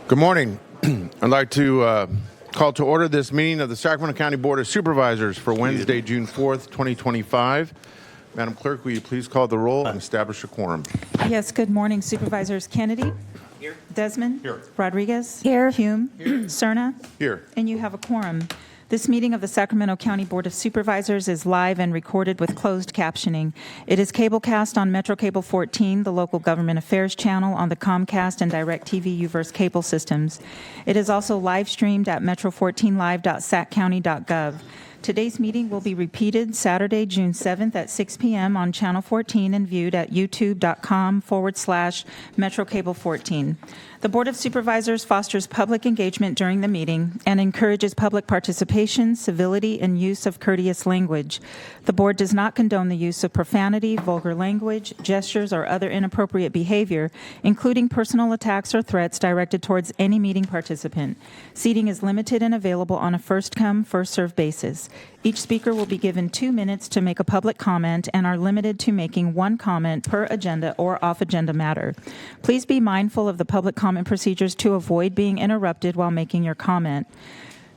Good morning. I'd like to call to order this meeting of the Sacramento County Board of Supervisors for Wednesday, June 4th, 2025. Madam Clerk, will you please call the roll and establish a quorum? Yes, good morning, Supervisors Kennedy. Here. Desmond. Here. Rodriguez. Here. Hume. Here. Cerna. Here. And you have a quorum. This meeting of the Sacramento County Board of Supervisors is live and recorded with closed captioning. It is cablecast on Metro Cable 14, the local government affairs channel on the Comcast and DirecTV Uverse cable systems. It is also live streamed at metro14live.saccounty.gov. Today's meeting will be repeated Saturday, June 7th at 6 p.m. on Channel 14 and viewed at youtube.com/Metro Cable 14. The Board of Supervisors fosters public engagement during the meeting and encourages public participation, civility, and use of courteous language. The Board does not condone the use of profanity, vulgar language, gestures, or other inappropriate behavior, including personal attacks or threats directed towards any meeting participant. Seating is limited and available on a first-come, first-served basis. Each speaker will be given 2 minutes to make a public comment and are limited to making one comment per agenda or off-agenda matter. Please be mindful of the public comment procedures to avoid being interrupted while making your comment.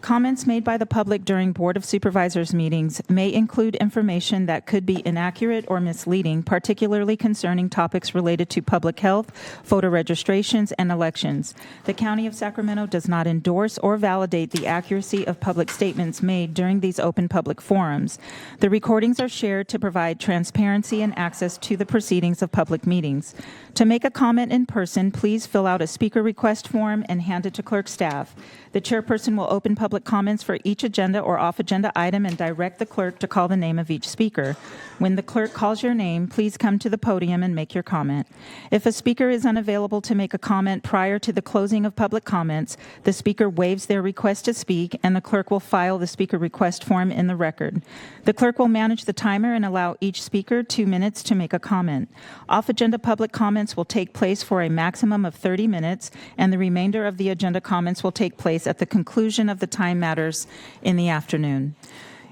Comments made by the public during Board of Supervisors meetings may include information that could be inaccurate or misleading, particularly concerning topics related to public health, voter registrations, and elections. The County of Sacramento does not endorse or validate the accuracy of public statements made during these open public forums. The recordings are shared to provide transparency and access to the proceedings of public meetings. To make a comment in person, please fill out a speaker request form and hand it to clerk staff. The chairperson will open public comments for each agenda or off-agenda item and direct the clerk to call the name of each speaker. When the clerk calls your name, please come to the podium and make your comment. If a speaker is unavailable to make a comment prior to the closing of public comments, the speaker waives their request to speak, and the clerk will file the speaker request form in the record. The clerk will manage the timer and allow each speaker 2 minutes to make a comment. Off-agenda public comments will take place for a maximum of 30 minutes, and the remainder of the agenda comments will take place at the conclusion of the time matters in the afternoon.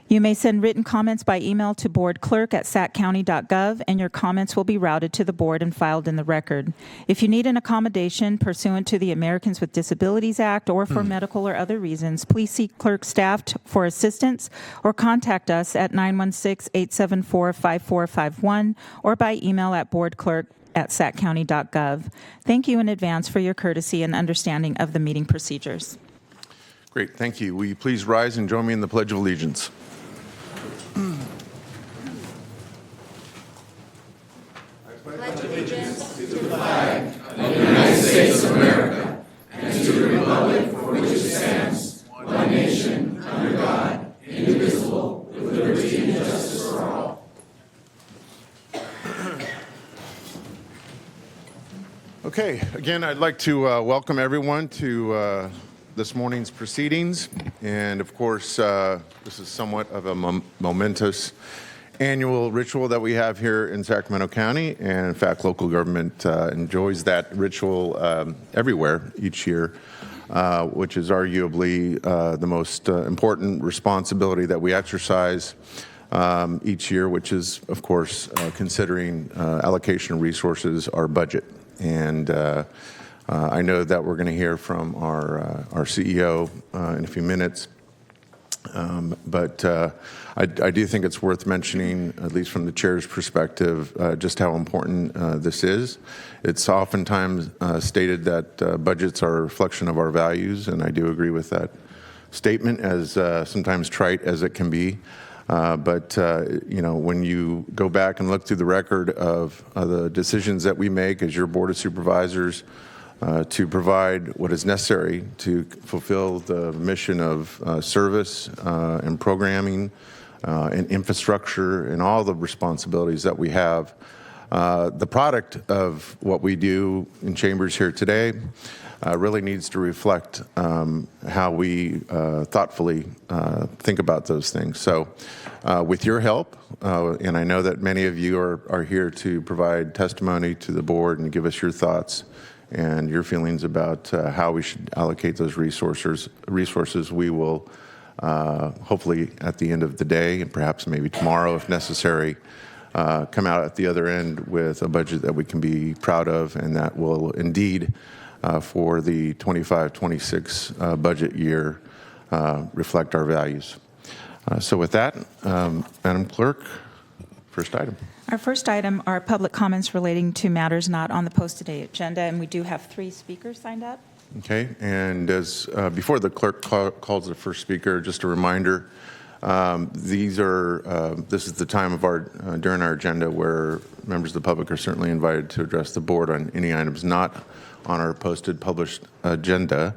You may send written comments by email to boardclerk@saccounty.gov, and your comments will be routed to the board and filed in the record. If you need an accommodation pursuant to the Americans with Disabilities Act or for medical or other reasons, please seek clerk staff for assistance or contact us at 916-874-5451 or by email at boardclerk@saccounty.gov. Thank you in advance for your courtesy and understanding of the meeting procedures. Great, thank you. Will you please rise and join me in the Pledge of Allegiance? Pledge allegiance to the flag of the United States of America and to the republic for which it stands, one nation, under God, indivisible, with liberty and justice for all. Okay, again, I'd like to welcome everyone to this morning's proceedings. And of course, this is somewhat of a momentous annual ritual that we have here in Sacramento County. And in fact, local government enjoys that ritual everywhere each year, which is arguably the most important responsibility that we exercise each year, which is, of course, considering allocation of resources, our budget. And I know that we're going to hear from our CEO in a few minutes, but I do think it's worth mentioning, at least from the chair's perspective, just how important this is. It's oftentimes stated that budgets are a reflection of our values, and I do agree with that statement, as sometimes trite as it can be. But when you go back and look through the record of the decisions that we make as your Board of Supervisors, to provide what is necessary to fulfill the mission of service and programming and infrastructure and all the responsibilities that we have. The product of what we do in chambers here today really needs to reflect how we thoughtfully think about those things. So with your help, and I know that many of you are here to provide testimony to the board and give us your thoughts and your feelings about how we should allocate those resources, we will hopefully at the end of the day, and perhaps maybe tomorrow if necessary, come out at the other end with a budget that we can be proud of and that will indeed for the 25-26 budget year reflect our values. So with that, Madam Clerk, first item. Our first item are public comments relating to matters not on the posted agenda, and we do have 3 speakers signed up. Okay, and as before the clerk calls the first speaker, just a reminder, this is the time of during our agenda where members of the public are certainly invited to address the board on any items not on our published agenda.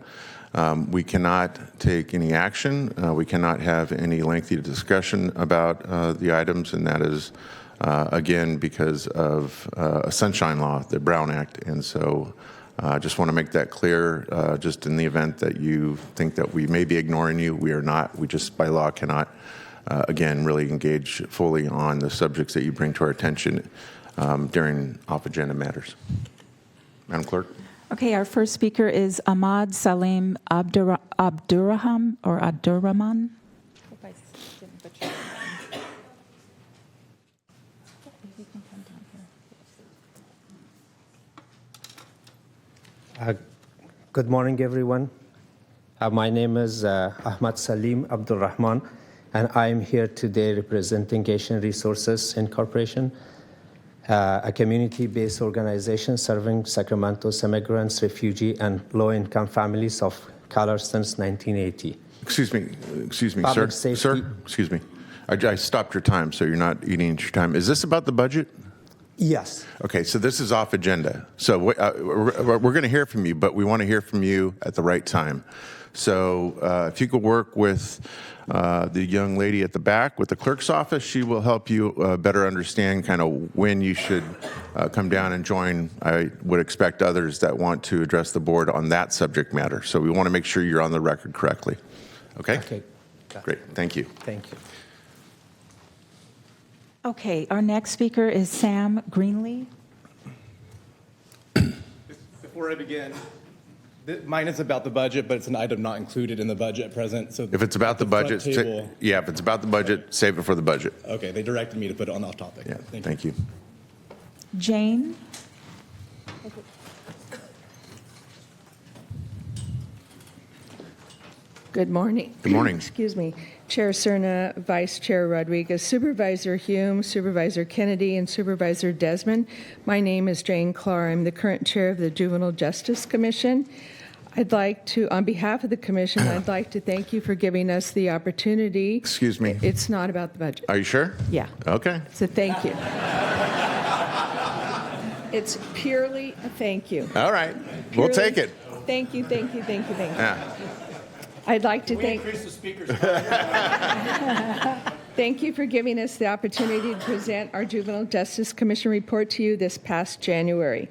We cannot take any action. We cannot have any lengthy discussion about the items, and that is, again, because of a sunshine law, the Brown Act. And so I just want to make that clear, just in the event that you think that we may be ignoring you. We are not. We just, by law, cannot, again, really engage fully on the subjects that you bring to our attention during off-agenda matters. Madam Clerk. Okay, our first speaker is Ahmad Salim Abdurrahman. Hope I didn't butcher your name. You can come down here. Good morning, everyone. My name is Ahmad Salim Abdurrahman, and I am here today representing Asian Resources Incorporation, a community-based organization serving Sacramento's immigrants, refugee, and low-income families of color since 1980. Excuse me, Public sir. safety. Sir, excuse me. I stopped your time, so you're not eating your time. Is this about the budget? Yes. Okay, so this is off agenda. So we're going to hear from you, but we want to hear from you at the right time. So if you could work with the young lady at the back with the clerk's office, she will help you better understand kind of when you should come down and join. I would expect others that want to address the board on that subject matter. So we want to make sure you're on the record correctly. Okay? Okay. Great, thank you. Thank you. Okay, our next speaker is Sam Greenlee. Before I begin, mine is about the budget, but it's an item not included in the budget at present. So If it's about the front budget, table- if it's about the budget, save it for the budget. Okay, they directed me to put it on off topic. Yeah, Thank you. thank you. Jane. Good morning. Good morning. Excuse me. Chair Cerna, Vice Chair Rodriguez, Supervisor Hume, Supervisor Kennedy, and Supervisor Desmond. My name is Jane Clark. I'm the current chair of the Juvenile Justice Commission. I'd like to, on behalf of the commission, I'd like to thank you for giving us the opportunity. Excuse me. It's not about the budget. Are you sure? Yeah. Okay. So thank you. It's purely a thank you. All right. We'll Purely- take it. Thank you, thank you, thank you, thank you. Yeah. I'd like to thank. Increase the speakers. Thank you for giving us the opportunity to present our Juvenile Justice Commission report to you this past January.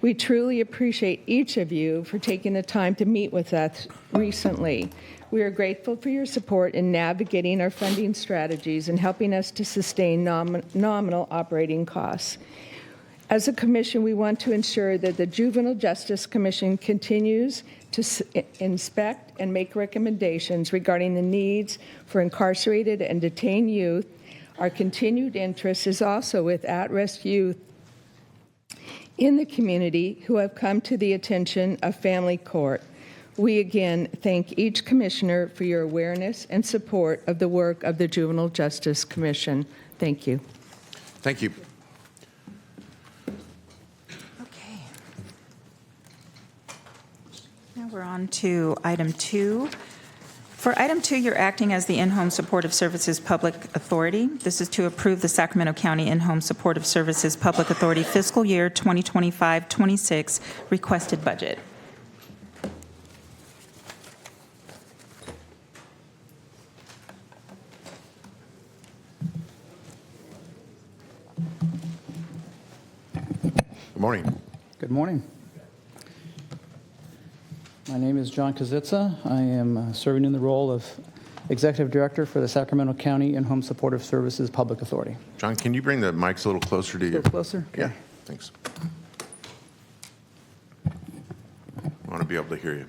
We truly appreciate each of you for taking the time to meet with us recently. We are grateful for your support in navigating our funding strategies and helping us to sustain nominal operating costs. As a commission, we want to ensure that the Juvenile Justice Commission continues to inspect and make recommendations regarding the needs for incarcerated and detained youth. Our continued interest is also with at-risk youth in the community who have come to the attention of family court. We again thank each commissioner for your awareness and support of the work of the Juvenile Justice Commission. Thank you. Thank you. Okay. Now we're on to item 2. For item 2, you're acting as the In-Home Supportive Services Public Authority. This is to approve the Sacramento County In-Home Supportive Services Public Authority fiscal year 2025-26 requested budget. Good morning. Good morning. My name is John Kazitsa. I am serving in the role of Executive Director for the Sacramento County In-Home Supportive Services Public Authority. John, can you bring the mics a little closer to A you? little closer? Yeah, thanks. I want to be able to hear you.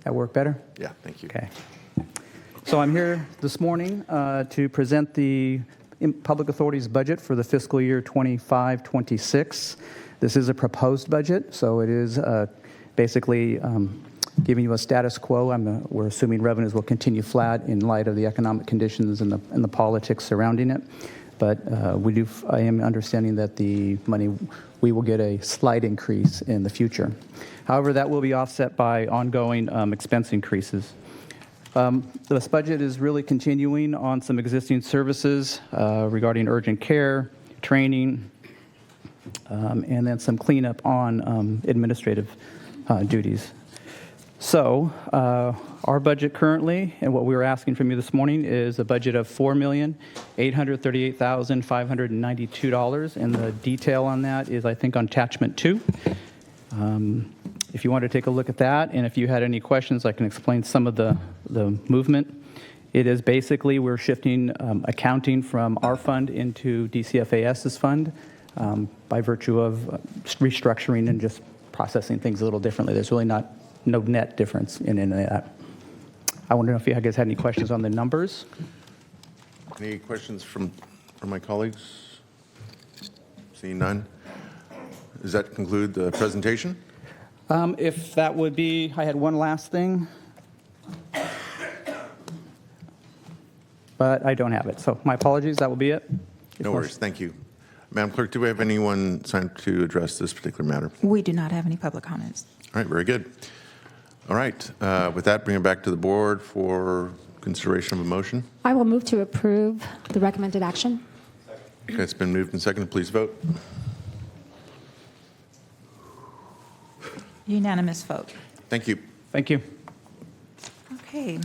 That work better? Yeah, thank you. Okay. So I'm here this morning to present the Public Authority's budget for the fiscal year 25-26. This is a proposed budget, so it is basically giving you a status quo. We're assuming revenues will continue flat in light of the economic conditions and the politics surrounding it. But I am understanding that the money, we will get a slight increase in the future. However, that will be offset by ongoing expense increases. This budget is really continuing on some existing services regarding urgent care, training, and then some cleanup on administrative duties. So our budget currently, and what we were asking from you this morning, is a budget of $4,838,592, and the detail on that is, I think, on attachment 2. If you want to take a look at that, and if you had any questions, I can explain some of the movement. It is basically we're shifting accounting from our fund into DCFAS's fund by virtue of restructuring and just processing things a little differently. There's really no net difference in any of that. I wonder if you guys had any questions on the numbers. Any questions from my colleagues? Seeing none. Does that conclude the presentation? If that would be, I had one last thing, but I don't have it. So my apologies, that will be it. No worries, thank you. Madam Clerk, do we have anyone signed to address this particular matter? We do not have any public comments. All right, very good. All right, with that, bring it back to the board for consideration of a motion. I will move to approve the recommended action. Okay, it's been moved and seconded. Please vote. Unanimous vote. Thank you. Thank you. Okay.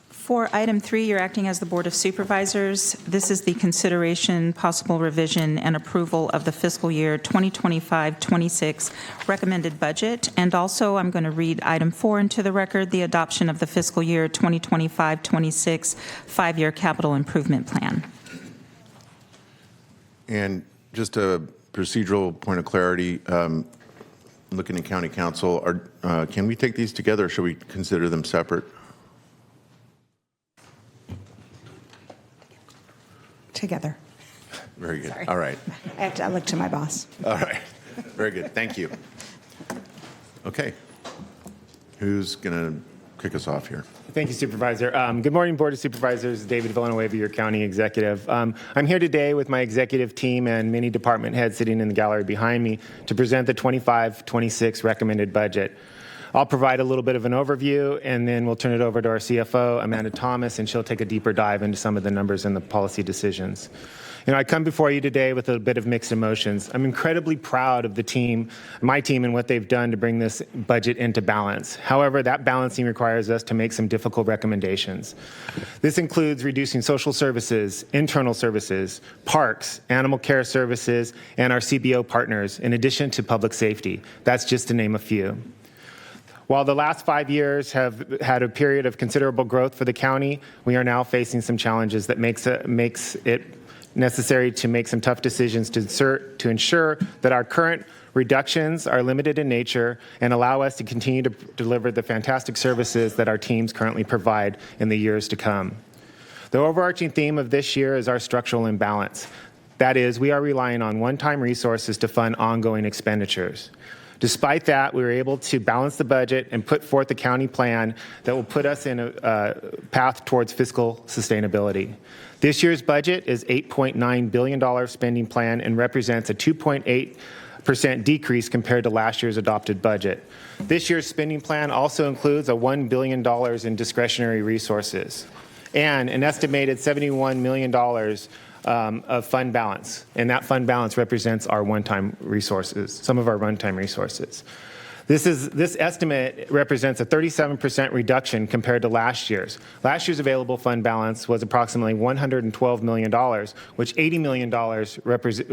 For item 3, you're acting as the Board of Supervisors. This is the consideration, possible revision, and approval of the fiscal year 2025-26 recommended budget. And also, I'm going to read item 4 into the record, the adoption of the fiscal year 2025-26 5-year capital improvement plan. And just a procedural point of clarity, looking at County Council, can we take these together or should we consider them separate? Together. Very good. Sorry. All right. I have to look to my boss. All right. Very good. Thank you. Okay. Who's going to kick us off here? Thank you, Supervisor. Good morning, Board of Supervisors. David Villanueva, your county executive. I'm here today with my executive team and many department heads sitting in the gallery behind me to present the 25-26 recommended budget. I'll provide a little bit of an overview, and then we'll turn it over to our CFO, Amanda Thomas, and she'll take a deeper dive into some of the numbers and the policy decisions. I come before you today with a bit of mixed emotions. I'm incredibly proud of the team, my team, and what they've done to bring this budget into balance. However, that balancing requires us to make some difficult recommendations. This includes reducing social services, internal services, parks, animal care services, and our CBO partners, in addition to public safety. That's just to name a few. While the last 5 years have had a period of considerable growth for the county, we are now facing some challenges that makes it necessary to make some tough decisions to ensure that our current reductions are limited in nature and allow us to continue to deliver the fantastic services that our teams currently provide in the years to come. The overarching theme of this year is our structural imbalance. That is, we are relying on one-time resources to fund ongoing expenditures. Despite that, we were able to balance the budget and put forth a county plan that will put us in a path towards fiscal sustainability. This year's budget is $8.9 billion spending plan and represents a 2.8% decrease compared to last year's adopted budget. This year's spending plan also includes a $1 billion in discretionary resources and an estimated $71 million of fund balance, and that fund balance represents our one-time resources, some of our one-time resources. This estimate represents a 37% reduction compared to last year's. Last year's available fund balance was approximately $112 million, which $80 million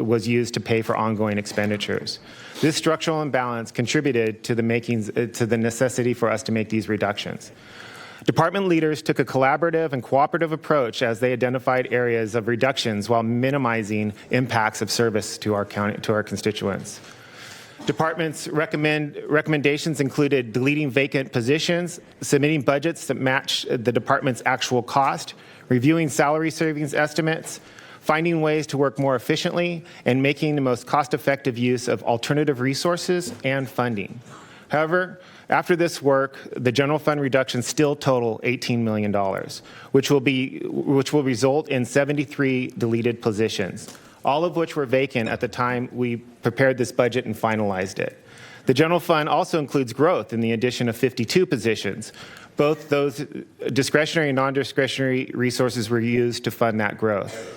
was used to pay for ongoing expenditures. This structural imbalance contributed to the necessity for us to make these reductions. Department leaders took a collaborative and cooperative approach as they identified areas of reductions while minimizing impacts of service to our constituents. Department's recommendations included deleting vacant positions, submitting budgets that match the department's actual cost, reviewing salary savings estimates, finding ways to work more efficiently, and making the most cost-effective use of alternative resources and funding. However, after this work, the general fund reductions still total $18 million, which will result in 73 deleted positions, all of which were vacant at the time we prepared this budget and finalized it. The general fund also includes growth in the addition of 52 positions. Both those discretionary and non-discretionary resources were used to fund that growth.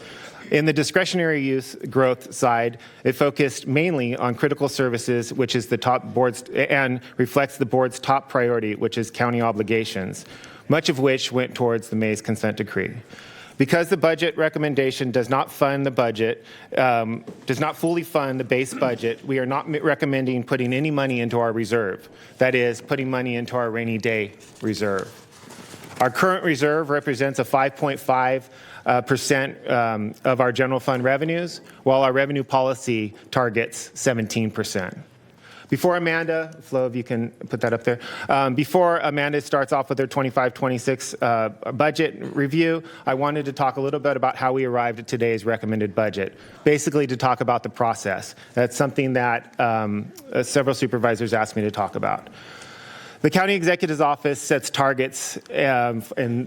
In the discretionary use growth side, it focused mainly on critical services, which is the top board's and reflects the board's top priority, which is county obligations, much of which went towards the May's consent decree. Because the budget recommendation does not fund the budget, does not fully fund the base budget, we are not recommending putting any money into our reserve. That is, putting money into our rainy day reserve. Our current reserve represents a 5.5% of our general fund revenues, while our revenue policy targets 17%. Before Amanda, Flo, if you can put that up there. Before Amanda starts off with her 25-26 budget review, I wanted to talk a little bit about how we arrived at today's recommended budget, basically to talk about the process. That's something that several supervisors asked me to talk about. The County Executive's Office sets targets, and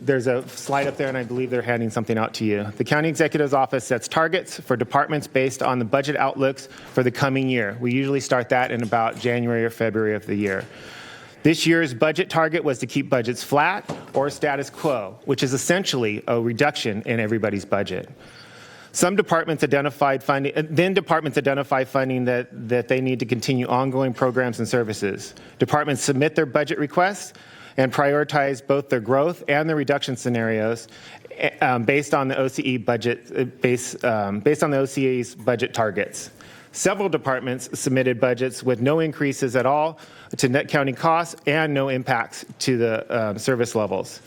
there's a slide up there, and I believe they're handing something out to you. The County Executive's Office sets targets for departments based on the budget outlooks for the coming year. We usually start that in about January or February of the year. This year's budget target was to keep budgets flat or status quo, which is essentially a reduction in everybody's budget. Some departments identified funding, that they need to continue ongoing programs and services. Departments submit their budget requests and prioritize both their growth and the reduction scenarios based on the OCE budget, based on the OCE's budget targets. Several departments submitted budgets with no increases at all to net county costs and no impacts to the service levels.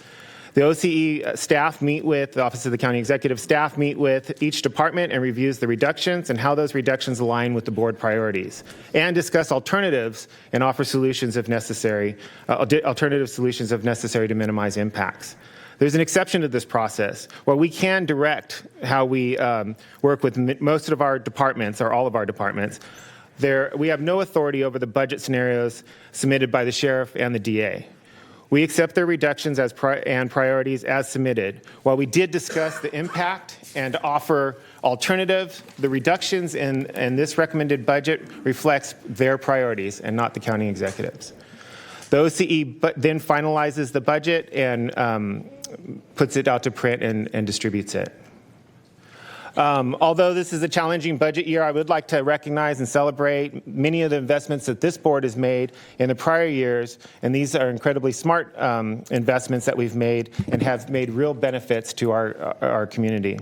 The OCE staff meet with, the Office of the County Executive staff meet with each department and reviews the reductions and how those reductions align with the board priorities, and discuss alternatives and offer solutions if necessary, alternative solutions if necessary to minimize impacts. There's an exception to this process where we can direct how we work with most of our departments, or all of our departments. We have no authority over the budget scenarios submitted by the sheriff and the DA. We accept their reductions and priorities as submitted. While we did discuss the impact and offer alternatives, the reductions in this recommended budget reflects their priorities and not the county executives. The OCE then finalizes the budget and puts it out to print and distributes it. Although this is a challenging budget year, I would like to recognize and celebrate many of the investments that this board has made in the prior years, and these are incredibly smart investments that we've made and have made real benefits to our community.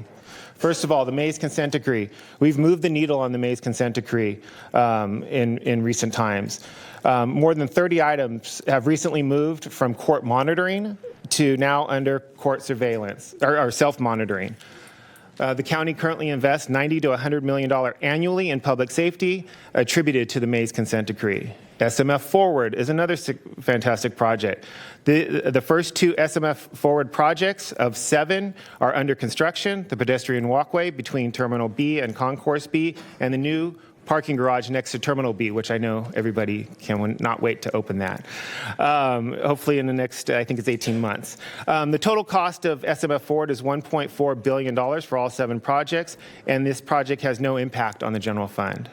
First of all, the May's consent decree. We've moved the needle on the May's consent decree in recent times. More than 30 items have recently moved from court monitoring to now under court surveillance, or self-monitoring. The county currently invests $90 to $100 million annually in public safety attributed to the May's consent decree. SMF Forward is another fantastic project. The first two SMF Forward projects of 7 are under construction: the pedestrian walkway between Terminal B and Concourse B, and the new parking garage next to Terminal B, which I know everybody can not wait to open that. Hopefully in the next, I think it's 18 months. The total cost of SMF Forward is $1.4 billion for all 7 projects, and this project has no impact on the general fund.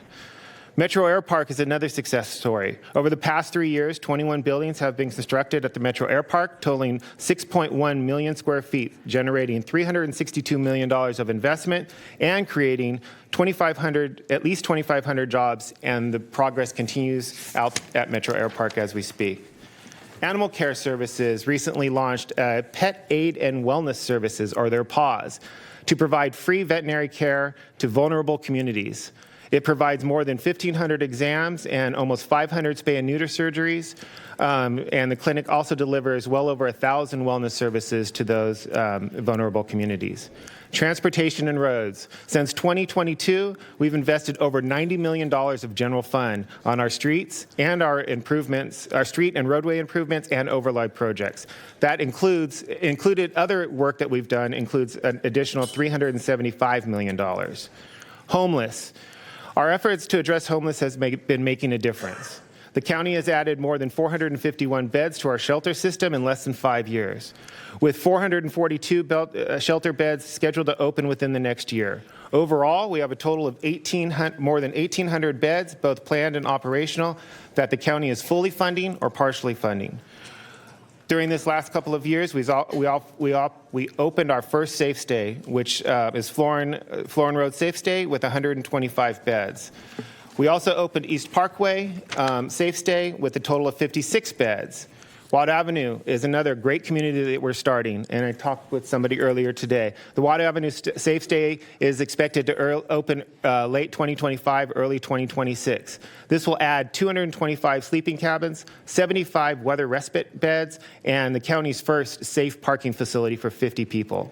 Metro Air Park is another success story. Over the past 3 years, 21 buildings have been constructed at the Metro Air Park, totaling 6.1 million square feet, generating $362 million of investment and creating at least 2,500 jobs, and the progress continues out at Metro Air Park as we speak. Animal Care Services recently launched Pet Aid and Wellness Services, or their PAWS, to provide free veterinary care to vulnerable communities. It provides more than 1,500 exams and almost 500 spay and neuter surgeries, and the clinic also delivers well over 1,000 wellness services to those vulnerable communities. Transportation and roads. Since 2022, we've invested over $90 million of general fund on our streets and our street and roadway improvements and overlay projects. That included other work that we've done includes an additional $375 million. Homeless. Our efforts to address homeless has been making a difference. The county has added more than 451 beds to our shelter system in less than 5 years, with 442 shelter beds scheduled to open within the next year. Overall, we have a total of more than 1,800 beds, both planned and operational, that the county is fully funding or partially funding. During this last couple of years, we opened our first Safe Stay, which is Florin Road Safe Stay with 125 beds. We also opened East Parkway Safe Stay with a total of 56 beds. Watt Avenue is another great community that we're starting, and I talked with somebody earlier today. The Watt Avenue Safe Stay is expected to open late 2025, early 2026. This will add 225 sleeping cabins, 75 weather respite beds, and the county's first safe parking facility for 50 people.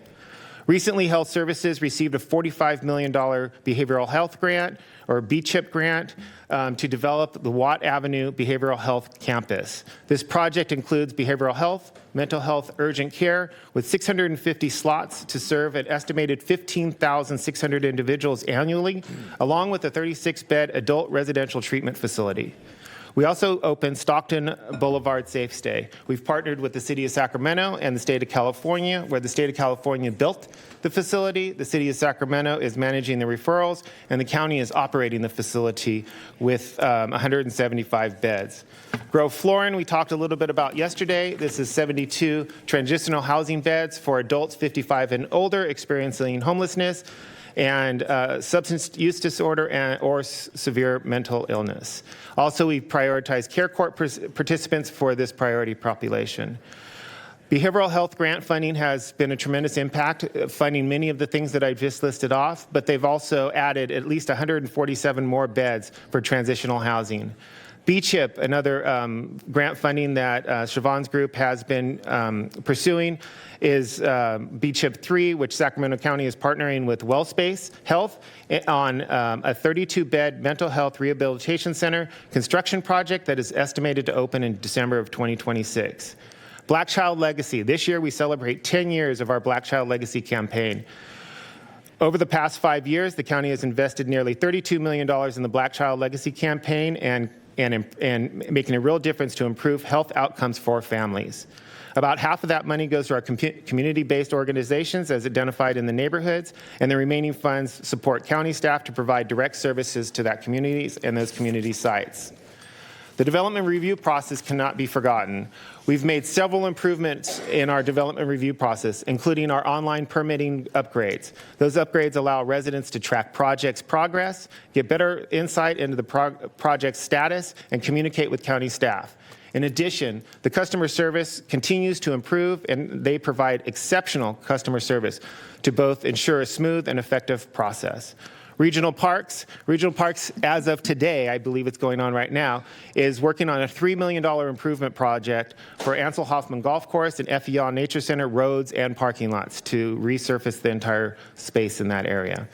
Recently, Health Services received a $45 million behavioral health grant, or BCHIP grant, to develop the Watt Avenue Behavioral Health Campus. This project includes behavioral health, mental health, urgent care, with 650 slots to serve an estimated 15,600 individuals annually, along with a 36-bed adult residential treatment facility. We also opened Stockton Boulevard Safe Stay. We've partnered with the City of Sacramento and the State of California, where the State of California built the facility. The City of Sacramento is managing the referrals, and the county is operating the facility with 175 beds. Grove Florin, we talked a little bit about yesterday. This is 72 transitional housing beds for adults 55 and older experiencing homelessness and substance use disorder or severe mental illness. Also, we prioritize care court participants for this priority population. Behavioral health grant funding has been a tremendous impact, funding many of the things that I just listed off, but they've also added at least 147 more beds for transitional housing. BCHIP, another grant funding that Siobhan's group has been pursuing, is BCHIP 3, which Sacramento County is partnering with WellSpace Health on a 32-bed mental health rehabilitation center construction project that is estimated to open in December of 2026. Black Child Legacy. This year we celebrate 10 years of our Black Child Legacy campaign. Over the past 5 years, the county has invested nearly $32 million in the Black Child Legacy campaign and making a real difference to improve health outcomes for families. About half of that money goes to our community-based organizations as identified in the neighborhoods, and the remaining funds support county staff to provide direct services to that communities and those community sites. The development review process cannot be forgotten. We've made several improvements in our development review process, including our online permitting upgrades. Those upgrades allow residents to track projects' progress, get better insight into the project's status, and communicate with county staff. In addition, the customer service continues to improve, and they provide exceptional customer service to both ensure a smooth and effective process. Regional Parks, as of today, I believe it's going on right now, is working on a $3 million improvement project for Ansel Hoffman Golf Course and FEA Nature Center roads and parking lots to resurface the entire space in that area.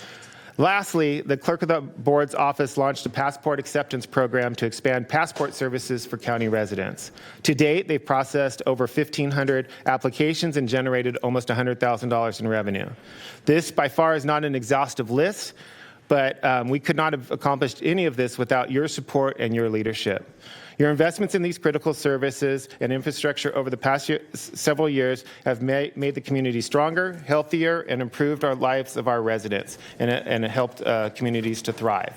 Lastly, the Clerk of the Board's office launched a passport acceptance program to expand passport services for county residents. To date, they've processed over 1,500 applications and generated almost $100,000 in revenue. This, by far, is not an exhaustive list, but we could not have accomplished any of this without your support and your leadership. Your investments in these critical services and infrastructure over the past several years have made the community stronger, healthier, and improved our lives of our residents, and it helped communities to thrive.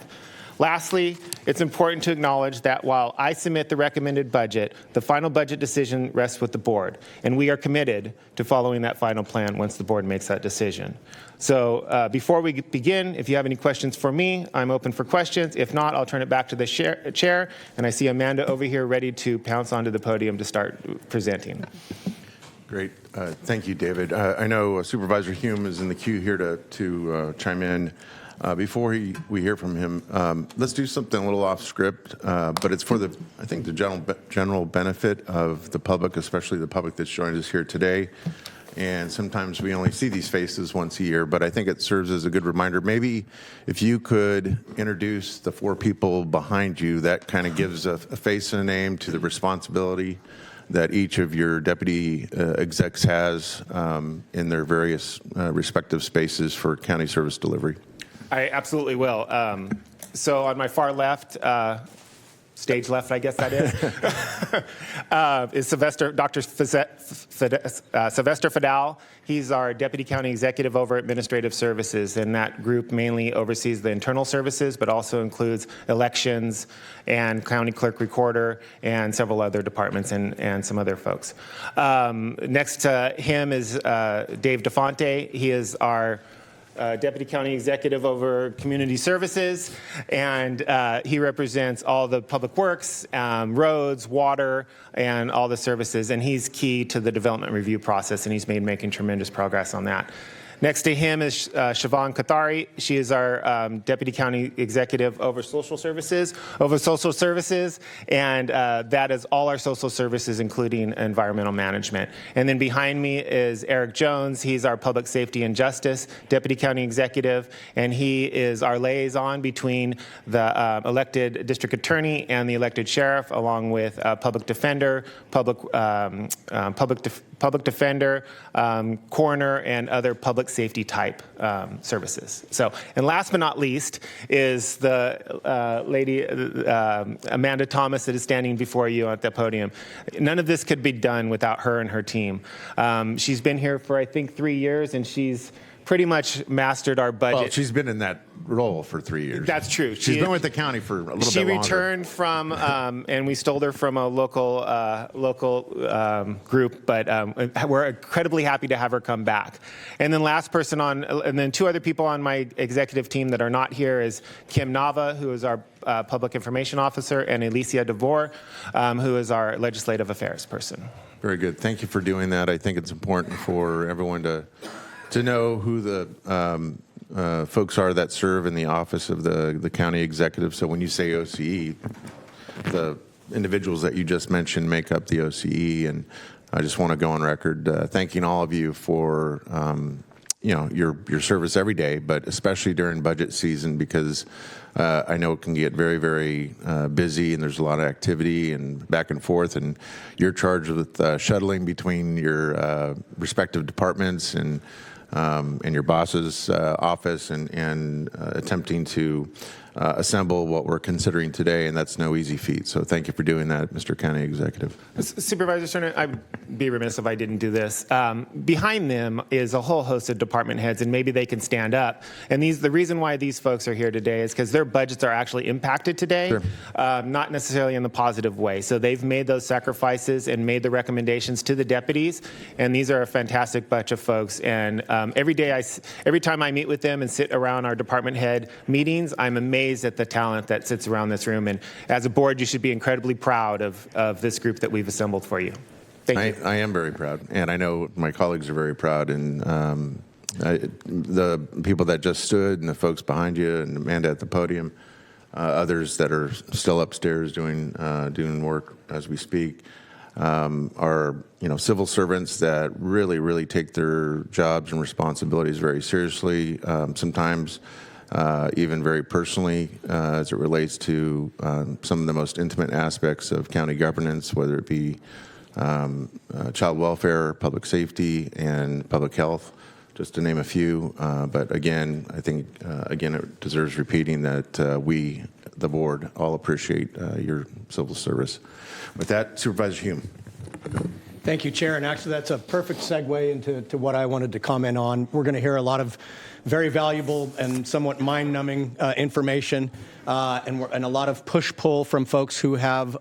Lastly, it's important to acknowledge that while I submit the recommended budget, the final budget decision rests with the board, and we are committed to following that final plan once the board makes that decision. So before we begin, if you have any questions for me, I'm open for questions. If not, I'll turn it back to the chair, and I see Amanda over here ready to pounce onto the podium to start presenting. Great. Thank you, David. I know Supervisor Hume is in the queue here to chime in. Before we hear from him, let's do something a little off script, but it's for I think the general benefit of the public, especially the public that's joined us here today. And sometimes we only see these faces once a year, but I think it serves as a good reminder. Maybe if you could introduce the four people behind you, that kind of gives a face and a name to the responsibility that each of your deputy execs has in their various respective spaces for county service delivery. I absolutely will. So on my far left, stage left, I guess that is, is Dr. Sylvester Fidel. He's our Deputy County Executive over Administrative Services, and that group mainly oversees the internal services, but also includes elections and County Clerk Recorder and several other departments and some other folks. Next to him is Dave DeFonte. He is our Deputy County Executive over Community Services, and he represents all the public works, roads, water, and all the services, and he's key to the development review process, and he's making tremendous progress on that. Next to him is Siobhan Kathari. She is our Deputy County Executive over Social Services, and that is all our social services, including environmental management. And then behind me is Eric Jones. He's our Public Safety and Justice Deputy County Executive, and he is our liaison between the elected district attorney and the elected sheriff, along with public defender, public defender, coroner, and other public safety type services. So, and last but not least is the lady, Amanda Thomas, that is standing before you at the podium. None of this could be done without her and her team. She's been here for, I think, 3 years, and she's pretty much mastered our budget. Well, she's been in that role for 3 years. That's true. She's been with the county for a little bit longer. She returned from, and we stole her from a local group, but we're incredibly happy to have her come back. And then last person on, and then two other people on my executive team that are not here is Kim Nava, who is our Public Information Officer, and Alicia DeVore, who is our Legislative Affairs person. Very good. Thank you for doing that. I think it's important for everyone to know who the folks are that serve in the office of the county executive. So when you say OCE, the individuals that you just mentioned make up the OCE, and I just want to go on record thanking all of you for your service every day, but especially during budget season, because I know it can get very, very busy, and there's a lot of activity and back and forth, and you're charged with shuttling between your respective departments and your boss's office and attempting to assemble what we're considering today, and that's no easy feat. So thank you for doing that, Mr. County Executive. Supervisor Cernan, I'd be remiss if I didn't do this. Behind them is a whole host of department heads, and maybe they can stand up. And the reason why these folks are here today is because their budgets are actually impacted today, Sure. Not necessarily in the positive way. So they've made those sacrifices and made the recommendations to the deputies, and these are a fantastic bunch of folks. And every time I meet with them and sit around our department head meetings, I'm amazed at the talent that sits around this room. And as a board, you should be incredibly proud of this group that we've assembled for you. Thank you. I am very proud, and I know my colleagues are very proud, and the people that just stood and the folks behind you and Amanda at the podium, others that are still upstairs doing work as we speak, are civil servants that really take their jobs and responsibilities very seriously, sometimes even very personally as it relates to some of the most intimate aspects of county governance, whether it be child welfare, public safety, and public health, just to name a few. But again, I think, it deserves repeating that we, the board, all appreciate your civil service. With that, Supervisor Hume. Thank you, Chair. And actually, that's a perfect segue into what I wanted to comment on. We're going to hear a lot of very valuable and somewhat mind-numbing information and a lot of push-pull from folks who have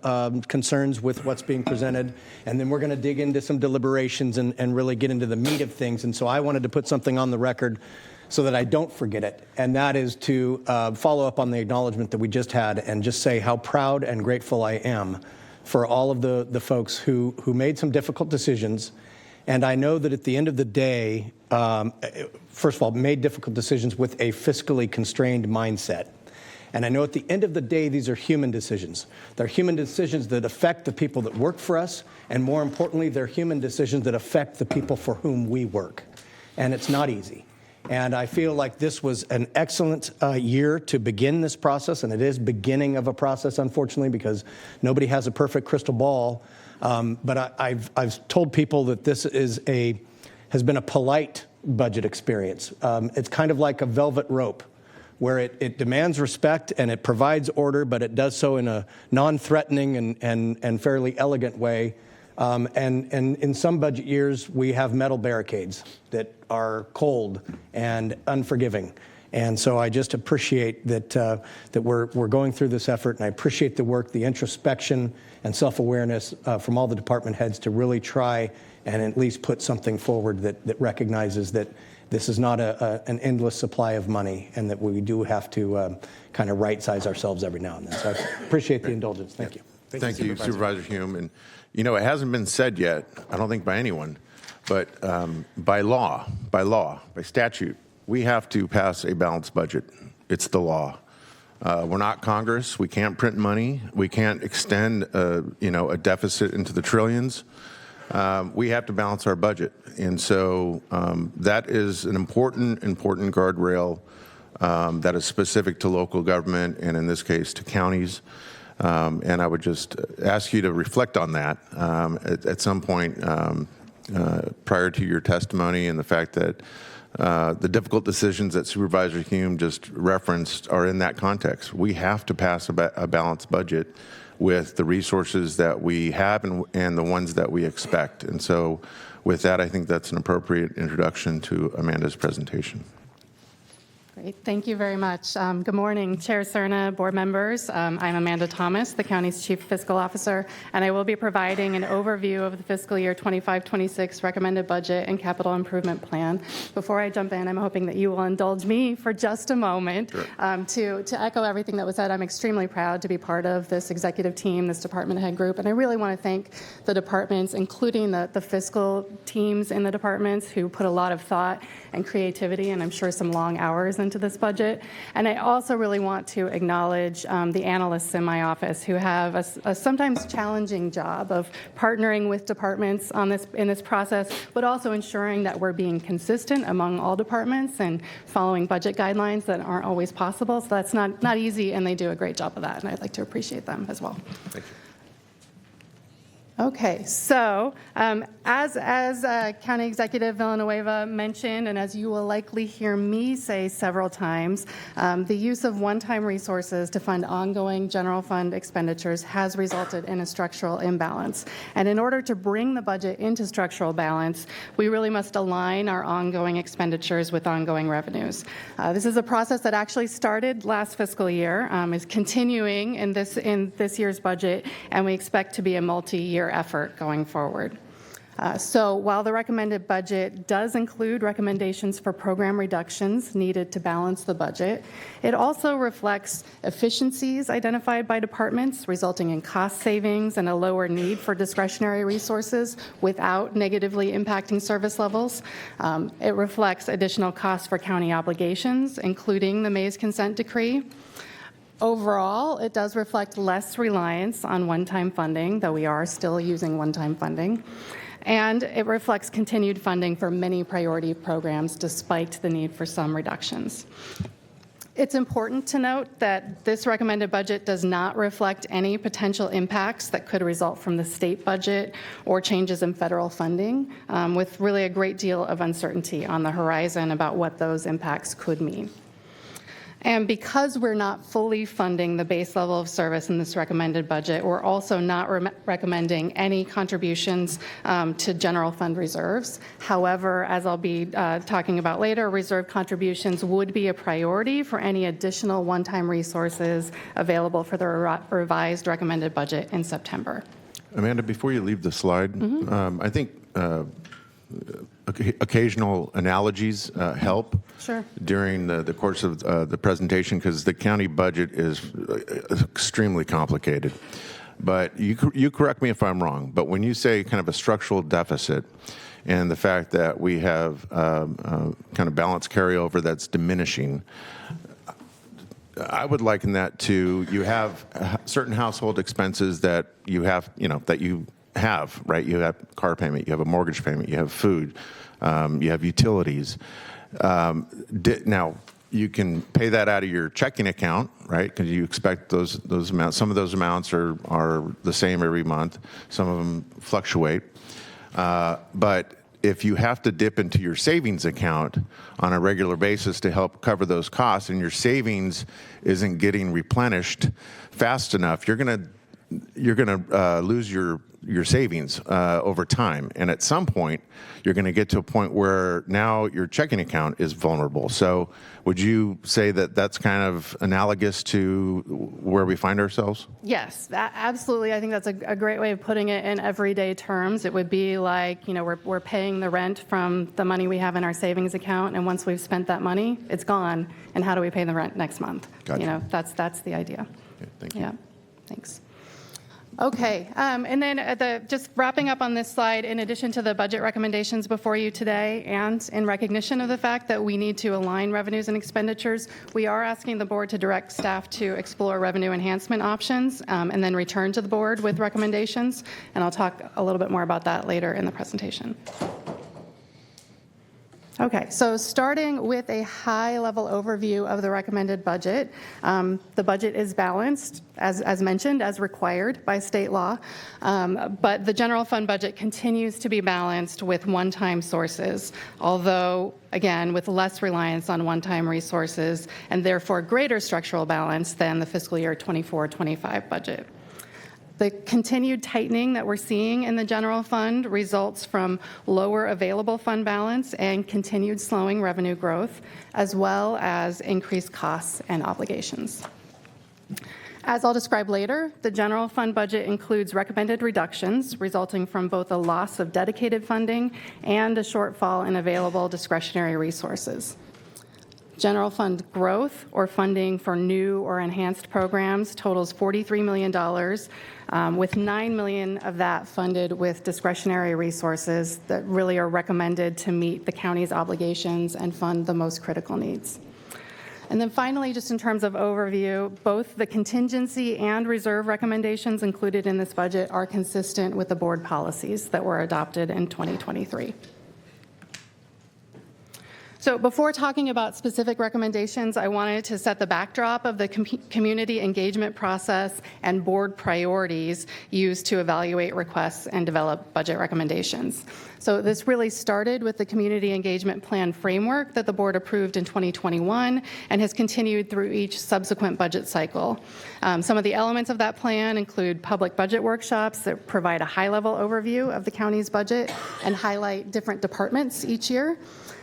concerns with what's being presented. And then we're going to dig into some deliberations and really get into the meat of things. And so I wanted to put something on the record so that I don't forget it, and that is to follow up on the acknowledgement that we just had and just say how proud and grateful I am for all of the folks who made some difficult decisions. And I know that at the end of the day, first of all, made difficult decisions with a fiscally constrained mindset. And I know at the end of the day, these are human decisions. They're human decisions that affect the people that work for us, and more importantly, they're human decisions that affect the people for whom we work. And it's not easy. And I feel like this was an excellent year to begin this process, and it is beginning of a process, unfortunately, because nobody has a perfect crystal ball. But I've told people that this has been a polite budget experience. It's kind of like a velvet rope where it demands respect and it provides order, but it does so in a non-threatening and fairly elegant way. And in some budget years, we have metal barricades that are cold and unforgiving. And so I just appreciate that we're going through this effort, and I appreciate the work, the introspection and self-awareness from all the department heads to really try and at least put something forward that recognizes that this is not an endless supply of money, and that we do have to kind of right-size ourselves every now and then. So I appreciate the indulgence. Thank you. Thank you, Supervisor Hume. And, you know, it hasn't been said yet, I don't think by anyone, but by law, by statute, we have to pass a balanced budget. It's the law. We're not Congress. We can't print money. We can't extend, a deficit into the trillions. We have to balance our budget. And so that is an important guardrail that is specific to local government, and in this case to counties. And I would just ask you to reflect on that at some point prior to your testimony, and the fact that the difficult decisions that Supervisor Hume just referenced are in that context. We have to pass a balanced budget with the resources that we have and the ones that we expect. And so with that, I think that's an appropriate introduction to Amanda's presentation. Great. Thank you very much. Good morning, Chair Cerna, board members. I'm Amanda Thomas, the county's Chief Fiscal Officer, and I will be providing an overview of the fiscal year 25-26 recommended budget and capital improvement plan. Before I jump in, I'm hoping that you will indulge me for just a moment. Sure. To echo everything that was said, I'm extremely proud to be part of this executive team, this department head group, and I really want to thank the departments, including the fiscal teams in the departments, who put a lot of thought and creativity, and I'm sure some long hours into this budget. And I also really want to acknowledge the analysts in my office who have a sometimes challenging job of partnering with departments in this process, but also ensuring that we're being consistent among all departments and following budget guidelines that aren't always possible. So that's not easy, and they do a great job of that, and I'd like to appreciate them as well. Thank you. Okay, so as County Executive Villanueva mentioned, and as you will likely hear me say several times, the use of one-time resources to fund ongoing general fund expenditures has resulted in a structural imbalance. And in order to bring the budget into structural balance, we really must align our ongoing expenditures with ongoing revenues. This is a process that actually started last fiscal year, is continuing in this year's budget, and we expect to be a multi-year effort going forward. So while the recommended budget does include recommendations for program reductions needed to balance the budget, it also reflects efficiencies identified by departments, resulting in cost savings and a lower need for discretionary resources without negatively impacting service levels. It reflects additional costs for county obligations, including the Mays consent decree. Overall, it does reflect less reliance on one-time funding, though we are still using one-time funding. And it reflects continued funding for many priority programs, despite the need for some reductions. It's important to note that this recommended budget does not reflect any potential impacts that could result from the state budget or changes in federal funding, with really a great deal of uncertainty on the horizon about what those impacts could mean. And because we're not fully funding the base level of service in this recommended budget, we're also not recommending any contributions to general fund reserves. However, as I'll be talking about later, reserve contributions would be a priority for any additional one-time resources available for the revised recommended budget in September. Amanda, before you leave the slide, I think occasional analogies help. Sure. During the course of the presentation, because the county budget is extremely complicated. But you correct me if I'm wrong, but when you say kind of a structural deficit and the fact that we have kind of balance carryover that's diminishing, I would liken that to you have certain household expenses that you have, right? You have car payment, you have a mortgage payment, you have food, you have utilities. Now, you can pay that out of your checking account, right? Because you expect those amounts. Some of those amounts are the same every month. Some of them fluctuate. But if you have to dip into your savings account on a regular basis to help cover those costs and your savings isn't getting replenished fast enough, you're going to lose your savings over time. And at some point, you're going to get to a point where now your checking account is vulnerable. So would you say that that's kind of analogous to where we find ourselves? Yes, absolutely. I think that's a great way of putting it in everyday terms. It would be like, we're paying the rent from the money we have in our savings account, and once we've spent that money, it's gone. And how do we pay the rent next month? Gotcha. That's the idea. Okay, thank you. Yeah, thanks. Okay, and then just wrapping up on this slide, in addition to the budget recommendations before you today, and in recognition of the fact that we need to align revenues and expenditures, we are asking the board to direct staff to explore revenue enhancement options and then return to the board with recommendations. And I'll talk a little bit more about that later in the presentation. Okay, so starting with a high-level overview of the recommended budget, the budget is balanced, as mentioned, as required by state law, but the general fund budget continues to be balanced with one-time sources, although, again, with less reliance on one-time resources and therefore greater structural balance than the fiscal year 24-25 budget. The continued tightening that we're seeing in the general fund results from lower available fund balance and continued slowing revenue growth, as well as increased costs and obligations. As I'll describe later, the general fund budget includes recommended reductions resulting from both a loss of dedicated funding and a shortfall in available discretionary resources. General fund growth or funding for new or enhanced programs totals $43 million, with $9 million of that funded with discretionary resources that really are recommended to meet the county's obligations and fund the most critical needs. And then finally, just in terms of overview, both the contingency and reserve recommendations included in this budget are consistent with the board policies that were adopted in 2023. So before talking about specific recommendations, I wanted to set the backdrop of the community engagement process and board priorities used to evaluate requests and develop budget recommendations. So this really started with the community engagement plan framework that the board approved in 2021 and has continued through each subsequent budget cycle. Some of the elements of that plan include public budget workshops that provide a high-level overview of the county's budget and highlight different departments each year.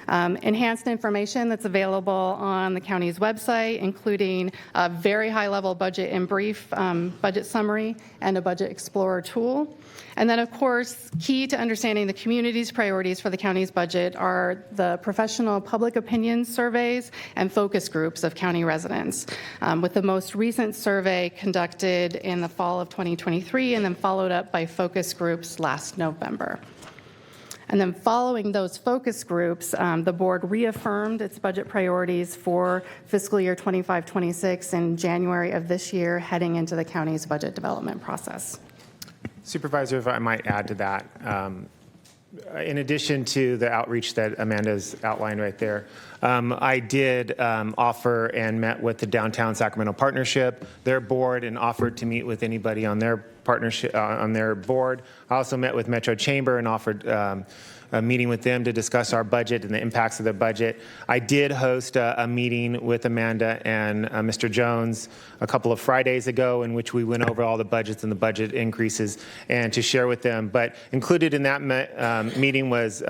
Enhanced information that's available on the county's website, including a very high-level budget in brief budget summary and a budget explorer tool. And then, of course, key to understanding the community's priorities for the county's budget are the professional public opinion surveys and focus groups of county residents, with the most recent survey conducted in the fall of 2023 and then followed up by focus groups last November. And then following those focus groups, the board reaffirmed its budget priorities for fiscal year 25-26 in January of this year, heading into the county's budget development process. Supervisor, if I might add to that, in addition to the outreach that Amanda's outlined right there, I did offer and met with the Downtown Sacramento Partnership, their board, and offered to meet with anybody on their partnership on their board. I also met with Metro Chamber and offered a meeting with them to discuss our budget and the impacts of the budget. I did host a meeting with Amanda and Mr. Jones a couple of Fridays ago in which we went over all the budgets and the budget increases and to share with them. But included in that meeting was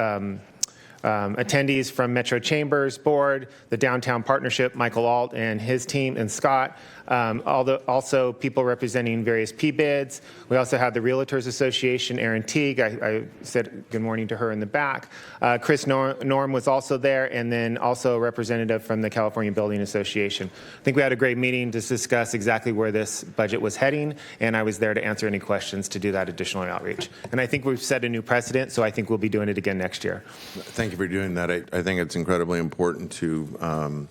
attendees from Metro Chambers Board, the Downtown Partnership, Michael Alt and his team, and Scott, also people representing various PBIDs. We also had the Realtors Association, Erin Teague. I said good morning to her in the back. Chris Norm was also there, and then also a representative from the California Building Association. I think we had a great meeting to discuss exactly where this budget was heading, and I was there to answer any questions to do that additional outreach. And I think we've set a new precedent, so I think we'll be doing it again next year. Thank you for doing that. I think it's incredibly important to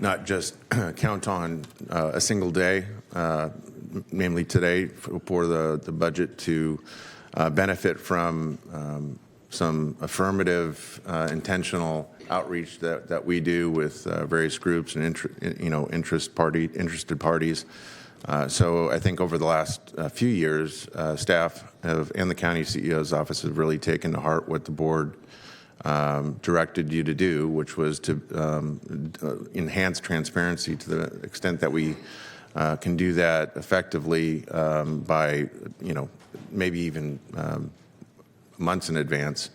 not just count on a single day, namely today, for the budget to benefit from some affirmative, intentional outreach that we do with various groups and interested parties. So I think over the last few years, staff and the county CEO's office have really taken to heart what the board directed you to do, which was to enhance transparency to the extent that we can do that effectively by, maybe even months in advance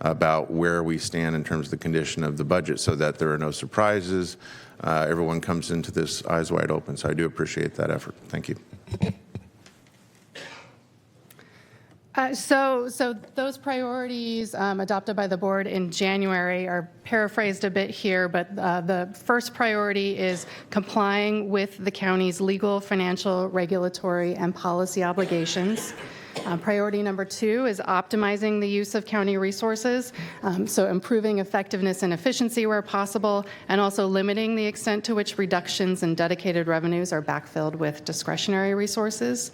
about where we stand in terms of the condition of the budget so that there are no surprises. Everyone comes into this eyes wide open. So I do appreciate that effort. Thank you. So those priorities adopted by the board in January are paraphrased a bit here, but the first priority is complying with the county's legal, financial, regulatory, and policy obligations. Priority number 2 is optimizing the use of county resources, so improving effectiveness and efficiency where possible, and also limiting the extent to which reductions in dedicated revenues are backfilled with discretionary resources.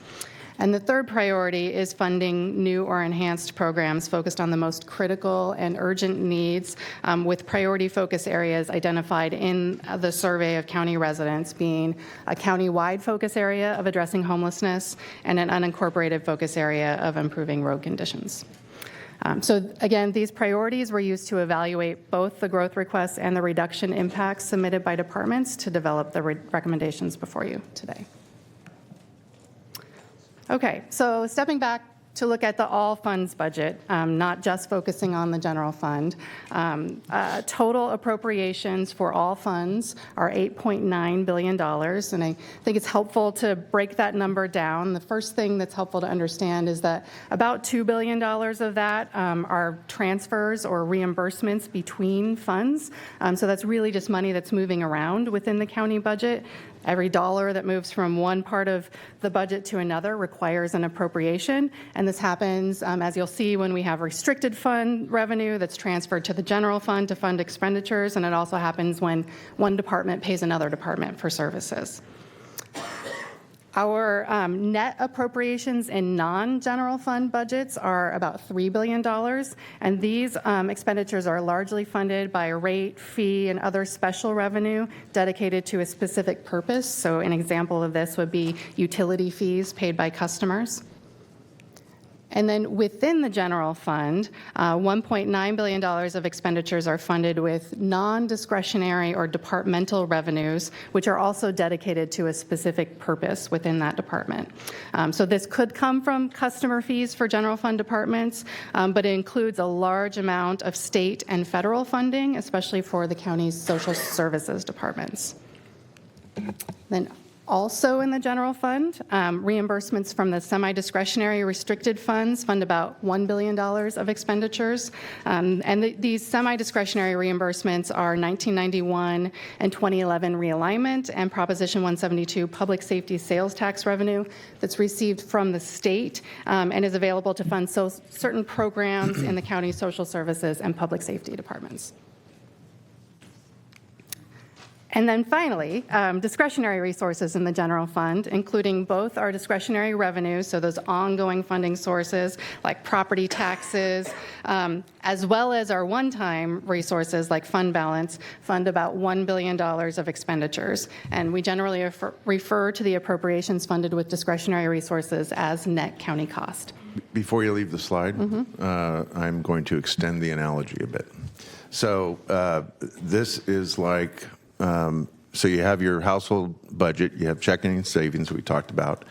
And the third priority is funding new or enhanced programs focused on the most critical and urgent needs, with priority focus areas identified in the survey of county residents, being a county-wide focus area of addressing homelessness and an unincorporated focus area of improving road conditions. So again, these priorities were used to evaluate both the growth requests and the reduction impacts submitted by departments to develop the recommendations before you today. Okay, so stepping back to look at the all funds budget, not just focusing on the general fund. Total appropriations for all funds are $8.9 billion, and I think it's helpful to break that number down. The first thing that's helpful to understand is that about $2 billion of that are transfers or reimbursements between funds. So that's really just money that's moving around within the county budget. Every dollar that moves from one part of the budget to another requires an appropriation, and this happens, as you'll see, when we have restricted fund revenue that's transferred to the general fund to fund expenditures, and it also happens when one department pays another department for services. Our net appropriations in non-general fund budgets are about $3 billion, and these expenditures are largely funded by rate, fee, and other special revenue dedicated to a specific purpose. So an example of this would be utility fees paid by customers. And then within the general fund, $1.9 billion of expenditures are funded with non-discretionary or departmental revenues, which are also dedicated to a specific purpose within that department. So this could come from customer fees for general fund departments, but it includes a large amount of state and federal funding, especially for the county's social services departments. Then also in the general fund, reimbursements from the semi-discretionary restricted funds fund about $1 billion of expenditures. These semi-discretionary reimbursements are 1991 and 2011 realignment and Proposition 172 public safety sales tax revenue that's received from the state and is available to fund certain programs in the county's social services and public safety departments. And then finally, discretionary resources in the general fund, including both our discretionary revenues, so those ongoing funding sources like property taxes, as well as our one-time resources like fund balance, fund about $1 billion of expenditures. And we generally refer to the appropriations funded with discretionary resources as net county cost. Before you leave the slide, I'm going to extend the analogy a bit. So this is like, so you have your household budget, you have checking and savings we talked about,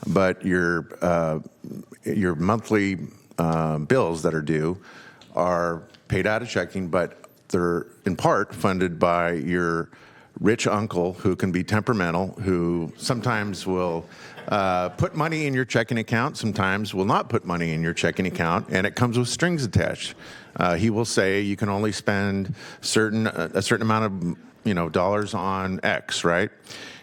but your monthly bills that are due are paid out of checking, but they're in part funded by your rich uncle who can be temperamental, who sometimes will put money in your checking account, sometimes will not put money in your checking account, and it comes with strings attached. He will say you can only spend a certain amount of dollars on X, right?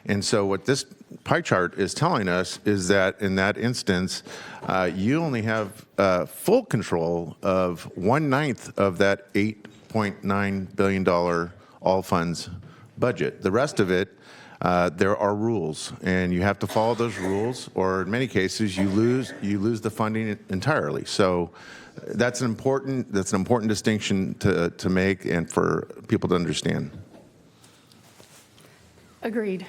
And so what this pie chart is telling us is that in that instance, you only have full control of 1/9 of that $8.9 billion all funds budget. The rest of it, there are rules, and you have to follow those rules, or in many cases, you lose the funding entirely. So that's an important distinction to make and for people to understand. Agreed.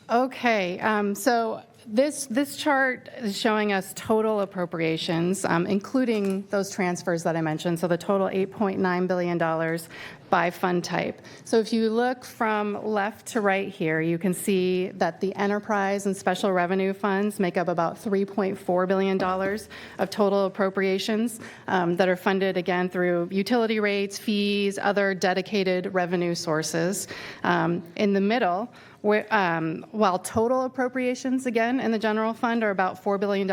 Okay, so this chart is showing us total appropriations, including those transfers that I mentioned, so the total $8.9 billion by fund type. So if you look from left to right here, you can see that the enterprise and special revenue funds make up about $3.4 billion of total appropriations that are funded, again, through utility rates, fees, other dedicated revenue sources. In the middle, while total appropriations, again, in the general fund are about $4 billion,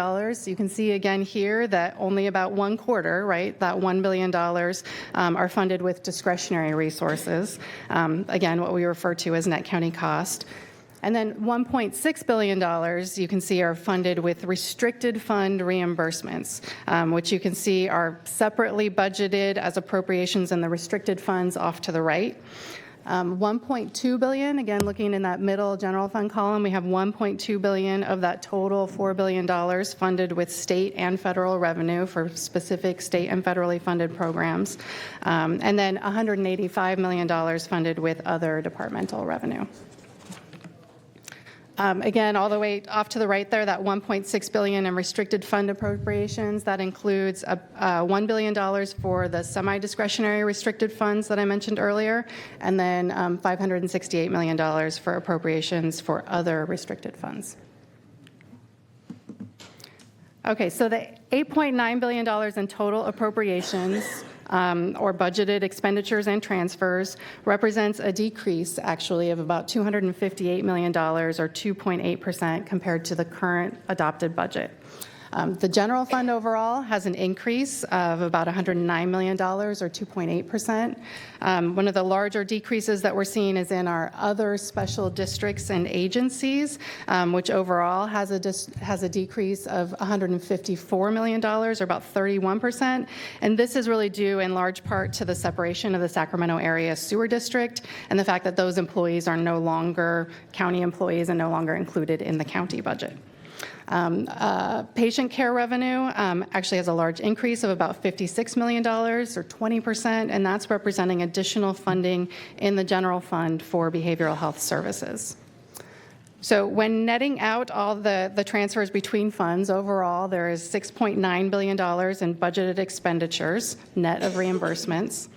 you can see again here that only about 1/4, right, that $1 billion are funded with discretionary resources, again, what we refer to as net county cost. And then $1.6 billion, you can see, are funded with restricted fund reimbursements, which you can see are separately budgeted as appropriations in the restricted funds off to the right. 1.2 billion, again, looking in that middle general fund column, we have 1.2 billion of that total $4 billion funded with state and federal revenue for specific state and federally funded programs. And then $185 million funded with other departmental revenue. Again, all the way off to the right there, that $1.6 billion in restricted fund appropriations, that includes $1 billion for the semi-discretionary restricted funds that I mentioned earlier, and then $568 million for appropriations for other restricted funds. Okay, so the $8.9 billion in total appropriations or budgeted expenditures and transfers represents a decrease, actually, of about $258 million, or 2.8% compared to the current adopted budget. The general fund overall has an increase of about $109 million, or 2.8%. One of the larger decreases that we're seeing is in our other special districts and agencies, which overall has a decrease of $154 million, or about 31%. And this is really due in large part to the separation of the Sacramento area sewer district and the fact that those employees are no longer county employees and no longer included in the county budget. Patient care revenue actually has a large increase of about $56 million, or 20%, and that's representing additional funding in the general fund for behavioral health services. So when netting out all the transfers between funds, overall there is $6.9 billion in budgeted expenditures, net of reimbursements.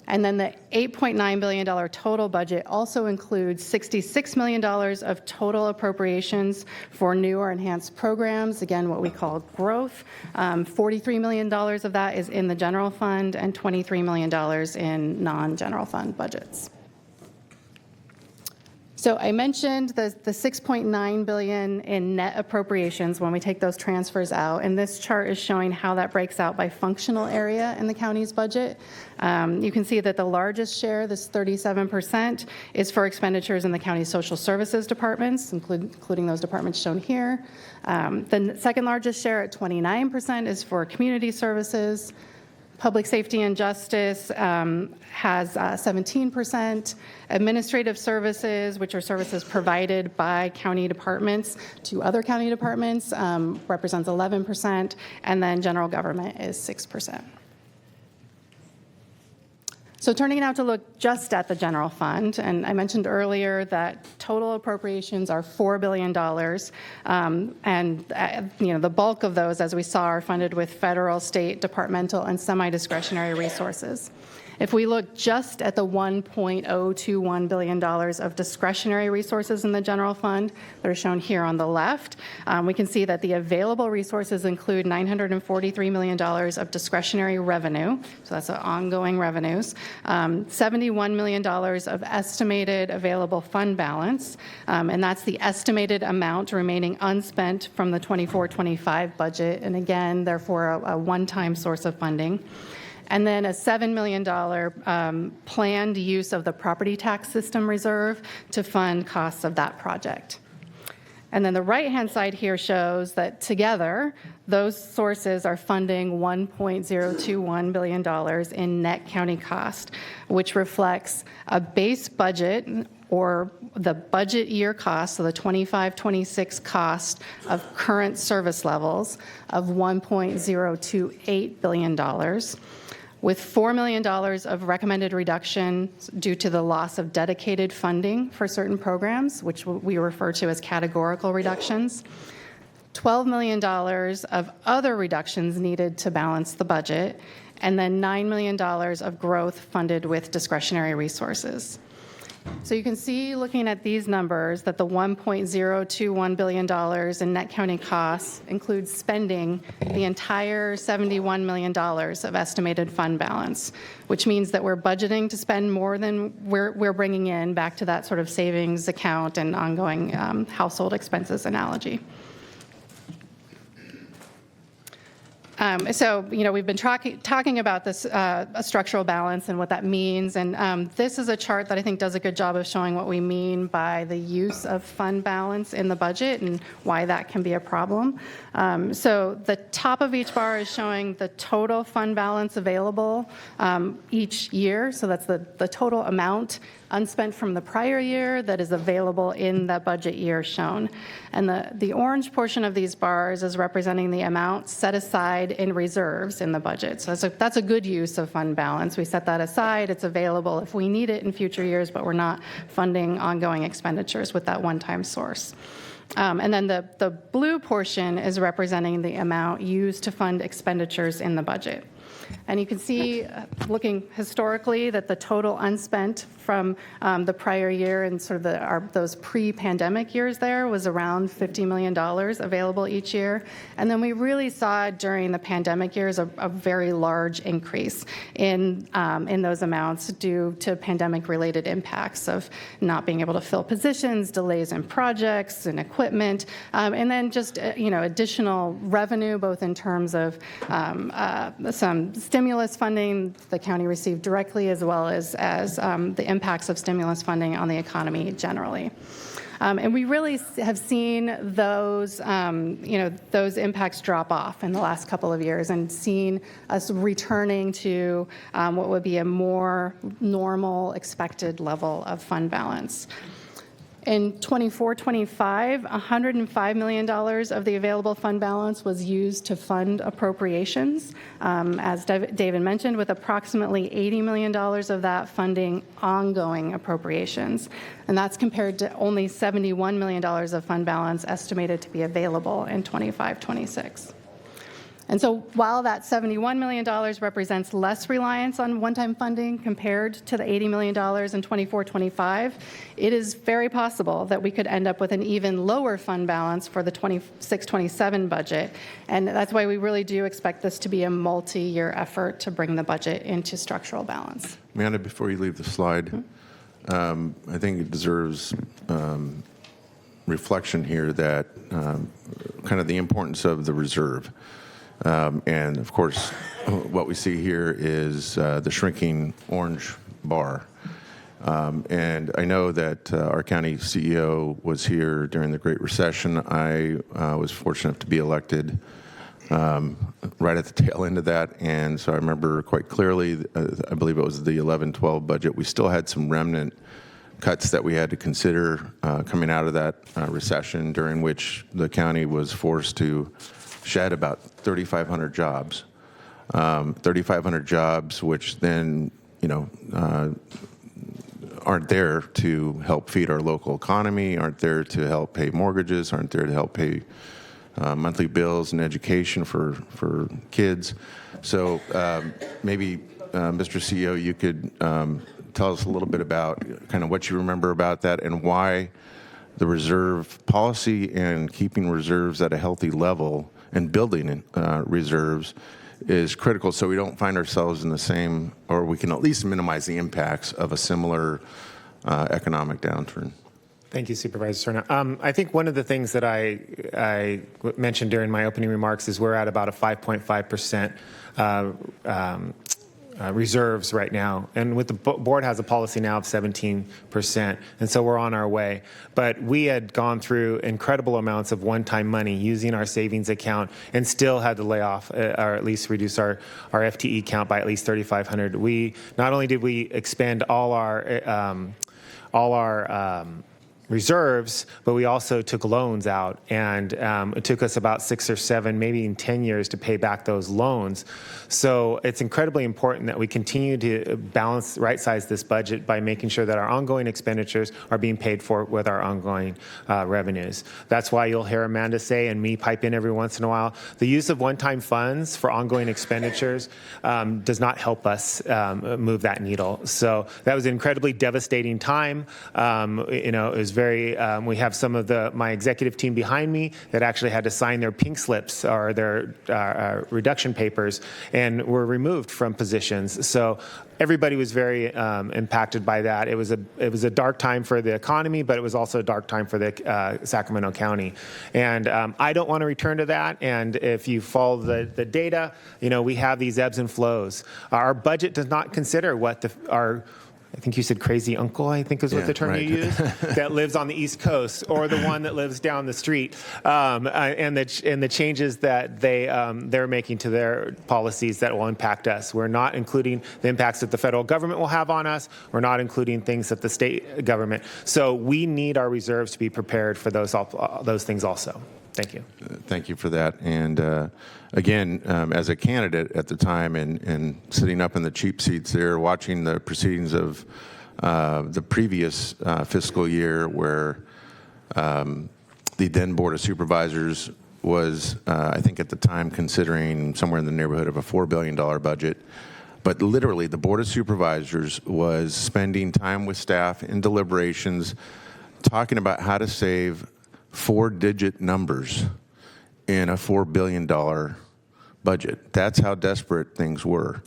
And then the $8.9 billion total budget also includes $66 million of total appropriations for new or enhanced programs, again, what we call growth. $43 million of that is in the general fund and $23 million in non-general fund budgets. So I mentioned the $6.9 billion in net appropriations when we take those transfers out, and this chart is showing how that breaks out by functional area in the county's budget. You can see that the largest share, this 37%, is for expenditures in the county's social services departments, including those departments shown here. The second largest share at 29% is for community services. Public safety and justice has 17%. Administrative services, which are services provided by county departments to other county departments, represents 11%, and then general government is 6%. So turning now to look just at the general fund, and I mentioned earlier that total appropriations are $4 billion, and the bulk of those, as we saw, are funded with federal, state, departmental, and semi-discretionary resources. If we look just at the $1.021 billion of discretionary resources in the general fund that are shown here on the left, we can see that the available resources include $943 million of discretionary revenue, so that's ongoing revenues, $71 million of estimated available fund balance, and that's the estimated amount remaining unspent from the 24-25 budget, and again, therefore, a one-time source of funding. And then a $7 million planned use of the property tax system reserve to fund costs of that project. And then the right-hand side here shows that together, those sources are funding $1.021 billion in net county cost, which reflects a base budget, or the budget year cost, so the 25-26 cost of current service levels of $1.028 billion, with $4 million of recommended reduction due to the loss of dedicated funding for certain programs, which we refer to as categorical reductions, $12 million of other reductions needed to balance the budget, and then $9 million of growth funded with discretionary resources. So you can see, looking at these numbers, that the $1.021 billion in net county costs includes spending the entire $71 million of estimated fund balance, which means that we're budgeting to spend more than we're bringing in back to that sort of savings account and ongoing household expenses analogy. So, we've been talking about this structural balance and what that means, and this is a chart that I think does a good job of showing what we mean by the use of fund balance in the budget and why that can be a problem. So the top of each bar is showing the total fund balance available each year, so that's the total amount unspent from the prior year that is available in the budget year shown. And the orange portion of these bars is representing the amount set aside in reserves in the budget. So that's a good use of fund balance. We set that aside. It's available if we need it in future years, but we're not funding ongoing expenditures with that one-time source. And then the blue portion is representing the amount used to fund expenditures in the budget. And you can see, looking historically, that the total unspent from the prior year and sort of those pre-pandemic years there was around $50 million available each year. And then we really saw during the pandemic years a very large increase in those amounts due to pandemic-related impacts of not being able to fill positions, delays in projects and equipment, and then just additional revenue, both in terms of some stimulus funding the county received directly, as well as the impacts of stimulus funding on the economy generally. And we really have seen those impacts drop off in the last couple of years and seen us returning to what would be a more normal expected level of fund balance. In 24-25, $105 million of the available fund balance was used to fund appropriations, as David mentioned, with approximately $80 million of that funding ongoing appropriations. And that's compared to only $71 million of fund balance estimated to be available in 25-26. And so while that $71 million represents less reliance on one-time funding compared to the $80 million in 24-25, it is very possible that we could end up with an even lower fund balance for the 26-27 budget. And that's why we really do expect this to be a multi-year effort to bring the budget into structural balance. Amanda, before you leave the slide, I think it deserves reflection here that kind of the importance of the reserve. And of course, what we see here is the shrinking orange bar. And I know that our county CEO was here during the Great Recession. I was fortunate enough to be elected right at the tail end of that. And so I remember quite clearly, I believe it was the 11-12 budget, we still had some remnant cuts that we had to consider coming out of that recession, during which the county was forced to shed about 3,500 jobs. 3,500 jobs, which then, aren't there to help feed our local economy, aren't there to help pay mortgages, aren't there to help pay monthly bills and education for kids. So maybe, Mr. CEO, you could tell us a little bit about kind of what you remember about that and why the reserve policy and keeping reserves at a healthy level and building reserves is critical, so we don't find ourselves in the same, or we can at least minimize the impacts of a similar economic downturn. Thank you, Supervisor Serna. I think one of the things that I mentioned during my opening remarks is we're at about a 5.5% reserves right now, and with the board has a policy now of 17%, and so we're on our way. But we had gone through incredible amounts of one-time money using our savings account and still had to lay off or at least reduce our FTE count by at least 3,500. We not only did we expend all our reserves, but we also took loans out, and it took us about 6 or 7, maybe even 10 years to pay back those loans. So it's incredibly important that we continue to balance, right-size this budget by making sure that our ongoing expenditures are being paid for with our ongoing revenues. That's why you'll hear Amanda say, and me pipe in every once in a while, the use of one-time funds for ongoing expenditures does not help us move that needle. So that was an incredibly devastating time. It was very, we have some of my executive team behind me that actually had to sign their pink slips or their reduction papers and were removed from positions. So everybody was very impacted by that. It was a dark time for the economy, but it was also a dark time for the Sacramento County. And I don't want to return to that. And if you follow the data, we have these ebbs and flows. Our budget does not consider what I think you said crazy uncle, I think is what the term right. you used, that lives on the East Coast, or the one that lives down the street, and the changes that they're making to their policies that will impact us. We're not including the impacts that the federal government will have on us. We're not including things that the state government. So we need our reserves to be prepared for those things also. Thank you. Thank you for that. And again, as a candidate at the time and sitting up in the cheap seats there, watching the proceedings of the previous fiscal year where the then Board of Supervisors was, I think at the time, considering somewhere in the neighborhood of a $4 billion budget. But literally, the Board of Supervisors was spending time with staff in deliberations, talking about how to save 4-digit numbers in a $4 billion budget. That's how desperate things were.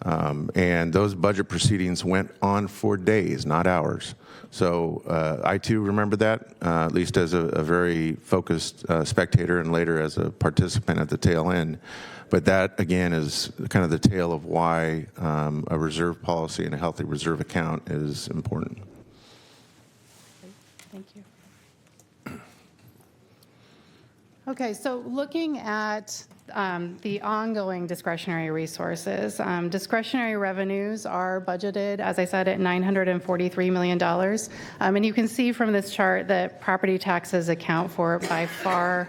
And those budget proceedings went on for days, not hours. So I too remember that, at least as a very focused spectator and later as a participant at the tail end. But that, again, is kind of the tale of why a reserve policy and a healthy reserve account is important. Thank you. Okay, so looking at the ongoing discretionary resources, discretionary revenues are budgeted, as I said, at $943 million. And you can see from this chart that property taxes account for by far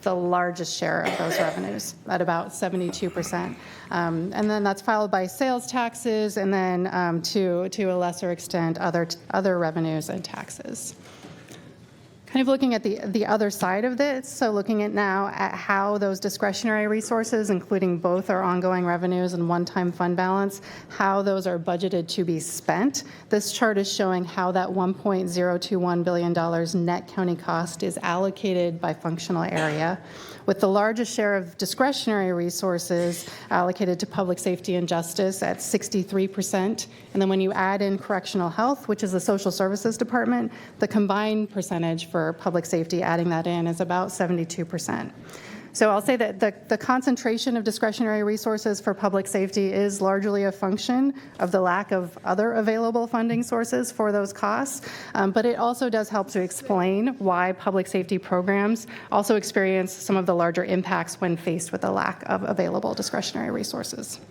the largest share of those revenues at about 72%. And then that's followed by sales taxes, and then to a lesser extent, other revenues and taxes. Kind of looking at the other side of this, so looking at now at how those discretionary resources, including both our ongoing revenues and one-time fund balance, how those are budgeted to be spent. This chart is showing how that $1.021 billion net county cost is allocated by functional area, with the largest share of discretionary resources allocated to public safety and justice at 63%. And then when you add in correctional health, which is the social services department, the combined percentage for public safety, adding that in, is about 72%. So I'll say that the concentration of discretionary resources for public safety is largely a function of the lack of other available funding sources for those costs, but it also does help to explain why public safety programs also experience some of the larger impacts when faced with a lack of available discretionary resources.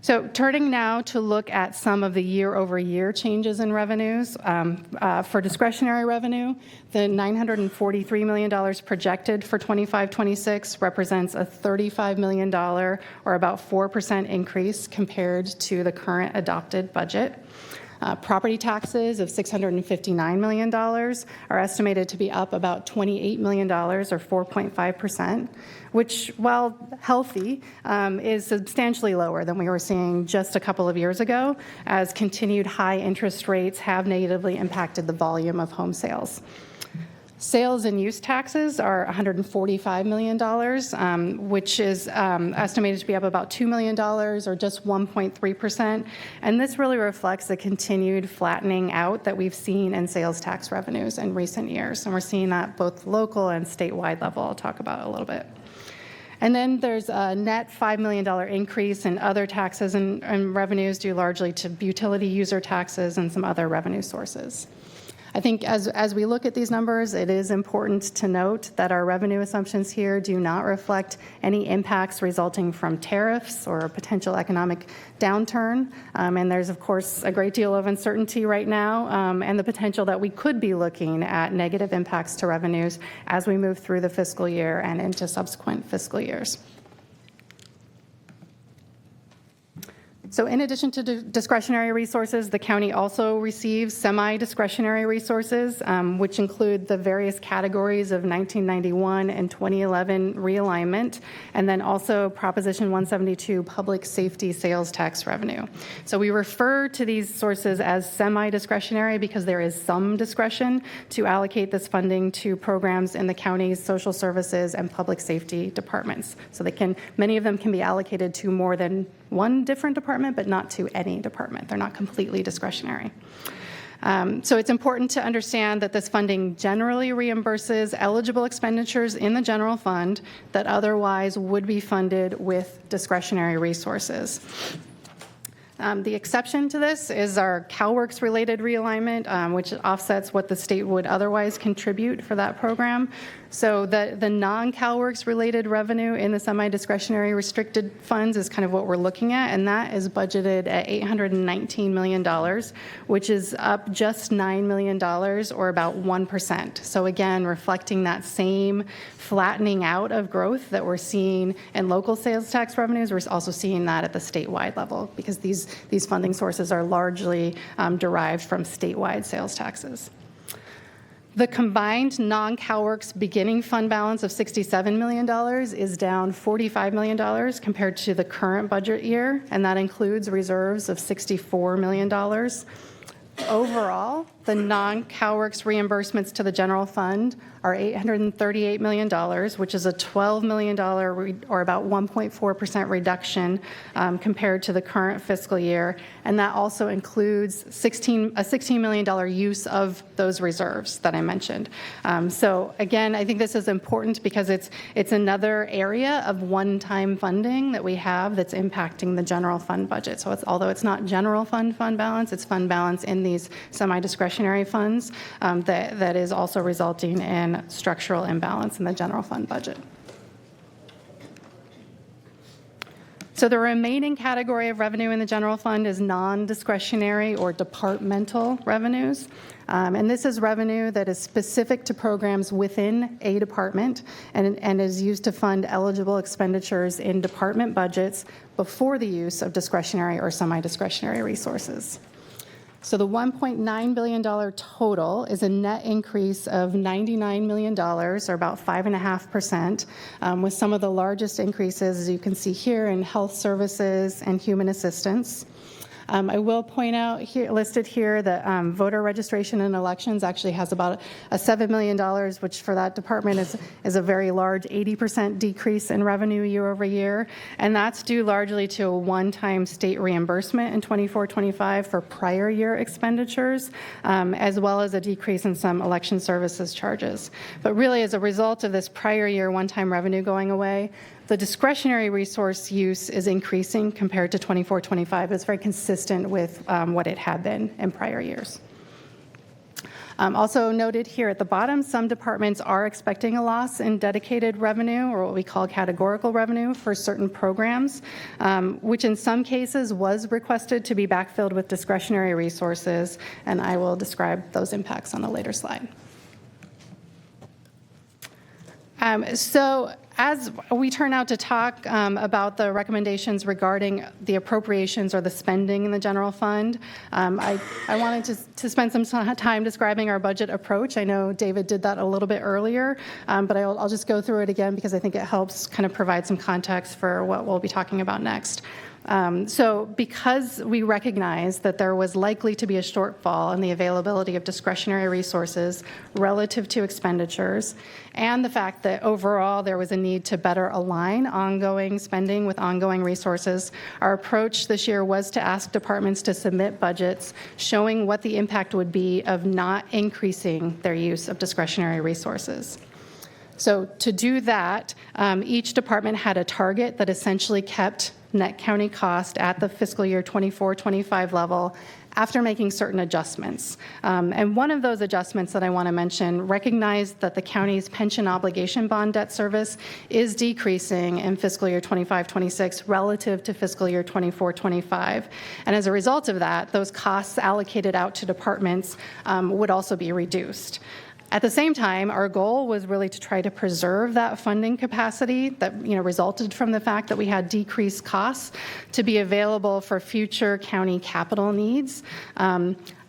So turning now to look at some of the year-over-year changes in revenues. For discretionary revenue, the $943 million projected for 25-26 represents a $35 million, or about 4% increase compared to the current adopted budget. Property taxes of $659 million are estimated to be up about $28 million, or 4.5%, which, while healthy, is substantially lower than we were seeing just a couple of years ago, as continued high interest rates have negatively impacted the volume of home sales. Sales and use taxes are $145 million, which is estimated to be up about $2 million, or just 1.3%. And this really reflects the continued flattening out that we've seen in sales tax revenues in recent years. And we're seeing that both local and statewide level. I'll talk about a little bit. And then there's a net $5 million increase in other taxes and revenues due largely to utility user taxes and some other revenue sources. I think as we look at these numbers, it is important to note that our revenue assumptions here do not reflect any impacts resulting from tariffs or a potential economic downturn. And there's, of course, a great deal of uncertainty right now and the potential that we could be looking at negative impacts to revenues as we move through the fiscal year and into subsequent fiscal years. So in addition to discretionary resources, the county also receives semi-discretionary resources, which include the various categories of 1991 and 2011 realignment, and then also Proposition 172 public safety sales tax revenue. So we refer to these sources as semi-discretionary because there is some discretion to allocate this funding to programs in the county's social services and public safety departments. So many of them can be allocated to more than one different department, but not to any department. They're not completely discretionary. So it's important to understand that this funding generally reimburses eligible expenditures in the general fund that otherwise would be funded with discretionary resources. The exception to this is our CalWORKs-related realignment, which offsets what the state would otherwise contribute for that program. So the non-CalWORKs-related revenue in the semi-discretionary restricted funds is kind of what we're looking at, and that is budgeted at $819 million, which is up just $9 million, or about 1%. So again, reflecting that same flattening out of growth that we're seeing in local sales tax revenues. We're also seeing that at the statewide level because these funding sources are largely derived from statewide sales taxes. The combined non-CalWORKs beginning fund balance of $67 million is down $45 million compared to the current budget year, and that includes reserves of $64 million. Overall, the non-CalWORKs reimbursements to the general fund are $838 million, which is a $12 million or about 1.4% reduction compared to the current fiscal year. And that also includes a $16 million use of those reserves that I mentioned. So again, I think this is important because it's another area of one-time funding that we have that's impacting the general fund budget. So although it's not general fund balance, it's fund balance in these semi-discretionary funds that is also resulting in structural imbalance in the general fund budget. So the remaining category of revenue in the general fund is non-discretionary or departmental revenues. And this is revenue that is specific to programs within a department and is used to fund eligible expenditures in department budgets before the use of discretionary or semi-discretionary resources. So the $1.9 billion total is a net increase of $99 million, or about 5.5%, with some of the largest increases, as you can see here, in health services and human assistance. I will point out here, listed here, that voter registration and elections actually has about a $7 million, which for that department is a very large 80% decrease in revenue year over year. And that's due largely to a one-time state reimbursement in 24-25 for prior year expenditures, as well as a decrease in some election services charges. But really, as a result of this prior year one-time revenue going away, the discretionary resource use is increasing compared to 24-25. It's very consistent with what it had been in prior years. Also noted here at the bottom, some departments are expecting a loss in dedicated revenue, or what we call categorical revenue, for certain programs, which in some cases was requested to be backfilled with discretionary resources, and I will describe those impacts on a later slide. So as we turn out to talk about the recommendations regarding the appropriations or the spending in the general fund, I wanted to spend some time describing our budget approach. I know David did that a little bit earlier, but I'll just go through it again because I think it helps kind of provide some context for what we'll be talking about next. So because we recognize that there was likely to be a shortfall in the availability of discretionary resources relative to expenditures, and the fact that overall there was a need to better align ongoing spending with ongoing resources, our approach this year was to ask departments to submit budgets showing what the impact would be of not increasing their use of discretionary resources. So to do that, each department had a target that essentially kept net county cost at the fiscal year 24-25 level after making certain adjustments. And one of those adjustments that I want to mention recognized that the county's pension obligation bond debt service is decreasing in fiscal year 25-26 relative to fiscal year 24-25. And as a result of that, those costs allocated out to departments would also be reduced. At the same time, our goal was really to try to preserve that funding capacity that resulted from the fact that we had decreased costs to be available for future county capital needs.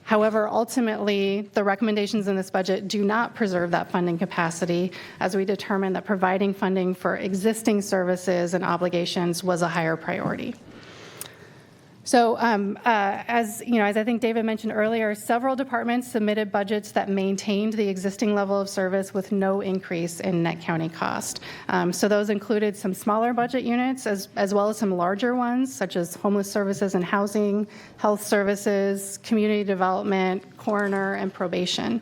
However, ultimately, the recommendations in this budget do not preserve that funding capacity, as we determined that providing funding for existing services and obligations was a higher priority. So as I think David mentioned earlier, several departments submitted budgets that maintained the existing level of service with no increase in net county cost. So those included some smaller budget units as well as some larger ones, such as homeless services and housing, health services, community development, coroner, and probation.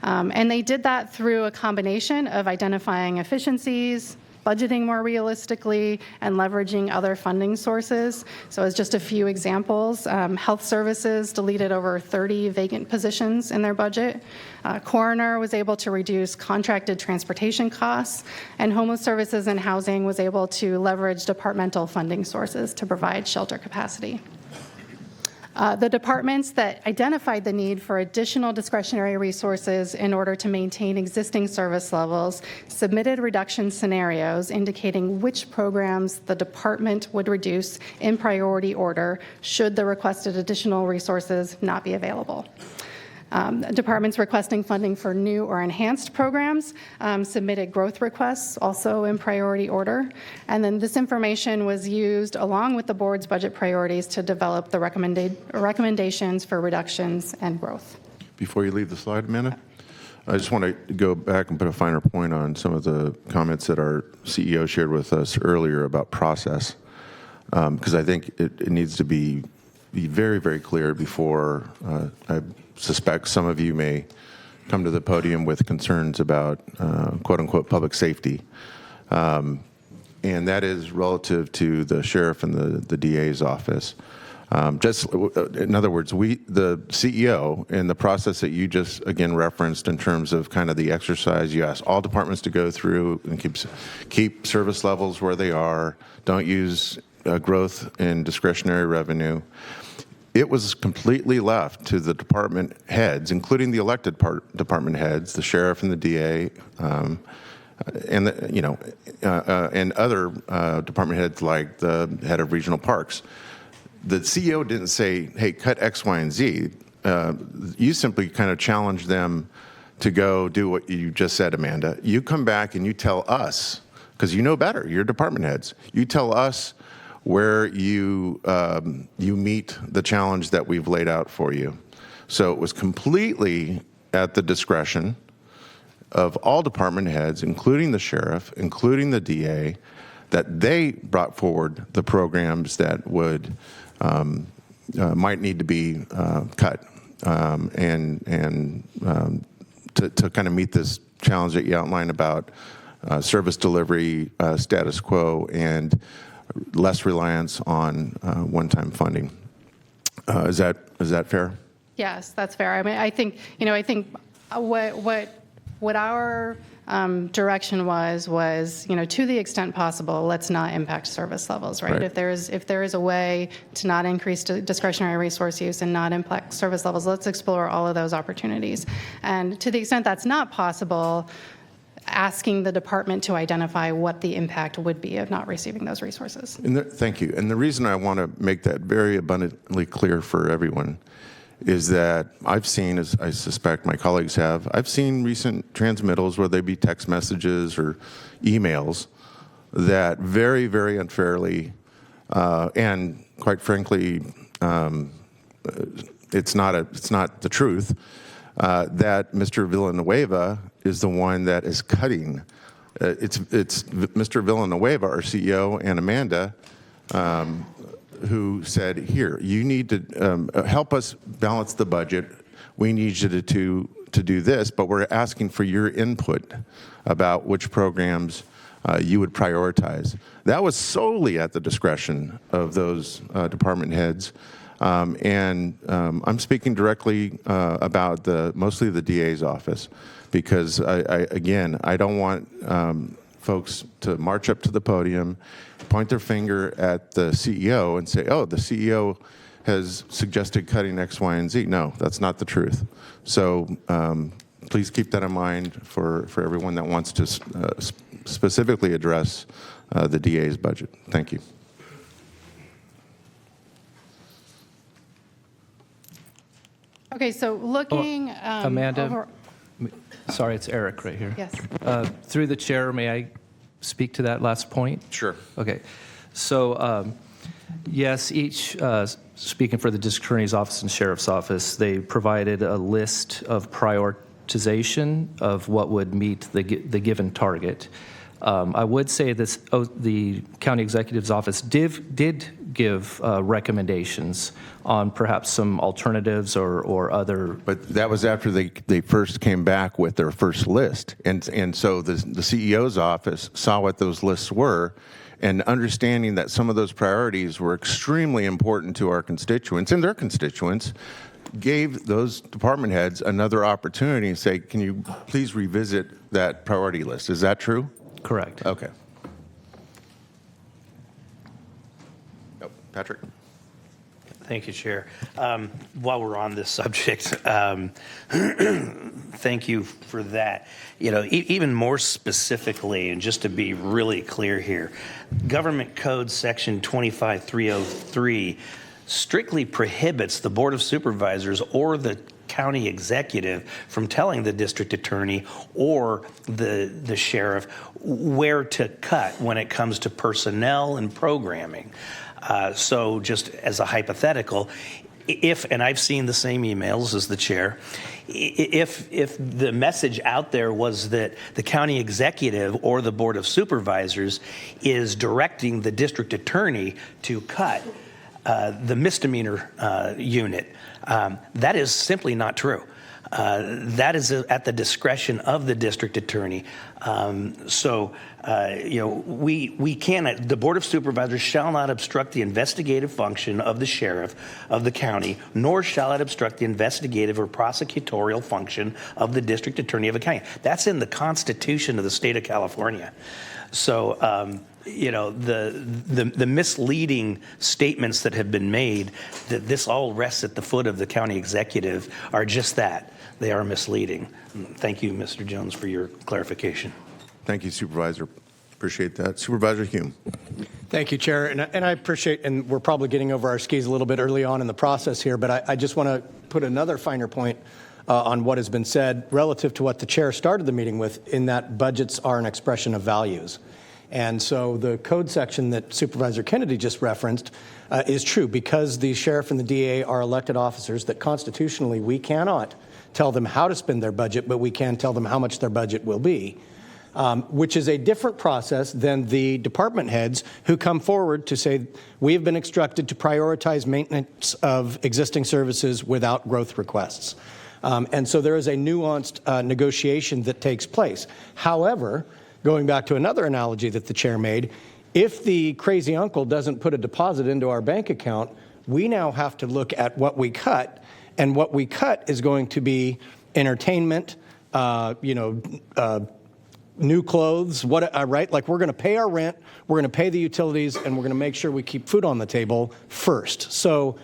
And they did that through a combination of identifying efficiencies, budgeting more realistically, and leveraging other funding sources. So as just a few examples, health services deleted over 30 vacant positions in their budget. Coroner was able to reduce contracted transportation costs, and homeless services and housing was able to leverage departmental funding sources to provide shelter capacity. The departments that identified the need for additional discretionary resources in order to maintain existing service levels submitted reduction scenarios indicating which programs the department would reduce in priority order should the requested additional resources not be available. Departments requesting funding for new or enhanced programs submitted growth requests, also in priority order. And then this information was used along with the board's budget priorities to develop the recommendations for reductions and growth. Before you leave the slide, Amanda, I just want to go back and put a finer point on some of the comments that our CEO shared with us earlier about process, because I think it needs to be very, very clear before I suspect some of you may come to the podium with concerns about quote unquote public safety. And that is relative to the sheriff and the DA's office. Just in other words, the CEO, in the process that you just again referenced in terms of kind of the exercise, you asked all departments to go through and keep service levels where they are, don't use growth in discretionary revenue. It was completely left to the department heads, including the elected department heads, the sheriff and the DA, and and other department heads like the head of regional parks. The CEO didn't say, "Hey, cut X, Y, and Z." You simply kind of challenged them to go do what you just said, Amanda. You come back and you tell us, because you know better. You're department heads. You tell us where you meet the challenge that we've laid out for you. So it was completely at the discretion of all department heads, including the sheriff, including the DA, that they brought forward the programs that would might need to be cut to kind of meet this challenge that you outlined about service delivery status quo and less reliance on one-time funding. Is that fair? Yes, that's fair. I mean, I think what our direction was, to the extent possible, let's not impact service levels, right? If there is a way to not increase discretionary resource use and not impact service levels, let's explore all of those opportunities. And to the extent that's not possible, asking the department to identify what the impact would be of not receiving those resources. Thank you. And the reason I want to make that very abundantly clear for everyone is that I've seen, as I suspect my colleagues have, I've seen recent transmittals, whether they be text messages or emails, that very, very unfairly, and quite frankly, it's not the truth, that Mr. Villanueva is the one that is cutting. It's Mr. Villanueva, our CEO, and Amanda, who said, here, you need to help us balance the budget. We need you to do this, but we're asking for your input about which programs you would prioritize. That was solely at the discretion of those department heads. I'm speaking directly about mostly the DA's office, because I don't want folks to march up to the podium, point their finger at the CEO and say, oh, the CEO has suggested cutting X, Y, and Z. No, that's not the truth. So please keep that in mind for everyone that wants to specifically address the DA's budget. Thank you. Okay, so looking Amanda, sorry, it's Eric right here. Yes. Through the chair, may I speak to that last point? Sure. Okay. So, yes, each, speaking for the District Attorney's Office and Sheriff's Office, they provided a list of prioritization of what would meet the given target. I would say this: the County Executive's Office did give recommendations on perhaps some alternatives or other. But that was after they first came back with their first list. And so the CEO's office saw what those lists were, and understanding that some of those priorities were extremely important to our constituents and their constituents, gave those department heads another opportunity and say, can you please revisit that priority list? Is that true? Correct. Okay. Oh, Patrick? Thank you, Chair. While we're on this subject, thank you for that. You know, even more specifically, and just to be really clear here, Government Code Section 25303 strictly prohibits the Board of Supervisors or the county executive from telling the district attorney or the sheriff where to cut when it comes to personnel and programming. So just as a hypothetical, and I've seen the same emails as the chair, if the message out there was that the county executive or the Board of Supervisors is directing the district attorney to cut the misdemeanor unit, that is simply not true. That is at the discretion of the district attorney. We cannot, the Board of Supervisors shall not obstruct the investigative function of the sheriff of the county, nor shall it obstruct the investigative or prosecutorial function of the district attorney of a county. That's in the Constitution of the state of California. So, the misleading statements that have been made that this all rests at the foot of the county executive are just that. They are misleading. Thank you, Mr. Jones, for your clarification. Thank you, Supervisor. Appreciate that. Supervisor Hume. Thank you, Chair. And I appreciate, and we're probably getting over our skis a little bit early on in the process here, but I just want to put another finer point on what has been said relative to what the Chair started the meeting with, in that budgets are an expression of values. And so the code section that Supervisor Kennedy just referenced is true, because the sheriff and the DA are elected officers, that constitutionally we cannot tell them how to spend their budget, but we can tell them how much their budget will be, which is a different process than the department heads who come forward to say, we have been instructed to prioritize maintenance of existing services without growth requests. And so there is a nuanced negotiation that takes place. However, going back to another analogy that the chair made, if the crazy uncle doesn't put a deposit into our bank account, we now have to look at what we cut, and what we cut is going to be entertainment, new clothes, right? Like, we're going to pay our rent, we're going to pay the utilities, and we're going to make sure we keep food on the table first. So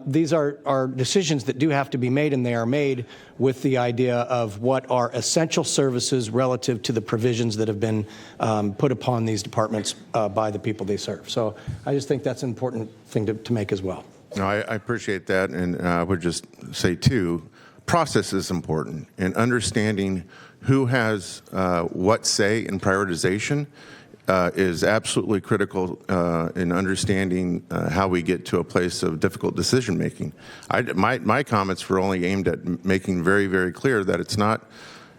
these are decisions that do have to be made, and they are made with the idea of what are essential services relative to the provisions that have been put upon these departments by the people they serve. So I just think that's an important thing to make as well. No, I appreciate that, and I would just say, too, process is important, and understanding who has what say in prioritization is absolutely critical in understanding how we get to a place of difficult decision making. My comments were only aimed at making very, very clear that it's not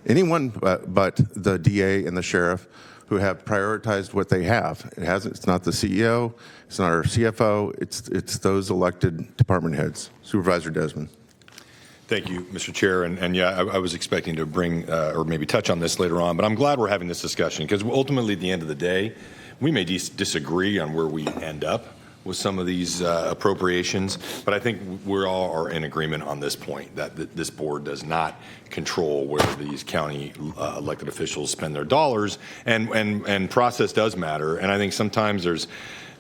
anyone but the DA and the sheriff who have prioritized what they have. It's not the CEO, it's not our CFO, it's those elected department heads. Supervisor Desmond. Thank you, Mr. Chair. And yeah, I was expecting to bring or maybe touch on this later on, but I'm glad we're having this discussion because ultimately, at the end of the day, we may disagree on where we end up with some of these appropriations, but I think we all are in agreement on this point that this board does not control where these county elected officials spend their dollars, and process does matter. And I think sometimes there's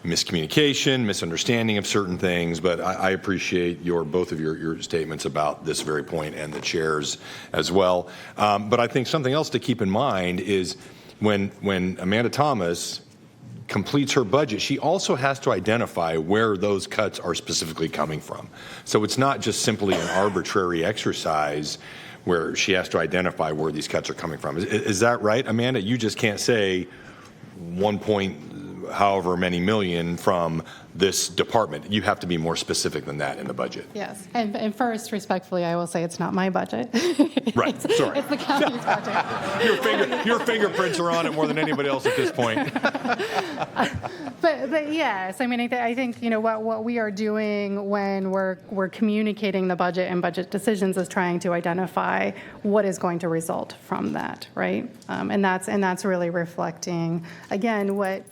miscommunication, misunderstanding of certain things, but I appreciate both of your statements about this very point and the chair's as well. But I think something else to keep in mind is when Amanda Thomas completes her budget, she also has to identify where those cuts are specifically coming from. So it's not just simply an arbitrary exercise where she has to identify where these cuts are coming from. Is that right, Amanda? You just can't say 1 point however many million from this department. You have to be more specific than that in the budget. Yes. And first, respectfully, I will say it's not my budget. Right. Sorry. It's the county's budget. Your fingerprints are on it more than anybody else at this point. But yes, I mean, I think what we are doing when we're communicating the budget and budget decisions is trying to identify what is going to result from that, right? And that's really reflecting again what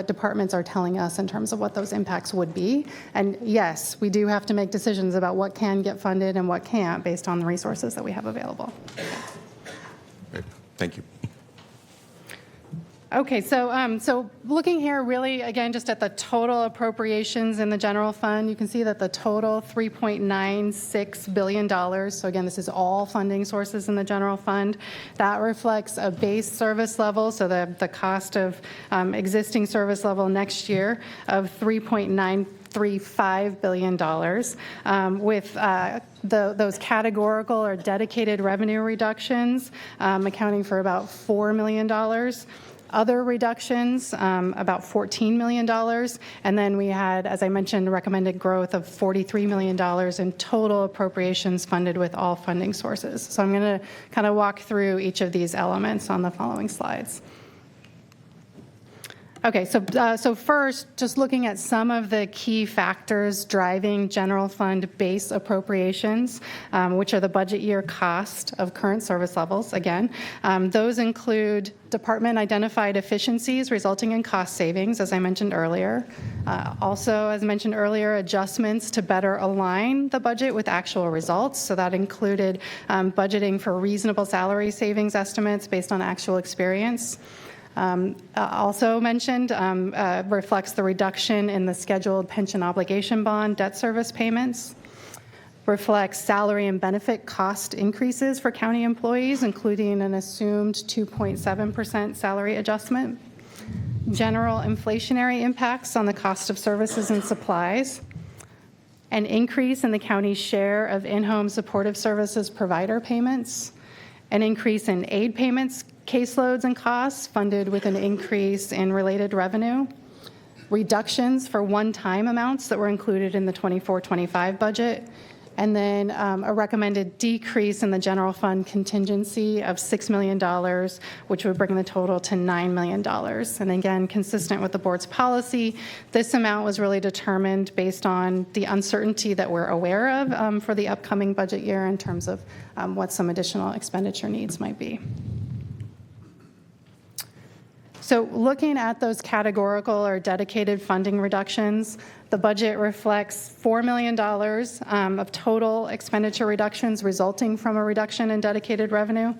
departments are telling us in terms of what those impacts would be. And yes, we do have to make decisions about what can get funded and what can't based on the resources that we have available. Great. Thank you. Okay, so looking here really, again, just at the total appropriations in the general fund, you can see that the total $3.96 billion, so again, this is all funding sources in the general fund. That reflects a base service level, so the cost of existing service level next year of $3.935 billion, with those categorical or dedicated revenue reductions accounting for about $4 million. Other reductions, about $14 million. And then we had, as I mentioned, recommended growth of $43 million in total appropriations funded with all funding sources. So I'm going to kind of walk through each of these elements on the following slides. Okay, so first, just looking at some of the key factors driving general fund base appropriations, which are the budget year cost of current service levels, again. Those include department identified efficiencies resulting in cost savings, as I mentioned earlier. Also, as mentioned earlier, adjustments to better align the budget with actual results. So that included budgeting for reasonable salary savings estimates based on actual experience. Also mentioned reflects the reduction in the scheduled pension obligation bond debt service payments, reflects salary and benefit cost increases for county employees, including an assumed 2.7% salary adjustment, general inflationary impacts on the cost of services and supplies, an increase in the county's share of in-home supportive services provider payments, an increase in aid payments, caseloads and costs funded with an increase in related revenue, reductions for one-time amounts that were included in the 24-25 budget, and then a recommended decrease in the general fund contingency of $6 million, which would bring the total to $9 million. And again, consistent with the board's policy, this amount was really determined based on the uncertainty that we're aware of for the upcoming budget year in terms of what some additional expenditure needs might be. So looking at those categorical or dedicated funding reductions, the budget reflects $4 million of total expenditure reductions resulting from a reduction in dedicated revenue.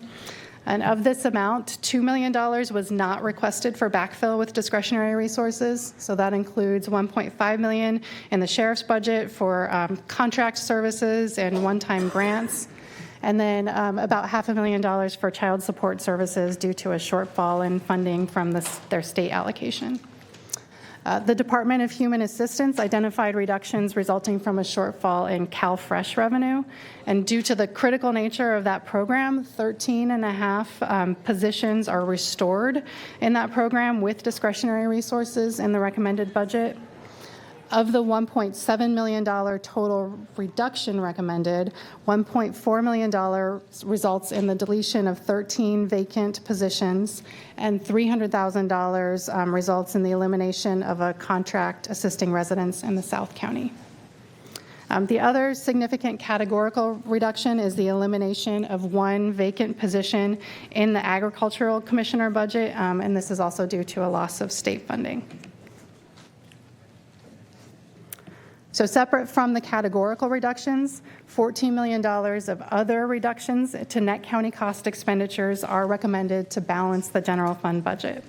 And of this amount, $2 million was not requested for backfill with discretionary resources. So that includes $1.5 million in the sheriff's budget for contract services and one-time grants. And then about $500,000 for child support services due to a shortfall in funding from their state allocation. The Department of Human Assistance identified reductions resulting from a shortfall in CalFresh revenue. And due to the critical nature of that program, 13.5 positions are restored in that program with discretionary resources in the recommended budget. Of the $1.7 million total reduction recommended, $1.4 million results in the deletion of 13 vacant positions, and $300,000 results in the elimination of a contract assisting residents in the South County. The other significant categorical reduction is the elimination of one vacant position in the Agricultural Commissioner budget, and this is also due to a loss of state funding. So separate from the categorical reductions, $14 million of other reductions to net county cost expenditures are recommended to balance the general fund budget.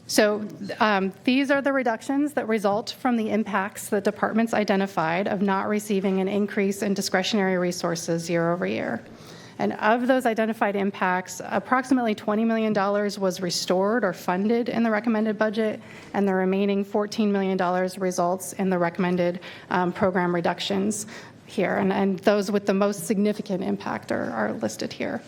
So these are the reductions that result from the impacts the departments identified of not receiving an increase in discretionary resources year over year. And of those identified impacts, approximately $20 million was restored or funded in the recommended budget, and the remaining $14 million results in the recommended program reductions here. And those with the most significant impact are listed here.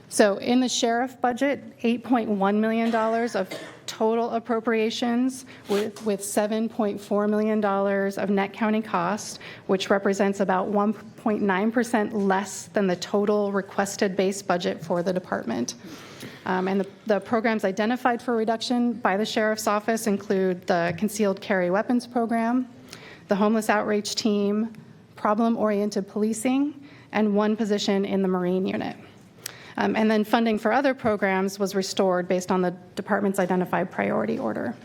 So in the sheriff budget, $8.1 million of total appropriations with $7.4 million of net county cost, which represents about 1.9% less than the total requested base budget for the department. And the programs identified for reduction by the sheriff's office include the concealed carry weapons program, the homeless outreach team, problem-oriented policing, and one position in the Marine unit. And then funding for other programs was restored based on the department's identified priority order.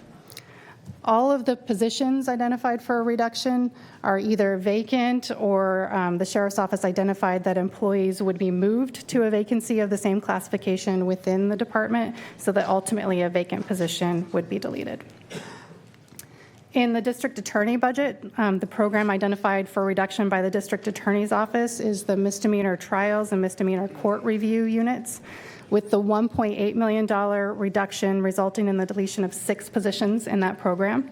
All of the positions identified for a reduction are either vacant or the sheriff's office identified that employees would be moved to a vacancy of the same classification within the department so that ultimately a vacant position would be deleted. In the district attorney budget, the program identified for reduction by the district attorney's office is the misdemeanor trials and misdemeanor court review units, with the $1.8 million reduction resulting in the deletion of 6 positions in that program.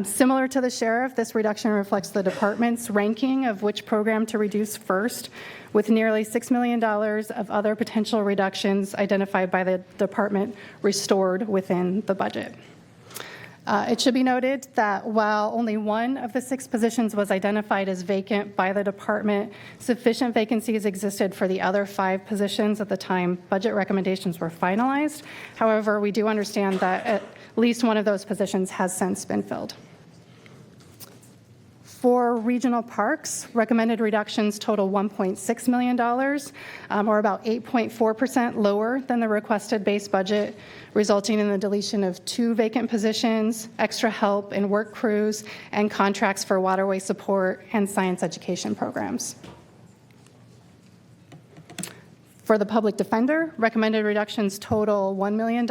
Similar to the sheriff, this reduction reflects the department's ranking of which program to reduce first, with nearly $6 million of other potential reductions identified by the department restored within the budget. It should be noted that while only one of the 6 positions was identified as vacant by the department, sufficient vacancies existed for the other 5 positions at the time budget recommendations were finalized. However, we do understand that at least one of those positions has since been filled. For regional parks, recommended reductions total $1.6 million, or about 8.4% lower than the requested base budget, resulting in the deletion of 2 vacant positions, extra help in work crews, and contracts for waterway support and science education programs. For the public defender, recommended reductions total $1 million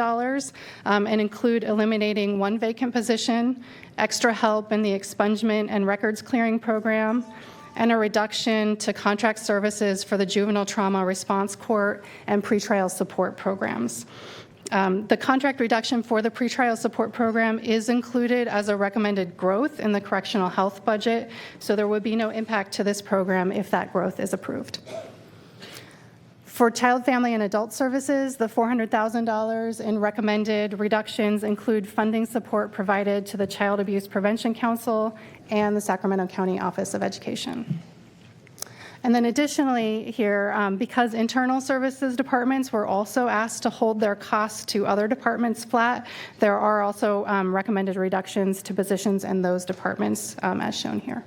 and include eliminating 1 vacant position, extra help in the expungement and records clearing program, and a reduction to contract services for the juvenile trauma response court and pretrial support programs. The contract reduction for the pretrial support program is included as a recommended growth in the correctional health budget, so there would be no impact to this program if that growth is approved. For child, family, and adult services, the $400,000 in recommended reductions include funding support provided to the Child Abuse Prevention Council and the Sacramento County Office of Education. And then additionally here, because internal services departments were also asked to hold their costs to other departments flat, there are also recommended reductions to positions in those departments as shown here.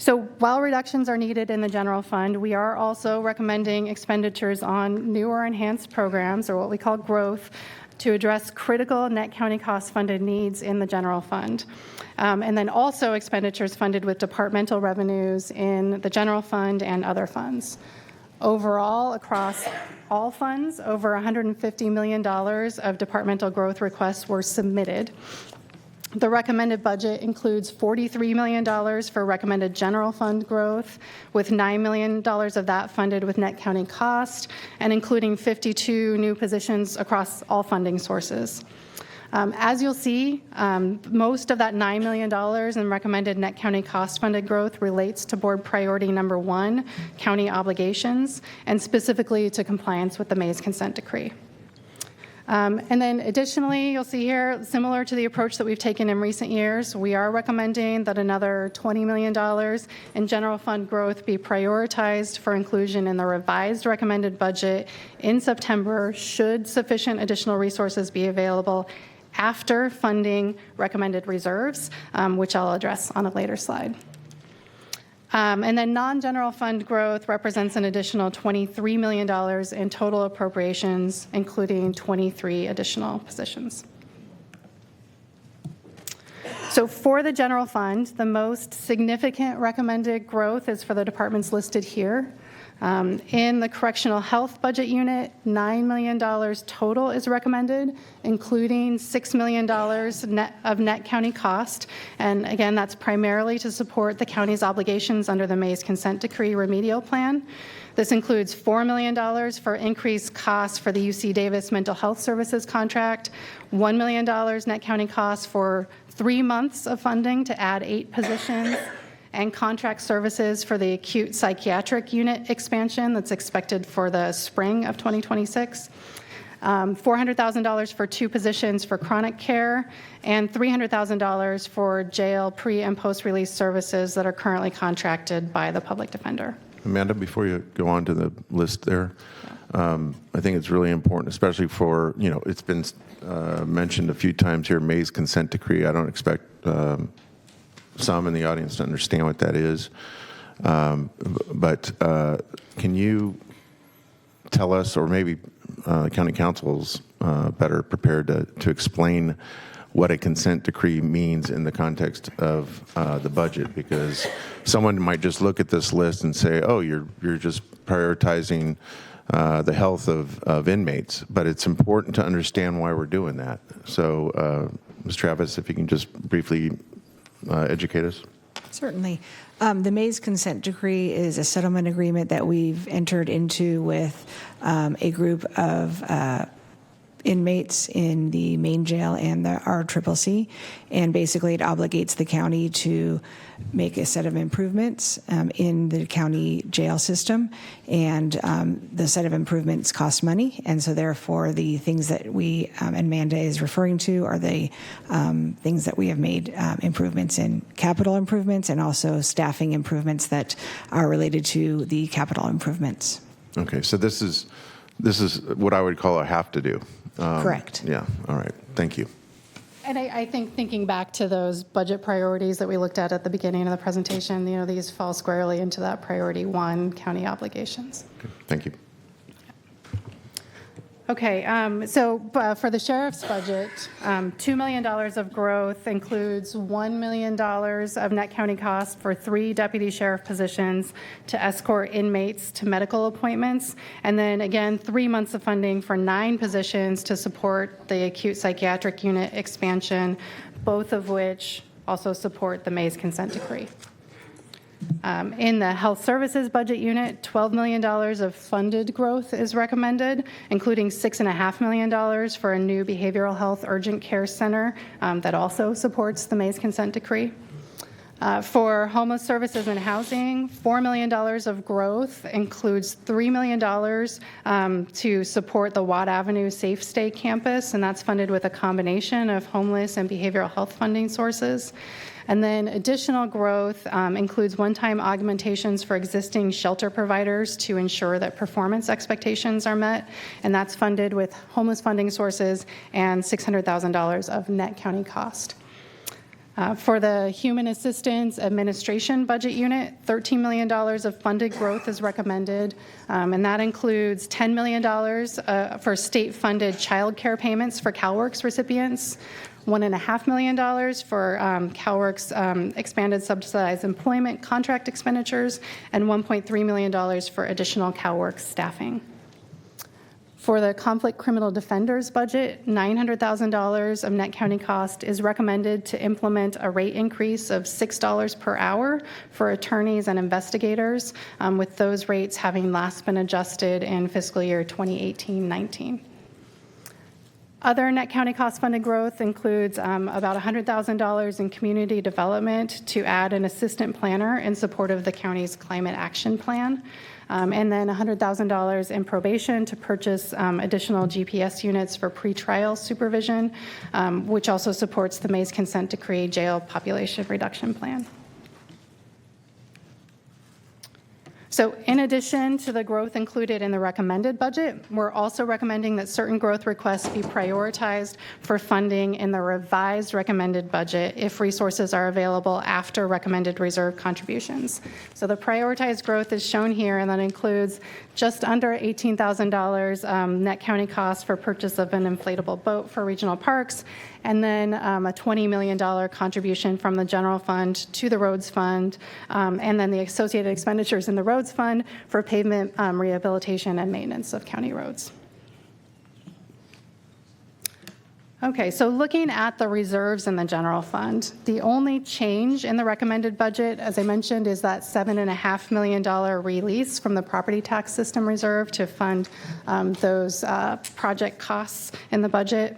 So while reductions are needed in the general fund, we are also recommending expenditures on new or enhanced programs, or what we call growth, to address critical net county cost funded needs in the general fund. And then also expenditures funded with departmental revenues in the general fund and other funds. Overall, across all funds, over $150 million of departmental growth requests were submitted. The recommended budget includes $43 million for recommended general fund growth, with $9 million of that funded with net county cost, and including 52 new positions across all funding sources. As you'll see, most of that $9 million in recommended net county cost funded growth relates to board priority number 1, county obligations, and specifically to compliance with the Mays consent decree. And then additionally, you'll see here, similar to the approach that we've taken in recent years, we are recommending that another $20 million in general fund growth be prioritized for inclusion in the revised recommended budget in September, should sufficient additional resources be available after funding recommended reserves, which I'll address on a later slide. And then non-general fund growth represents an additional $23 million in total appropriations, including 23 additional positions. So for the general fund, the most significant recommended growth is for the departments listed here. In the correctional health budget unit, $9 million total is recommended, including $6 million of net county cost. And again, that's primarily to support the county's obligations under the Mays Consent Decree remedial plan. This includes $4 million for increased costs for the UC Davis Mental Health Services contract, $1 million net county costs for 3 months of funding to add 8 positions, and contract services for the acute psychiatric unit expansion that's expected for the spring of 2026, $400,000 for 2 positions for chronic care, and $300,000 for jail pre- and post-release services that are currently contracted by the public defender. Amanda, before you go on to the list there, I think it's really important, especially for, it's been mentioned a few times here, Mays Consent Decree. I don't expect some in the audience to understand what that is. But can you tell us, or maybe county council's better prepared to explain what a consent decree means in the context of the budget? Because someone might just look at this list and say, oh, you're just prioritizing the health of inmates, but it's important to understand why we're doing that. So, Ms. Travis, if you can just briefly educate us. Certainly. The Mays Consent Decree is a settlement agreement that we've entered into with a group of inmates in the main jail and the RCCC, and basically it obligates the county to make a set of improvements in the county jail system, and the set of improvements cost money, and so therefore the things that we and Amanda is referring to are the things that we have made improvements in, capital improvements and also staffing improvements that are related to the capital improvements. Okay, so this is what I would call a have to do. Correct. Yeah, all right, thank you. And I think thinking back to those budget priorities that we looked at the beginning of the presentation, these fall squarely into that priority 1, county obligations. Okay, thank you. Okay, so for the sheriff's budget, $2 million of growth includes $1 million of net county costs for 3 deputy sheriff positions to escort inmates to medical appointments, and then again 3 months of funding for 9 positions to support the acute psychiatric unit expansion, both of which also support the Mays Consent Decree. In the health services budget unit, $12 million of funded growth is recommended, including $6.5 million for a new behavioral health urgent care center that also supports the Mays Consent Decree. For homeless services and housing, $4 million of growth includes $3 million to support the Watt Avenue Safe Stay campus, and that's funded with a combination of homeless and behavioral health funding sources. And then additional growth includes one-time augmentations for existing shelter providers to ensure that performance expectations are met, and that's funded with homeless funding sources and $600,000 of net county cost. For the Human Assistance Administration budget unit, $13 million of funded growth is recommended, and that includes $10 million for state-funded child care payments for CalWORKs recipients, $1.5 million for CalWORKs expanded subsidized employment contract expenditures, and $1.3 million for additional CalWORKs staffing. For the conflict criminal defenders budget, $900,000 of net county cost is recommended to implement a rate increase of $6 per hour for attorneys and investigators, with those rates having last been adjusted in fiscal year 2018-19. Other net county cost funded growth includes about $100,000 in community development to add an assistant planner in support of the county's climate action plan, and then $100,000 in probation to purchase additional GPS units for pretrial supervision, which also supports the Mays Consent Decree jail population reduction plan. So in addition to the growth included in the recommended budget, we're also recommending that certain growth requests be prioritized for funding in the revised recommended budget if resources are available after recommended reserve contributions. So the prioritized growth is shown here, and that includes just under $18,000 net county costs for purchase of an inflatable boat for regional parks, and then a $20 million contribution from the general fund to the roads fund, and then the associated expenditures in the roads fund for pavement rehabilitation and maintenance of county roads. Okay, so looking at the reserves in the general fund, the only change in the recommended budget, as I mentioned, is that $7.5 million release from the property tax system reserve to fund those project costs in the budget.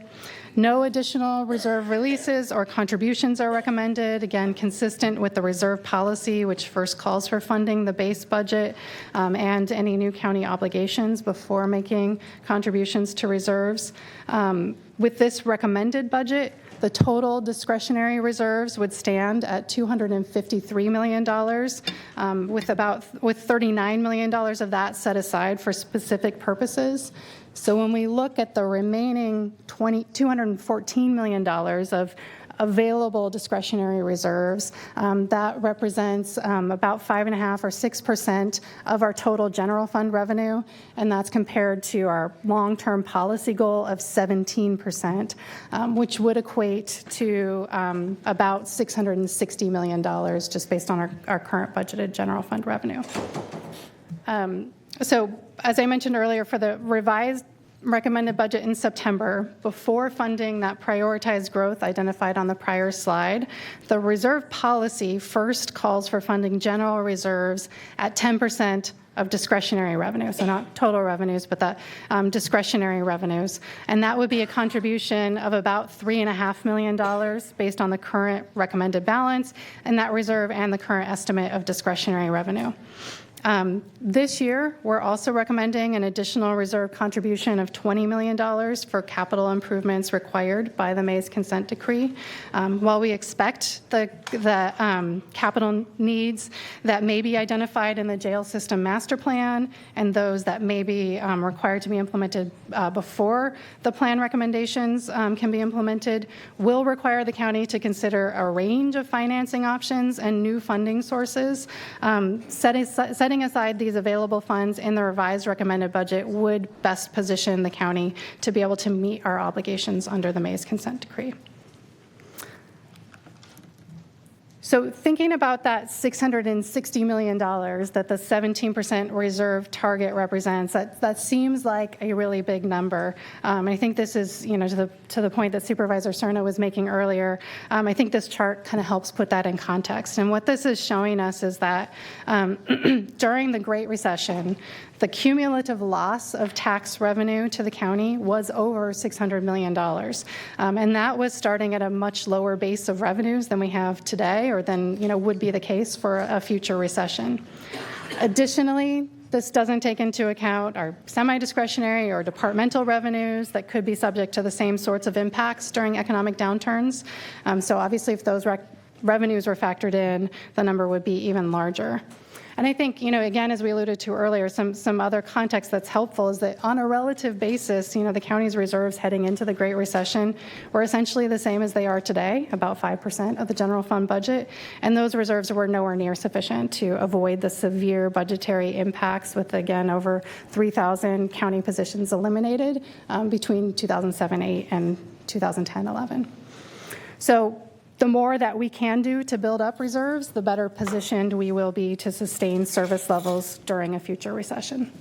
No additional reserve releases or contributions are recommended, again, consistent with the reserve policy, which first calls for funding the base budget and any new county obligations before making contributions to reserves. With this recommended budget, the total discretionary reserves would stand at $253 million, with $39 million of that set aside for specific purposes. So when we look at the remaining $214 million of available discretionary reserves, that represents about 5.5% or 6% of our total general fund revenue, and that's compared to our long-term policy goal of 17%, which would equate to about $660 million just based on our current budgeted general fund revenue. So as I mentioned earlier, for the revised recommended budget in September, before funding that prioritized growth identified on the prior slide, the reserve policy first calls for funding general reserves at 10% of discretionary revenue, so not total revenues, but that discretionary revenues. And that would be a contribution of about $3.5 million based on the current recommended balance in that reserve and the current estimate of discretionary revenue. This year, we're also recommending an additional reserve contribution of $20 million for capital improvements required by the Mays consent decree. While we expect the capital needs that may be identified in the jail system master plan and those that may be required to be implemented before the plan recommendations can be implemented, will require the county to consider a range of financing options and new funding sources. Setting aside these available funds in the revised recommended budget would best position the county to be able to meet our obligations under the Mays consent decree. So thinking about that $660 million that the 17% reserve target represents, that seems like a really big number. I think this is, to the point that Supervisor Cerna was making earlier. I think this chart kind of helps put that in context. And what this is showing us is that during the Great Recession, the cumulative loss of tax revenue to the county was over $600 million. And that was starting at a much lower base of revenues than we have today, or than would be the case for a future recession. Additionally, this doesn't take into account our semi-discretionary or departmental revenues that could be subject to the same sorts of impacts during economic downturns. So obviously, if those revenues were factored in, the number would be even larger. And I think, again, as we alluded to earlier, some other context that's helpful is that on a relative basis, the county's reserves heading into the Great Recession were essentially the same as they are today, about 5% of the general fund budget. And those reserves were nowhere near sufficient to avoid the severe budgetary impacts with, again, over 3,000 county positions eliminated between 2007-8 and 2010-11. So the more that we can do to build up reserves, the better positioned we will be to sustain service levels during a future recession.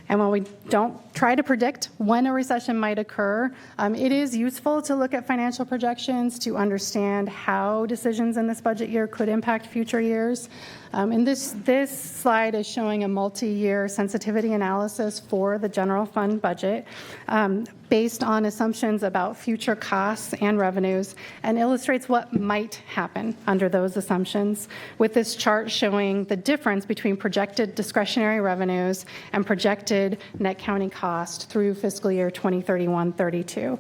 And while we don't try to predict when a recession might occur, it is useful to look at financial projections to understand how decisions in this budget year could impact future years. And this slide is showing a multi-year sensitivity analysis for the general fund budget based on assumptions about future costs and revenues, and illustrates what might happen under those assumptions, with this chart showing the difference between projected discretionary revenues and projected net county cost through fiscal year 2031-32,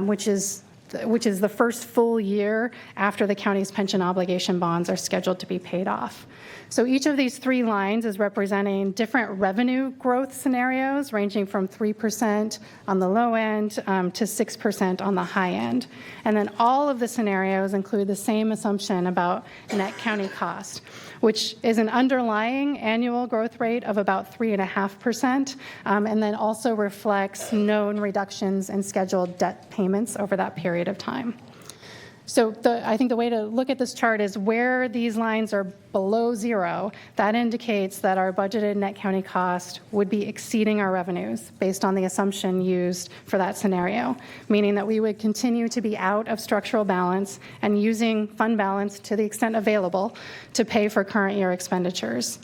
which is which is the first full year after the county's pension obligation bonds are scheduled to be paid off. So each of these three lines is representing different revenue growth scenarios, ranging from 3% on the low end to 6% on the high end. And then all of the scenarios include the same assumption about net county cost, which is an underlying annual growth rate of about 3.5%, and then also reflects known reductions in scheduled debt payments over that period of time. So I think the way to look at this chart is where these lines are below zero, that indicates that our budgeted net county cost would be exceeding our revenues based on the assumption used for that scenario, meaning that we would continue to be out of structural balance and using fund balance to the extent available to pay for current year expenditures.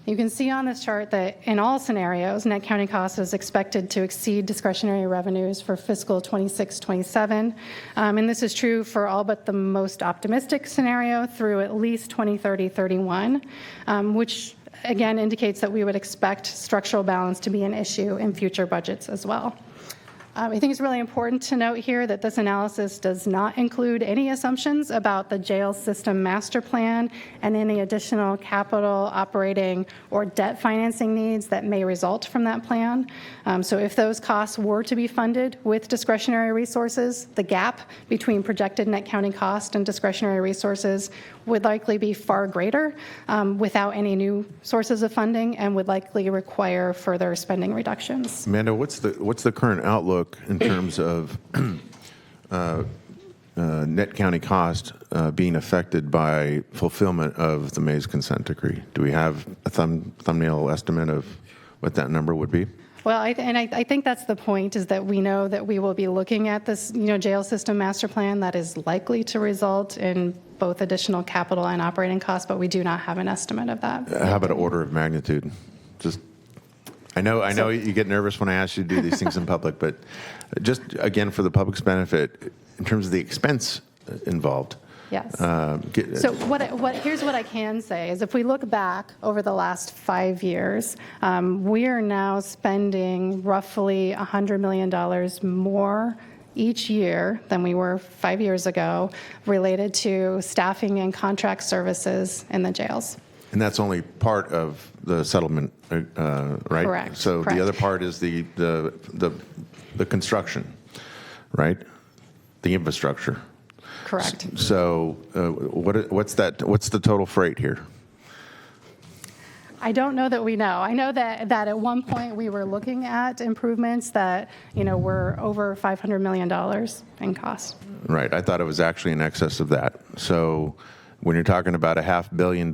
You can see on this chart that in all scenarios, net county cost is expected to exceed discretionary revenues for fiscal 26-27. And this is true for all but the most optimistic scenario through at least 2030-31, which again indicates that we would expect structural balance to be an issue in future budgets as well. I think it's really important to note here that this analysis does not include any assumptions about the jail system master plan and any additional capital, operating, or debt financing needs that may result from that plan. So if those costs were to be funded with discretionary resources, the gap between projected net county cost and discretionary resources would likely be far greater without any new sources of funding and would likely require further spending reductions. Amanda, what's the current outlook in terms of net county cost being affected by fulfillment of the Mays consent decree? Do we have a thumbnail estimate of what that number would be? Well, I think that's the point, is that we know that we will be looking at this, jail system master plan that is likely to result in both additional capital and operating costs, but we do not have an estimate of that. How about an order of magnitude? Just, I know you get nervous when I ask you to do these things in public, but just again for the public's benefit, in terms of the expense involved. Yes. So here's what I can say is if we look back over the last 5 years, we are now spending roughly $100 million more each year than we were 5 years ago related to staffing and contract services in the jails. And that's only part of the settlement, right? Correct. So correct. the other part is the construction, right? The infrastructure. Correct. So what's the total freight here? I don't know that we know. I know that at one point we were looking at improvements that were over $500 million in cost. Right. I thought it was actually in excess of that. So when you're talking about $500 million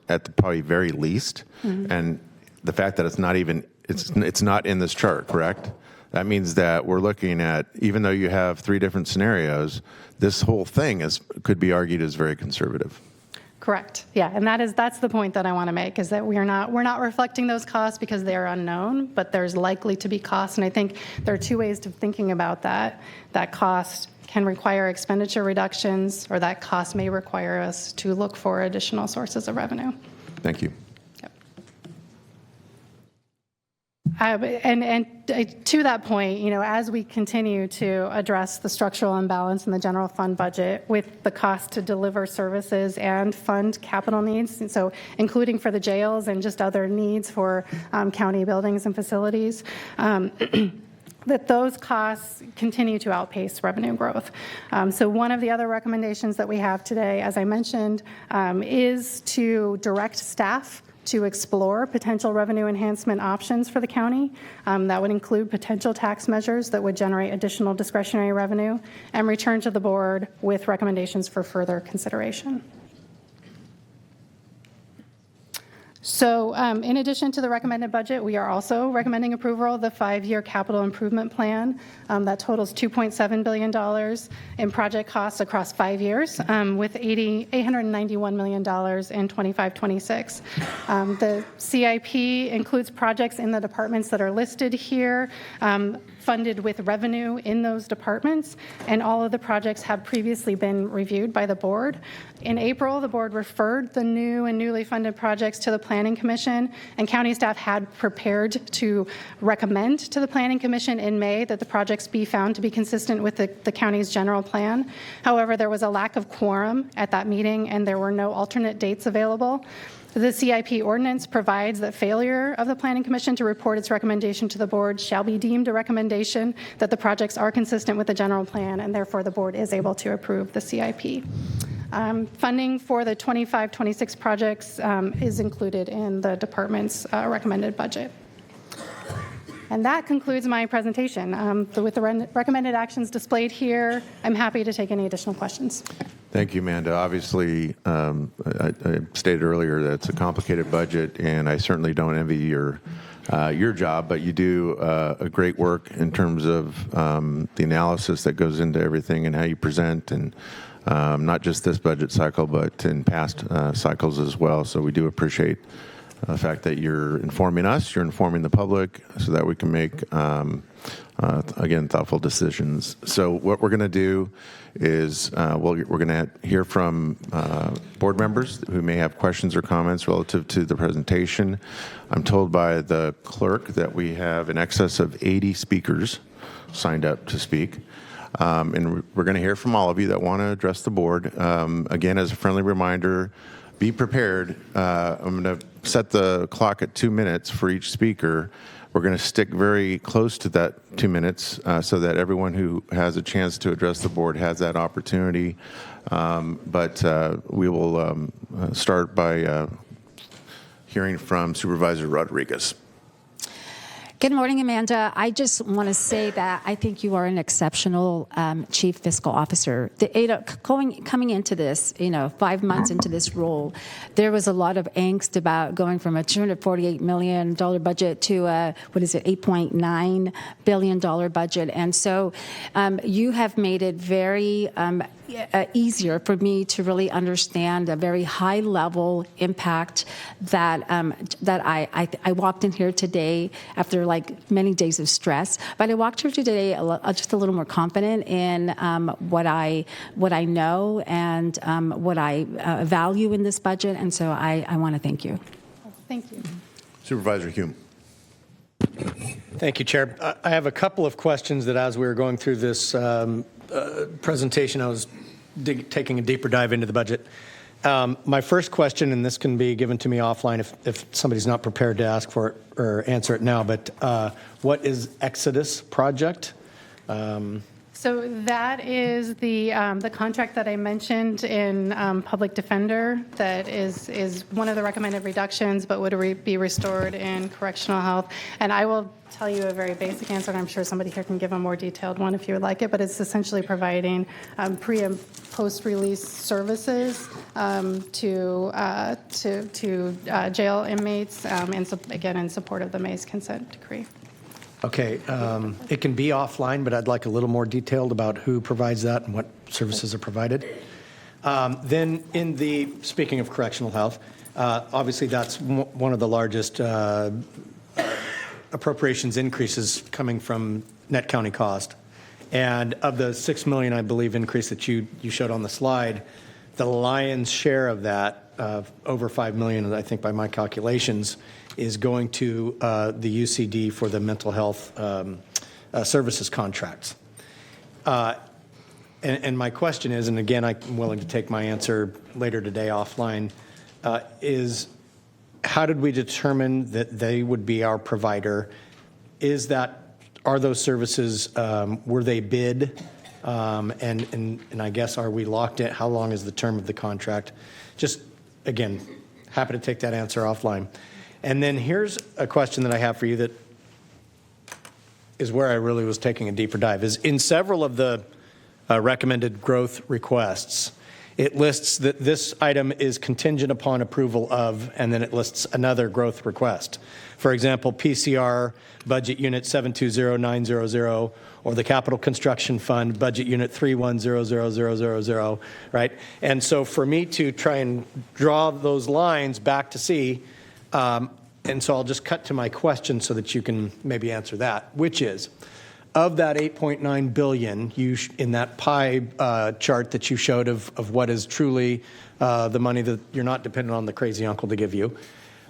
at the probably very least, and the fact that it's not in this chart, correct? That means that we're looking at, even though you have 3 different scenarios, this whole thing could be argued as very conservative. Correct. Yeah, and that's the point that I want to make, is that we're not reflecting those costs because they are unknown, but there's likely to be costs, and I think there are 2 ways of thinking about that. That cost can require expenditure reductions, or that cost may require us to look for additional sources of revenue. Thank you. And to that point, as we continue to address the structural imbalance in the general fund budget with the cost to deliver services and fund capital needs, and so including for the jails and just other needs for county buildings and facilities, that those costs continue to outpace revenue growth. So one of the other recommendations that we have today, as I mentioned, is to direct staff to explore potential revenue enhancement options for the county. That would include potential tax measures that would generate additional discretionary revenue, and return to the board with recommendations for further consideration. So in addition to the recommended budget, we are also recommending approval of the 5-year capital improvement plan that totals $2.7 billion in project costs across 5 years, with $891 million in 25-26. The CIP includes projects in the departments that are listed here. funded with revenue in those departments, and all of the projects have previously been reviewed by the board. In April, the board referred the new and newly funded projects to the Planning Commission, and county staff had prepared to recommend to the Planning Commission in May that the projects be found to be consistent with the county's general plan. However, there was a lack of quorum at that meeting, and there were no alternate dates available. The CIP ordinance provides that failure of the Planning Commission to report its recommendation to the board shall be deemed a recommendation that the projects are consistent with the general plan, and therefore the board is able to approve the CIP. Funding for the 25-26 projects is included in the department's recommended budget. And that concludes my presentation. With the recommended actions displayed here, I'm happy to take any additional questions. Thank you, Amanda. Obviously, I stated earlier that it's a complicated budget, and I certainly don't envy your job, but you do a great work in terms of the analysis that goes into everything and how you present, and not just this budget cycle, but in past cycles as well. So we do appreciate the fact that you're informing us, you're informing the public, so that we can make, again, thoughtful decisions. So what we're going to do is we're going to hear from board members who may have questions or comments relative to the presentation. I'm told by the clerk that we have in excess of 80 speakers signed up to speak. And we're going to hear from all of you that want to address the board. Again, as a friendly reminder, be prepared. I'm going to set the clock at 2 minutes for each speaker. We're going to stick very close to that 2 minutes so that everyone who has a chance to address the board has that opportunity. But we will start by hearing from Supervisor Rodriguez. Good morning, Amanda. I just want to say that I think you are an exceptional chief fiscal officer. Coming into this, 5 months into this role, there was a lot of angst about going from a $248 million budget to a, $8.9 billion budget. And so you have made it very easier for me to really understand a very high level impact that I walked in here today after many days of stress, but I walked here today just a little more confident in what I know and what I value in this budget, and so I want to thank you. Thank you. Supervisor Hume. Thank you, Chair. I have a couple of questions that as we were going through this presentation, I was taking a deeper dive into the budget. My first question, and this can be given to me offline if somebody's not prepared to ask for it or answer it now, but what is Exodus Project? So that is the contract that I mentioned in Public Defender that is one of the recommended reductions, but would be restored in correctional health. And I will tell you a very basic answer, and I'm sure somebody here can give a more detailed one if you would like it, but it's essentially providing pre- and post-release services to jail inmates, again, in support of the Mays consent decree. Okay, it can be offline, but I'd like a little more detailed about who provides that and what services are provided. Then speaking of correctional health, obviously that's one of the largest appropriations increases coming from net county cost. And of the $6 million, I believe, increase that you showed on the slide, the lion's share of that, over $5 million, I think by my calculations, is going to the UCD for the mental health services contracts. And my question is, and again, I'm willing to take my answer later today offline, is how did we determine that they would be our provider? Are those services, were they bid? And I guess, are we locked in? How long is the term of the contract? Just, again, happy to take that answer offline. And then here's a question that I have for you that is where I really was taking a deeper dive, is in several of the recommended growth requests, it lists that this item is contingent upon approval of, and then it lists another growth request. For example, PCR budget unit 720900, or the Capital Construction Fund budget unit 3100000, right? And so for me to try and draw those lines back to see, and so I'll just cut to my question so that you can maybe answer that, which is, Of that 8.9 billion, in that pie chart that you showed of what is truly the money that you're not dependent on the crazy uncle to give you,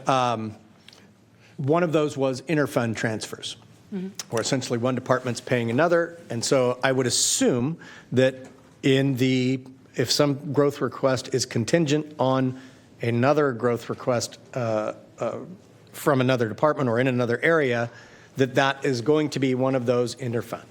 one of those was interfund transfers, where essentially one department's paying another. And so I would assume that if some growth request is contingent on another growth request from another department or in another area, that is going to be one of those interfund.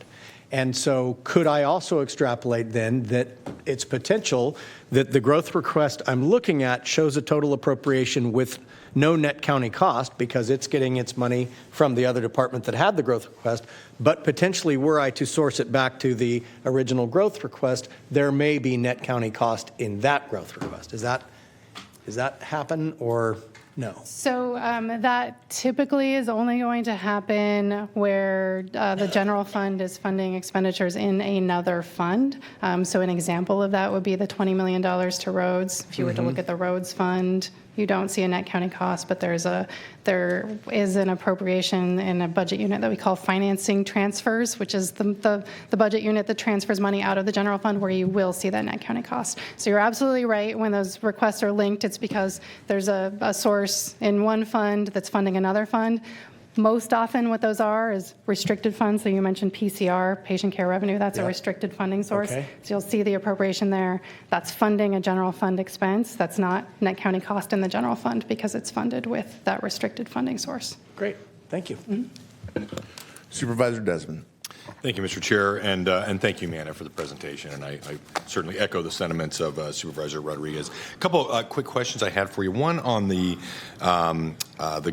And so could I also extrapolate then that it's potential that the growth request I'm looking at shows a total appropriation with no net county cost because it's getting its money from the other department that had the growth request, but potentially were I to source it back to the original growth request, there may be net county cost in that growth request. Does that happen or no? So that typically is only going to happen where the general fund is funding expenditures in another fund. So an example of that would be the $20 million to roads. If you were to look at the roads fund, you don't see a net county cost, but there is an appropriation in a budget unit that we call financing transfers, which is the budget unit that transfers money out of the general fund where you will see that net county cost. So you're absolutely right. When those requests are linked, it's because there's a source in one fund that's funding another fund. Most often what those are is restricted funds. So you mentioned PCR, patient care revenue. That's a restricted funding source. Okay. So you'll see the appropriation there. That's funding a general fund expense. That's not net county cost in the general fund because it's funded with that restricted funding source. Great. Thank you. Supervisor Desmond. Thank you, Mr. Chair, and thank you, Amanda, for the presentation. And I certainly echo the sentiments of Supervisor Rodriguez. A couple quick questions I had for you. One on the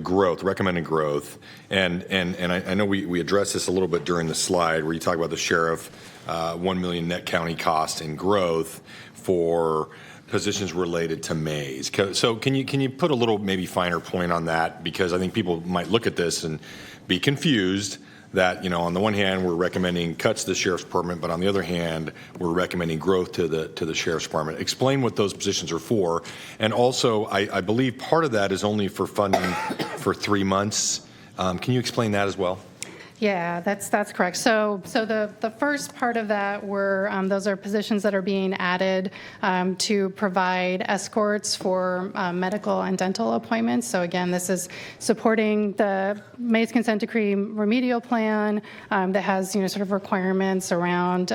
growth, recommended growth, and I know we addressed this a little bit during the slide where you talk about the sheriff, 1 million net county cost in growth for positions related to Mays. So can you put a little maybe finer point on that, because I think people might look at this and be confused. That, on the one hand, we're recommending cuts to the Sheriff's Department, but on the other hand, we're recommending growth to the Sheriff's Department. Explain what those positions are for. And also, I believe part of that is only for funding for 3 months. Can you explain that as well? Yeah, that's correct. So the first part of that were those are positions that are being added to provide escorts for medical and dental appointments. So again, this is supporting the Mays Consent Decree remedial plan that has sort of requirements around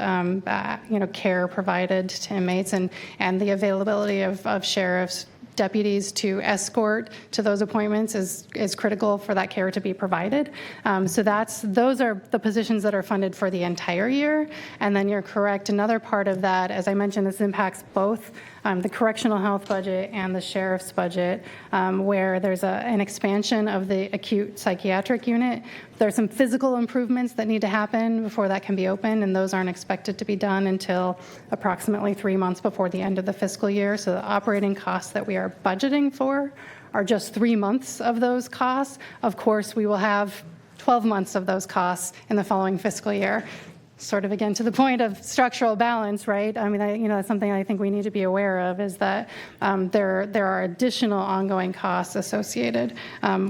care provided to inmates and the availability of sheriffs. Deputies to escort to those appointments is critical for that care to be provided. So those are the positions that are funded for the entire year. And then you're correct, another part of that, as I mentioned, this impacts both the correctional health budget and the sheriff's budget, where there's an expansion of the acute psychiatric unit. There's some physical improvements that need to happen before that can be opened, and those aren't expected to be done until approximately 3 months before the end of the fiscal year. So the operating costs that we are budgeting for are just 3 months of those costs. Of course, we will have 12 months of those costs in the following fiscal year. Sort of again to the point of structural balance, right? I mean, that's something I think we need to be aware of, is that there are additional ongoing costs associated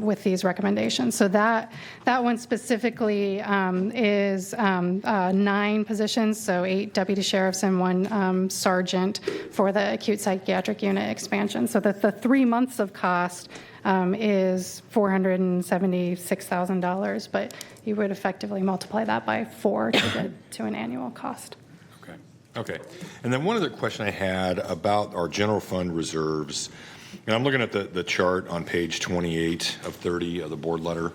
with these recommendations. So that one specifically is 9 positions, so 8 deputy sheriffs and 1 sergeant for the acute psychiatric unit expansion. So that the 3 months of cost is $476,000, but you would effectively multiply that by 4 to get to an annual cost. Okay. And then one other question I had about our general fund reserves, and I'm looking at the chart on page 28 of 30 of the board letter,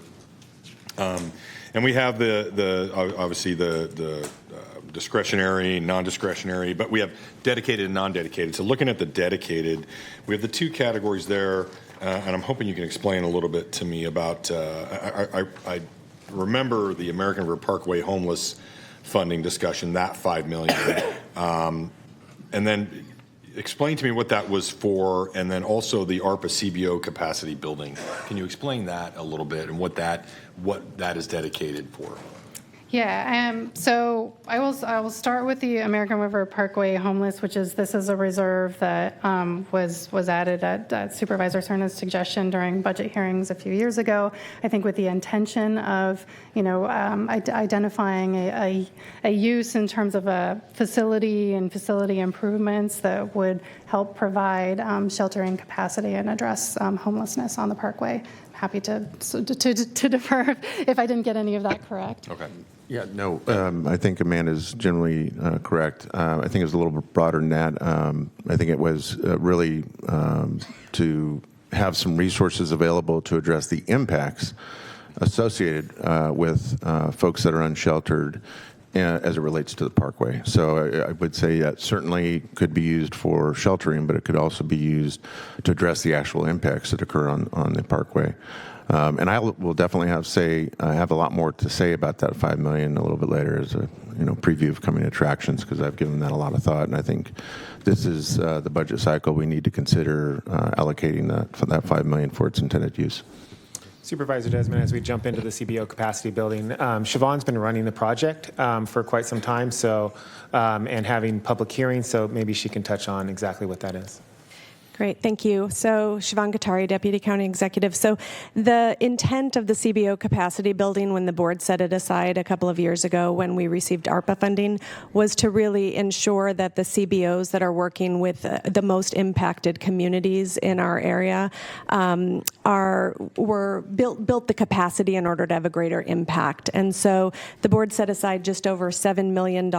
and we have obviously the discretionary, non-discretionary, but we have dedicated and non-dedicated. So looking at the dedicated, we have the 2 categories there. And I'm hoping you can explain a little bit to me about, I remember the American River Parkway homeless funding discussion, that $5 million. And then explain to me what that was for, and then also the ARPA CBO capacity building. Can you explain that a little bit and what that is dedicated for? Yeah, so I will start with the American River Parkway homeless, this is a reserve that was added at Supervisor Cerna's suggestion during budget hearings a few years ago. I think with the intention of, identifying a use in terms of a facility and facility improvements that would help provide sheltering capacity and address homelessness on the Parkway. I'm happy to defer if I didn't get any of that correct. Okay. Yeah, no, I think Amanda's generally correct. I think it was a little bit broader than that. I think it was really to have some resources available to address the impacts associated with folks that are unsheltered as it relates to the Parkway. So I would say that certainly could be used for sheltering, but it could also be used to address the actual impacts that occur on the Parkway. And I will definitely have a lot more to say about that $5 million a little bit later as a preview of coming attractions, because I've given that a lot of thought, and I think this is the budget cycle we need to consider allocating that $5 million for its intended use. Supervisor Desmond, as we jump into the CBO capacity building, Siobhan's been running the project for quite some time, and having public hearings, so maybe she can touch on exactly what that is. Great, thank you. So Siobhan Guattari, Deputy County Executive. So the intent of the CBO capacity building when the board set it aside a couple of years ago when we received ARPA funding was to really ensure that the CBOs that are working with the most impacted communities in our area were built the capacity in order to have a greater impact. And so the board set aside just over $7 million.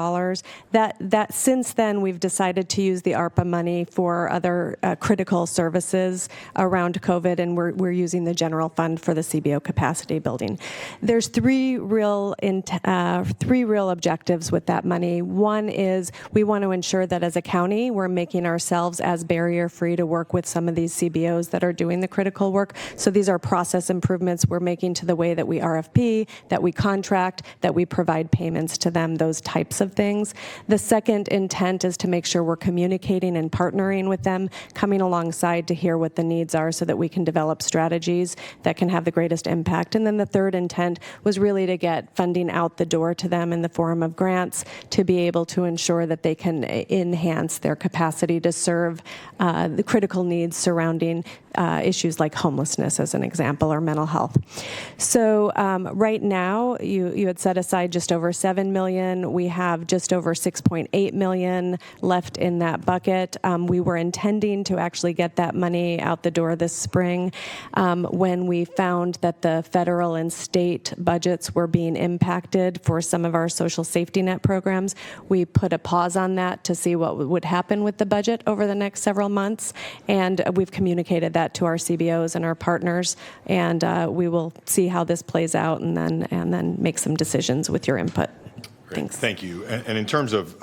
That since then we've decided to use the ARPA money for other critical services around COVID, and we're using the general fund for the CBO capacity building. There's three real objectives with that money. One is we want to ensure that as a county, we're making ourselves as barrier-free to work with some of these CBOs that are doing the critical work. So these are process improvements we're making to the way that we RFP, that we contract, that we provide payments to them, those types of things. The second intent is to make sure we're communicating and partnering with them, coming alongside to hear what the needs are so that we can develop strategies that can have the greatest impact. And then the third intent was really to get funding out the door to them in the form of grants to be able to ensure that they can enhance their capacity to serve the critical needs surrounding issues like homelessness, as an example, or mental health. So right now, you had set aside just over $7 million. We have just over $6.8 million left in that bucket. We were intending to actually get that money out the door this spring when we found that the federal and state budgets were being impacted for some of our social safety net programs. We put a pause on that to see what would happen with the budget over the next several months, and we've communicated that to our CBOs and our partners, and we will see how this plays out and then make some decisions with your input. Great. Thanks. Thank you. And in terms of,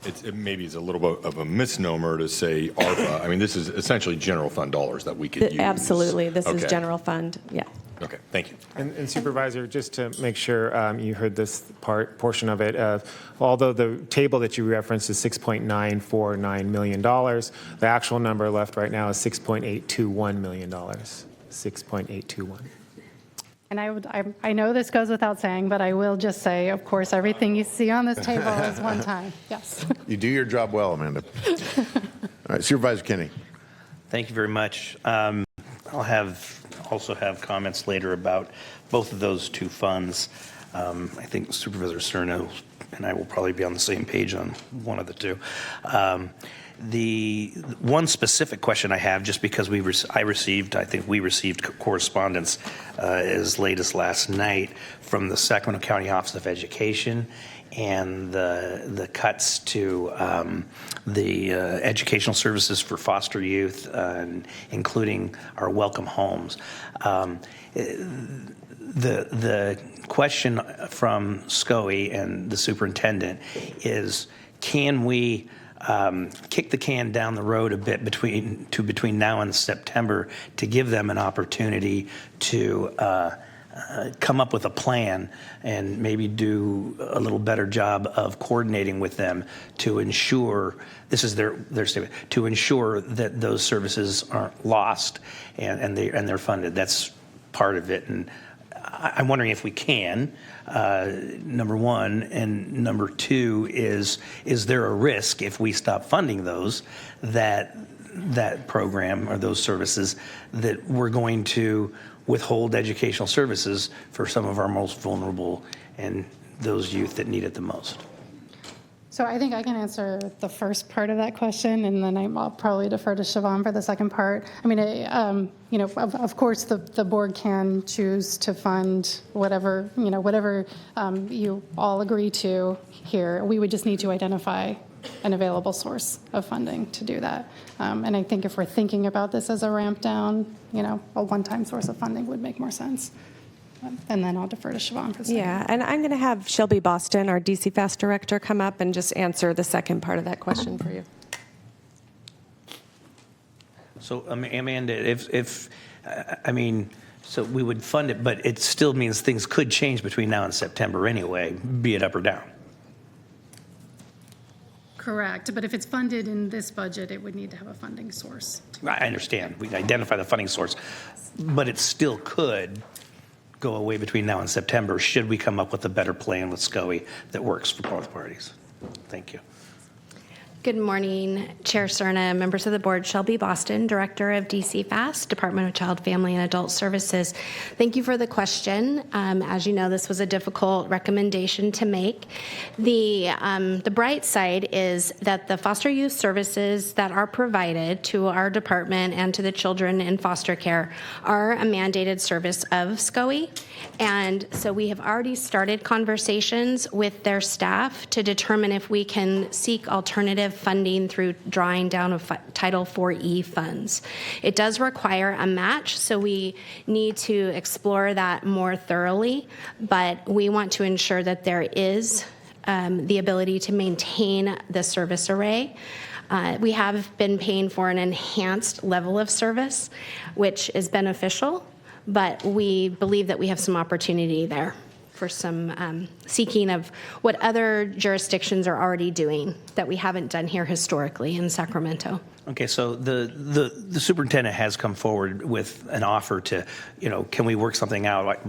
it maybe it's a little bit of a misnomer to say ARPA. I mean, this is essentially general fund dollars that we could use. Absolutely. This is Okay. general fund. Yeah. Okay. Thank you. And Supervisor, just to make sure you heard this portion of it, although the table that you referenced is $6.949 million, the actual number left right now is $6.821 million. 6.821. And I know this goes without saying, but I will just say, of course, everything you see on this table is one time. Yes. You do your job well, Amanda. All right, Supervisor Kenney. Thank you very much. I'll also have comments later about both of those two funds. I think Supervisor Cerna and I will probably be on the same page on one of the two. The one specific question I have, just because we received correspondence as late as last night from the Sacramento County Office of Education and the cuts to the educational services for foster youth, including our welcome homes. The question from SCOE and the superintendent is, can we kick the can down the road a bit between now and September to give them an opportunity to come up with a plan and maybe do a little better job of coordinating with them to ensure, this is their statement, to ensure that those services aren't lost and they're funded. That's part of it. And I'm wondering if we can, number one, and number two is there a risk if we stop funding those, that program or those services, that we're going to withhold educational services for some of our most vulnerable and those youth that need it the most? So I think I can answer the first part of that question, and then I'll probably defer to Siobhan for the second part. I mean, of course, the board can choose to fund whatever you all agree to here. We would just need to identify an available source of funding to do that. And I think if we're thinking about this as a ramp down, a one-time source of funding would make more sense. And then I'll defer to Siobhan for a second. Yeah, and I'm going to have Shelby Boston, our DC Fast director, come up and just answer the second part of that question for you. So, Amanda, so we would fund it, but it still means things could change between now and September anyway, be it up or down. Correct, but if it's funded in this budget, it would need to have a funding source. I understand. We identify the funding source, but it still could go away between now and September should we come up with a better plan with SCOE that works for both parties. Thank you. Good morning, Chair Cerna, members of the board. Shelby Boston, Director of DC FAST, Department of Child, Family, and Adult Services. Thank you for the question. As you know, this was a difficult recommendation to make. The bright side is that the foster youth services that are provided to our department and to the children in foster care are a mandated service of SCOE. And so we have already started conversations with their staff to determine if we can seek alternative funding through drawing down of Title IV-E funds. It does require a match, so we need to explore that more thoroughly, but we want to ensure that there is the ability to maintain the service array. We have been paying for an enhanced level of service, which is beneficial, but we believe that we have some opportunity there for some seeking of what other jurisdictions are already doing that we haven't done here historically in Sacramento. Okay, so the superintendent has come forward with an offer to, can we work something out? Like,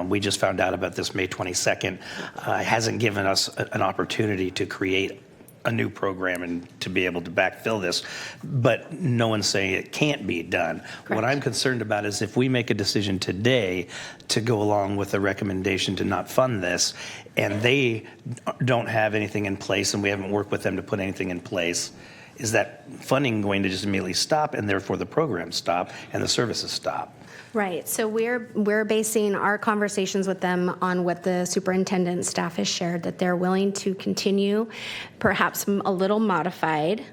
we just found out about this May 22nd. Hasn't given us an opportunity to create a new program and to be able to backfill this, but no one's saying it can't be done. Correct. What I'm concerned about is if we make a decision today to go along with a recommendation to not fund this, and they don't have anything in place, and we haven't worked with them to put anything in place, is that funding going to just immediately stop, and therefore the programs stop and the services stop? Right. So we're basing our conversations with them on what the superintendent staff has shared, that they're willing to continue, perhaps a little modified,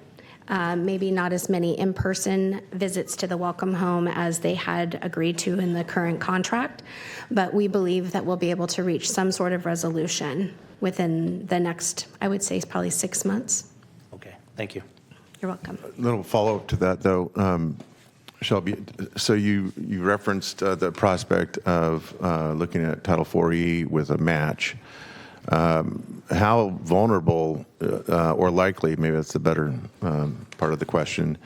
maybe not as many in-person visits to the welcome home as they had agreed to in the current contract. But we believe that we'll be able to reach some sort of resolution within the next, I would say, probably 6 months. Okay. Thank you. You're welcome. A little follow-up to that, though. Shelby, so you referenced the prospect of looking at Title IV-E with a match. How vulnerable or likely, maybe that's the better part of the question,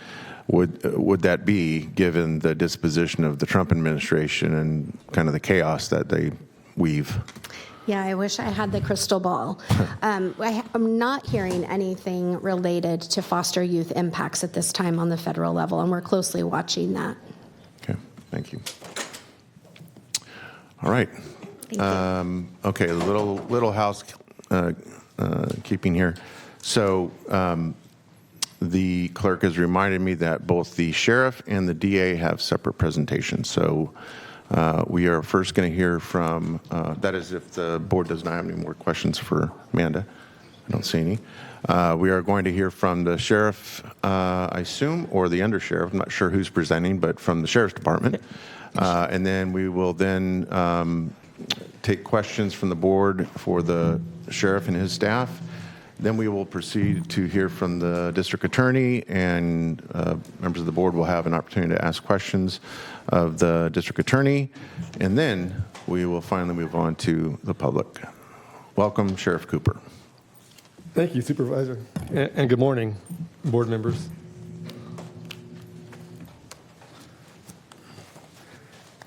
would that be given the disposition of the Trump administration and kind of the chaos that they weave? Yeah, I wish I had the crystal ball. I'm not hearing anything related to foster youth impacts at this time on the federal level, and we're closely watching that. Okay, thank you. All right. Okay, a little housekeeping here. So the clerk has reminded me that both the sheriff and the DA have separate presentations. So we are first going to hear from, that is if the board does not have any more questions for Amanda. I don't see any. We are going to hear from the sheriff, I assume, or the undersheriff. I'm not sure who's presenting, but from the sheriff's department. And then we will then take questions from the board for the sheriff and his staff. Then we will proceed to hear from the district attorney, and members of the board will have an opportunity to ask questions of the district attorney, and then we will finally move on to the public. Welcome, Sheriff Cooper. Thank you, Supervisor, and good morning, board members.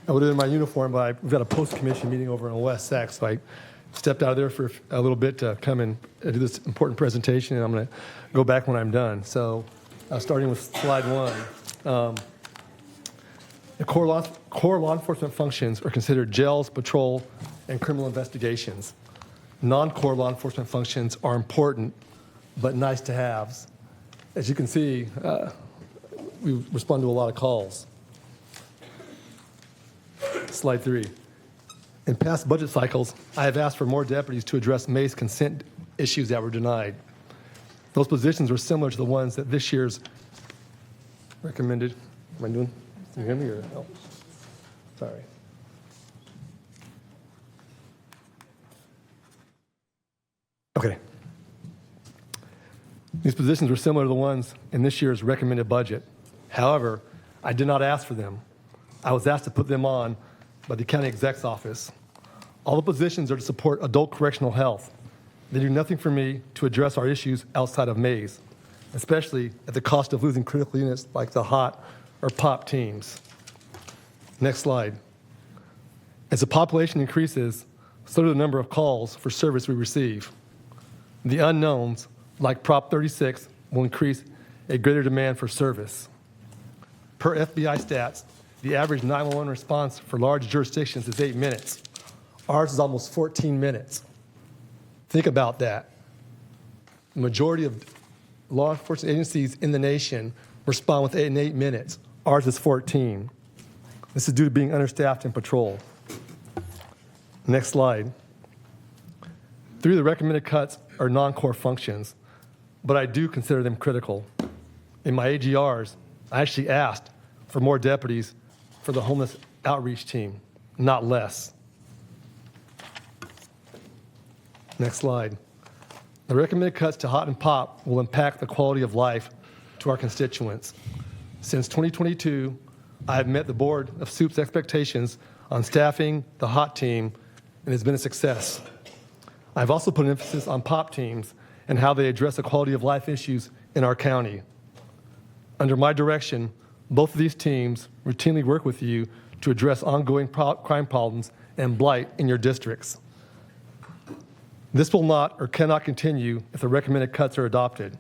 I would have been in my uniform, but we've got a post-commission meeting over in West Sac, so I stepped out of there for a little bit to come and do this important presentation, and I'm going to go back when I'm done. So starting with slide 1. The core law enforcement functions are considered jails, patrol, and criminal investigations. Non-core law enforcement functions are important, but nice to haves. As you can see, we respond to a lot of calls. Slide 3. In past budget cycles, I have asked for more deputies to address May's consent issues that were denied. Those positions were similar to the ones that this year's recommended. Am I doing? Can you hear me or no? Sorry. Okay. These positions were similar to the ones in this year's recommended budget. However, I did not ask for them. I was asked to put them on by the county exec's office. All the positions are to support adult correctional health. They do nothing for me to address our issues outside of Mays, especially at the cost of losing critical units like the HOT or POP teams. Next slide. As the population increases, so do the number of calls for service we receive. The unknowns, like Prop 36, will increase a greater demand for service. Per FBI stats, the average 911 response for large jurisdictions is 8 minutes. Ours is almost 14 minutes. Think about that. The majority of law enforcement agencies in the nation respond within 8 minutes. Ours is 14. This is due to being understaffed in patrol. Next slide. 3 of the recommended cuts are non-core functions, but I do consider them critical. In my AGRs, I actually asked for more deputies for the homeless outreach team, not less. Next slide. The recommended cuts to HOT and POP will impact the quality of life to our constituents. Since 2022, I have met the Board of SOUP's expectations on staffing the HOT team, and it's been a success. I've also put an emphasis on POP teams and how they address the quality of life issues in our county. Under my direction, both of these teams routinely work with you to address ongoing crime problems and blight in your districts. This will not or cannot continue if the recommended cuts are adopted.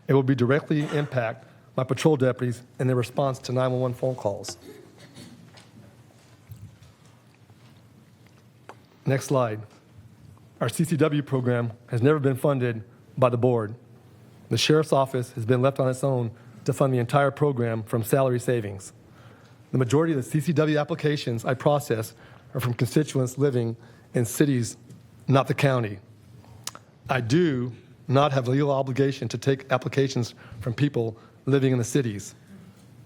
It will directly impact my patrol deputies in their response to 911 phone calls. Next slide. Our CCW program has never been funded by the board. The sheriff's office has been left on its own to fund the entire program from salary savings. The majority of the CCW applications I process are from constituents living in cities, not the county. I do not have a legal obligation to take applications from people living in the cities.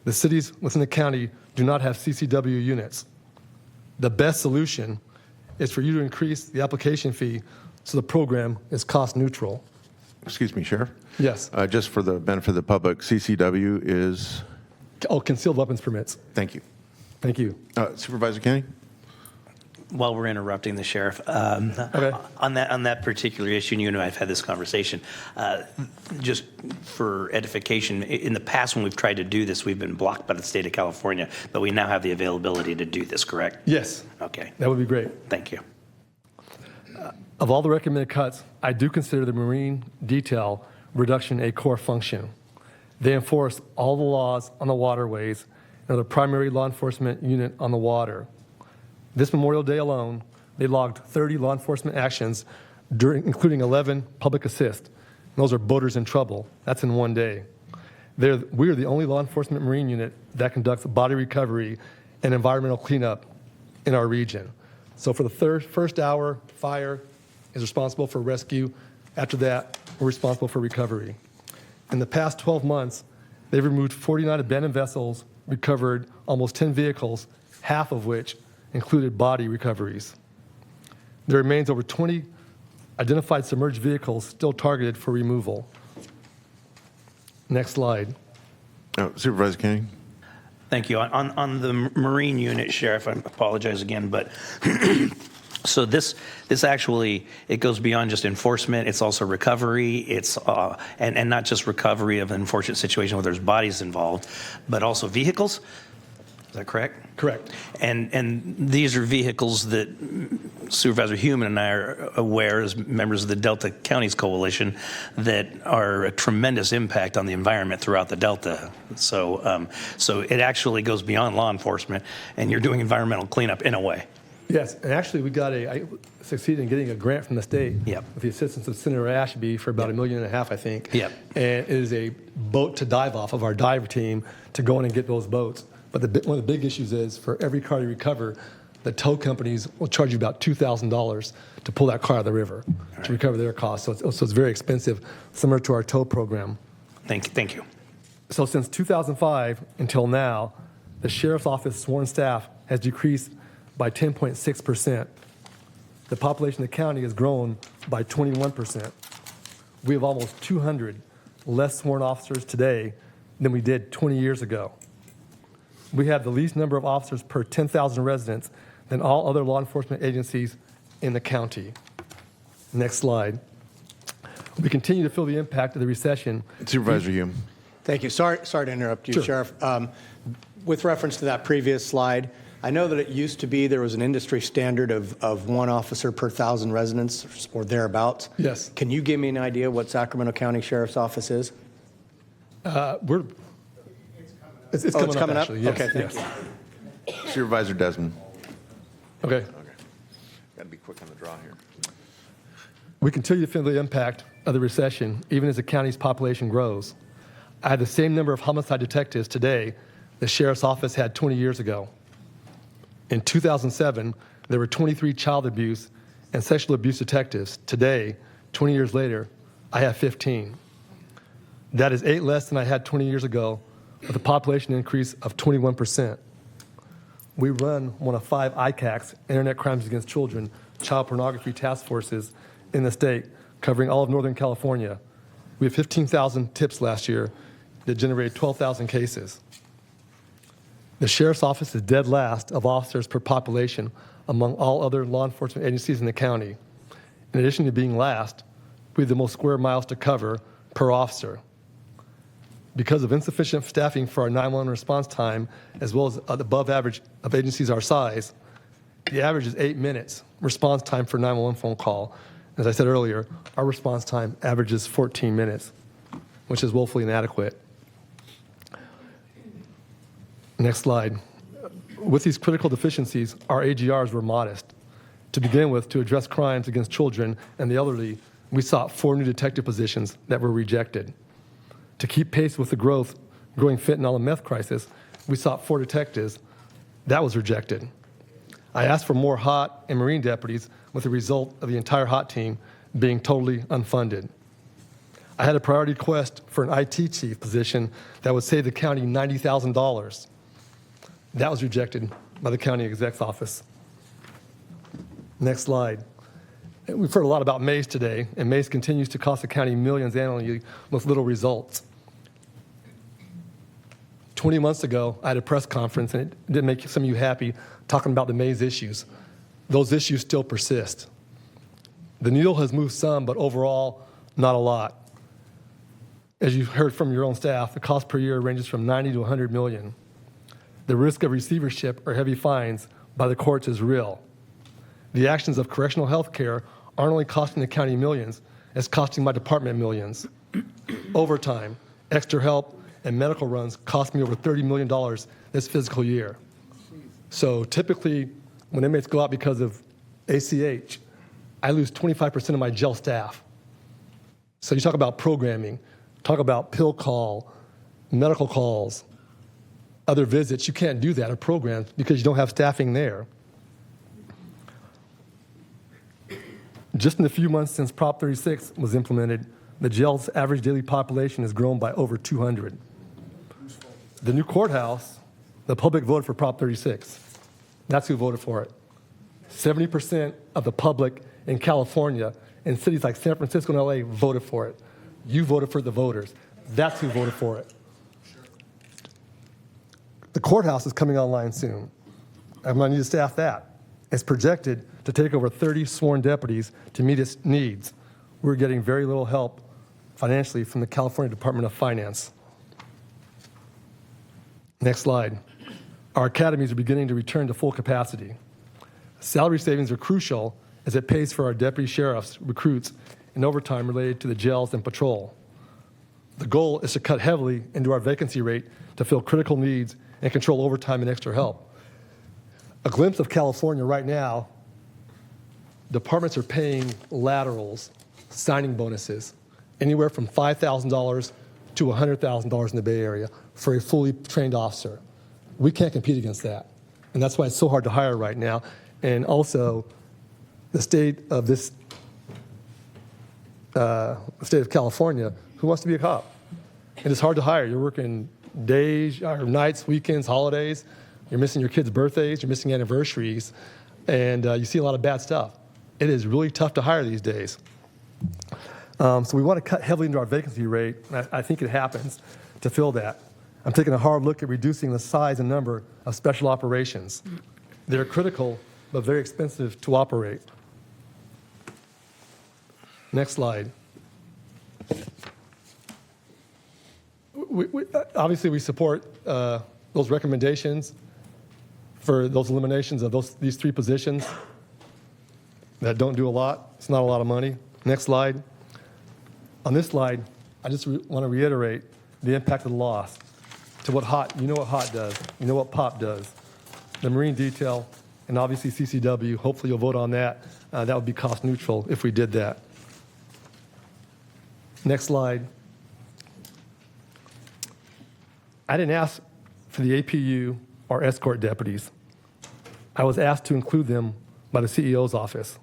The cities within the county do not have CCW units. The best solution is for you to increase the application fee so the program is cost neutral. Excuse me, Sheriff. Yes. Just for the benefit of the public, CCW is? Oh, concealed weapons permits. Thank you. Thank you. Supervisor Kenny? While we're interrupting the sheriff, on that particular issue, and you and I have had this conversation, just for edification, in the past when we've tried to do this, we've been blocked by the state of California, but we now have the availability to do this, correct? Yes. Okay. That would be great. Thank you. Of all the recommended cuts, I do consider the Marine detail reduction a core function. They enforce all the laws on the waterways and are the primary law enforcement unit on the water. This Memorial Day alone, they logged 30 law enforcement actions, including 11 public assist. And those are boaters in trouble. That's in one day. We are the only law enforcement Marine unit that conducts body recovery and environmental cleanup in our region. So for the first hour, fire is responsible for rescue. After that, we're responsible for recovery. In the past 12 months, they've removed 49 abandoned vessels, recovered almost 10 vehicles, half of which included body recoveries. There remains over 20 identified submerged vehicles still targeted for removal. Next slide. Supervisor Kenny? Thank you. On the Marine unit, Sheriff, I apologize again, but so this actually, it goes beyond just enforcement. It's also recovery. It's and not just recovery of an unfortunate situation where there's bodies involved, but also vehicles. Is that correct? Correct. And these are vehicles that Supervisor Human and I are aware, as members of the Delta Counties Coalition, that are a tremendous impact on the environment throughout the Delta. So it actually goes beyond law enforcement, and you're doing environmental cleanup in a way. Yes, and actually I succeeded in getting a grant from the state with the assistance of Senator Ashby for about $1.5 million, I think. Yep. And it is a boat to dive off of our diver team to go in and get those boats. But one of the big issues is for every car you recover, the tow companies will charge you about $2,000 to pull that car out of the river to recover their costs. So it's very expensive, similar to our tow program. Thank you. So since 2005 until now, the Sheriff's Office sworn staff has decreased by 10.6%. The population of the county has grown by 21%. We have almost 200 less sworn officers today than we did 20 years ago. We have the least number of officers per 10,000 residents than all other law enforcement agencies in the county. Next slide. We continue to feel the impact of the recession. Supervisor Hume. Thank you. Sorry to interrupt you, Sure. Sheriff. With reference to that previous slide, I know that it used to be there was an industry standard of one officer per 1,000 residents or thereabouts. Yes. Can you give me an idea what Sacramento County Sheriff's Office is? It's coming up, actually, yes, Okay, thank yes. you. Supervisor Desmond. Okay. Got to be quick on the draw here. We continue to feel the impact of the recession, even as the county's population grows. I have the same number of homicide detectives today the Sheriff's Office had 20 years ago. In 2007, there were 23 child abuse and sexual abuse detectives. Today, 20 years later, I have 15. That is 8 less than I had 20 years ago, with a population increase of 21%. We run one of 5 ICACs, Internet Crimes Against Children, child pornography task forces in the state, covering all of Northern California. We had 15,000 tips last year that generated 12,000 cases. The Sheriff's Office is dead last of officers per population among all other law enforcement agencies in the county. In addition to being last, we have the most square miles to cover per officer. Because of insufficient staffing for our 911 response time, as well as above average of agencies our size, the average is 8 minutes response time for a 911 phone call. As I said earlier, our response time averages 14 minutes, which is woefully inadequate. Next slide. With these critical deficiencies, our AGRs were modest. To begin with, to address crimes against children and the elderly, we sought 4 new detective positions that were rejected. To keep pace with the growing fentanyl and meth crisis, we sought 4 detectives. That was rejected. I asked for more HOT and Marine deputies, with the result of the entire HOT team being totally unfunded. I had a priority request for an IT chief position that would save the county $90,000. That was rejected by the county exec's office. Next slide. We've heard a lot about Maze today, and Maze continues to cost the county millions annually with little results. 20 months ago, I had a press conference, and it didn't make some of you happy, talking about the Maze issues. Those issues still persist. The needle has moved some, but overall, not a lot. As you heard from your own staff, the cost per year ranges from 90 to 100 million. The risk of receivership or heavy fines by the courts is real. The actions of correctional health care aren't only costing the county millions, it's costing my department millions. Overtime, extra help, and medical runs cost me over $30 million this fiscal year. So typically, when inmates go out because of ACH, I lose 25% of my jail staff. So you talk about programming, talk about pill call, medical calls, other visits. You can't do that or programs because you don't have staffing there. Just in the few months since Prop 36 was implemented, the jail's average daily population has grown by over 200. The new courthouse, the public voted for Prop 36. That's who voted for it. 70% of the public in California and cities like San Francisco and LA voted for it. You voted for the voters. That's who voted for it. The courthouse is coming online soon. I'm going to need to staff that. It's projected to take over 30 sworn deputies to meet its needs. We're getting very little help financially from the California Department of Finance. Next slide. our academies are beginning to return to full capacity. Salary savings are crucial as it pays for our deputy sheriffs, recruits, and overtime related to the jails and patrol. The goal is to cut heavily into our vacancy rate to fill critical needs and control overtime and extra help. A glimpse of California right now, departments are paying laterals, signing bonuses, anywhere from $5,000 to $100,000 in the Bay Area for a fully trained officer. We can't compete against that. And that's why it's so hard to hire right now. And also, the state of California, who wants to be a cop? And it's hard to hire. You're working days, or nights, weekends, holidays. You're missing your kids' birthdays. You're missing anniversaries. And you see a lot of bad stuff. It is really tough to hire these days. So we want to cut heavily into our vacancy rate. I think it happens to fill that. I'm taking a hard look at reducing the size and number of special operations. They're critical, but very expensive to operate. Next slide. Obviously, we support those recommendations for those eliminations of these three positions that don't do a lot. It's not a lot of money. Next slide. On this slide, I just want to reiterate the impact of the loss to what HOT, you know what HOT does, you know what POP does, the Marine detail, and obviously CCW. Hopefully you'll vote on that. That would be cost neutral if we did that. Next slide. I didn't ask for the APU or escort deputies. I was asked to include them by the CEO's office.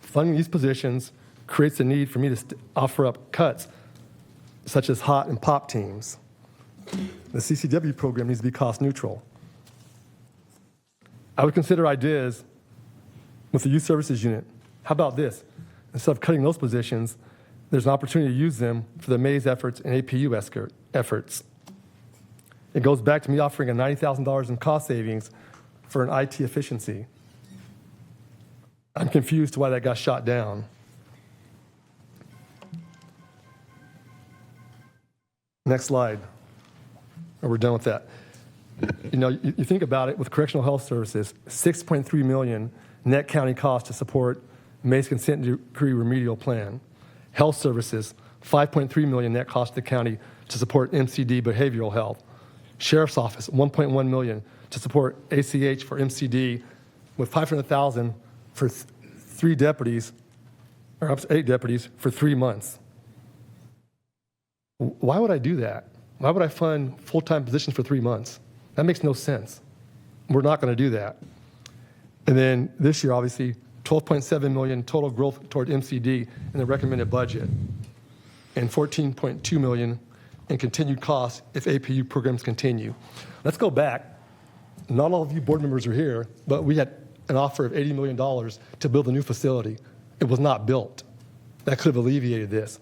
Funding these positions creates a need for me to offer up cuts such as HOT and POP teams. The CCW program needs to be cost neutral. I would consider ideas with the Youth Services Unit. How about this? Instead of cutting those positions, there's an opportunity to use them for the MAIS efforts and APU efforts. It goes back to me offering a $90,000 in cost savings for an IT efficiency. I'm confused why that got shot down. Next slide. We're done with that. You know, you think about it with correctional health services, $6.3 million net county cost to support MAIS consent decree remedial plan. Health services, $5.3 million net cost to the county to support MCD behavioral health. Sheriff's office, $1.1 million to support ACH for MCD, with $500,000 for 8 deputies for 3 months. Why would I do that? Why would I fund full-time positions for 3 months? That makes no sense. We're not going to do that. And then this year, obviously, $12.7 million total growth toward MCD in the recommended budget, and $14.2 million in continued costs if APU programs continue. Let's go back. Not all of you board members are here, but we had an offer of $80 million to build a new facility. It was not built. That could have alleviated this.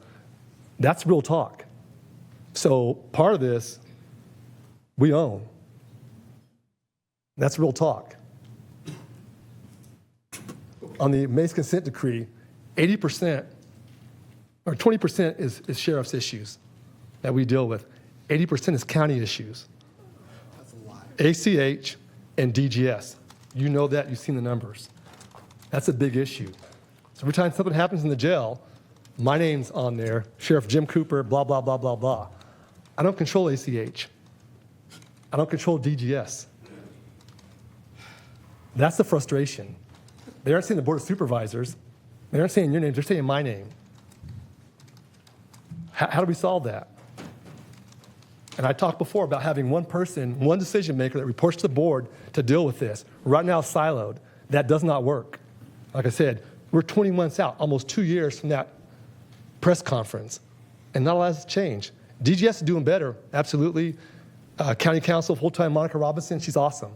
That's real talk. So part of this, we own. That's real talk. On the MAIS consent decree, 80% or 20% is sheriff's issues that we deal with. 80% is county issues. That's a lot. ACH and DGS. You know that, you've seen the numbers. That's a big issue. So every time something happens in the jail, my name's on there, Sheriff Jim Cooper, blah, blah, blah, blah, blah. I don't control ACH. I don't control DGS. That's the frustration. They aren't saying the Board of Supervisors. They aren't saying your name, they're saying my name. How do we solve that? And I talked before about having one person, one decision maker that reports to the board to deal with this. Right now, it's siloed. That does not work. Like I said, we're 20 months out, almost 2 years from that press conference, and not a lot has changed. DGS is doing better, absolutely. County Counsel, full-time Monica Robinson, she's awesome.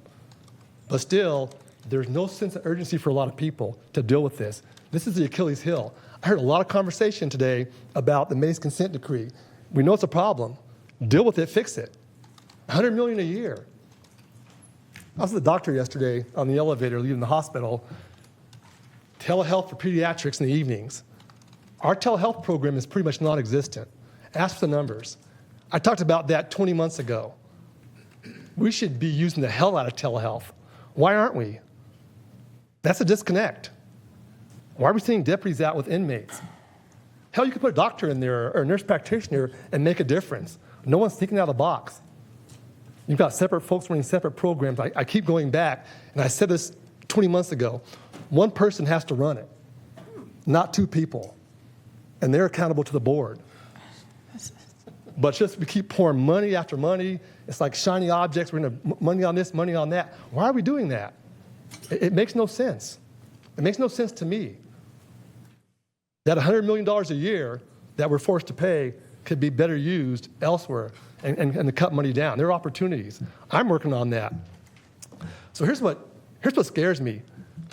But still, there's no sense of urgency for a lot of people to deal with this. This is the Achilles heel. I heard a lot of conversation today about the MAIS consent decree. We know it's a problem. Deal with it, fix it. $100 million a year. I was with the doctor yesterday on the elevator leaving the hospital. Telehealth for pediatrics in the evenings. Our telehealth program is pretty much non-existent. Ask for the numbers. I talked about that 20 months ago. we should be using the hell out of telehealth. Why aren't we? That's a disconnect. Why are we sending deputies out with inmates? Hell, you could put a doctor in there or a nurse practitioner and make a difference. No one's thinking out of the box. You've got separate folks running separate programs. I keep going back, and I said this 20 months ago. One person has to run it, not two people. And they're accountable to the board. But just we keep pouring money after money. It's like shiny objects. We're going to money on this, money on that. Why are we doing that? It makes no sense. It makes no sense to me. That $100 million a year that we're forced to pay could be better used elsewhere and to cut money down. There are opportunities. I'm working on that. So here's what scares me.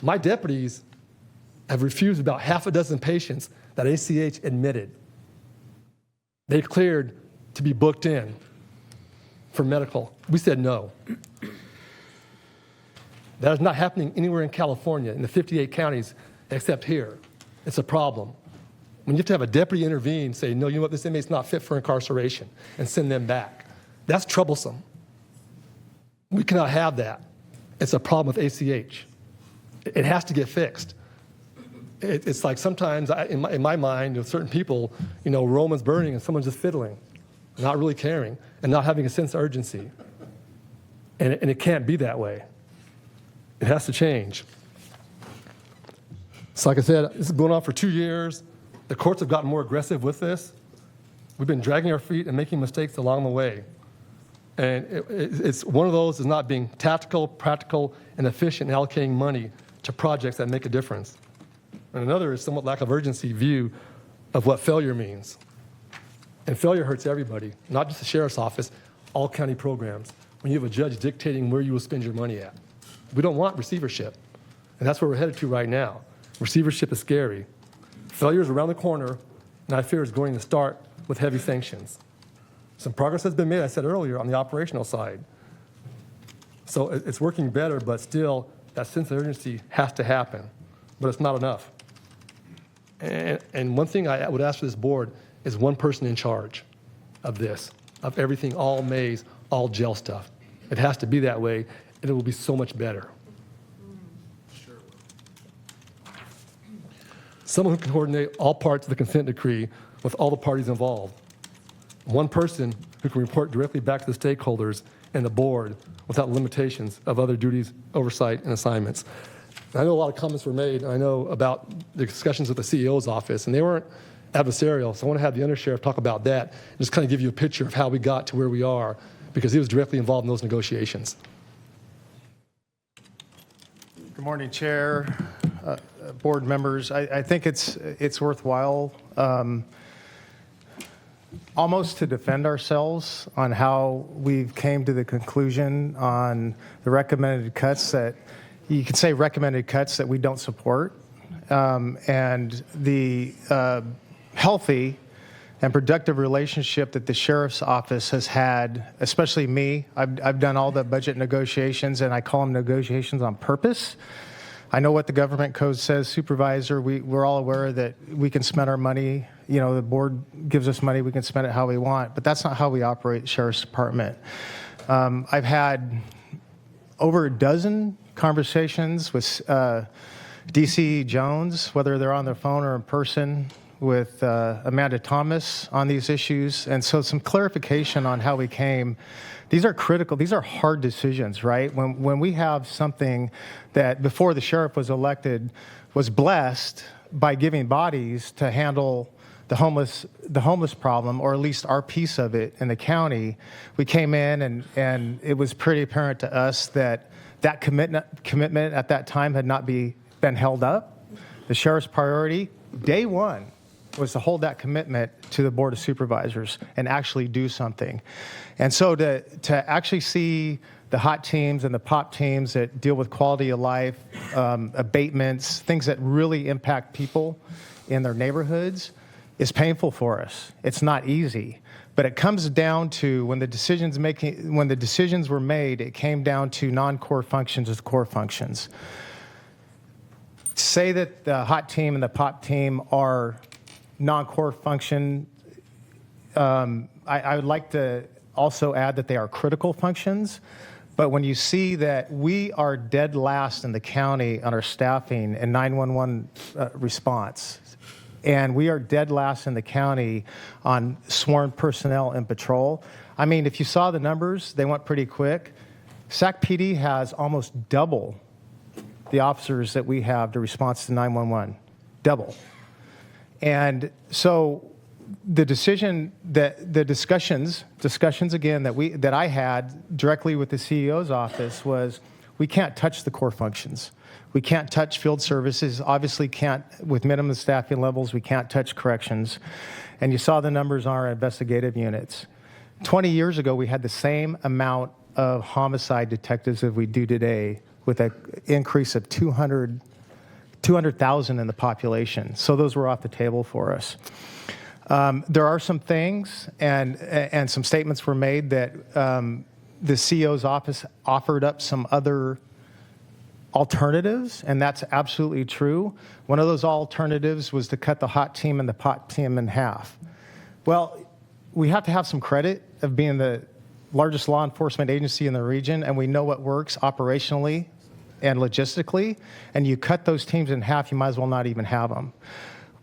My deputies have refused about half a dozen patients that ACH admitted. They cleared to be booked in for medical. We said no. That is not happening anywhere in California, in the 58 counties, except here. It's a problem. When you have to have a deputy intervene, say, no, you know what, this inmate's not fit for incarceration, and send them back. That's troublesome. We cannot have that. It's a problem with ACH. It has to get fixed. It's like sometimes, in my mind, with certain people, Roman's burning and someone's just fiddling, not really caring, and not having a sense of urgency. And it can't be that way. It has to change. So like I said, this has been going on for 2 years. The courts have gotten more aggressive with this. We've been dragging our feet and making mistakes along the way. And it's one of those is not being tactical, practical, and efficient in allocating money to projects that make a difference. And another is somewhat lack of urgency view of what failure means. And failure hurts everybody, not just the sheriff's office, all county programs, when you have a judge dictating where you will spend your money at. We don't want receivership, and that's where we're headed to right now. Receivership is scary. Failure is around the corner, and I fear it's going to start with heavy sanctions. Some progress has been made, I said earlier, on the operational side. So it's working better, but still, that sense of urgency has to happen, but it's not enough. And one thing I would ask for this board is one person in charge of this, of everything, all maze, all jail stuff. It has to be that way, and it will be so much better. Sure. Someone who can coordinate all parts of the consent decree with all the parties involved. One person who can report directly back to the stakeholders and the board without limitations of other duties, oversight, and assignments. I know a lot of comments were made. I know about the discussions with the CEO's office, and they weren't adversarial. So I want to have the undersheriff talk about that and just kind of give you a picture of how we got to where we are, because he was directly involved in those negotiations. Good morning, Chair, board members. I think it's worthwhile almost to defend ourselves on how we've came to the conclusion on the recommended cuts that you could say recommended cuts that we don't support, and the healthy and productive relationship that the sheriff's office has had, especially me. I've done all the budget negotiations, and I call them negotiations on purpose. I know what the government code says, Supervisor. We're all aware that we can spend our money. The board gives us money, we can spend it how we want, but that's not how we operate the Sheriff's Department. I've had over a dozen conversations with DC Jones, whether they're on the phone or in person, with Amanda Thomas on these issues. And so some clarification on how we came. These are critical. These are hard decisions, right? When we have something that before the sheriff was elected was blessed by giving bodies to handle the homeless problem, or at least our piece of it in the county, we came in and it was pretty apparent to us that commitment at that time had not been held up. The sheriff's priority, day one, was to hold that commitment to the Board of Supervisors and actually do something. And so to actually see the HOT teams and the POP teams that deal with quality of life, abatements, things that really impact people in their neighborhoods, is painful for us. It's not easy. But it comes down to when the decisions were made, it came down to non-core functions as core functions. Say that the HOT team and the POP team are non-core function. I would like to also add that they are critical functions. But when you see that we are dead last in the county on our staffing and 911 response, and we are dead last in the county on sworn personnel and patrol. I mean, if you saw the numbers, they went pretty quick. Sac PD has almost double the officers that we have to response to 911, double. And so the decision that the discussions again that I had directly with the CEO's office was we can't touch the core functions. We can't touch field services, obviously can't, with minimum staffing levels, we can't touch corrections. And you saw the numbers on our investigative units. 20 years ago, we had the same amount of homicide detectives as we do today, with an increase of 200,000 in the population. So those were off the table for us. There are some things and some statements were made that the CEO's office offered up some other alternatives, and that's absolutely true. One of those alternatives was to cut the hot team and the pot team in half. Well, we have to have some credit of being the largest law enforcement agency in the region, and we know what works operationally and logistically, and you cut those teams in half, you might as well not even have them.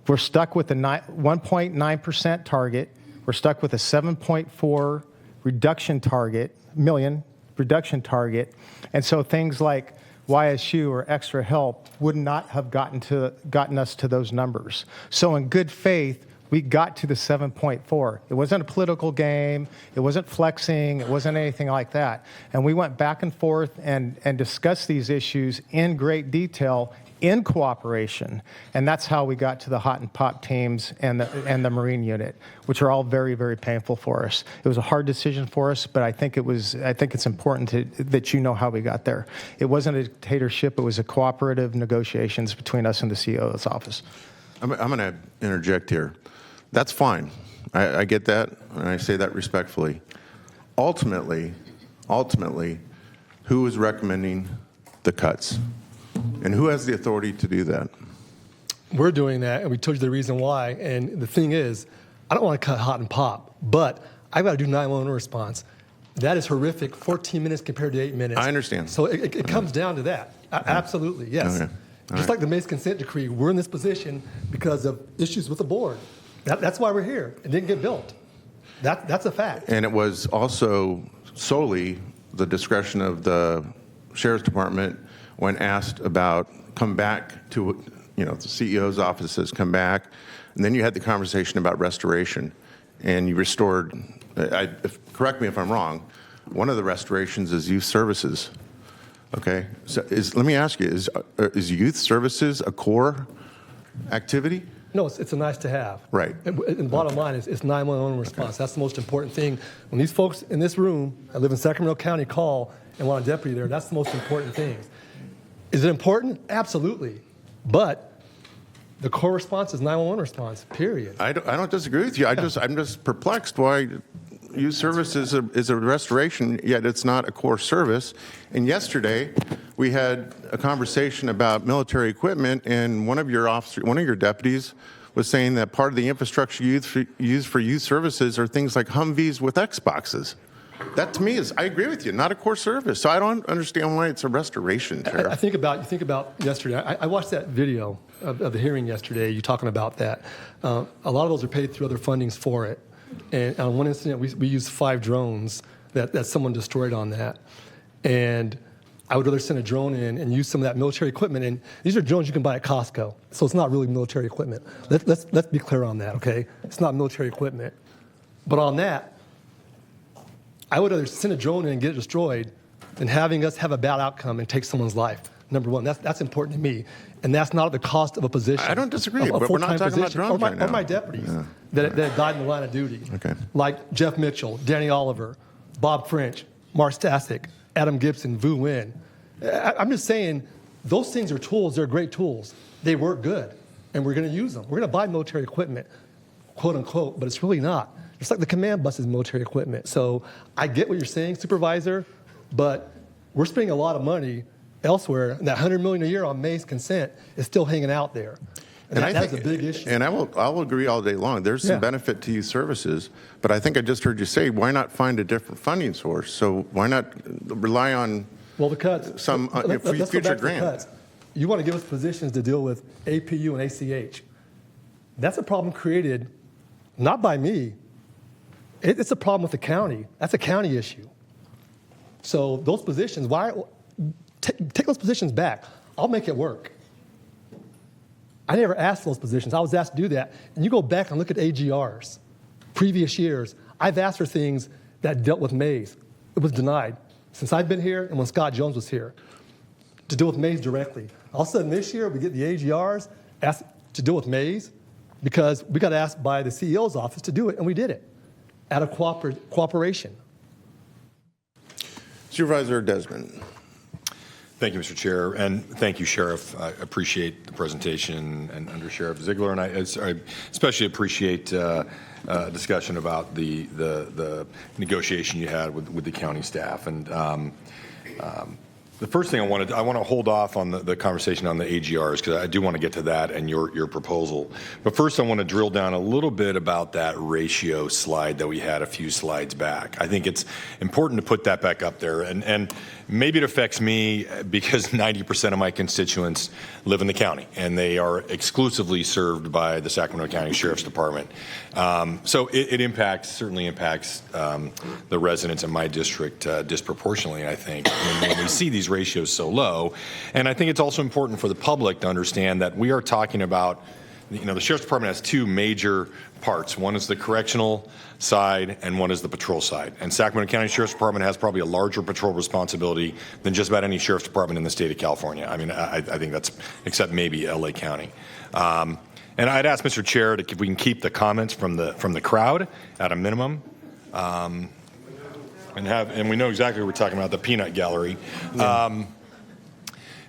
We're stuck with a 1.9% target. We're stuck with a 7.4 million reduction target. And so things like YSU or extra help would not have gotten us to those numbers. So in good faith, we got to the 7.4. It wasn't a political game. It wasn't flexing. It wasn't anything like that. And we went back and forth and discussed these issues in great detail in cooperation. And that's how we got to the hot and pop teams and the Marine unit, which are all very, very painful for us. It was a hard decision for us, but I think it's important that you know how we got there. It wasn't a dictatorship. It was a cooperative negotiations between us and the CEO's office. I'm going to interject here. That's fine. I get that, and I say that respectfully. Ultimately, who is recommending the cuts? And who has the authority to do that? We're doing that, and we told you the reason why. And the thing is, I don't want to cut hot and pop, but I've got to do 911 response. That is horrific, 14 minutes compared to 8 minutes. I understand. So it comes down to that. Absolutely, yes. Okay. Just like the Mays consent decree, we're in this position because of issues with the board. That's why we're here. It didn't get built. That's a fact. And it was also solely the discretion of the Sheriff's Department when asked about come back to, the CEO's office says come back. And then you had the conversation about restoration. And you restored, correct me if I'm wrong, one of the restorations is youth services. Okay, so let me ask you, is youth services a core activity? No, it's a nice to have. Right. And the bottom line is it's 911 response. That's the most important thing. When these folks in this room that live in Sacramento County call and want a deputy there, that's the most important thing. Is it important? Absolutely. But the core response is 911 response, period. I don't disagree with you. I'm just perplexed why youth service is a restoration, yet it's not a core service. And yesterday, we had a conversation about military equipment, and one of your deputies was saying that part of the infrastructure used for youth services are things like Humvees with Xboxes. That to me I agree with you, not a core service. So I don't understand why it's a restoration, Sheriff. You think about yesterday. I watched that video of the hearing yesterday, you talking about that. A lot of those are paid through other fundings for it. And on one incident, we used 5 drones that someone destroyed on that. And I would rather send a drone in and use some of that military equipment. And these are drones you can buy at Costco, so it's not really military equipment. Let's be clear on that, okay? It's not military equipment. But on that, I would rather send a drone in and get it destroyed than having us have a bad outcome and take someone's life. Number one, that's important to me. And that's not at the cost of a position. I don't disagree, but we're not talking about drones right now. Or my deputies that died in the line of duty. Okay. Like Jeff Mitchell, Danny Oliver, Bob French, Mark Stasic, Adam Gibson, Vu Nguyen. I'm just saying, those things are tools. They're great tools. They work good, and we're going to use them. We're going to buy military equipment, quote unquote, but it's really not. It's like the command bus is military equipment. So I get what you're saying, Supervisor, but we're spending a lot of money elsewhere, and that $100 million a year on Mays consent is still hanging out there. And that's a big issue. And I'll agree all day long. There's some benefit to youth services, but I think I just heard you say, why not find a different funding source? So why not rely on the cuts. some Let's go future back to the grant? cuts. You want to give us positions to deal with APU and ACH. That's a problem created not by me. It's a problem with the county. That's a county issue. So those positions, take those positions back. I'll make it work. I never asked for those positions. I was asked to do that. And you go back and look at AGRs, previous years. I've asked for things that dealt with maize. It was denied. Since I've been here and when Scott Jones was here, to deal with maize directly. All of a sudden this year, we get the AGRs asked to deal with maize because we got asked by the CEO's office to do it, and we did it out of cooperation. Supervisor Desmond. Thank you, Mr. Chair, and thank you, Sheriff. I appreciate the presentation, and Under Sheriff Ziegler, and I especially appreciate discussion about the negotiation you had with the county staff. And the first thing I want to hold off on the conversation on the AGRs, because I do want to get to that and your proposal. But first, I want to drill down a little bit about that ratio slide that we had a few slides back. I think it's important to put that back up there, and maybe it affects me because 90% of my constituents live in the county, and they are exclusively served by the Sacramento County Sheriff's Department. So it certainly impacts the residents in my district disproportionately, I think, when we see these ratios so low. And I think it's also important for the public to understand that we are talking about, the Sheriff's Department has two major parts. One is the correctional side and one is the patrol side. And Sacramento County Sheriff's Department has probably a larger patrol responsibility than just about any sheriff's department in the state of California. I mean, I think that's, except maybe LA County. And I'd ask Mr. Chair if we can keep the comments from the crowd at a minimum. And we know exactly what we're talking about, the peanut gallery.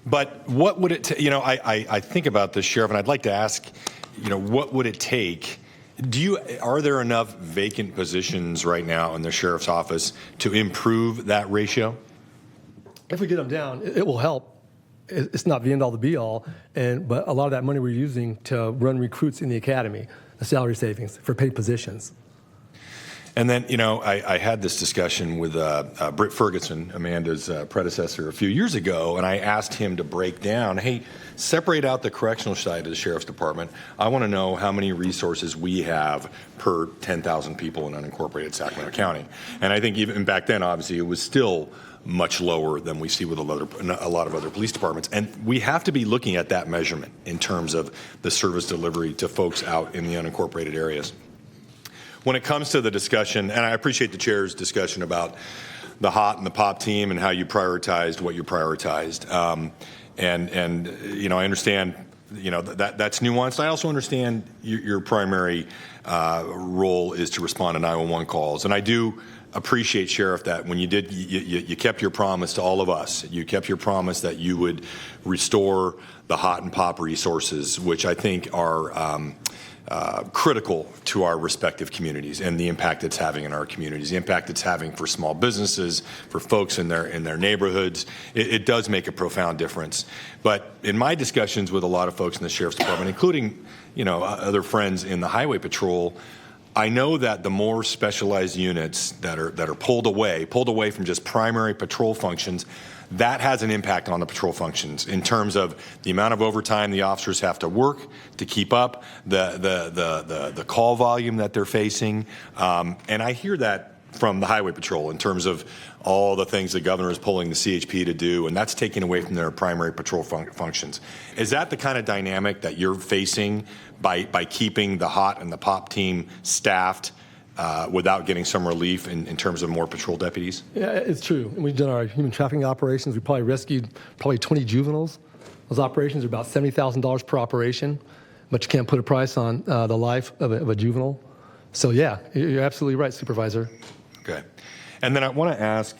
But what would it take? I think about this, Sheriff, and I'd like to ask, what would it take? Are there enough vacant positions right now in the sheriff's office to improve that ratio? If we get them down, it will help. It's not the end all, the be all, but a lot of that money we're using to run recruits in the academy, the salary savings for paid positions. And then, I had this discussion with Britt Ferguson, Amanda's predecessor, a few years ago, and I asked him to break down, hey, separate out the correctional side of the Sheriff's Department. I want to know how many resources we have per 10,000 people in unincorporated Sacramento County. And I think even back then, obviously, it was still much lower than we see with a lot of other police departments. And we have to be looking at that measurement in terms of the service delivery to folks out in the unincorporated areas. When it comes to the discussion, and I appreciate the chair's discussion about the HOT and the POP team and how you prioritized what you prioritized. I understand, that's nuanced. I also understand your primary role is to respond to 911 calls. And I do appreciate, Sheriff, that when you did, you kept your promise to all of us. You kept your promise that you would restore the HOT and POP resources, which I think are critical to our respective communities and the impact it's having in our communities, the impact it's having for small businesses, for folks in their neighborhoods. It does make a profound difference. But in my discussions with a lot of folks in the Sheriff's Department, including other friends in the Highway Patrol, I know that the more specialized units that are pulled away from just primary patrol functions, that has an impact on the patrol functions in terms of the amount of overtime the officers have to work to keep up, the call volume that they're facing. And I hear that from the Highway Patrol in terms of all the things the governor is pulling the CHP to do, and that's taking away from their primary patrol functions. Is that the kind of dynamic that you're facing by keeping the HOT and the POP team staffed without getting some relief in terms of more patrol deputies? Yeah, it's true. And we've done our human trafficking operations. We probably rescued 20 juveniles. Those operations are about $70,000 per operation, but you can't put a price on the life of a juvenile. So yeah, you're absolutely right, Supervisor. Okay. And then I want to ask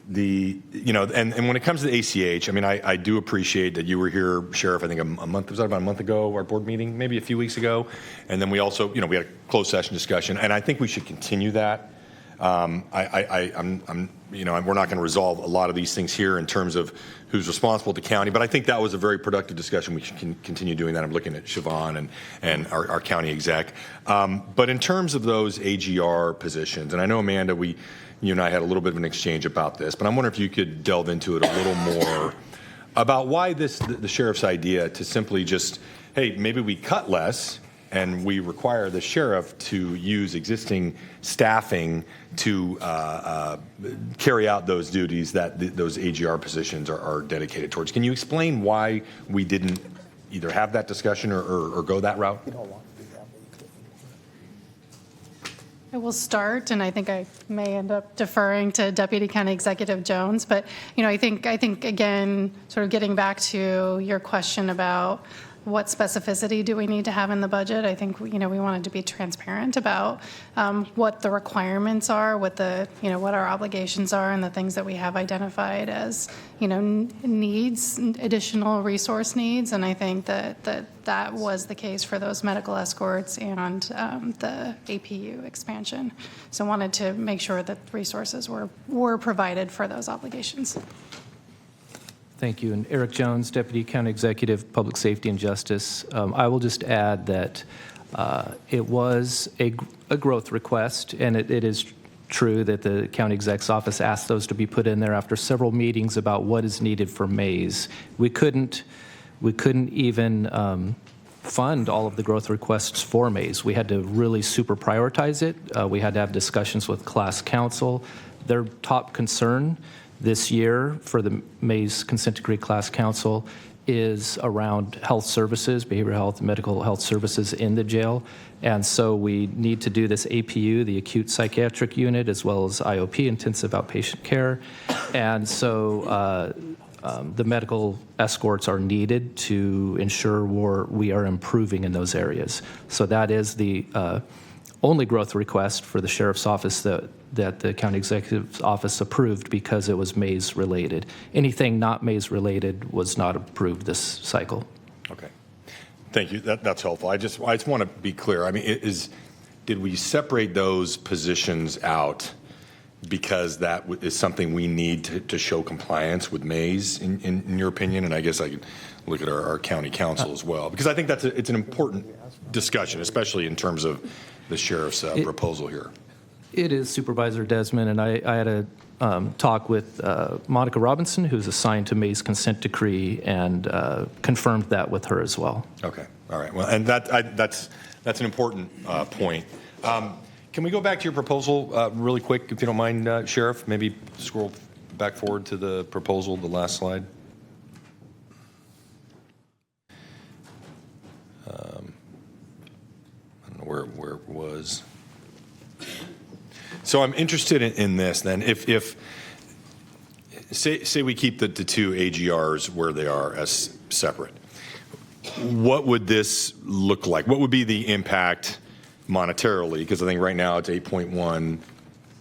and when it comes to the ACH, I mean, I do appreciate that you were here, Sheriff, I think was that about a month ago, our board meeting, maybe a few weeks ago. And then we also, we had a closed session discussion, and I think we should continue that. We're not going to resolve a lot of these things here in terms of who's responsible at the county, but I think that was a very productive discussion. We should continue doing that. I'm looking at Siobhan and our county exec. But in terms of those AGR positions, and I know, Amanda, you and I had a little bit of an exchange about this, but I'm wondering if you could delve into it a little more about why the sheriff's idea to simply just, hey, maybe we cut less and we require the sheriff to use existing staffing to carry out those duties that those AGR positions are dedicated towards. Can you explain why we didn't either have that discussion or go that route? I will start, and I think I may end up deferring to Deputy County Executive Jones. But I think again, sort of getting back to your question about what specificity do we need to have in the budget? I think we wanted to be transparent about what the requirements are, what our obligations are, and the things that we have identified as needs, additional resource needs. And I think that was the case for those medical escorts and the APU expansion. So wanted to make sure that resources were provided for those obligations. Thank you. And Eric Jones, Deputy County Executive, Public Safety and Justice. I will just add that it was a growth request, and it is true that the county exec's office asked those to be put in there after several meetings about what is needed for Mays. We couldn't even fund all of the growth requests for Mays. We had to really super prioritize it. We had to have discussions with class council. Their top concern this year for the Mays Consent Decree Class Council is around health services, behavioral health, medical health services in the jail. And so we need to do this APU, the acute psychiatric unit, as well as IOP, intensive outpatient care. And so the medical escorts are needed to ensure we are improving in those areas. So that is the only growth request for the sheriff's office that the county executive's office approved because it was Mays related. Anything not Mays related was not approved this cycle. Okay, thank you. That's helpful. I just want to be clear. I mean, did we separate those positions out because that is something we need to show compliance with Mays, in your opinion? And I guess I could look at our county council as well, because I think it's an important discussion, especially in terms of the sheriff's proposal here. It is, Supervisor Desmond, and I had a talk with Monica Robinson, who's assigned to Mays Consent Decree, and confirmed that with her as well. Okay, all right. Well, and that's an important point. Can we go back to your proposal really quick, if you don't mind, Sheriff? Maybe scroll back forward to the proposal, the last slide. I don't know where it was. So I'm interested in this then. If say we keep the two AGRs where they are as separate, what would this look like? What would be the impact monetarily? Because I think right now it's 8.1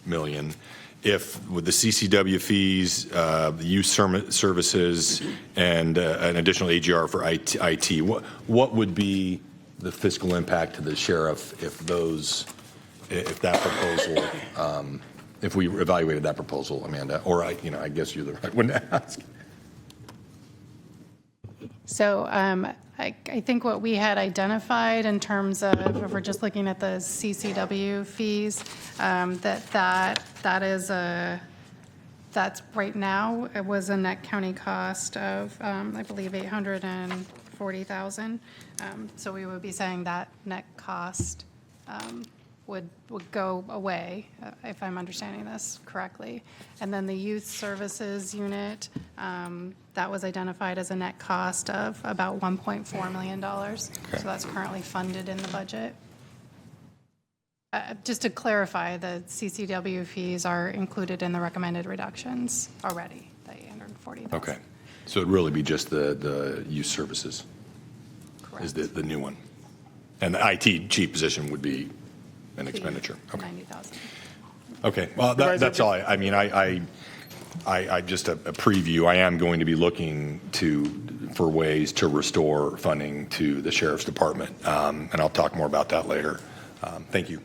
million. If with the CCW fees, the youth services, and an additional AGR for IT, what would be the fiscal impact to the sheriff if that proposal, if we evaluated that proposal, Amanda? Or I guess you're the right one to ask. So I think what we had identified in terms of, if we're just looking at the CCW fees, that's right now, it was a net county cost of, I believe, $840,000. So we would be saying that net cost would go away, if I'm understanding this correctly. And then the youth services unit, that was identified as a net cost of about $1.4 million. Okay. So that's currently funded in the budget. Just to clarify, the CCW fees are included in the recommended reductions already, the $840,000. Okay. So it'd really be just the youth services. Correct. Is the new one. And the IT chief position would be an expenditure. Okay. $90,000. Okay. Well, that's all. I mean, I just a preview. I am going to be looking for ways to restore funding to the sheriff's department, and I'll talk more about that later. Thank you.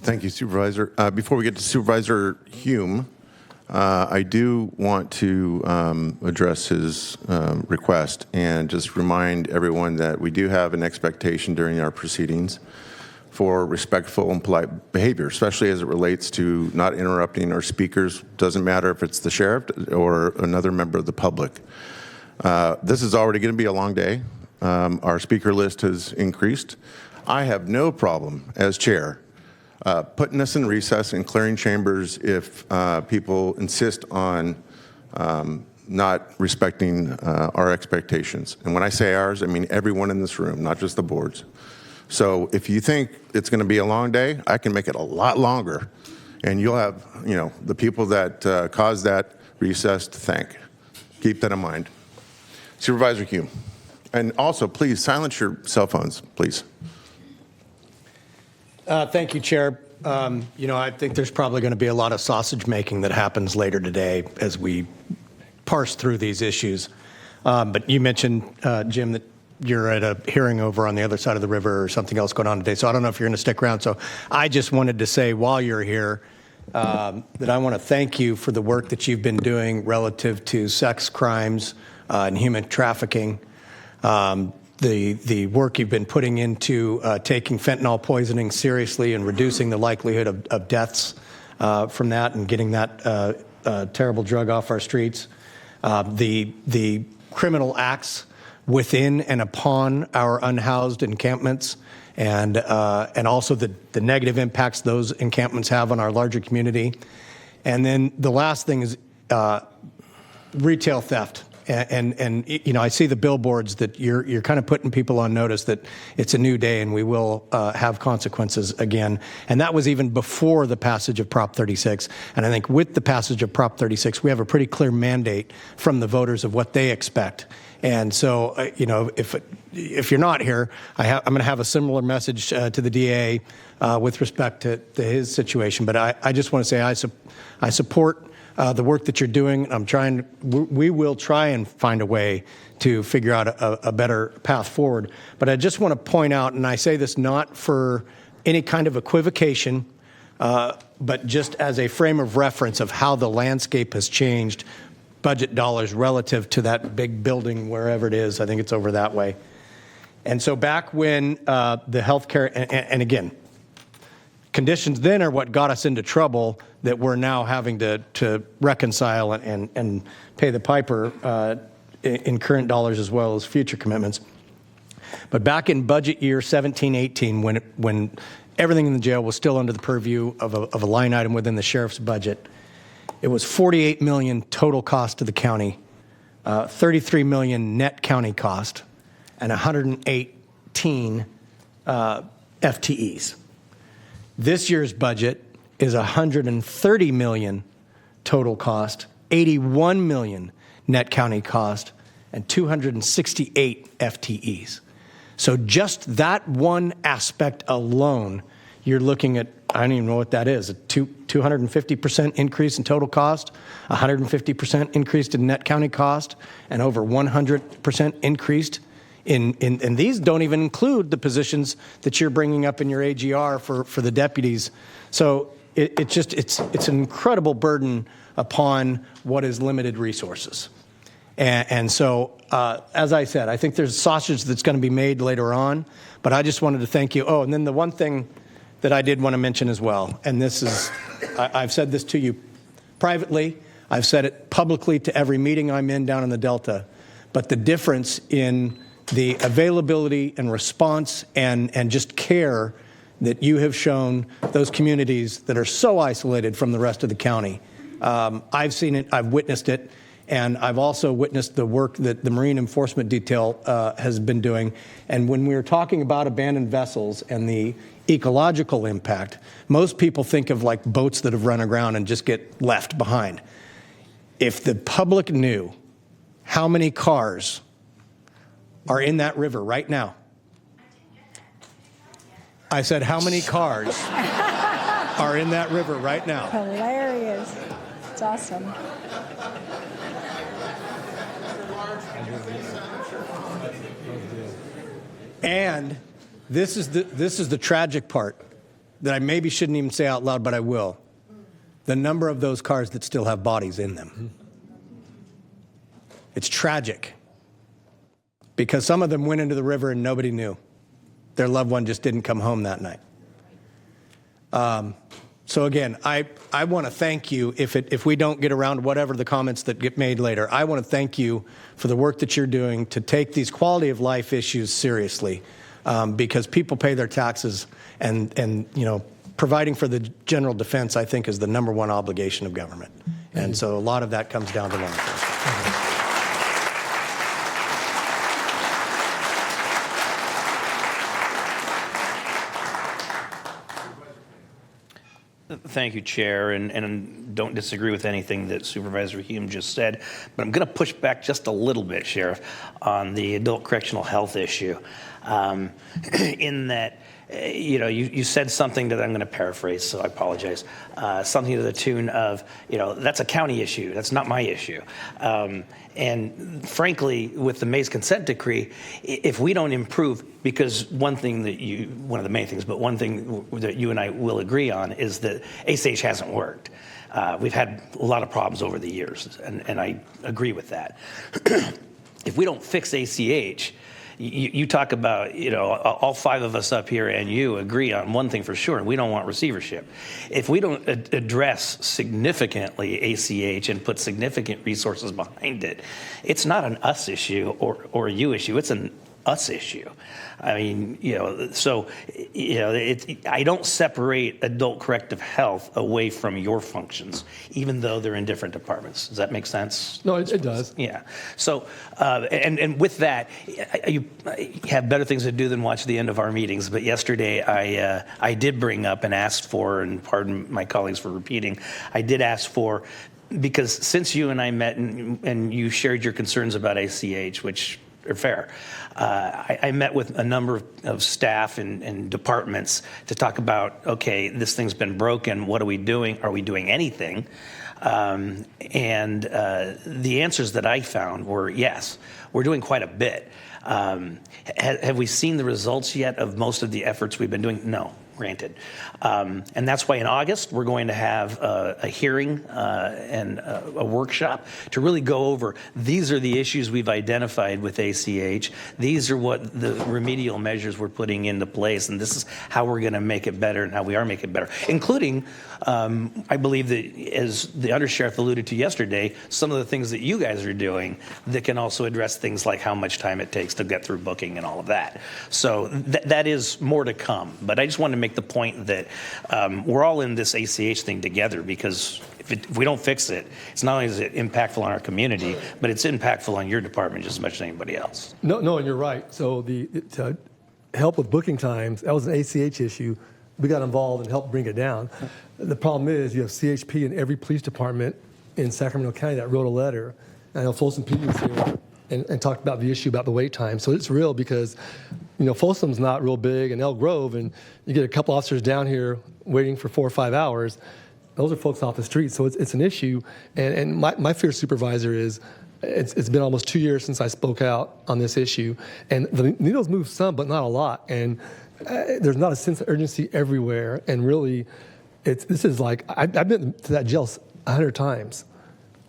Thank you, Supervisor. Before we get to Supervisor Hume, I do want to address his request and just remind everyone that we do have an expectation during our proceedings for respectful and polite behavior, especially as it relates to not interrupting our speakers. Doesn't matter if it's the sheriff or another member of the public. This is already going to be a long day. Our speaker list has increased. I have no problem as chair putting us in recess and clearing chambers if people insist on not respecting our expectations. And when I say ours, I mean everyone in this room, not just the boards. So if you think it's going to be a long day, I can make it a lot longer, and you'll have, the people that caused that recess to thank. Keep that in mind. Supervisor Hume. And also, please silence your cell phones, please. Thank you, Chair. I think there's probably going to be a lot of sausage making that happens later today as we parse through these issues. But you mentioned, Jim, that you're at a hearing over on the other side of the river or something else going on today. So I don't know if you're going to stick around. So I just wanted to say while you're here that I want to thank you for the work that you've been doing relative to sex crimes and human trafficking. The work you've been putting into taking fentanyl poisoning seriously and reducing the likelihood of deaths from that and getting that terrible drug off our streets. The criminal acts within and upon our unhoused encampments and also the negative impacts those encampments have on our larger community. And then the last thing is retail theft. And I see the billboards that you're kind of putting people on notice that it's a new day and we will have consequences again. And that was even before the passage of Prop 36. And I think with the passage of Prop 36, we have a pretty clear mandate from the voters of what they expect. And so, if you're not here, I'm going to have a similar message to the DA with respect to his situation. But I just want to say I support the work that you're doing. We will try and find a way to figure out a better path forward. But I just want to point out, and I say this not for any kind of equivocation, but just as a frame of reference of how the landscape has changed budget dollars relative to that big building, wherever it is. I think it's over that way. And so back when the healthcare, and again, conditions then are what got us into trouble that we're now having to reconcile and pay the piper in current dollars as well as future commitments. But back in budget year 17-18, when everything in the jail was still under the purview of a line item within the sheriff's budget, it was $48 million total cost to the county, $33 million net county cost, and 118 FTEs. This year's budget is $130 million total cost, $81 million net county cost, and 268 FTEs. So just that one aspect alone, you're looking at, I don't even know what that is, a 250% increase in total cost, 150% increase in net county cost, and over 100% increased and these don't even include the positions that you're bringing up in your AGR for the deputies. So it's an incredible burden upon what is limited resources. And so, as I said, I think there's sausage that's going to be made later on, but I just wanted to thank you. Oh, and then the one thing that I did want to mention as well, and this is, I've said this to you privately, I've said it publicly to every meeting I'm in down in the Delta, but the difference in the availability and response and just care that you have shown those communities that are so isolated from the rest of the county. I've seen it, I've witnessed it, and I've also witnessed the work that the Marine Enforcement Detail has been doing. And when we were talking about abandoned vessels and the ecological impact, most people think of like boats that have run aground and just get left behind. If the public knew how many cars are in that river right now. I said, how many cars are in that river right now? Hilarious. It's awesome. And this is the tragic part. that I maybe shouldn't even say out loud, but I will. The number of those cars that still have bodies in them. It's tragic because some of them went into the river and nobody knew. Their loved one just didn't come home that night. So again, I want to thank you. If we don't get around to whatever the comments that get made later, I want to thank you for the work that you're doing to take these quality of life issues seriously, because people pay their taxes, and providing for the general defense, I think, is the number one obligation of government. And so a lot of that comes down to law enforcement. Thank you, Chair, and don't disagree with anything that Supervisor Hume just said, but I'm going to push back just a little bit, Sheriff, on the adult correctional health issue, in that, you said something that I'm going to paraphrase, so I apologize, something to the tune of, that's a county issue, that's not my issue. And frankly, with the Mays consent decree, if we don't improve, because one of the main things, but one thing that you and I will agree on is that ACH hasn't worked. We've had a lot of problems over the years, and I agree with that. If we don't fix ACH, you talk about, all five of us up here and you agree on one thing for sure. We don't want receivership. If we don't address significantly ACH and put significant resources behind it, it's not an us issue or a you issue. It's an us issue. I mean, I don't separate adult corrective health away from your functions, even though they're in different departments. Does that make sense? No, it does. Yeah. So, and with that, you have better things to do than watch the end of our meetings. But yesterday, I did bring up and asked for, and pardon my colleagues for repeating, I did ask for, because since you and I met and you shared your concerns about ACH, which are fair, I met with a number of staff and departments to talk about, okay, this thing's been broken. What are we doing? Are we doing anything? And the answers that I found were yes, we're doing quite a bit. Have we seen the results yet of most of the efforts we've been doing? No. Granted. And that's why in August we're going to have a hearing and a workshop to really go over, these are the issues we've identified with ACH, these are what the remedial measures we're putting into place, and this is how we're going to make it better and how we are making it better, including, I believe that, as the undersheriff alluded to yesterday, some of the things that you guys are doing that can also address things like how much time it takes to get through booking and all of that. So that is more to come, but I just wanted to make the point that we're all in this ACH thing together, because if we don't fix it, it's not only is it impactful on our community, but it's impactful on your department just as much as anybody else. No, and you're right. So to help with booking times, that was an ACH issue. We got involved and helped bring it down. The problem is you have CHP in every police department in Sacramento County that wrote a letter. I know Folsom PD was here and talked about the issue about the wait time. So it's real because, Folsom's not real big, and Elk Grove, and you get a couple officers down here waiting for 4 or 5 hours. Those are folks off the street, so it's an issue. And my fear, Supervisor, is it's been almost 2 years since I spoke out on this issue, and the needle's moved some, but not a lot. And there's not a sense of urgency everywhere. And really, this is like I've been to that jail 100 times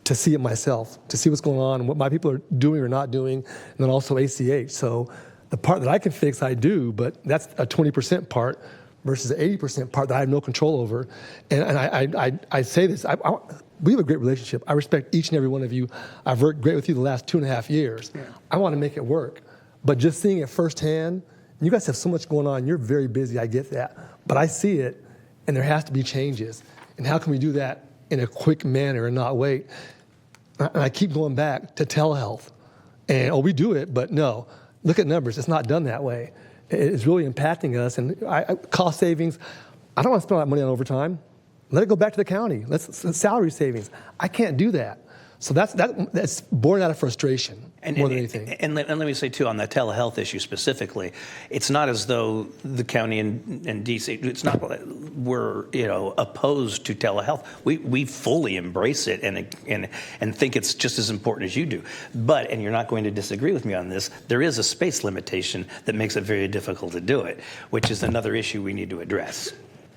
to see it myself, to see what's going on and what my people are doing or not doing, and then also ACH. So the part that I can fix, I do, but that's a 20% part versus the 80% part that I have no control over. And I say this, we have a great relationship. I respect each and every one of you. I've worked great with you the last 2.5 years. Yeah. I want to make it work. But just seeing it firsthand, you guys have so much going on, you're very busy, I get that. But I see it, and there has to be changes. And how can we do that in a quick manner and not wait? And I keep going back to telehealth. And, we do it, but no. Look at numbers. It's not done that way. It's really impacting us. And cost savings, I don't want to spend all that money on overtime. Let it go back to the county. Salary savings. I can't do that. So that's born out of frustration more than anything. And let me say, too, on the telehealth issue specifically, it's not as though the county and D.C., it's not we're opposed to telehealth. We fully embrace it and think it's just as important as you do. But, and you're not going to disagree with me on this, there is a space limitation that makes it very difficult to do it, which is another issue we need to address.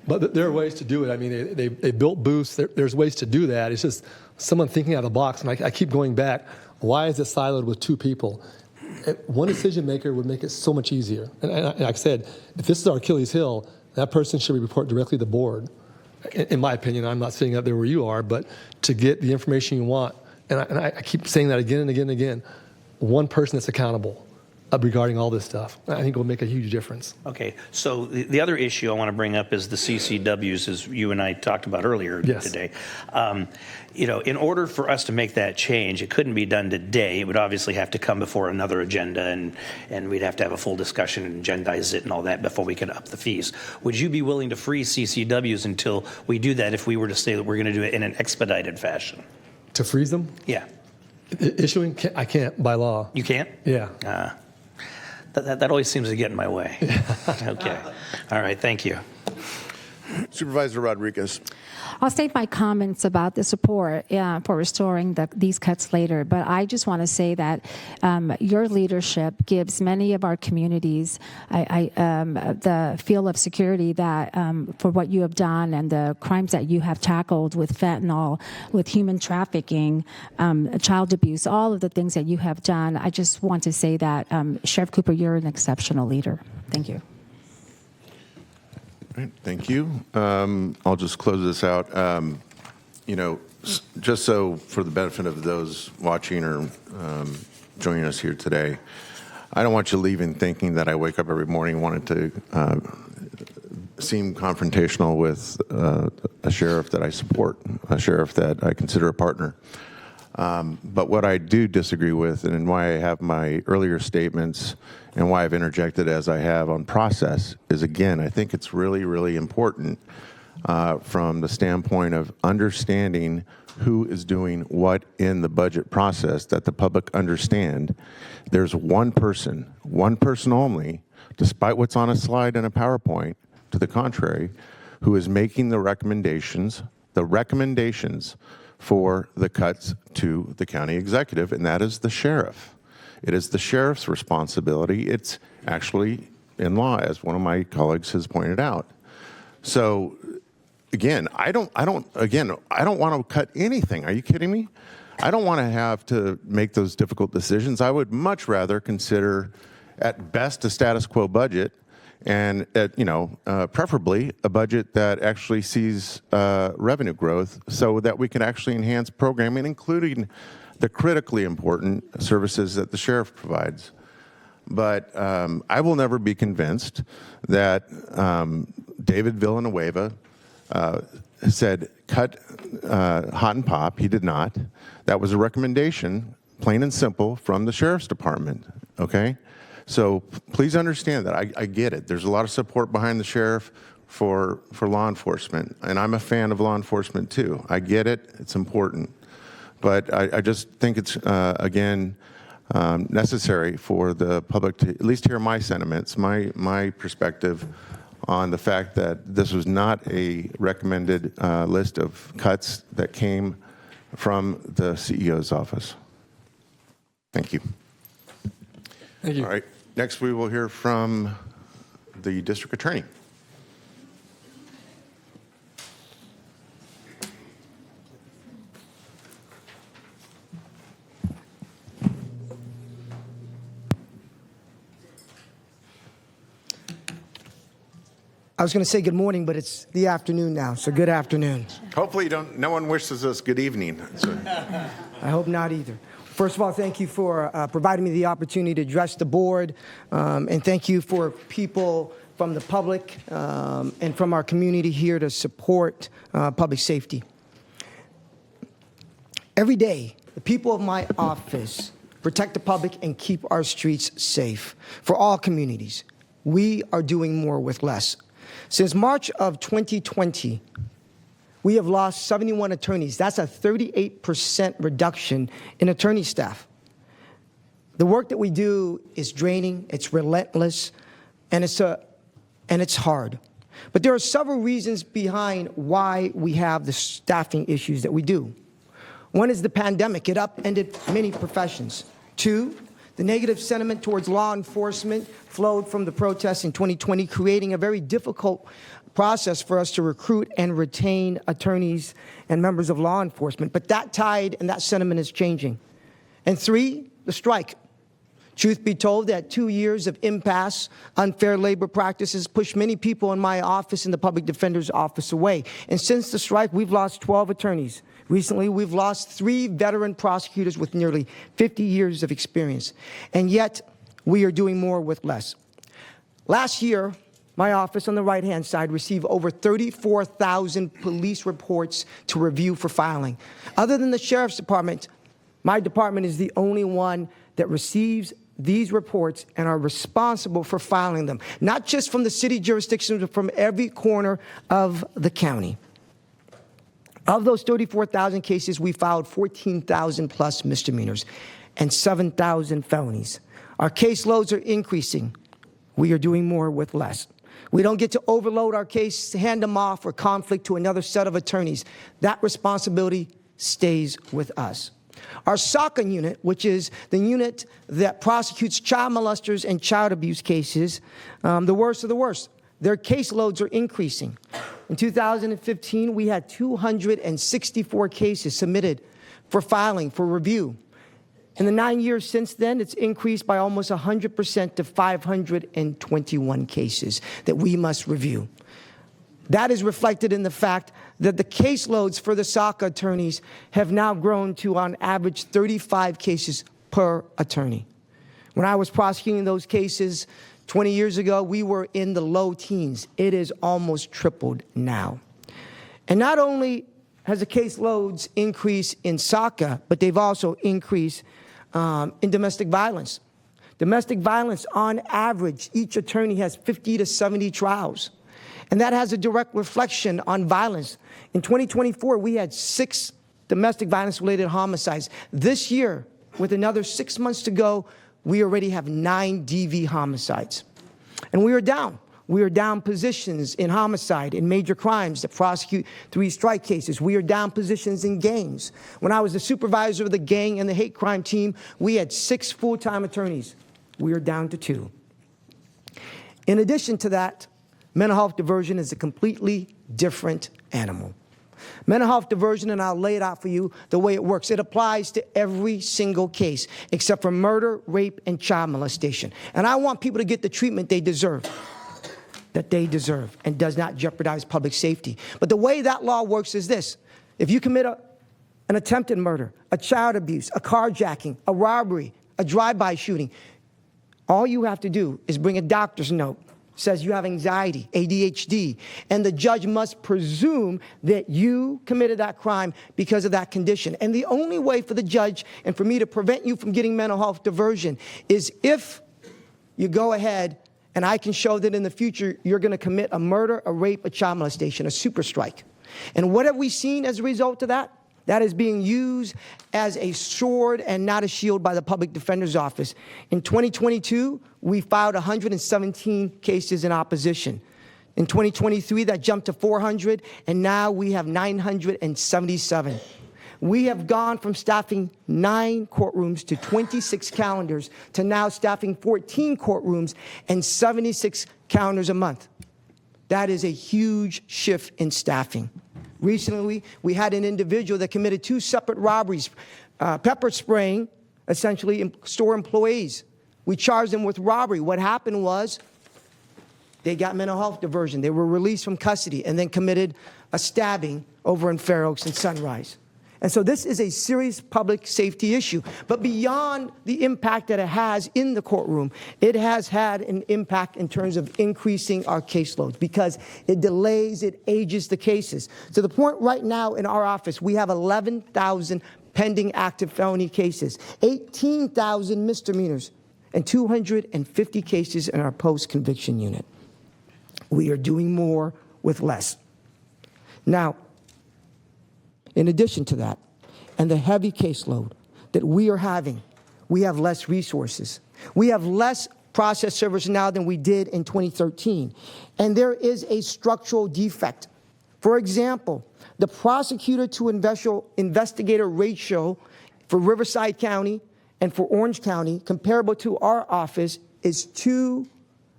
But there are ways to do it. I mean, they built booths. There's ways to do that. It's just someone thinking out of the box. And I keep going back. Why is it siloed with two people? One decision maker would make it so much easier. And like I said, if this is our Achilles heel, that person should report directly to the board. In my opinion, I'm not sitting up there where you are, but to get the information you want, and I keep saying that again and again and again, one person that's accountable regarding all this stuff. I think it will make a huge difference. Okay, so the other issue I want to bring up is the CCWs, as you and I talked about earlier today. In order for us to make that change, it couldn't be done today. It would obviously have to come before another agenda, and we'd have to have a full discussion and agendize it and all that before we could up the fees. Would you be willing to freeze CCWs until we do that if we were to say that we're going to do it in an expedited fashion? To freeze them? Yeah. Issuing? I can't by law. You can't? Yeah. That always seems to get in my way. Okay. All right. Thank you. Supervisor Rodriguez. I'll state my comments about the support for restoring these cuts later, but I just want to say that your leadership gives many of our communities the feel of security that for what you have done and the crimes that you have tackled with fentanyl, with human trafficking, child abuse, all of the things that you have done. I just want to say that, Sheriff Cooper, you're an exceptional leader. Thank you. Right, thank you. I'll just close this out. Just so for the benefit of those watching or joining us here today, I don't want you leaving thinking that I wake up every morning wanting to seem confrontational with a sheriff that I support, a sheriff that I consider a partner. But what I do disagree with, and why I have my earlier statements and why I've interjected as I have on process, is again, I think it's really, really important from the standpoint of understanding who is doing what in the budget process, that the public understand there's one person only, despite what's on a slide in a PowerPoint, to the contrary, who is making the recommendations for the cuts to the county executive, and that is the sheriff. It is the sheriff's responsibility. It's actually in law, as one of my colleagues has pointed out. So, again, I don't want to cut anything. Are you kidding me? I don't want to have to make those difficult decisions. I would much rather consider, at best, a status quo budget, and preferably a budget that actually sees revenue growth so that we can actually enhance programming, including the critically important services that the sheriff provides. But I will never be convinced that David Villanueva said cut hot and pop. He did not. That was a recommendation, plain and simple, from the sheriff's department, okay? So please understand that. I get it. There's a lot of support behind the sheriff for law enforcement, and I'm a fan of law enforcement too. I get it. It's important. But I just think it's, again, necessary for the public to at least hear my sentiments, my perspective on the fact that this was not a recommended list of cuts that came from the CEO's office. Thank you. Thank you. All right. Next, we will hear from the district attorney. I was going to say good morning, but it's the afternoon now, so good afternoon. Hopefully no one wishes us good evening. So. I hope not either. First of all, thank you for providing me the opportunity to address the board, and thank you for people from the public and from our community here to support public safety. Every day, the people of my office protect the public and keep our streets safe for all communities. We are doing more with less. Since March of 2020, we have lost 71 attorneys. That's a 38% reduction in attorney staff. The work that we do is draining, it's relentless, and it's hard. But there are several reasons behind why we have the staffing issues that we do. One is the pandemic. It upended many professions. Two, The negative sentiment towards law enforcement flowed from the protests in 2020, creating a very difficult process for us to recruit and retain attorneys and members of law enforcement. But that tide and that sentiment is changing. And 3, the strike. Truth be told, that 2 years of impasse, unfair labor practices pushed many people in my office and the public defender's office away. And since the strike, we've lost 12 attorneys. Recently, we've lost 3 veteran prosecutors with nearly 50 years of experience. And yet, we are doing more with less. Last year, my office on the right-hand side received over 34,000 police reports to review for filing. Other than the Sheriff's Department, my department is the only one that receives these reports and are responsible for filing them, not just from the city jurisdictions, but from every corner of the county. Of those 34,000 cases, we filed 14,000 plus misdemeanors and 7,000 felonies. Our caseloads are increasing. We are doing more with less. We don't get to overload our case, hand them off, or conflict to another set of attorneys. That responsibility stays with us. Our SOCA unit, which is the unit that prosecutes child molesters and child abuse cases, the worst of the worst, their caseloads are increasing. In 2015, we had 264 cases submitted for filing, for review. In the 9 years since then, it's increased by almost 100% to 521 cases that we must review. That is reflected in the fact that the caseloads for the SOCA attorneys have now grown to, on average, 35 cases per attorney. When I was prosecuting those cases 20 years ago, we were in the low teens. It is almost tripled now. And not only has the caseloads increased in SOCA, but they've also increased in domestic violence. Domestic violence, on average, each attorney has 50 to 70 trials. And that has a direct reflection on violence. In 2024, we had 6 domestic violence-related homicides. This year, with another 6 months to go, we already have 9 DV homicides. And we are down. We are down positions in homicide, in major crimes that prosecute 3 strike cases. We are down positions in gangs. When I was the supervisor of the gang and the hate crime team, we had 6 full-time attorneys. We are down to 2. In addition to that, mental health diversion is a completely different animal. Mental health diversion, and I'll lay it out for you the way it works. It applies to every single case except for murder, rape, and child molestation. And I want people to get the treatment they deserve, and does not jeopardize public safety. But the way that law works is this. If you commit an attempted murder, a child abuse, a carjacking, a robbery, a drive-by shooting, all you have to do is bring a doctor's note. Says you have anxiety, ADHD, and the judge must presume that you committed that crime because of that condition. And the only way for the judge and for me to prevent you from getting mental health diversion is if you go ahead and I can show that in the future you're going to commit a murder, a rape, a child molestation, a super strike. And what have we seen as a result of that? That is being used as a sword and not a shield by the Public Defender's Office. In 2022, we filed 117 cases in opposition. In 2023, that jumped to 400, and now we have 977. We have gone from staffing 9 courtrooms to 26 calendars to now staffing 14 courtrooms and 76 calendars a month. That is a huge shift in staffing. Recently, we had an individual that committed 2 separate robberies, pepper spraying, essentially, store employees. We charged them with robbery. What happened was they got mental health diversion. They were released from custody and then committed a stabbing over in Fair Oaks and Sunrise. And so this is a serious public safety issue. But beyond the impact that it has in the courtroom, it has had an impact in terms of increasing our caseloads because it delays, it ages the cases. To the point right now in our office, we have 11,000 pending active felony cases, 18,000 misdemeanors, and 250 cases in our post-conviction unit. We are doing more with less. Now, in addition to that, and the heavy caseload that we are having, we have less resources. We have less process servers now than we did in 2013. And there is a structural defect. For example, the prosecutor to investigator ratio for Riverside County And for Orange County, comparable to our office, is 2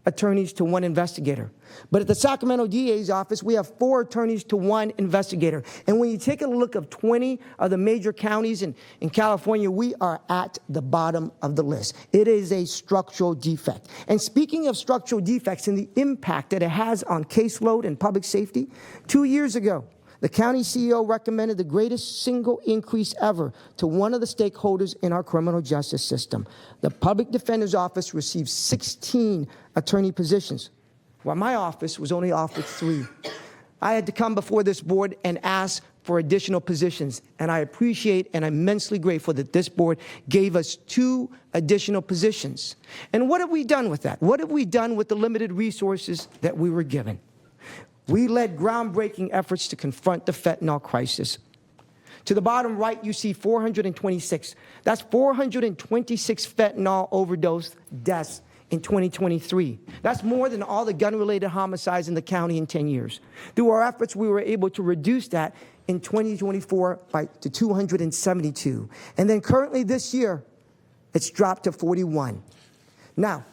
attorneys to 1 investigator. But at the Sacramento DA's office, we have 4 attorneys to 1 investigator. And when you take a look at 20 of the major counties in California, we are at the bottom of the list. It is a structural defect. And speaking of structural defects and the impact that it has on caseload and public safety, 2 years ago, the county CEO recommended the greatest single increase ever to one of the stakeholders in our criminal justice system. The Public Defender's Office received 16 attorney positions, while my office was only offered 3. I had to come before this board and ask for additional positions, and I appreciate and I'm immensely grateful that this board gave us 2 additional positions. And what have we done with that? What have we done with the limited resources that we were given? We led groundbreaking efforts to confront the fentanyl crisis. To the bottom right, you see 426. That's 426 fentanyl overdose deaths in 2023. That's more than all the gun-related homicides in the county in 10 years. Through our efforts, we were able to reduce that in 2024 to 272. And then currently this year, it's dropped to 41. Now,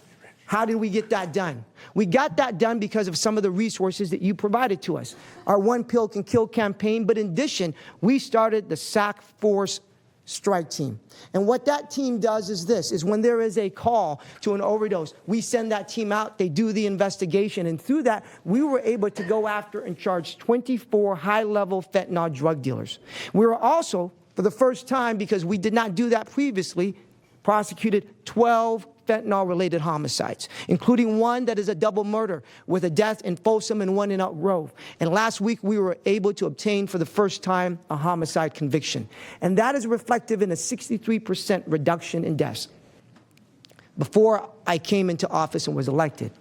how did we get that done? We got that done because of some of the resources that you provided to us. Our One Pill Can Kill campaign, but in addition, we started the SAC Force Strike Team. And what that team does is this, is when there is a call to an overdose, we send that team out, they do the investigation, and through that, we were able to go after and charge 24 high-level fentanyl drug dealers. We were also, for the first time, because we did not do that previously, prosecuted 12 fentanyl-related homicides, including one that is a double murder with a death in Folsom and one in Elk Grove. And last week, we were able to obtain for the first time a homicide conviction. And that is reflective in a 63% reduction in deaths. Before I came into office and was elected,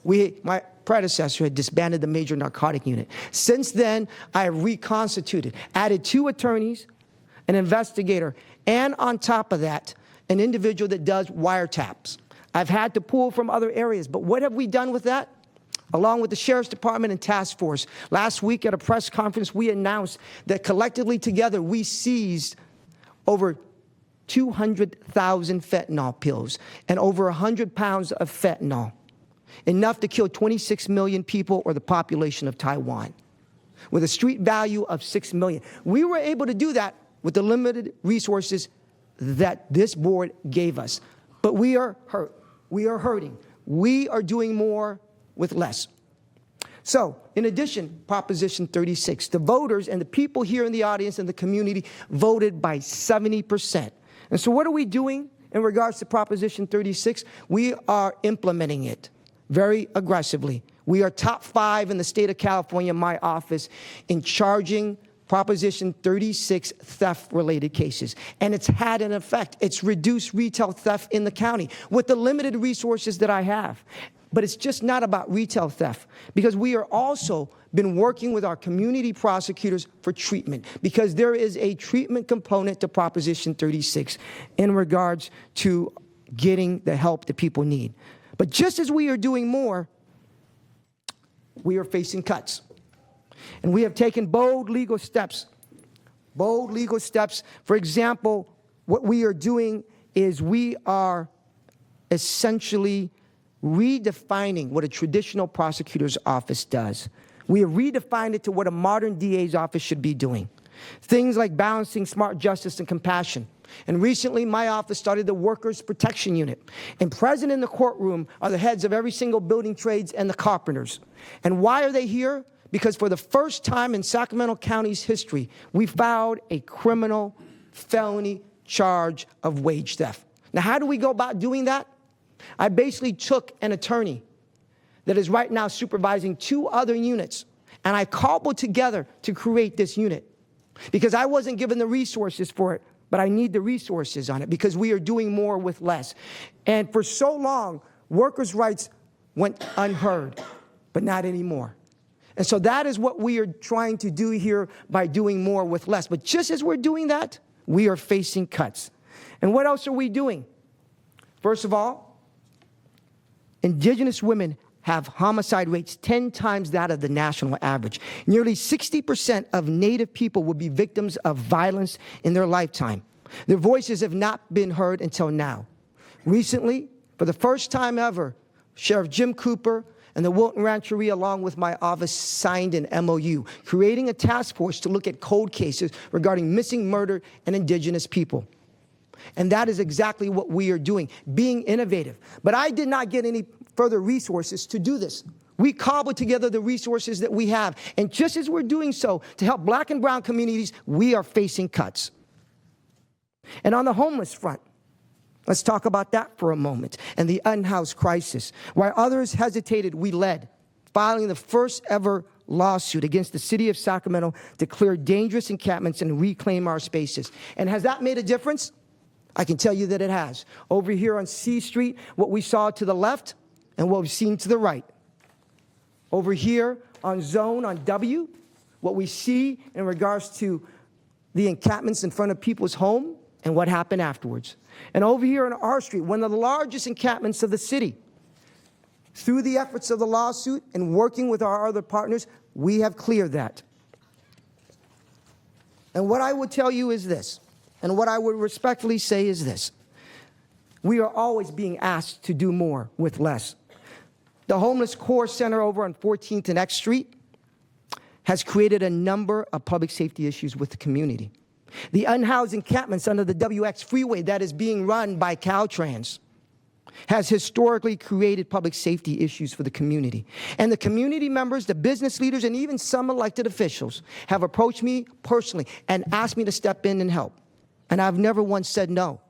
my predecessor had disbanded the major narcotic unit. Since then, I have reconstituted, added 2 attorneys, an investigator, and on top of that, an individual that does wiretaps. I've had to pull from other areas, but what have we done with that? Along with the Sheriff's Department and Task Force, last week at a press conference, we announced that collectively together, we seized over 200,000 fentanyl pills and over 100 pounds of fentanyl, enough to kill 26 million people or the population of Taiwan, with a street value of $6 million. We were able to do that with the limited resources that this board gave us. But we are hurt. We are hurting. We are doing more with less. So, in addition, Proposition 36, the voters and the people here in the audience and the community voted by 70%. And so what are we doing in regards to Proposition 36? We are implementing it very aggressively. We are top 5 in the state of California, my office, in charging Proposition 36 theft-related cases. And it's had an effect. It's reduced retail theft in the county with the limited resources that I have. But it's just not about retail theft, because we are also been working with our community prosecutors for treatment, because there is a treatment component to Proposition 36 in regards to getting the help that people need. But just as we are doing more, we are facing cuts. And we have taken bold legal steps. Bold legal steps. For example, what we are doing is we are essentially redefining what a traditional prosecutor's office does. We have redefined it to what a modern DA's office should be doing. Things like balancing smart justice and compassion. And recently, my office started the Workers' Protection Unit. And present in the courtroom are the heads of every single building trades and the carpenters. And why are they here? Because for the first time in Sacramento County's history, we filed a criminal felony charge of wage theft. Now, how do we go about doing that? I basically took an attorney that is right now supervising 2 other units, and I cobbled together to create this unit. Because I wasn't given the resources for it, but I need the resources on it because we are doing more with less. And for so long, workers' rights went unheard, but not anymore. And so that is what we are trying to do here by doing more with less. But just as we're doing that, we are facing cuts. And what else are we doing? First of all, indigenous women have homicide rates 10 times that of the national average. Nearly 60% of Native people will be victims of violence in their lifetime. Their voices have not been heard until now. Recently, for the first time ever, Sheriff Jim Cooper and the Wilton Rancheria, along with my office, signed an MOU, creating a task force to look at cold cases regarding missing, murdered, and indigenous people. And that is exactly what we are doing, being innovative. But I did not get any further resources to do this. We cobbled together the resources that we have. And just as we're doing so to help black and brown communities, we are facing cuts. And on the homeless front, let's talk about that for a moment, and the unhoused crisis. While others hesitated, we led, filing the first ever lawsuit against the city of Sacramento to clear dangerous encampments and reclaim our spaces. And has that made a difference? I can tell you that it has. Over here on C Street, what we saw to the left and what we've seen to the right. Over here on Zone, on W, what we see in regards to the encampments in front of people's home and what happened afterwards. And over here on R Street, one of the largest encampments of the city, through the efforts of the lawsuit and working with our other partners, we have cleared that. And what I would tell you is this, and what I would respectfully say is this. We are always being asked to do more with less. The Homeless Core Center over on 14th and X Street has created a number of public safety issues with the community. The unhoused encampments under the WX freeway that is being run by Caltrans has historically created public safety issues for the community. And the community members, the business leaders, and even some elected officials have approached me personally and asked me to step in and help. And I've never once said no.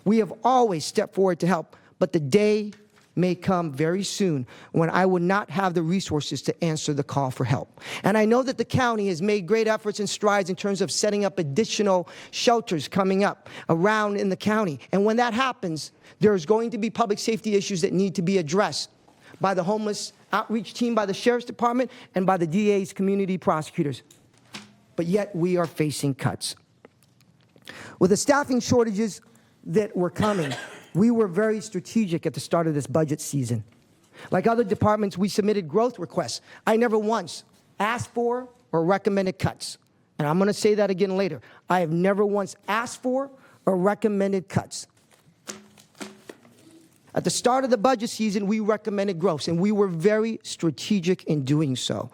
We have always stepped forward to help, but the day may come very soon when I will not have the resources to answer the call for help. And I know that the county has made great efforts and strides in terms of setting up additional shelters coming up around in the county. And when that happens, there's going to be public safety issues that need to be addressed by the homeless outreach team, by the Sheriff's Department, and by the DA's community prosecutors. But yet we are facing cuts. With the staffing shortages that were coming, we were very strategic at the start of this budget season. Like other departments, we submitted growth requests. I never once asked for or recommended cuts. And I'm going to say that again later. I have never once asked for or recommended cuts. At the start of the budget season, we recommended growth, and we were very strategic in doing so.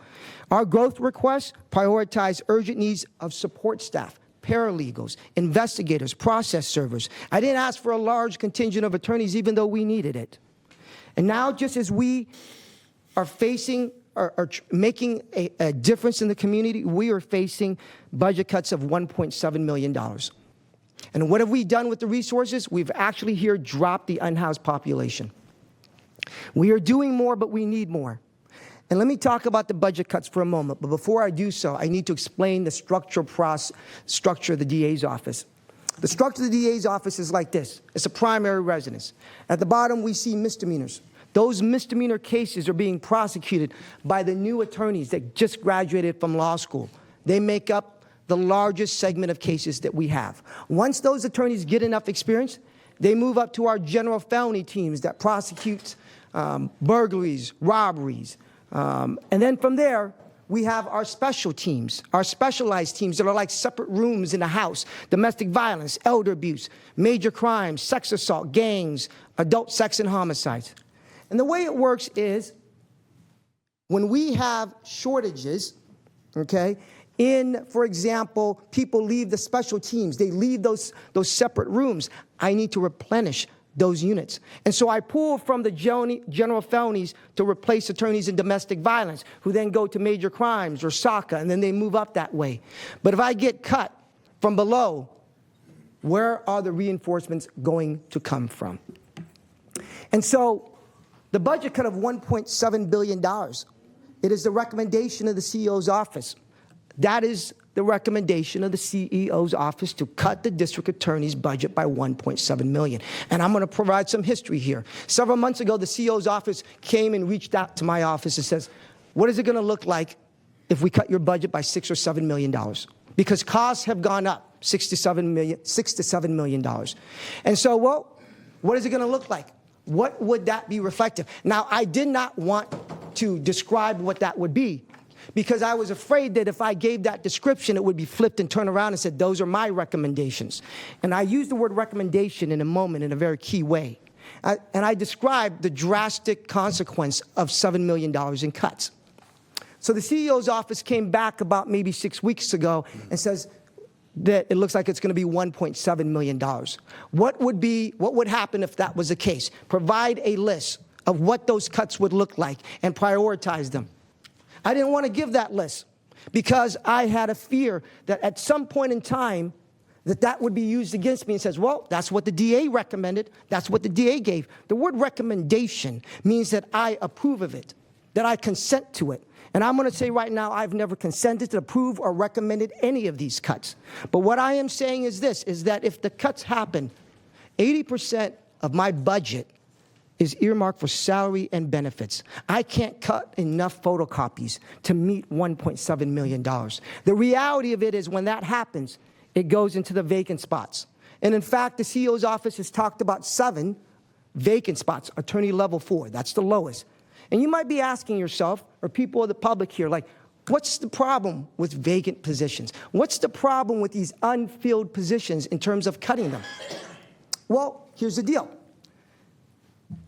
Our growth requests prioritize urgent needs of support staff, paralegals, investigators, process servers. I didn't ask for a large contingent of attorneys, even though we needed it. And now, just as we are facing or making a difference in the community, we are facing budget cuts of $1.7 million. And what have we done with the resources? We've actually here dropped the unhoused population. We are doing more, but we need more. And let me talk about the budget cuts for a moment. But before I do so, I need to explain the structure of the DA's office. The structure of the DA's office is like this. It's a primary residence. At the bottom, we see misdemeanors. Those misdemeanor cases are being prosecuted by the new attorneys that just graduated from law school. They make up the largest segment of cases that we have. Once those attorneys get enough experience, they move up to our general felony teams that prosecute burglaries, robberies. And then from there, we have our special teams, our specialized teams that are like separate rooms in the house: domestic violence, elder abuse, major crimes, sex assault, gangs, adult sex and homicides. And the way it works is when we have shortages, okay, for example, people leave the special teams, they leave those separate rooms, I need to replenish those units. And so I pull from the general felonies to replace attorneys in domestic violence, who then go to major crimes or SACA, and then they move up that way. But if I get cut from below, where are the reinforcements going to come from? And so the budget cut of $1.7 billion, it is the recommendation of the CEO's office. That is the recommendation of the CEO's office, to cut the district attorney's budget by $1.7 million. And I'm going to provide some history here. Several months ago, the CEO's office came and reached out to my office and says, what is it going to look like if we cut your budget by $6 or $7 million? Because costs have gone up $6 to $7 million. And so, well, what is it going to look like? What would that be reflective? Now, I did not want to describe what that would be, because I was afraid that if I gave that description, it would be flipped and turned around and said, those are my recommendations. And I used the word recommendation in a moment in a very key way. And I described the drastic consequence of $7 million in cuts. So the CEO's office came back about maybe 6 weeks ago and says that it looks like it's going to be $1.7 million. What would happen if that was the case? Provide a list of what those cuts would look like and prioritize them. I didn't want to give that list because I had a fear that at some point in time that would be used against me and says, well, that's what the DA recommended. That's what the DA gave. The word recommendation means that I approve of it, that I consent to it. And I'm going to say right now, I've never consented to approve or recommended any of these cuts. But what I am saying is this, is that if the cuts happen, 80% of my budget is earmarked for salary and benefits. I can't cut enough photocopies to meet $1.7 million. The reality of it is when that happens, it goes into the vacant spots. And in fact, the CEO's office has talked about 7 vacant spots, attorney level 4. That's the lowest. And you might be asking yourself, or people of the public here, like, what's the problem with vacant positions? What's the problem with these unfilled positions in terms of cutting them? Well, here's the deal.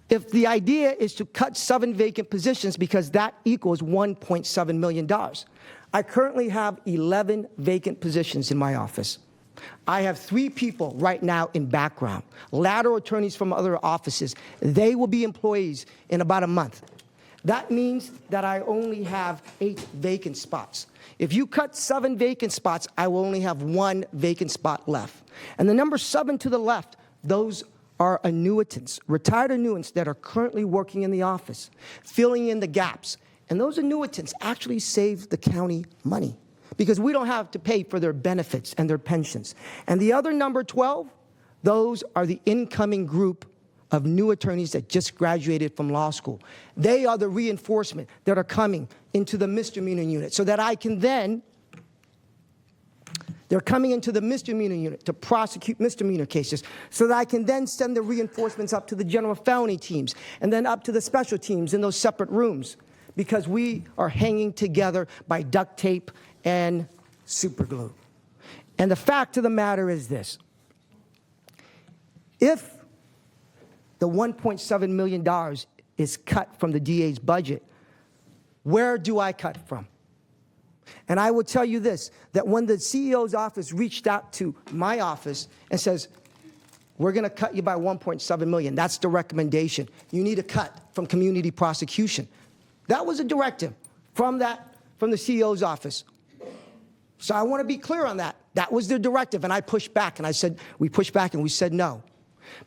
If the idea is to cut 7 vacant positions because that equals $1.7 million, I currently have 11 vacant positions in my office. I have 3 people right now in background, lateral attorneys from other offices. They will be employees in about a month. That means that I only have 8 vacant spots. If you cut 7 vacant spots, I will only have 1 vacant spot left. And the number 7 to the left, those are annuitants, retired annuitants that are currently working in the office, filling in the gaps. And those annuitants actually save the county money because we don't have to pay for their benefits and their pensions. And the other number 12, those are the incoming group of new attorneys that just graduated from law school. They are the reinforcement that are coming into the misdemeanor unit so that I can then, they're coming into the misdemeanor unit to prosecute misdemeanor cases so that I can then send the reinforcements up to the general felony teams and then up to the special teams in those separate rooms because we are hanging together by duct tape and super glue. And the fact of the matter is this. If the $1.7 million is cut from the DA's budget, where do I cut from? And I will tell you this, that when the CEO's office reached out to my office and says, we're going to cut you by $1.7 million, that's the recommendation. You need a cut from community prosecution. That was a directive from the CEO's office. So I want to be clear on that. That was their directive, and I pushed back, and I said, we pushed back and we said no.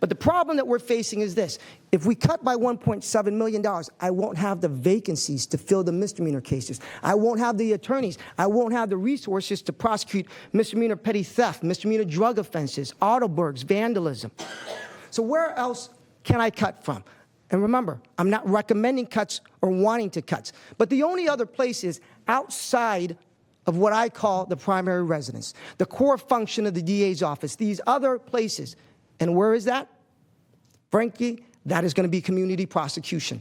But the problem that we're facing is this. If we cut by $1.7 million, I won't have the vacancies to fill the misdemeanor cases. I won't have the attorneys. I won't have the resources to prosecute misdemeanor petty theft, misdemeanor drug offenses, auto burgs, vandalism. So where else can I cut from? And remember, I'm not recommending cuts or wanting to cut. But the only other place is outside of what I call the primary residence, the core function of the DA's office, these other places. And where is that? Frankly, that is going to be community prosecution.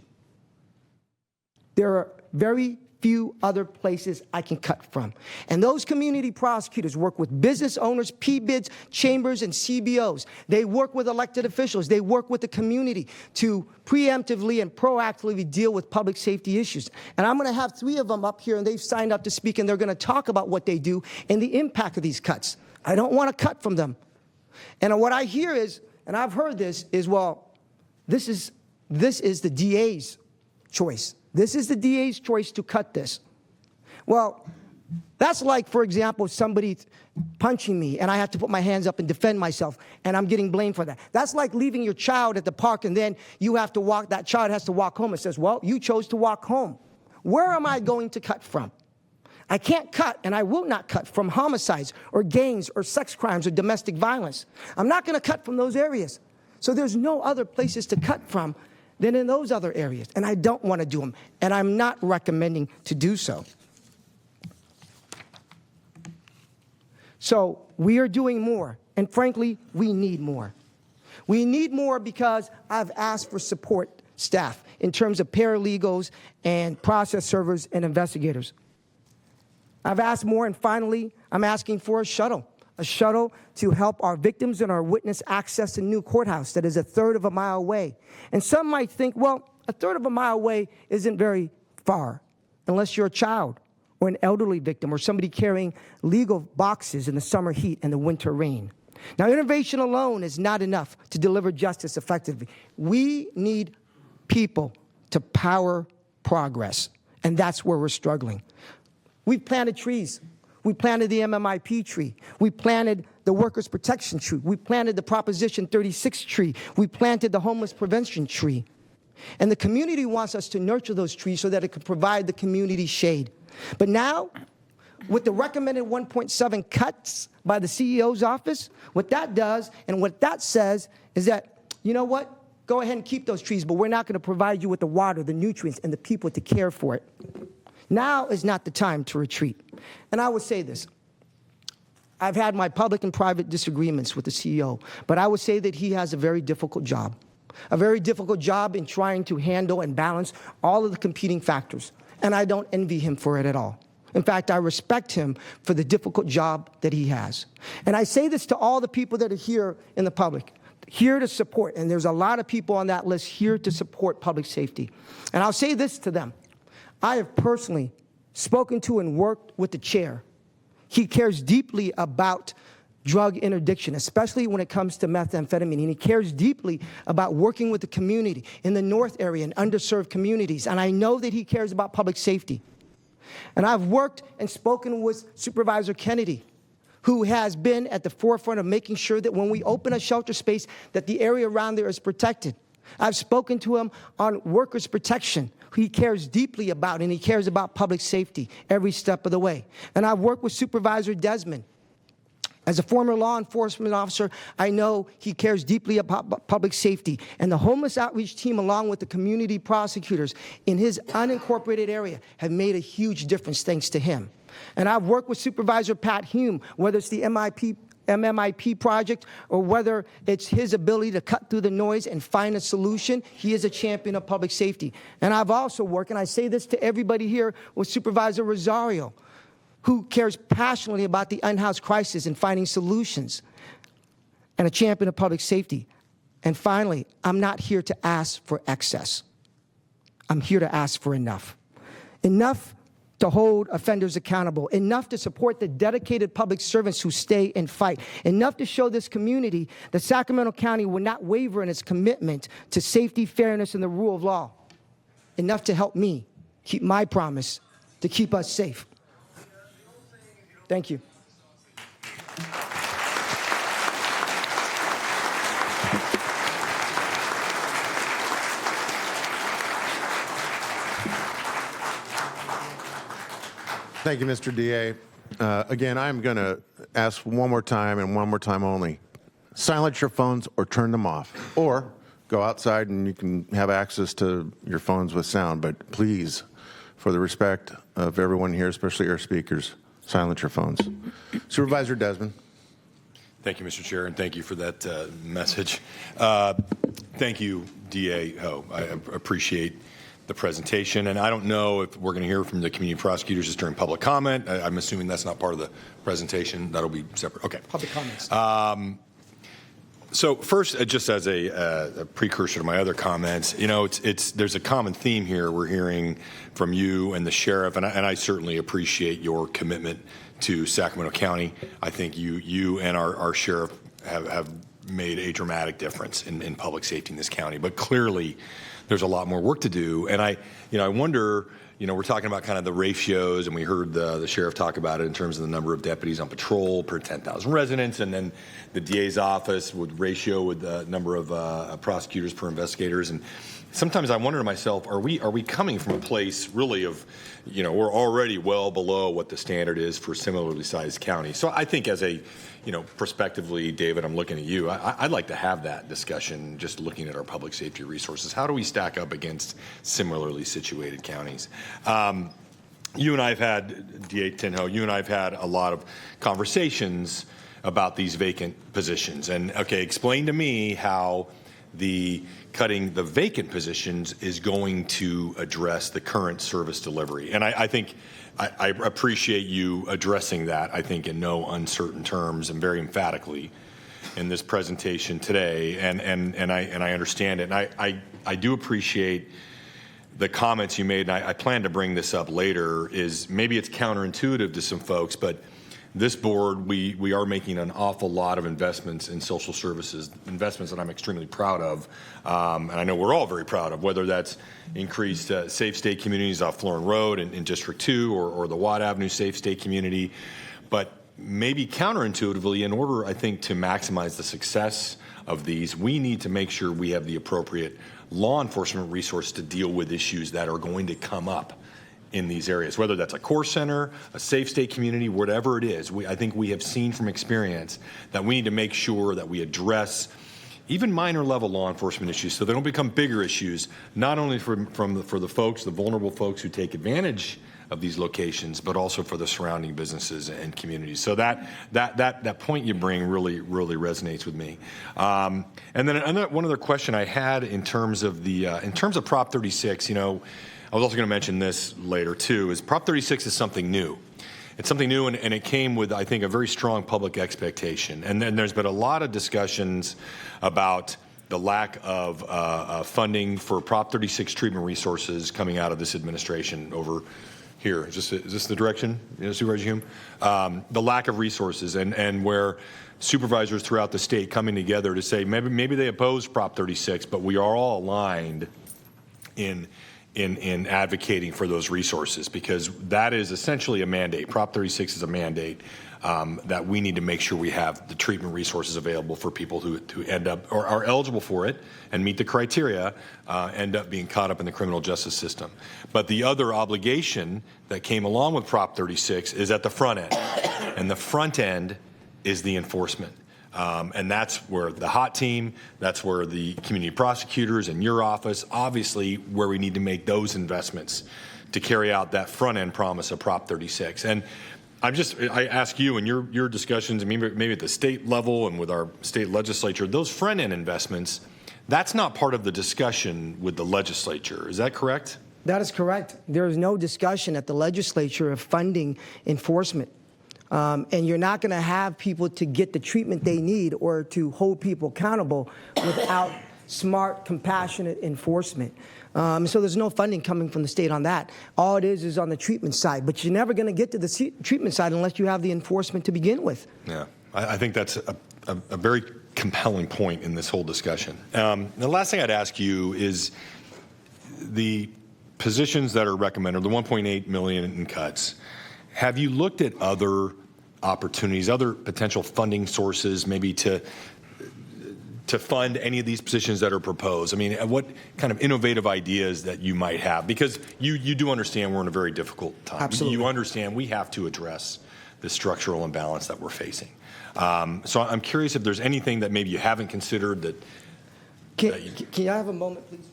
There are very few other places I can cut from. And those community prosecutors work with business owners, PBIDs, chambers, and CBOs. They work with elected officials. They work with the community to preemptively and proactively deal with public safety issues. And I'm going to have 3 of them up here, and they've signed up to speak, and they're going to talk about what they do and the impact of these cuts. I don't want to cut from them. And what I hear is, and I've heard this, is, well, this is the DA's choice. This is the DA's choice to cut this. Well, that's like, for example, somebody punching me and I have to put my hands up and defend myself and I'm getting blamed for that. That's like leaving your child at the park and then you have to walk, that child has to walk home and says, well, you chose to walk home. Where am I going to cut from? I can't cut, and I will not cut from homicides or gangs or sex crimes or domestic violence. I'm not going to cut from those areas. So there's no other places to cut from than in those other areas, and I don't want to do them, and I'm not recommending to do so. So we are doing more, and frankly, we need more. We need more because I've asked for support staff in terms of paralegals and process servers and investigators. I've asked more, and finally, I'm asking for a shuttle to help our victims and our witness access the new courthouse that is a third of a mile away. And some might think, well, a third of a mile away isn't very far, unless you're a child or an elderly victim or somebody carrying legal boxes in the summer heat and the winter rain. Now, innovation alone is not enough to deliver justice effectively. We need people to power progress, and that's where we're struggling. We've planted trees. We planted the MMIP tree. We planted the Workers' Protection tree. We planted the Proposition 36 tree. We planted the Homeless Prevention tree. And the community wants us to nurture those trees so that it can provide the community shade. But now, with the recommended 1.7 cuts by the CEO's office, what that does and what that says is that, you know what? Go ahead and keep those trees, but we're not going to provide you with the water, the nutrients, and the people to care for it. Now is not the time to retreat. And I would say this. I've had my public and private disagreements with the CEO, but I would say that he has a very difficult job. A very difficult job in trying to handle and balance all of the competing factors. And I don't envy him for it at all. In fact, I respect him for the difficult job that he has. And I say this to all the people that are here in the public, here to support, and there's a lot of people on that list here to support public safety. And I'll say this to them. I have personally spoken to and worked with the chair. He cares deeply about drug interdiction, especially when it comes to methamphetamine. And he cares deeply about working with the community in the North area and underserved communities. And I know that he cares about public safety. And I've worked and spoken with Supervisor Kennedy, who has been at the forefront of making sure that when we open a shelter space, that the area around there is protected. I've spoken to him on workers' protection. He cares deeply about, and he cares about public safety every step of the way. And I've worked with Supervisor Desmond. As a former law enforcement officer, I know he cares deeply about public safety. And the homeless outreach team, along with the community prosecutors in his unincorporated area, have made a huge difference thanks to him. And I've worked with Supervisor Pat Hume, whether it's the MMIP project or whether it's his ability to cut through the noise and find a solution. He is a champion of public safety. And I've also worked, and I say this to everybody here, with Supervisor Rosario, who cares passionately about the unhoused crisis and finding solutions, and a champion of public safety. And finally, I'm not here to ask for excess. I'm here to ask for enough. Enough to hold offenders accountable, enough to support the dedicated public servants who stay and fight, enough to show this community that Sacramento County will not waver in its commitment to safety, fairness, and the rule of law. Enough to help me keep my promise to keep us safe. Thank you. Thank you, Mr. DA. Again, I'm going to ask one more time and one more time only. Silence your phones or turn them off. Or go outside and you can have access to your phones with sound. But please, for the respect of everyone here, especially our speakers, silence your phones. Supervisor Desmond. Thank you, Mr. Chair, and thank you for that message. Thank you, DA Ho. I appreciate the presentation, and I don't know if we're going to hear from the community prosecutors just during public comment. I'm assuming that's not part of the presentation. That'll be separate. Okay. Public comments. So first, just as a precursor to my other comments, you know, there's a common theme here we're hearing from you and the sheriff, and I certainly appreciate your commitment to Sacramento County. I think you and our sheriff have made a dramatic difference in public safety in this county. But clearly, there's a lot more work to do, and I wonder. You know, we're talking about kind of the ratios, and we heard the sheriff talk about it in terms of the number of deputies on patrol per 10,000 residents, and then the DA's office with ratio with the number of prosecutors per investigators. And sometimes I wonder to myself, are we coming from a place really of, you know, we're already well below what the standard is for similarly sized counties. So I think as a, you know, prospectively, David, I'm looking at you. I'd like to have that discussion just looking at our public safety resources. How do we stack up against similarly situated counties? You and I have had, DA Tinho, you and I have had a lot of conversations about these vacant positions. And, okay, explain to me how cutting the vacant positions is going to address the current service delivery. And I think I appreciate you addressing that, I think, in no uncertain terms and very emphatically in this presentation today. And I understand it. And I do appreciate the comments you made, and I plan to bring this up later, is maybe it's counterintuitive to some folks, but this board, we are making an awful lot of investments in social services, investments that I'm extremely proud of, and I know we're all very proud of, whether that's increased safe state communities off Florin Road in District 2 or the Watt Avenue Safe State Community. But maybe counterintuitively, in order, I think, to maximize the success of these, we need to make sure we have the appropriate law enforcement resources to deal with issues that are going to come up in these areas, whether that's a core center, a safe state community, whatever it is. I think we have seen from experience that we need to make sure that we address even minor level law enforcement issues so they don't become bigger issues, not only for the folks, the vulnerable folks who take advantage of these locations, but also for the surrounding businesses and communities. So that point you bring really resonates with me. And then one other question I had in terms of Prop 36, I was also going to mention this later too, is Prop 36 is something new. It's something new, and it came with, I think, a very strong public expectation. And then there's been a lot of discussions about the lack of funding for Prop 36 treatment resources coming out of this administration over here. Is this the direction, Supervisor Hume? The lack of resources and where supervisors throughout the state coming together to say maybe they oppose Prop 36, but we are all aligned in advocating for those resources, because that is essentially a mandate. Prop 36 is a mandate that we need to make sure we have the treatment resources available for people who end up or are eligible for it and meet the criteria, end up being caught up in the criminal justice system. But the other obligation that came along with Prop 36 is at the front end, and the front end is the enforcement. And that's where the HOT team, that's where the community prosecutors and your office, obviously where we need to make those investments to carry out that front end promise of Prop 36. And I ask you in your discussions, maybe at the state level and with our state legislature, those front end investments, that's not part of the discussion with the legislature. Is that correct? That is correct. There is no discussion at the legislature of funding enforcement. And you're not going to have people to get the treatment they need or to hold people accountable without smart, compassionate enforcement. So there's no funding coming from the state on that. All it is on the treatment side. But you're never going to get to the treatment side unless you have the enforcement to begin with. Yeah, I think that's a very compelling point in this whole discussion. The last thing I'd ask you is the positions that are recommended, the $1.8 million in cuts. Have you looked at other opportunities, other potential funding sources, maybe to fund any of these positions that are proposed? I mean, what kind of innovative ideas that you might have? Because you do understand we're in a very difficult time. Absolutely. You understand we have to address the structural imbalance that we're facing. So I'm curious if there's anything that maybe you haven't considered that. Can I have a moment, please?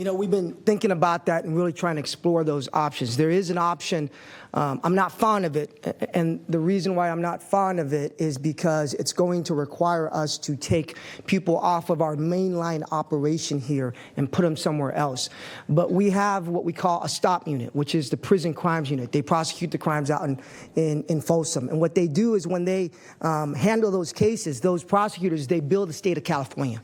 We've been thinking about that and really trying to explore those options. There is an option. I'm not fond of it, and the reason why I'm not fond of it is because it's going to require us to take people off of our mainline operation here and put them somewhere else. But we have what we call a STOP unit, which is the prison crimes unit. They prosecute the crimes out in Folsom. And what they do is when they handle those cases, those prosecutors, they bill the state of California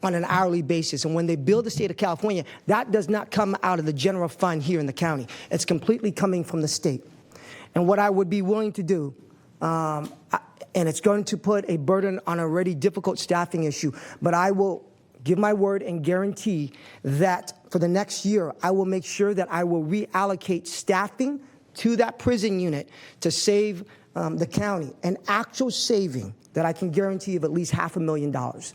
on an hourly basis. And when they bill the state of California, that does not come out of the general fund here in the county. It's completely coming from the state. And what I would be willing to do, and it's going to put a burden on an already difficult staffing issue, but I will give my word and guarantee that for the next year, I will make sure that I will reallocate staffing to that prison unit to save the county, an actual saving that I can guarantee of at least $500,000.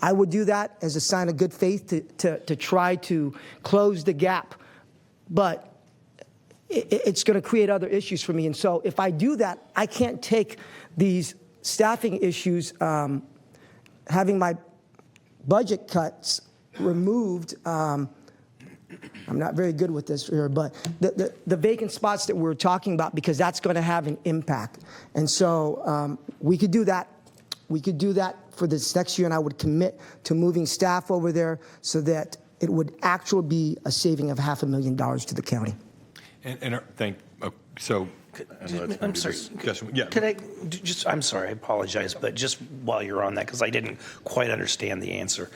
I would do that as a sign of good faith to try to close the gap, but it's going to create other issues for me. And so if I do that, I can't take these staffing issues having my budget cuts removed. I'm not very good with this here, but the vacant spots that we're talking about, because that's going to have an impact. And so we could do that. We could do that for this next year, and I would commit to moving staff over there so that it would actually be a saving of $500,000 to the county. I'm sorry. Yeah. Could I just? I'm sorry. I apologize, but just while you're on that, because I didn't quite understand the answer.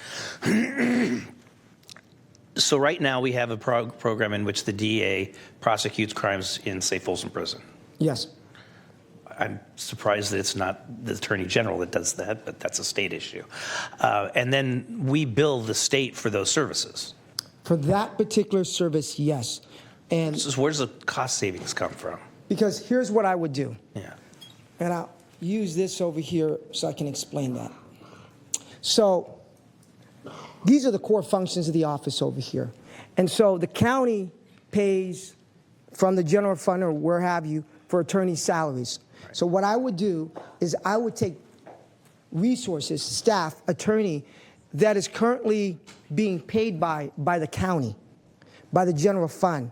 So right now we have a program in which the DA prosecutes crimes in, say, Folsom Prison. Yes. I'm surprised that it's not the Attorney General that does that, but that's a state issue. And then we bill the state for those services. For that particular service, yes. And so where's the cost savings come from? Because here's what I would do. Yeah. And I'll use this over here so I can explain that. So these are the core functions of the office over here. And so the county pays from the general fund or where have you for attorney salaries. Right. So what I would do is I would take resources, staff, attorney that is currently being paid by the county, by the general fund,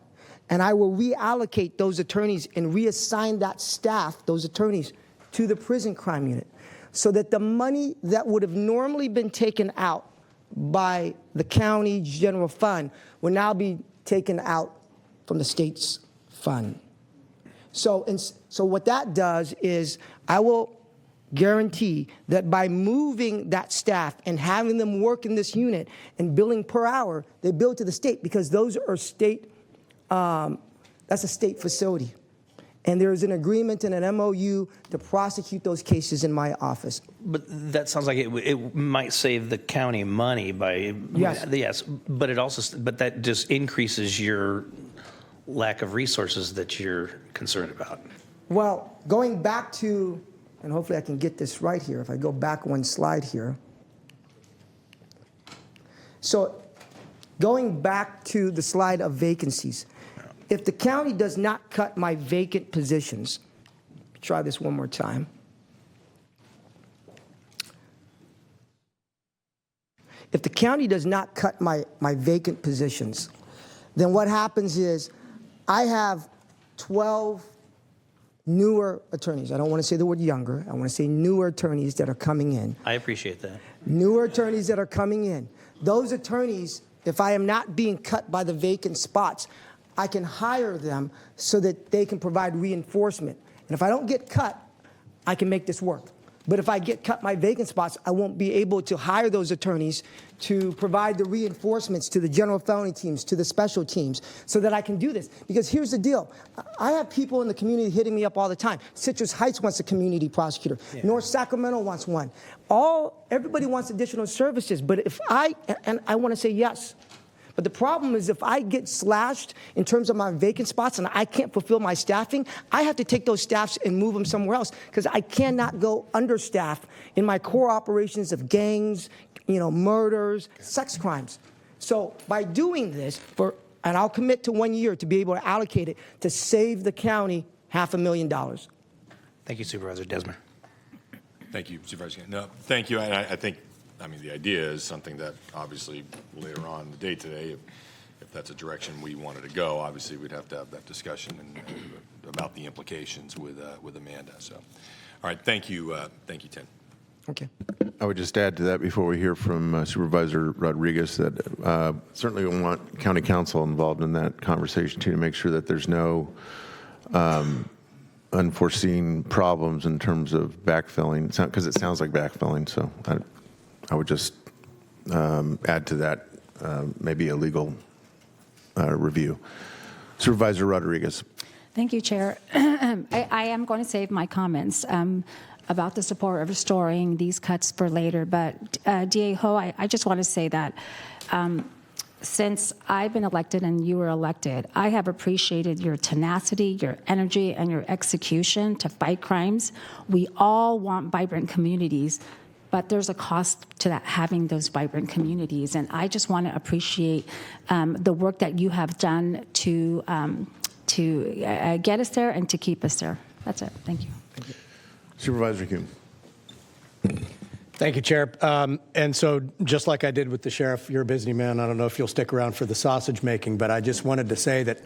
and I will reallocate those attorneys and reassign that staff, those attorneys, to the prison crime unit, so that the money that would have normally been taken out by the county general fund will now be taken out from the state's fund. So what that does is I will guarantee that by moving that staff and having them work in this unit and billing per hour, they bill to the state, because those are state, that's a state facility. And there's an agreement and an MOU to prosecute those cases in my office. But that sounds like it might save the county money by yes, but it also that just increases your lack of resources that you're concerned about. Well, going back to, and hopefully I can get this right here, if I go back one slide here. So going back to the slide of vacancies, if the county does not cut my vacant positions, try this one more time. If the county does not cut my vacant positions, then what happens is I have 12 newer attorneys. I don't want to say the word younger. I want to say newer attorneys that are coming in. I appreciate that. Newer attorneys that are coming in. Those attorneys, if I am not being cut by the vacant spots, I can hire them so that they can provide reinforcement. And if I don't get cut, I can make this work. But if I get cut my vacant spots, I won't be able to hire those attorneys to provide the reinforcements to the general felony teams, to the special teams, so that I can do this. Because here's the deal. I have people in the community hitting me up all the time. Citrus Heights wants a community prosecutor. Yeah. North Sacramento wants one. Everybody wants additional services. But if I want to say yes. But the problem is if I get slashed in terms of my vacant spots and I can't fulfill my staffing, I have to take those staffs and move them somewhere else, because I cannot go understaffed in my core operations of gangs, murders, sex crimes. So by doing this, and I'll commit to 1 year to be able to allocate it to save the county $500,000. Thank you, Supervisor Desmer. Thank you, Supervisor. No, thank you. I think, the idea is something that obviously later on in the day today, if that's a direction we wanted to go, obviously we'd have to have that discussion about the implications with Amanda. So, all right, thank you, Tim. Okay. I would just add to that before we hear from Supervisor Rodriguez that certainly we want County Council involved in that conversation too, to make sure that there's no unforeseen problems in terms of backfilling, because it sounds like backfilling. So I would just add to that maybe a legal review. Supervisor Rodriguez. Thank you, Chair. I am going to save my comments about the support of restoring these cuts for later. But DA Ho, I just want to say that since I've been elected and you were elected, I have appreciated your tenacity, your energy, and your execution to fight crimes. We all want vibrant communities, but there's a cost to that, having those vibrant communities. And I just want to appreciate the work that you have done to get us there and to keep us there. That's it. Thank you. Supervisor Hume. Thank you, Chair. And so just like I did with the sheriff, you're a busy man. I don't know if you'll stick around for the sausage making, but I just wanted to say that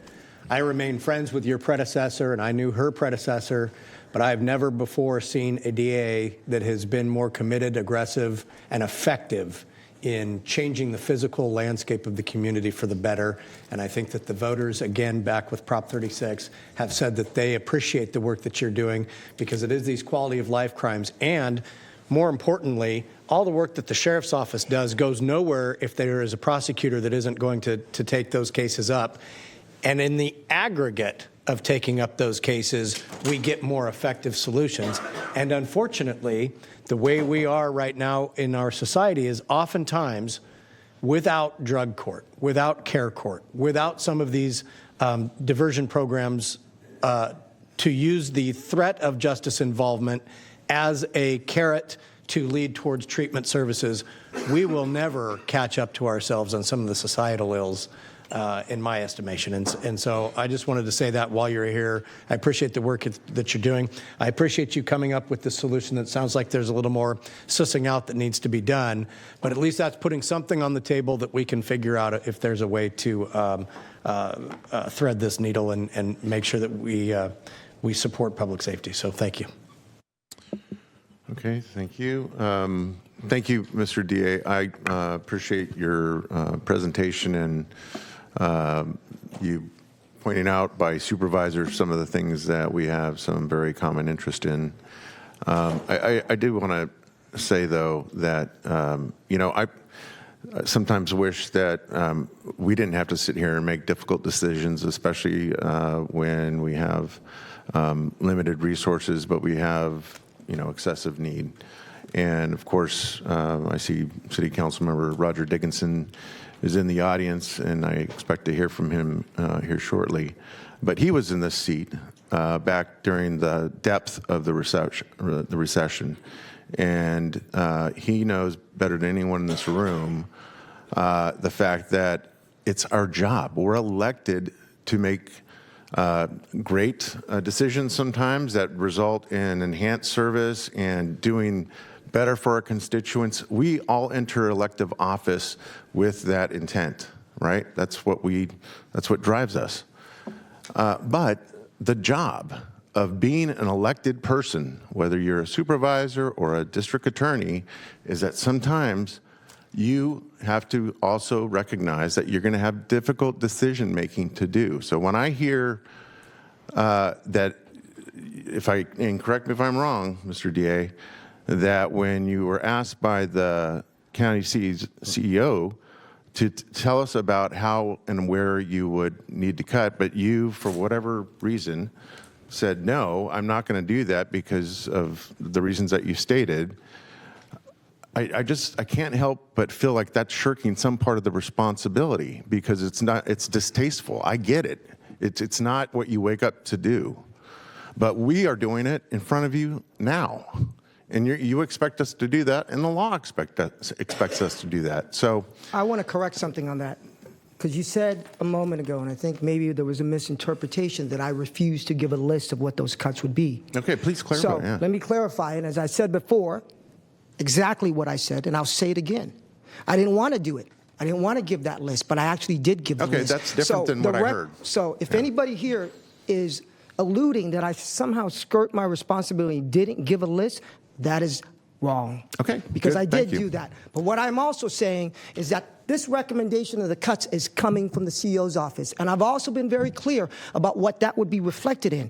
I remain friends with your predecessor, and I knew her predecessor, but I have never before seen a DA that has been more committed, aggressive, and effective in changing the physical landscape of the community for the better. And I think that the voters, again, back with Prop 36, have said that they appreciate the work that you're doing because it is these quality of life crimes. And more importantly, all the work that the sheriff's office does goes nowhere if there is a prosecutor that isn't going to take those cases up. And in the aggregate of taking up those cases, we get more effective solutions. And unfortunately, the way we are right now in our society is oftentimes without drug court, without care court, without some of these diversion programs to use the threat of justice involvement as a carrot to lead towards treatment services, we will never catch up to ourselves on some of the societal ills, in my estimation. And so I just wanted to say that while you're here. I appreciate the work that you're doing. I appreciate you coming up with the solution that sounds like there's a little more sussing out that needs to be done, but at least that's putting something on the table that we can figure out if there's a way to thread this needle and make sure that we support public safety. So thank you. Okay, thank you. Thank you, Mr. DA. I appreciate your presentation and you pointing out by supervisor some of the things that we have some very common interest in. I do want to say, though, that, I sometimes wish that we didn't have to sit here and make difficult decisions, especially when we have limited resources, but we have excessive need. And of course, I see City Council Member Roger Dickinson is in the audience, and I expect to hear from him here shortly. But he was in this seat back during the depth of the recession. And he knows better than anyone in this room the fact that it's our job. We're elected to make great decisions sometimes that result in enhanced service and doing better for our constituents. We all enter elective office with that intent, right? That's what drives us. But the job of being an elected person, whether you're a supervisor or a district attorney, is that sometimes you have to also recognize that you're going to have difficult decision making to do. So when I hear that, and correct me if I'm wrong, Mr. DA, that when you were asked by the county CEO to tell us about how and where you would need to cut, but you, for whatever reason, said, no, I'm not going to do that because of the reasons that you stated, I can't help but feel like that's shirking some part of the responsibility because it's distasteful. I get it. It's not what you wake up to do. But we are doing it in front of you now. And you expect us to do that, and the law expects us to do that. So I want to correct something on that, because you said a moment ago, and I think maybe there was a misinterpretation, that I refused to give a list of what those cuts would be. Okay, please clarify. So let me clarify, and as I said before, exactly what I said, and I'll say it again. I didn't want to do it. I didn't want to give that list, but I actually did give the list. Okay, that's different than what I heard. So if anybody here is alluding that I somehow skirt my responsibility and didn't give a list, that is wrong. Okay. Because good. I did do that. But what I'm also saying is that this recommendation of the cuts is coming from the CEO's office. And I've also been very clear about what that would be reflected in.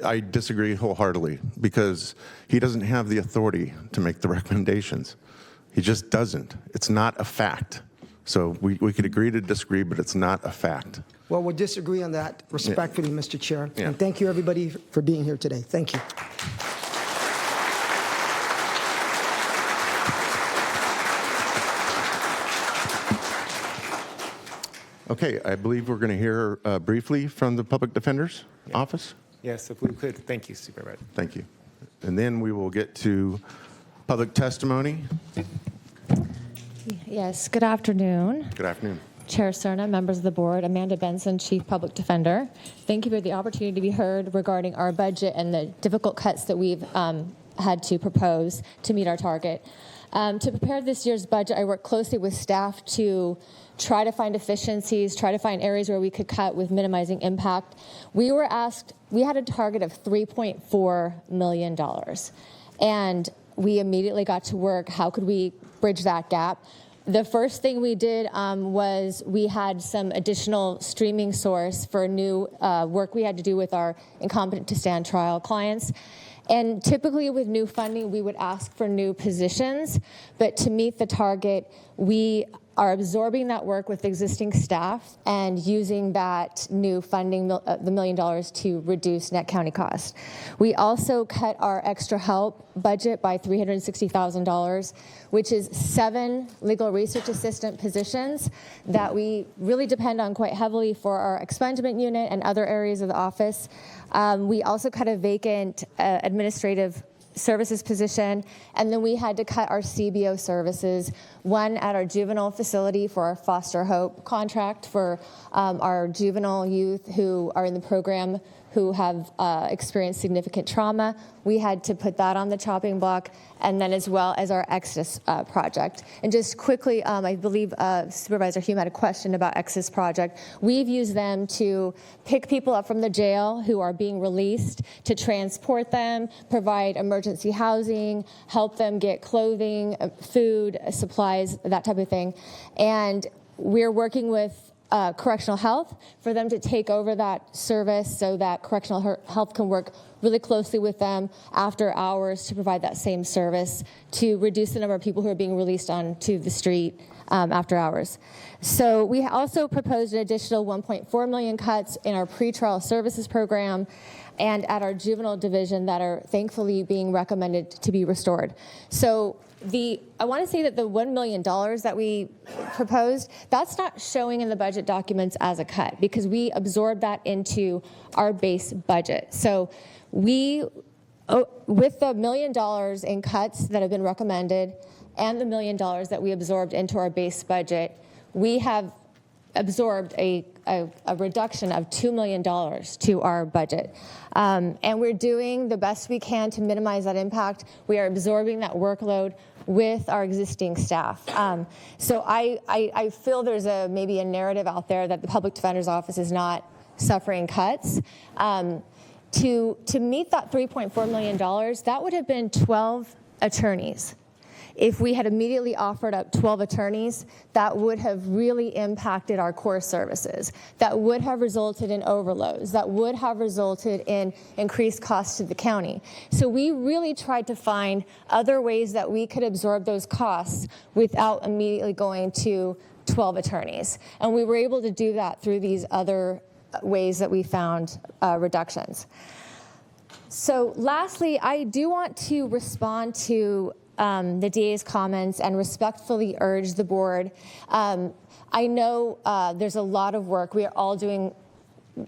I disagree wholeheartedly because he doesn't have the authority to make the recommendations. He just doesn't. It's not a fact. So we could agree to disagree, but it's not a fact. Well, we'll disagree on that respectfully, Yeah. Mr. Chair. Yeah. And thank you, everybody, for being here today. Thank you. Okay, I believe we're going to hear briefly from the Public Defender's Office. Yes, if we could. Thank you, Supervisor. Thank you. And then we will get to public testimony. Yes, good afternoon. Good afternoon. Chair Cerna, members of the board, Amanda Benson, Chief Public Defender. Thank you for the opportunity to be heard regarding our budget and the difficult cuts that we've had to propose to meet our target. To prepare this year's budget, I worked closely with staff to try to find efficiencies, try to find areas where we could cut with minimizing impact. We had a target of $3.4 million. And we immediately got to work. How could we bridge that gap? The first thing we did was we had some additional streaming source for new work we had to do with our incompetent to stand trial clients. And typically with new funding, we would ask for new positions, but to meet the target, we are absorbing that work with existing staff and using that new funding, the $1 million, to reduce net county costs. We also cut our extra help budget by $360,000, which is 7 legal research assistant positions that we really depend on quite heavily for our expungement unit and other areas of the office. We also cut a vacant administrative services position, and then we had to cut our CBO services, one at our juvenile facility for our Foster Hope contract for our juvenile youth who are in the program who have experienced significant trauma. We had to put that on the chopping block, and then as well as our Exodus project. And just quickly, I believe Supervisor Hume had a question about Exodus project. We've used them to pick people up from the jail who are being released, to transport them, provide emergency housing, help them get clothing, food, supplies, that type of thing. And we're working with correctional health for them to take over that service so that correctional health can work really closely with them after hours to provide that same service to reduce the number of people who are being released onto the street after hours. So we also proposed an additional 1.4 million cuts in our pretrial services program and at our juvenile division that are thankfully being recommended to be restored. So I want to say that the $1 million that we proposed, that's not showing in the budget documents as a cut because we absorbed that into our base budget. So with the $1 million in cuts that have been recommended and the $1 million that we absorbed into our base budget, we have absorbed a reduction of $2 million to our budget. And we're doing the best we can to minimize that impact. We are absorbing that workload with our existing staff. So I feel there's maybe a narrative out there that the Public Defender's Office is not suffering cuts. To meet that $3.4 million, that would have been 12 attorneys. If we had immediately offered up 12 attorneys, that would have really impacted our core services. That would have resulted in overloads. That would have resulted in increased costs to the county. So we really tried to find other ways that we could absorb those costs without immediately going to 12 attorneys. And we were able to do that through these other ways that we found reductions. So lastly, I do want to respond to the DA's comments and respectfully urge the board. I know there's a lot of work. We are all doing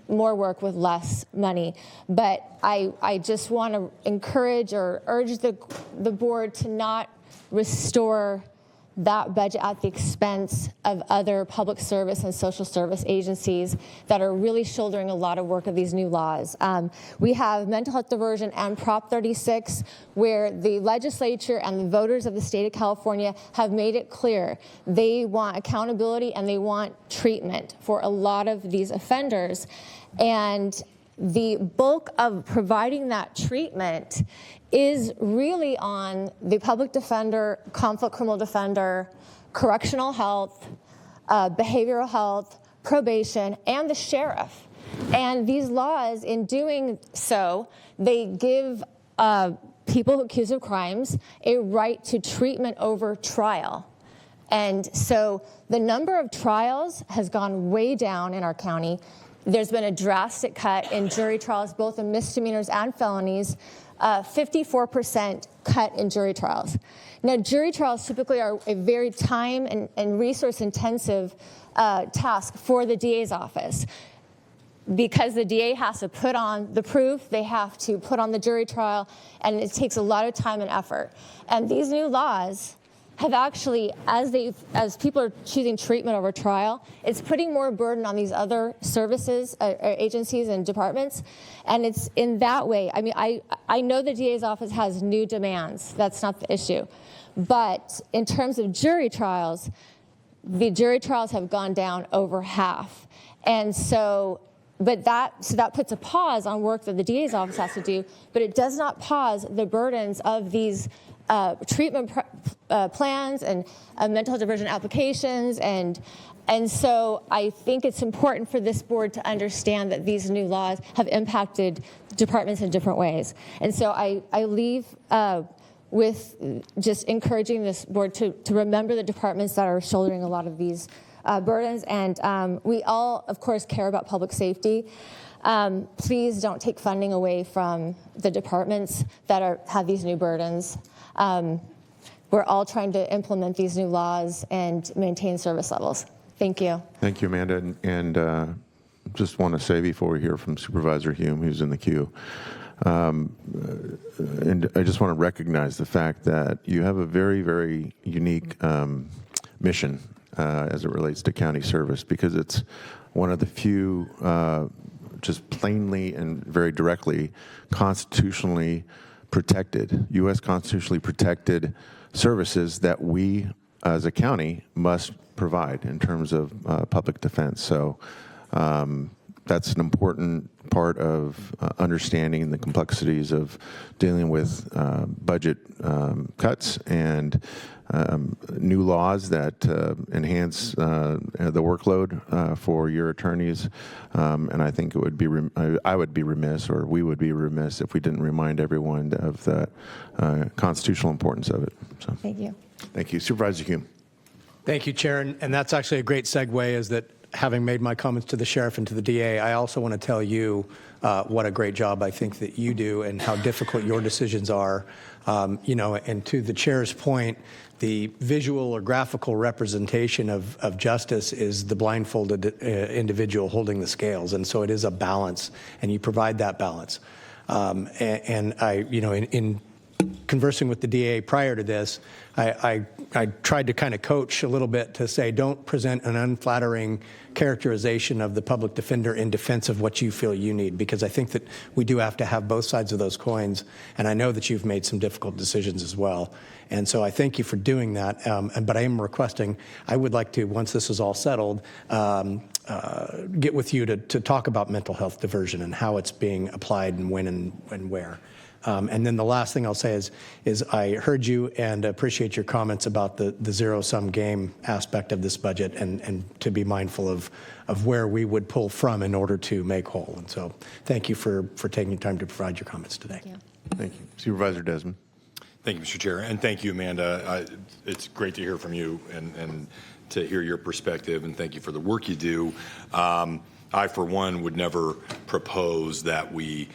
more work with less money, but I just want to encourage or urge the board to not restore that budget at the expense of other public service and social service agencies that are really shouldering a lot of work of these new laws. We have mental health diversion and Prop 36, where the legislature and the voters of the state of California have made it clear they want accountability and they want treatment for a lot of these offenders. And the bulk of providing that treatment is really on the public defender, conflict criminal defender, correctional health, behavioral health, probation, and the sheriff. And these laws, in doing so, they give people accused of crimes a right to treatment over trial. And so the number of trials has gone way down in our county. There's been a drastic cut in jury trials, both in misdemeanors and felonies, 54% cut in jury trials. Now, jury trials typically are a very time and resource-intensive task for the DA's office. Because the DA has to put on the proof, they have to put on the jury trial, and it takes a lot of time and effort. And these new laws have actually, as people are choosing treatment over trial, it's putting more burden on these other services, agencies and departments. And it's in that way, I mean, I know the DA's office has new demands. That's not the issue. But in terms of jury trials, the jury trials have gone down over half. And so, that puts a pause on work that the DA's office has to do, but it does not pause the burdens of these treatment plans and mental health diversion applications. And so I think it's important for this board to understand that these new laws have impacted departments in different ways. And so I leave with just encouraging this board to remember the departments that are shouldering a lot of these burdens. And we all, of course, care about public safety. Please don't take funding away from the departments that have these new burdens. We're all trying to implement these new laws and maintain service levels. Thank you. Thank you, Amanda. And just want to say before we hear from Supervisor Hume, who's in the queue, and I just want to recognize the fact that you have a very, very unique mission as it relates to county service, because it's one of the few just plainly and very directly constitutionally protected, U.S. constitutionally protected services that we as a county must provide in terms of public defense. So that's an important part of understanding the complexities of dealing with budget cuts and new laws that enhance the workload for your attorneys. And I think it would be I would be remiss, or we would be remiss, if we didn't remind everyone of the constitutional importance of it. So, thank you. Thank you. Supervisor Hume. Thank you, Chair. And that's actually a great segue, is that having made my comments to the sheriff and to the DA, I also want to tell you what a great job I think that you do and how difficult your decisions are. And to the chair's point, the visual or graphical representation of justice is the blindfolded individual holding the scales. And so it is a balance, and you provide that balance. And I, in conversing with the DA prior to this, I tried to kind of coach a little bit to say, don't present an unflattering characterization of the public defender in defense of what you feel you need, because I think that we do have to have both sides of those coins, and I know that you've made some difficult decisions as well. And so I thank you for doing that, but I am requesting, I would like to, once this is all settled, get with you to talk about mental health diversion and how it's being applied and when and where. And then the last thing I'll say is I heard you and appreciate your comments about the zero-sum game aspect of this budget, and to be mindful of where we would pull from in order to make whole. And so thank you for taking time to provide your comments today. Thank you. Thank you. Supervisor Desmond. Thank you, Mr. Chair, and thank you, Amanda. It's great to hear from you and to hear your perspective, and thank you for the work you do. I, for one, would never propose that we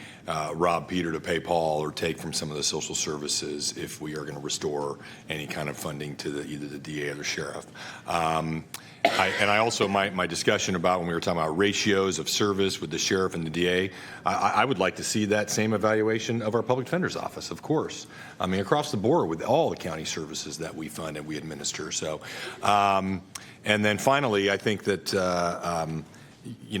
rob Peter to pay Paul or take from some of the social services if we are going to restore any kind of funding to either the DA or the sheriff. I also, my discussion about when we were talking about ratios of service with the sheriff and the DA, I would like to see that same evaluation of our public defender's office, of course. I mean, across the board with all the county services that we fund and we administer. So, and then finally, I think that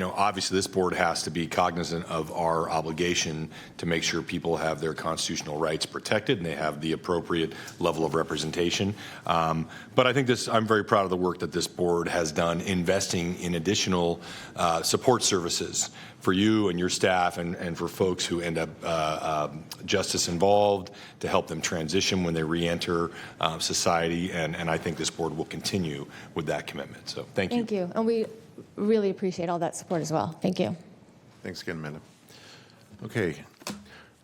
obviously this board has to be cognizant of our obligation to make sure people have their constitutional rights protected and they have the appropriate level of representation. But I think I'm very proud of the work that this board has done investing in additional support services for you and your staff and for folks who end up justice involved, to help them transition when they re-enter society. And I think this board will continue with that commitment. So thank you. Thank you. And we really appreciate all that support as well. Thank you. Thanks again, Amanda. Okay,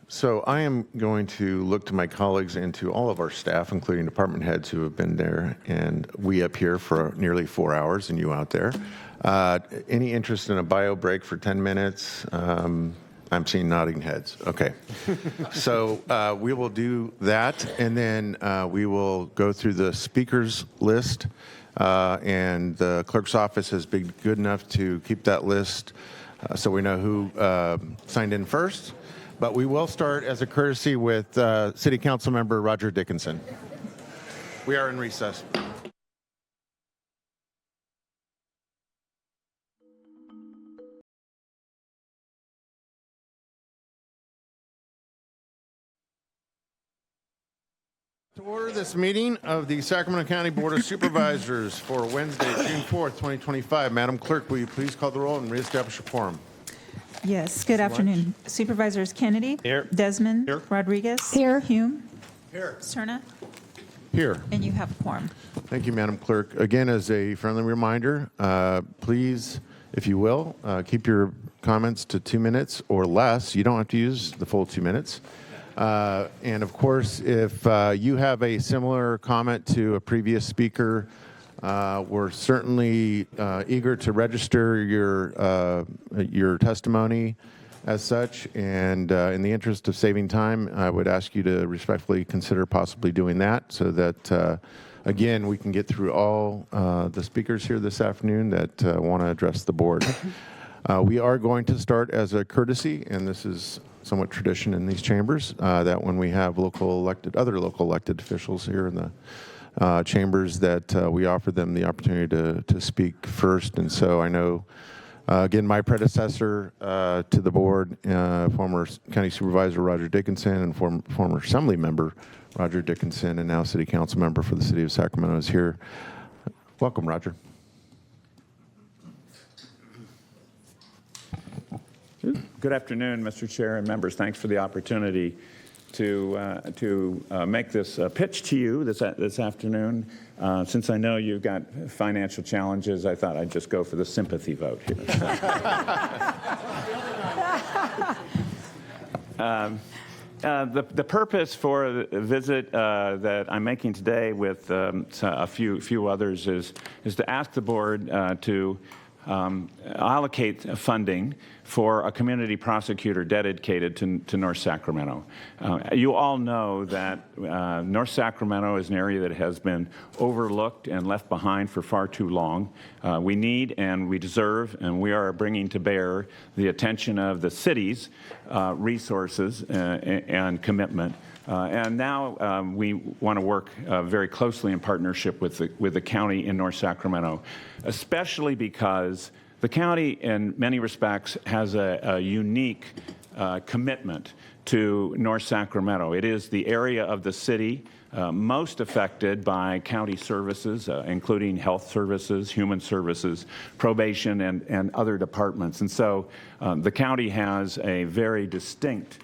so I am going to look to my colleagues and to all of our staff, including department heads who have been there, and we up here for nearly 4 hours, and you out there. Any interest in a bio break for 10 minutes? I'm seeing nodding heads. Okay. So we will do that, and then we will go through the speakers list. And the clerk's office has been good enough to keep that list so we know who signed in first. But we will start, as a courtesy, with City Council Member Roger Dickinson. We are in recess. To order this meeting of the Sacramento County Board of Supervisors for Wednesday, June 4th, 2025. Madam Clerk, will you please call the roll and reestablish a quorum? Yes, good afternoon. Supervisors Kennedy? Here. Desmond? Here. Rodriguez? Here. Hume? Here. Cerna? Here. And you have a quorum. Thank you, Madam Clerk. Again, as a friendly reminder, please, if you will, keep your comments to 2 minutes or less. You don't have to use the full 2 minutes. And of course, if you have a similar comment to a previous speaker, we're certainly eager to register your testimony as such. And in the interest of saving time, I would ask you to respectfully consider possibly doing that so that, again, we can get through all the speakers here this afternoon that want to address the board. We are going to start as a courtesy, and this is somewhat tradition in these chambers, that when we have other local elected officials here in the chambers, that we offer them the opportunity to speak first. And so I know, again, my predecessor to the board, former County Supervisor Roger Dickinson, and former Assembly member Roger Dickinson, and now City Council member for the City of Sacramento, is here. Welcome, Roger. Good afternoon, Mr. Chair and members. Thanks for the opportunity to make this pitch to you this afternoon. Since I know you've got financial challenges, I thought I'd just go for the sympathy vote here. The purpose for the visit that I'm making today with a few others is to ask the board to allocate funding for a community prosecutor dedicated to North Sacramento. You all know that North Sacramento is an area that has been overlooked and left behind for far too long. We need and we deserve, and we are bringing to bear the attention of the city's resources and commitment. And now we want to work very closely in partnership with the county in North Sacramento, especially because the county, in many respects, has a unique commitment to North Sacramento. It is the area of the city most affected by county services, including health services, human services, probation, and other departments. And so the county has a very distinct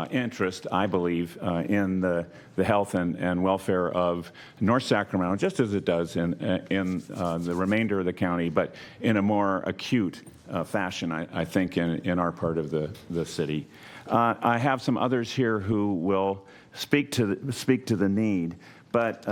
interest, I believe, in the health and welfare of North Sacramento, just as it does in the remainder of the county, but in a more acute fashion, I think, in our part of the city. I have some others here who will speak to the need. But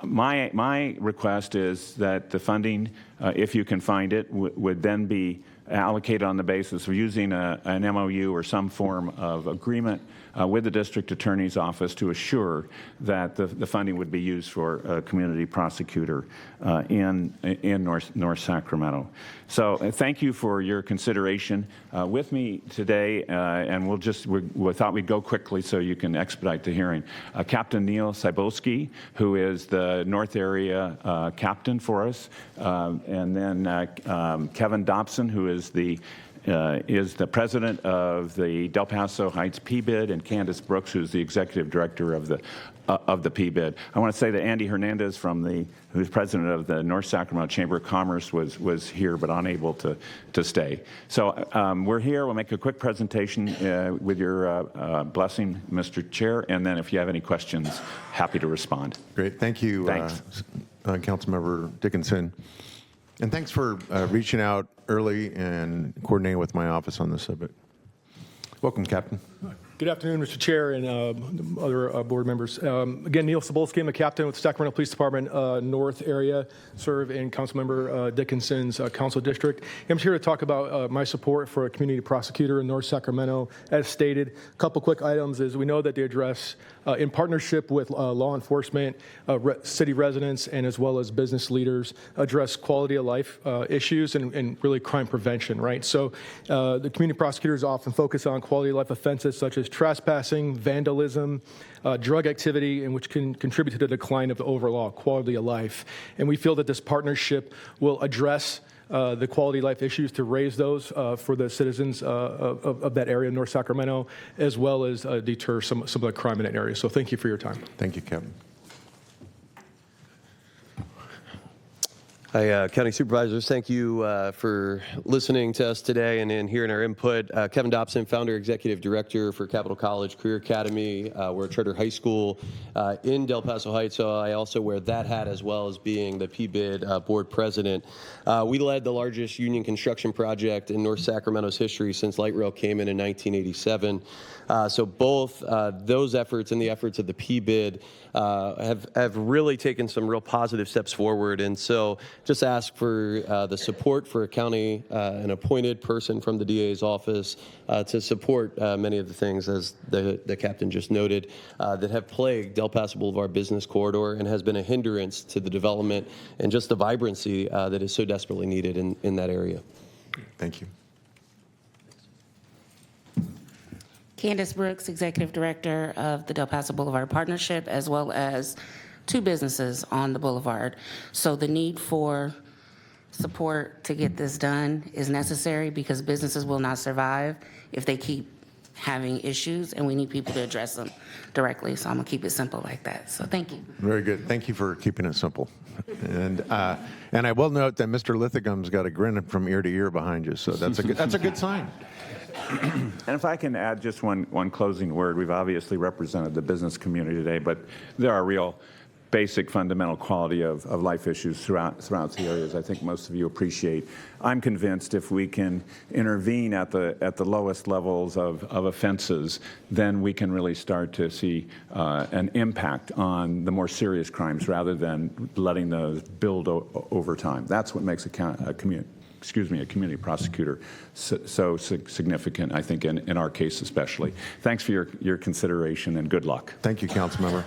my request is that the funding, if you can find it, would then be allocated on the basis of using an MOU or some form of agreement with the district attorney's office to assure that the funding would be used for a community prosecutor in North Sacramento. So thank you for your consideration. With me today, and we thought we'd go quickly so you can expedite the hearing, Captain Neil Cybulski, who is the North Area captain for us, and then Kevin Dobson, who is the president of the Del Paso Heights PBID, and Candace Brooks, who's the executive director of the PBID. I want to say that Andy Hernandez, who's president of the North Sacramento Chamber of Commerce, was here but unable to stay. So we're here. We'll make a quick presentation with your blessing, Mr. Chair, and then if you have any questions, happy to respond. Great. Thank you, Councilmember Dickinson. And thanks for reaching out early and coordinating with my office on this subject. Welcome, Captain. Good afternoon, Mr. Chair and other board members. Again, Neil Cybulski, I'm a captain with the Sacramento Police Department North Area, serve in Councilmember Dickinson's council district. I'm here to talk about my support for a community prosecutor in North Sacramento. As stated, a couple quick items is we know that they address, in partnership with law enforcement, city residents, and as well as business leaders, address quality of life issues and really crime prevention, right? So the community prosecutors often focus on quality of life offenses such as is trespassing, vandalism, drug activity, and which can contribute to the decline of the overall quality of life. And we feel that this partnership will address the quality of life issues to raise those for the citizens of that area, North Sacramento, as well as deter some of the crime in that area. So thank you for your time. Thank you, Kevin. Hi, County Supervisors. Thank you for listening to us today and hearing our input. Kevin Dobson, Founder, Executive Director for Capital College Career Academy. We're a charter high school in Del Paso Heights, so I also wear that hat as well as being the PBID Board President. We led the largest union construction project in North Sacramento's history since light rail came in 1987. So both those efforts and the efforts of the PBID have really taken some real positive steps forward. And so just ask for the support for a county, an appointed person from the DA's office to support many of the things, as the captain just noted, that have plagued Del Paso Boulevard Business Corridor and has been a hindrance to the development and just the vibrancy that is so desperately needed in that area. Thank you. Candace Brooks, Executive Director of the Del Paso Boulevard Partnership, as well as 2 businesses on the boulevard. So the need for support to get this done is necessary because businesses will not survive if they keep having issues, and we need people to address them directly. So I'm gonna keep it simple like that. So thank you. Very good. Thank you for keeping it simple. And I will note that Mr. Lithigum's got a grin from ear to ear behind you, so that's a good sign. And if I can add just one closing word, we've obviously represented the business community today, but there are real basic fundamental quality of life issues throughout the areas I think most of you appreciate. I'm convinced if we can intervene at the lowest levels of offenses, then we can really start to see an impact on the more serious crimes rather than letting those build over time. That's what makes a community prosecutor so significant, I think, in our case especially. Thanks for your consideration and good luck. Thank you, Councilmember.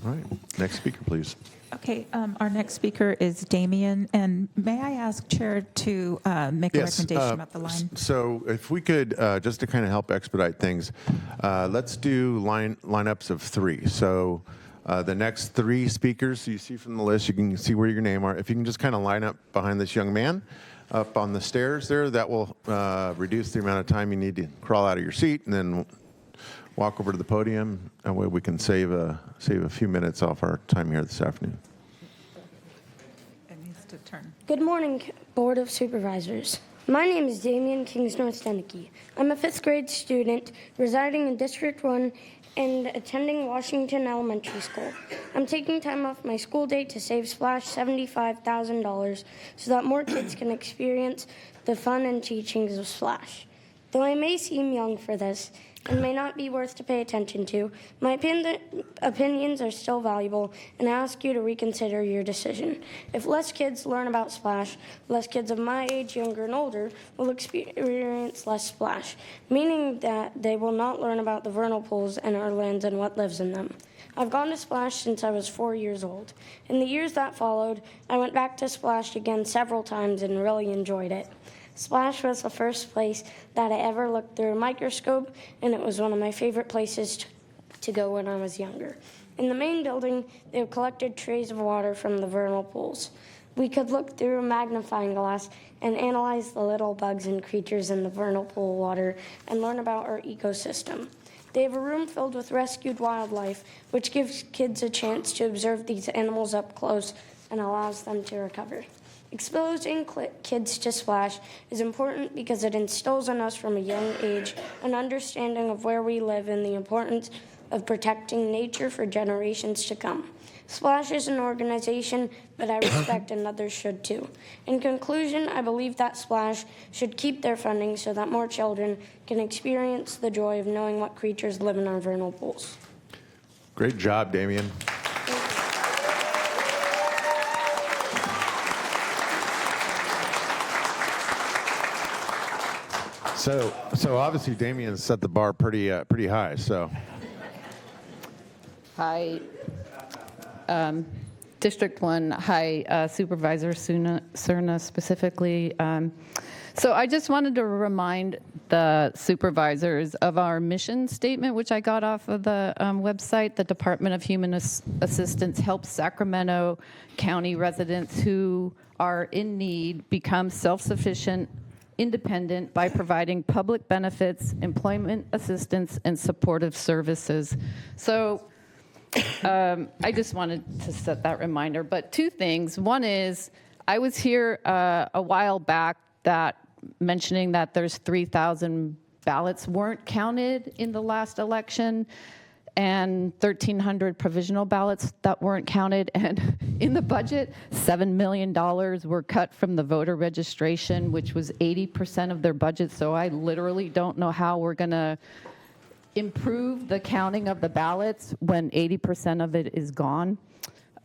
All right, next speaker, please. Okay, our next speaker is Damien, and may I ask Chair to make a recommendation about the line? So if we could, just to kind of help expedite things, let's do lineups of 3. So the next 3 speakers you see from the list, you can see where your name are. If you can just kind of line up behind this young man up on the stairs there, that will reduce the amount of time you need to crawl out of your seat and then walk over to the podium. That way we can save a few minutes off our time here this afternoon. It needs to turn. Good morning, Board of Supervisors. My name is Damian Kingsnorth-Stenicky. I'm a 5th grade student residing in District 1 and attending Washington Elementary School. I'm taking time off my school day to save Splash $75,000 so that more kids can experience the fun and teachings of Splash. Though I may seem young for this, and may not be worth to pay attention to, my opinions are still valuable, and I ask you to reconsider your decision. If less kids learn about Splash, less kids of my age, younger and older, will experience less Splash, meaning that they will not learn about the vernal pools and our lands and what lives in them. I've gone to Splash since I was 4 years old. In the years that followed, I went back to Splash again several times and really enjoyed it. Splash was the first place that I ever looked through a microscope, and it was one of my favorite places to go when I was younger. In the main building, they have collected trays of water from the vernal pools. We could look through a magnifying glass and analyze the little bugs and creatures in the vernal pool water and learn about our ecosystem. They have a room filled with rescued wildlife, which gives kids a chance to observe these animals up close and allows them to recover. Exposing kids to Splash is important because it instills in us from a young age an understanding of where we live and the importance of protecting nature for generations to come. Splash is an organization that I respect and others should too. In conclusion, I believe that Splash should keep their funding so that more children can experience the joy of knowing what creatures live in our vernal pools. Great job, Damien. So obviously Damien set the bar pretty high. So Hi. District 1. Hi, Supervisor Cerna specifically. So I just wanted to remind the supervisors of our mission statement, which I got off of the website. The Department of Human Assistance helps Sacramento County residents who are in need become self-sufficient, independent by providing public benefits, employment assistance, and supportive services. So I just wanted to set that reminder. But two things. One is I was here a while back that mentioning that there's 3,000 ballots weren't counted in the last election and 1,300 provisional ballots that weren't counted. And in the budget, $7 million were cut from the voter registration, which was 80% of their budget. So I literally don't know how we're going to improve the counting of the ballots when 80% of it is gone.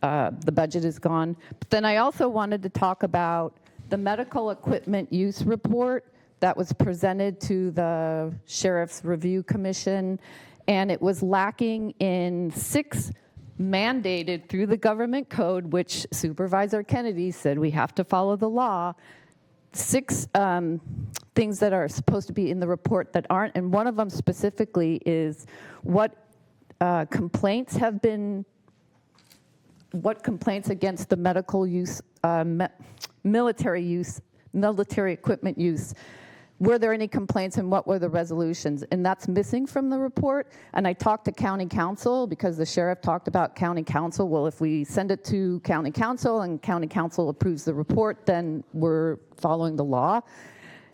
The budget is gone. But then I also wanted to talk about the medical equipment use report that was presented to the Sheriff's Review Commission, and it was lacking in 6 mandated through the government code, which Supervisor Kennedy said we have to follow the law, 6 things that are supposed to be in the report that aren't, and one of them specifically is what complaints against the medical use, military equipment use. Were there any complaints and what were the resolutions? And that's missing from the report. And I talked to county council because the sheriff talked about county council. Well, if we send it to county council and county council approves the report, then we're following the law.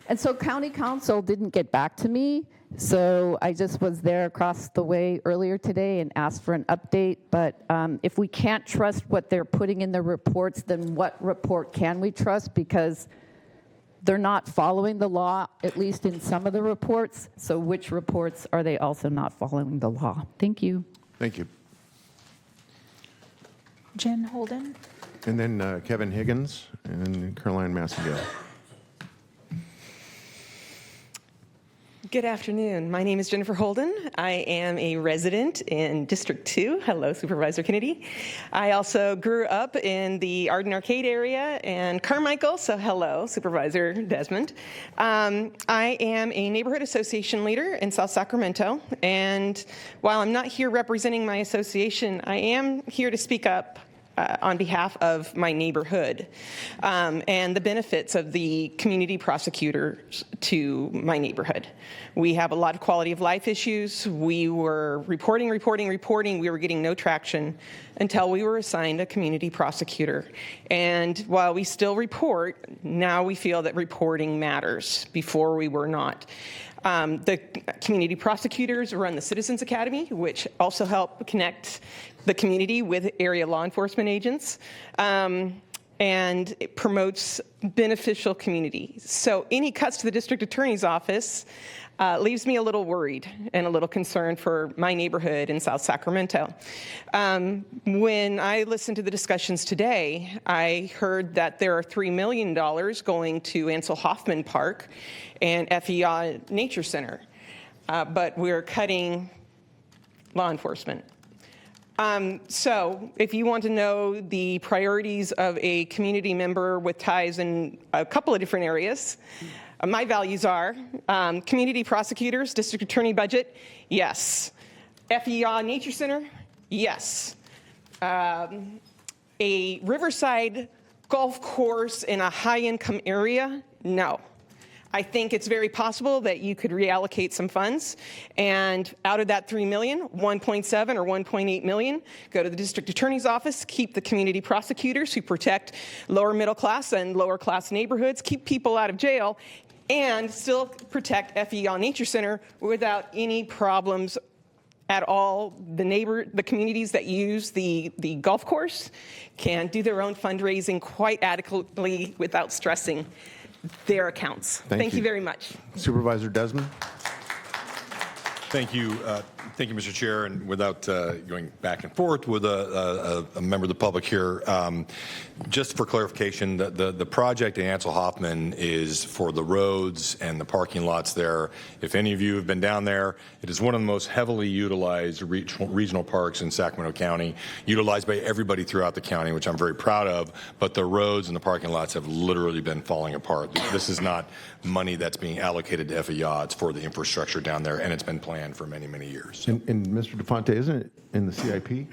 And so county council didn't get back to me. So I just was there across the way earlier today and asked for an update. But if we can't trust what they're putting in their reports, then what report can we trust? Because they're not following the law, at least in some of the reports. So which reports are they also not following the law? Thank you. Thank you. Jen Holden. And then Kevin Higgins and Caroline Massengale. Good afternoon. My name is Jennifer Holden. I am a resident in District 2. Hello, Supervisor Kennedy. I also grew up in the Arden Arcade area and Carmichael, so hello, Supervisor Desmond. I am a neighborhood association leader in South Sacramento, and while I'm not here representing my association, I am here to speak up on behalf of my neighborhood and the benefits of the community prosecutors to my neighborhood. We have a lot of quality of life issues. We were reporting. We were getting no traction until we were assigned a community prosecutor. And while we still report, now we feel that reporting matters. Before we were not. The community prosecutors run the Citizens Academy, which also help connect the community with area law enforcement agents, and it promotes beneficial community. So any cuts to the district attorney's office leaves me a little worried and a little concerned for my neighborhood in South Sacramento. When I listened to the discussions today, I heard that there are $3 million going to Ansel Hoffman Park and FEA Nature Center, but we're cutting law enforcement. So if you want to know the priorities of a community member with ties in a couple of different areas, my values are community prosecutors, district attorney budget, yes. FEA Nature Center, yes. A Riverside golf course in a high-income area, no. I think it's very possible that you could reallocate some funds, and out of that $3 million, 1.7 or 1.8 million go to the district attorney's office, keep the community prosecutors who protect lower middle class and lower class neighborhoods, keep people out of jail, and still protect FEA Nature Center without any problems at all. The communities that use the golf course can do their own fundraising quite adequately without stressing their accounts. Thank you very much. Supervisor Desmond. Thank you, Mr. Chair. And without going back and forth with a member of the public here, just for clarification, the project in Ansel Hoffman is for the roads and the parking lots there. If any of you have been down there, it is one of the most heavily utilized regional parks in Sacramento County, utilized by everybody throughout the county, which I'm very proud of. But the roads and the parking lots have literally been falling apart. This is not money that's being allocated to FEA. It's for the infrastructure down there, and it's been planned for many, many years. And Mr. DeFonte, isn't it in the CIP?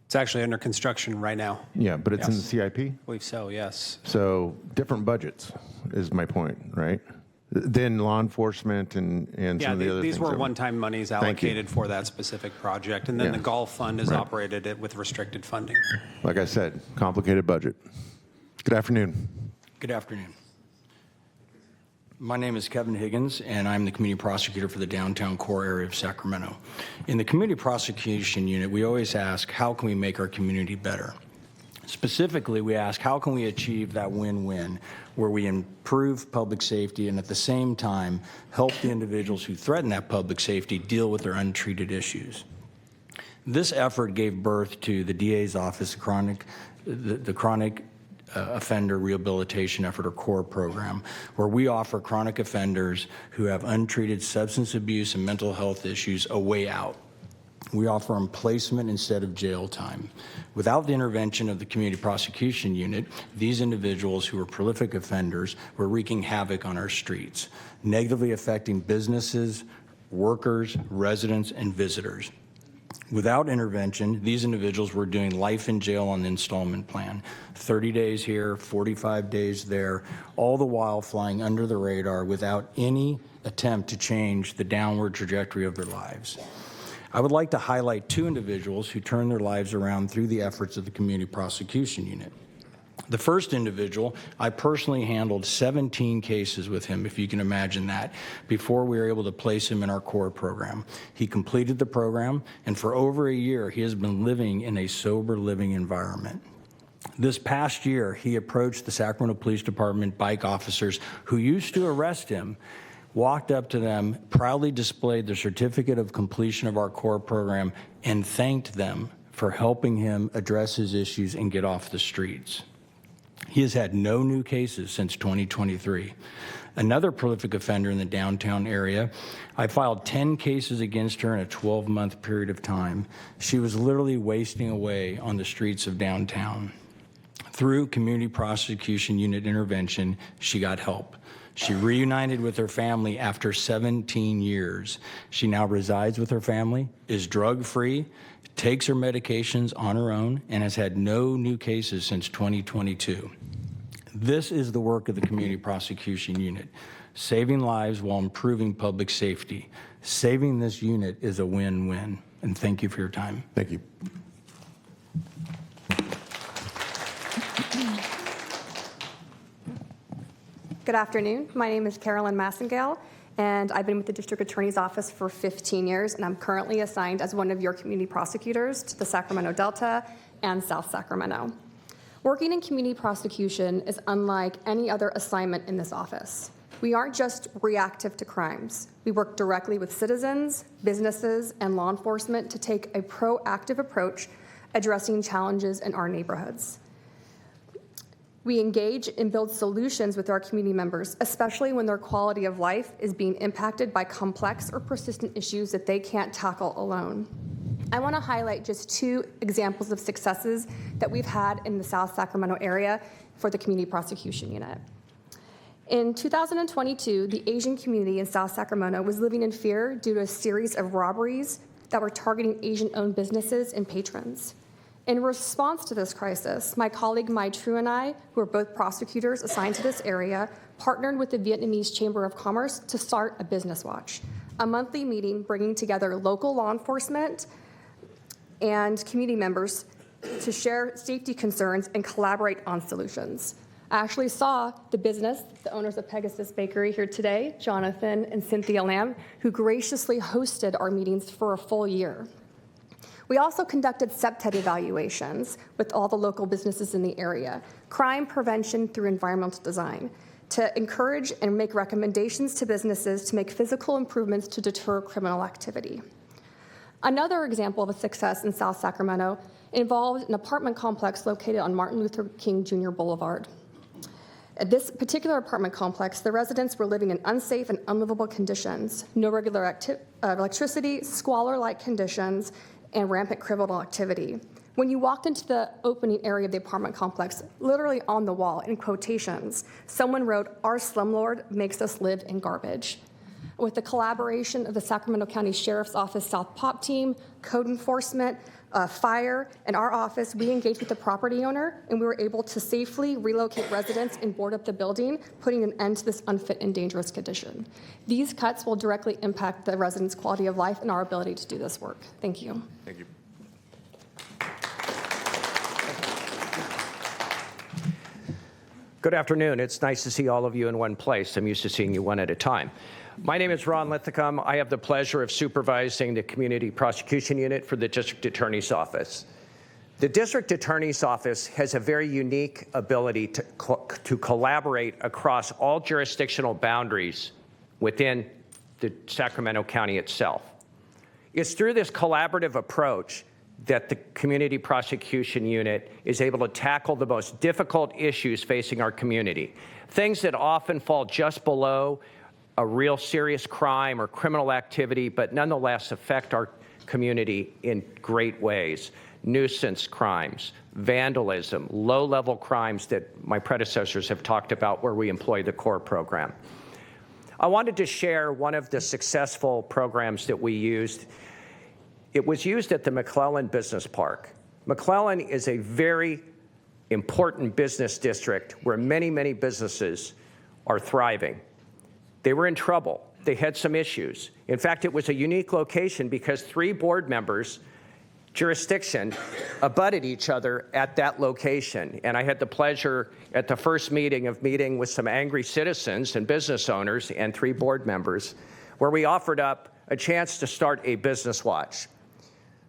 It's actually under construction right now. Yeah, but it's in the Yes. CIP? I believe so, yes. So different budgets is my point, right? Than law enforcement and Yeah, some of the other these things. were that- one-time monies Thank you. allocated for that specific project. And then Yeah. the golf fund is Right. operated it with restricted funding. Like I said, complicated budget. Good afternoon. Good afternoon. My name is Kevin Higgins, and I'm the community prosecutor for the downtown core area of Sacramento. In the community prosecution unit, we always ask, how can we make our community better? Specifically, we ask, how can we achieve that win-win where we improve public safety and at the same time help the individuals who threaten that public safety deal with their untreated issues? This effort gave birth to the DA's office, the chronic offender rehabilitation effort, or CORE program, where we offer chronic offenders who have untreated substance abuse and mental health issues a way out. We offer them placement instead of jail time. Without the intervention of the community prosecution unit, these individuals who are prolific offenders were wreaking havoc on our streets, negatively affecting businesses, workers, residents, and visitors. Without intervention, these individuals were doing life in jail on the installment plan, 30 days here, 45 days there, all the while flying under the radar without any attempt to change the downward trajectory of their lives. I would like to highlight two individuals who turned their lives around through the efforts of the community prosecution unit. The first individual, I personally handled 17 cases with him, if you can imagine that, before we were able to place him in our CORE program. He completed the program, and for over a year, he has been living in a sober living environment. This past year, he approached the Sacramento Police Department bike officers who used to arrest him, walked up to them, proudly displayed the certificate of completion of our CORE program, and thanked them for helping him address his issues and get off the streets. He has had no new cases since 2023. Another prolific offender in the downtown area, I filed 10 cases against her in a 12-month period of time. She was literally wasting away on the streets of downtown. Through community prosecution unit intervention, she got help. She reunited with her family after 17 years. She now resides with her family, is drug-free, takes her medications on her own, and has had no new cases since 2022. This is the work of the community prosecution unit, saving lives while improving public safety. Saving this unit is a win-win. And thank you for your time. Thank you. Good afternoon. My name is Carolyn Massengale, and I've been with the District Attorney's Office for 15 years, and I'm currently assigned as one of your community prosecutors to the Sacramento Delta and South Sacramento. Working in community prosecution is unlike any other assignment in this office. We aren't just reactive to crimes. We work directly with citizens, businesses, and law enforcement to take a proactive approach addressing challenges in our neighborhoods. We engage and build solutions with our community members, especially when their quality of life is being impacted by complex or persistent issues that they can't tackle alone. I want to highlight just two examples of successes that we've had in the South Sacramento area for the Community Prosecution Unit. In 2022, the Asian community in South Sacramento was living in fear due to a series of robberies that were targeting Asian-owned businesses and patrons. In response to this crisis, my colleague Mai Tru and I, who are both prosecutors assigned to this area, partnered with the Vietnamese Chamber of Commerce to start a Business Watch, a monthly meeting bringing together local law enforcement and community members to share safety concerns and collaborate on solutions. I actually saw the business, the owners of Pegasus Bakery here today, Jonathan and Cynthia Lamb, who graciously hosted our meetings for a full year. We also conducted CPTED evaluations with all the local businesses in the area, crime prevention through environmental design, to encourage and make recommendations to businesses to make physical improvements to deter criminal activity. Another example of a success in South Sacramento involved an apartment complex located on Martin Luther King Jr. Boulevard. At this particular apartment complex, the residents were living in unsafe and unlivable conditions, no regular electricity, squalor-like conditions, and rampant criminal activity. When you walked into the opening area of the apartment complex, literally on the wall, in quotations, someone wrote, "Our slumlord makes us live in garbage." With the collaboration of the Sacramento County Sheriff's Office South POP team, code enforcement, fire, and our office, we engaged with the property owner, and we were able to safely relocate residents and board up the building, putting an end to this unfit and dangerous condition. These cuts will directly impact the residents' quality of life and our ability to do this work. Thank you. Thank you. Good afternoon. It's nice to see all of you in one place. I'm used to seeing you one at a time. My name is Ron Lithicum. I have the pleasure of supervising the Community Prosecution Unit for the District Attorney's Office. The District Attorney's Office has a very unique ability to collaborate across all jurisdictional boundaries within the Sacramento County itself. It's through this collaborative approach that the Community Prosecution Unit is able to tackle the most difficult issues facing our community, things that often fall just below a real serious crime or criminal activity, but nonetheless affect our community in great ways. Nuisance crimes, vandalism, low-level crimes that my predecessors have talked about where we employ the CORE program. I wanted to share one of the successful programs that we used. It was used at the McClellan Business Park. McClellan is a very important business district where many, many businesses are thriving. They were in trouble. They had some issues. In fact, it was a unique location because 3 board members' jurisdiction abutted each other at that location. And I had the pleasure at the first meeting of meeting with some angry citizens and business owners and 3 board members, where we offered up a chance to start a business watch.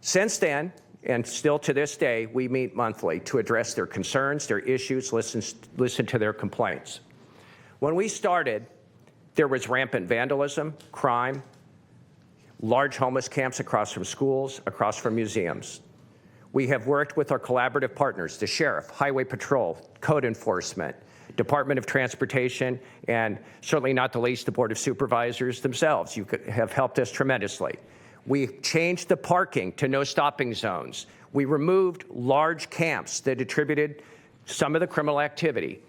Since then, and still to this day, we meet monthly to address their concerns, their issues, listen to their complaints. When we started, there was rampant vandalism, crime, large homeless camps across from schools, across from museums. We have worked with our collaborative partners, the Sheriff, Highway Patrol, Code Enforcement, Department of Transportation, and certainly not the least, the Board of Supervisors themselves. You have helped us tremendously. We changed the parking to no stopping zones. We removed large camps that attributed some of the criminal activity.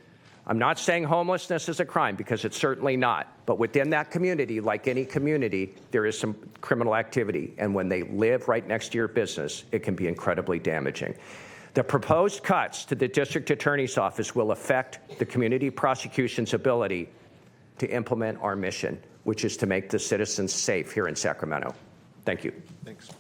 I'm not saying homelessness is a crime, because it's certainly not. But within that community, like any community, there is some criminal activity. And when they live right next to your business, it can be incredibly damaging. The proposed cuts to the District Attorney's Office will affect the community prosecution's ability to implement our mission, which is to make the citizens safe here in Sacramento. Thank you. Thanks.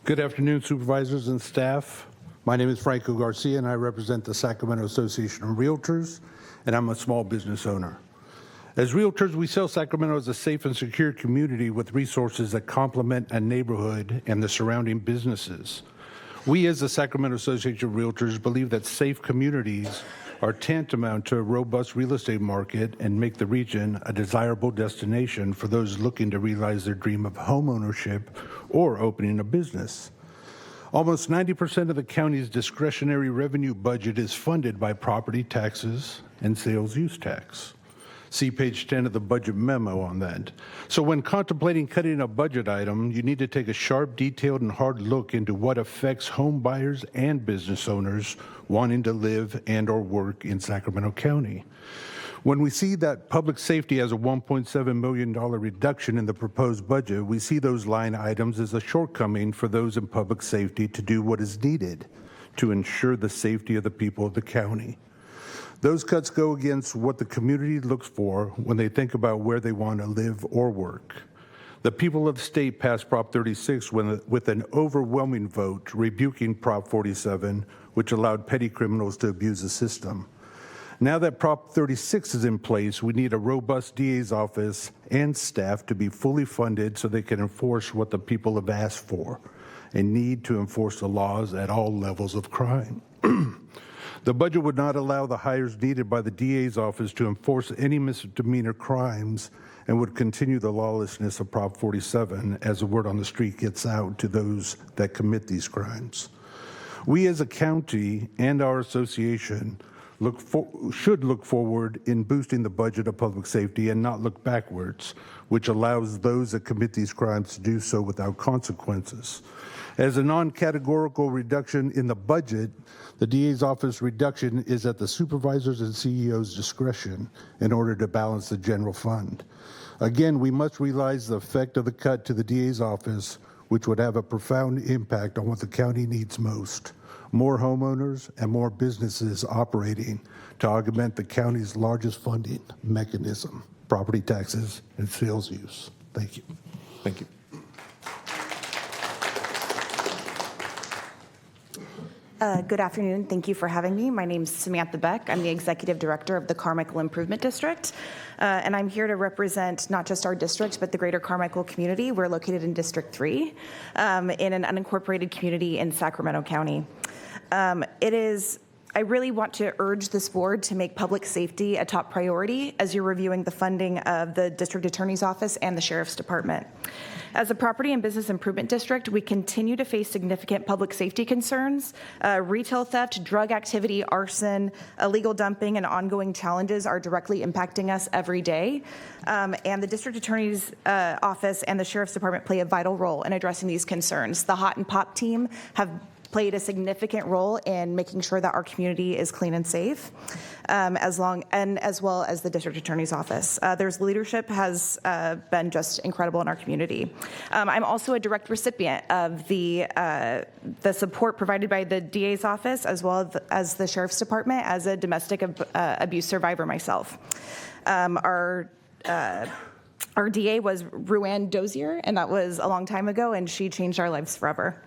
Good afternoon, supervisors and staff. My name is Franco Garcia, and I represent the Sacramento Association of Realtors, and I'm a small business owner. As realtors, we sell Sacramento as a safe and secure community with resources that complement a neighborhood and the surrounding businesses. We, as the Sacramento Association of Realtors, believe that safe communities are tantamount to a robust real estate market and make the region a desirable destination for those looking to realize their dream of homeownership or opening a business. Almost 90% of the county's discretionary revenue budget is funded by property taxes and sales use tax. See page 10 of the budget memo on that. So when contemplating cutting a budget item, you need to take a sharp, detailed, and hard look into what affects home buyers and business owners wanting to live and or work in Sacramento County. When we see that public safety has a $1.7 million reduction in the proposed budget, we see those line items as a shortcoming for those in public safety to do what is needed to ensure the safety of the people of the county. Those cuts go against what the community looks for when they think about where they want to live or work. The people of the state passed Prop 36 with an overwhelming vote rebuking Prop 47, which allowed petty criminals to abuse the system. Now that Prop 36 is in place, we need a robust DA's office and staff to be fully funded so they can enforce what the people have asked for. and need to enforce the laws at all levels of crime. The budget would not allow the hires needed by the DA's office to enforce any misdemeanor crimes and would continue the lawlessness of Prop 47 as the word on the street gets out to those that commit these crimes. We as a county and our association should look forward in boosting the budget of public safety and not look backwards, which allows those that commit these crimes to do so without consequences. As a non-categorical reduction in the budget, the DA's office reduction is at the supervisor's and CEO's discretion in order to balance the general fund. Again, we must realize the effect of the cut to the DA's office, which would have a profound impact on what the county needs most: more homeowners and more businesses operating to augment the county's largest funding mechanism, property taxes and sales use. Thank you. Thank you. Good afternoon. Thank you for having me. My name is Samantha Beck. I'm the Executive Director of the Carmichael Improvement District, and I'm here to represent not just our district, but the greater Carmichael community. We're located in District 3 in an unincorporated community in Sacramento County. I really want to urge this board to make public safety a top priority as you're reviewing the funding of the District Attorney's Office and the Sheriff's Department. As a property and business improvement district, we continue to face significant public safety concerns. Retail theft, drug activity, arson, illegal dumping, and ongoing challenges are directly impacting us every day. And the District Attorney's Office and the Sheriff's Department play a vital role in addressing these concerns. The Hot and Pop team have played a significant role in making sure that our community is clean and safe, as well as the District Attorney's Office. Their leadership has been just incredible in our community. I'm also a direct recipient of the support provided by the DA's office as well as the Sheriff's Department as a domestic abuse survivor myself. Our DA was Ruann Dozier, and that was a long time ago, and she changed our lives forever.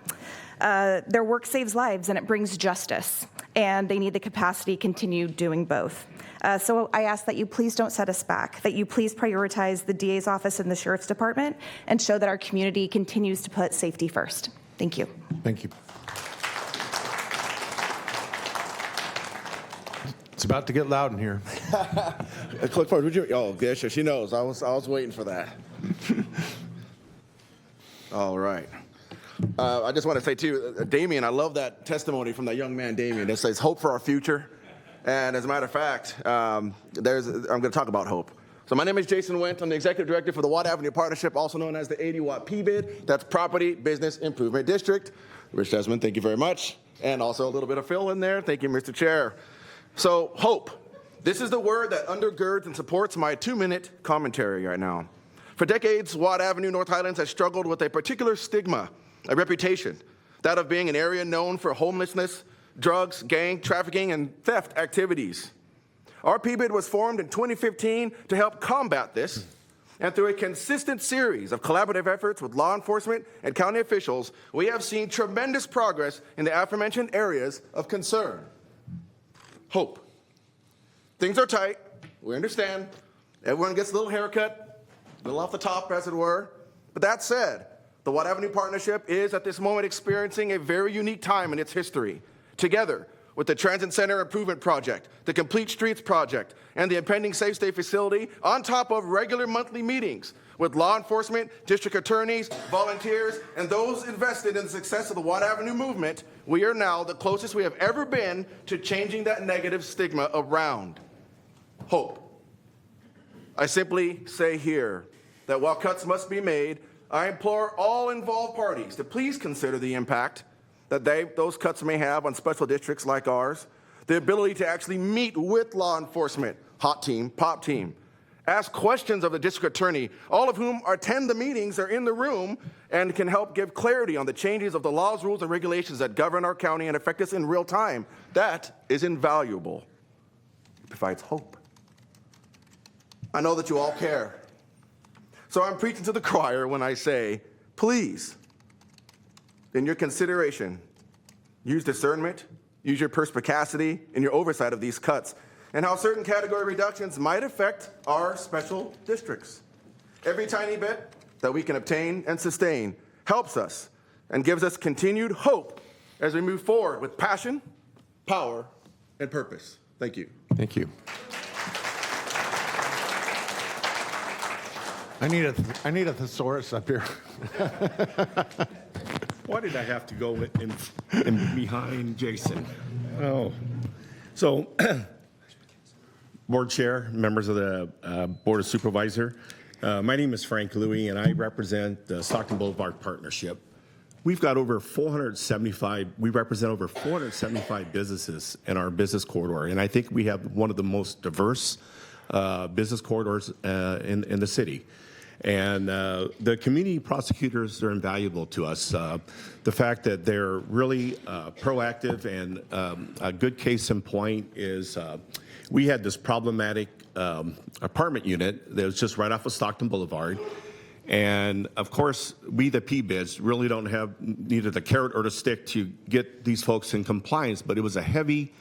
Their work saves lives and it brings justice, and they need the capacity to continue doing both. So I ask that you please don't set us back, that you please prioritize the DA's office and the Sheriff's Department and show that our community continues to put safety first. Thank you. Thank you. It's about to get loud in here. Clerk Park, would you? Oh, yeah, sure. She knows. I was waiting for that. All right. I just want to say, too, Damien, I love that testimony from that young man, Damien. It says hope for our future. And as a matter of fact, I'm going to talk about hope. So my name is Jason Wendt. I'm the Executive Director for the Watt Avenue Partnership, also known as the 80-Watt PBID. That's Property Business Improvement District. Rich Desmond, thank you very much. And also a little bit of Phil in there. Thank you, Mr. Chair. So hope. This is the word that undergirds and supports my 2-minute commentary right now. For decades, Watt Avenue, North Highlands has struggled with a particular stigma, a reputation, that of being an area known for homelessness, drugs, gang trafficking, and theft activities. Our PBID was formed in 2015 to help combat this, and through a consistent series of collaborative efforts with law enforcement and county officials, we have seen tremendous progress in the aforementioned areas of concern. Hope. Things are tight, we understand. Everyone gets a little haircut, a little off the top, as it were. But that said, the Watt Avenue Partnership is at this moment experiencing a very unique time in its history. Together with the Transit Center Improvement Project, the Complete Streets Project, and the impending Safe State facility, on top of regular monthly meetings with law enforcement, district attorneys, volunteers, and those invested in the success of the Watt Avenue movement, we are now the closest we have ever been to changing that negative stigma around. Hope. I simply say here that while cuts must be made, I implore all involved parties to please consider the impact that those cuts may have on special districts like ours, the ability to actually meet with law enforcement, hot team, pop team, ask questions of the district attorney, all of whom attend the meetings, are in the room, and can help give clarity on the changes of the laws, rules, and regulations that govern our county and affect us in real time. That is invaluable. It provides hope. I know that you all care. So I'm preaching to the choir when I say, please, in your consideration, use discernment, use your perspicacity in your oversight of these cuts, and how certain category reductions might affect our special districts. Every tiny bit that we can obtain and sustain helps us and gives us continued hope as we move forward with passion, power, and purpose. Thank you. Thank you. I need a thesaurus up here. Why did I have to go in behind Jason? Oh, so board chair, members of the Board of Supervisor, my name is Frank Louie, and I represent the Stockton Boulevard Partnership. We've got over 475, we represent over 475 businesses in our business corridor, and I think we have one of the most diverse business corridors in the city. And the community prosecutors are invaluable to us. The fact that they're really proactive, and a good case in point is we had this problematic apartment unit that was just right off of Stockton Boulevard. And of course, we, the PBIDs, really don't have neither the carrot or the stick to get these folks in compliance, but it was a heavy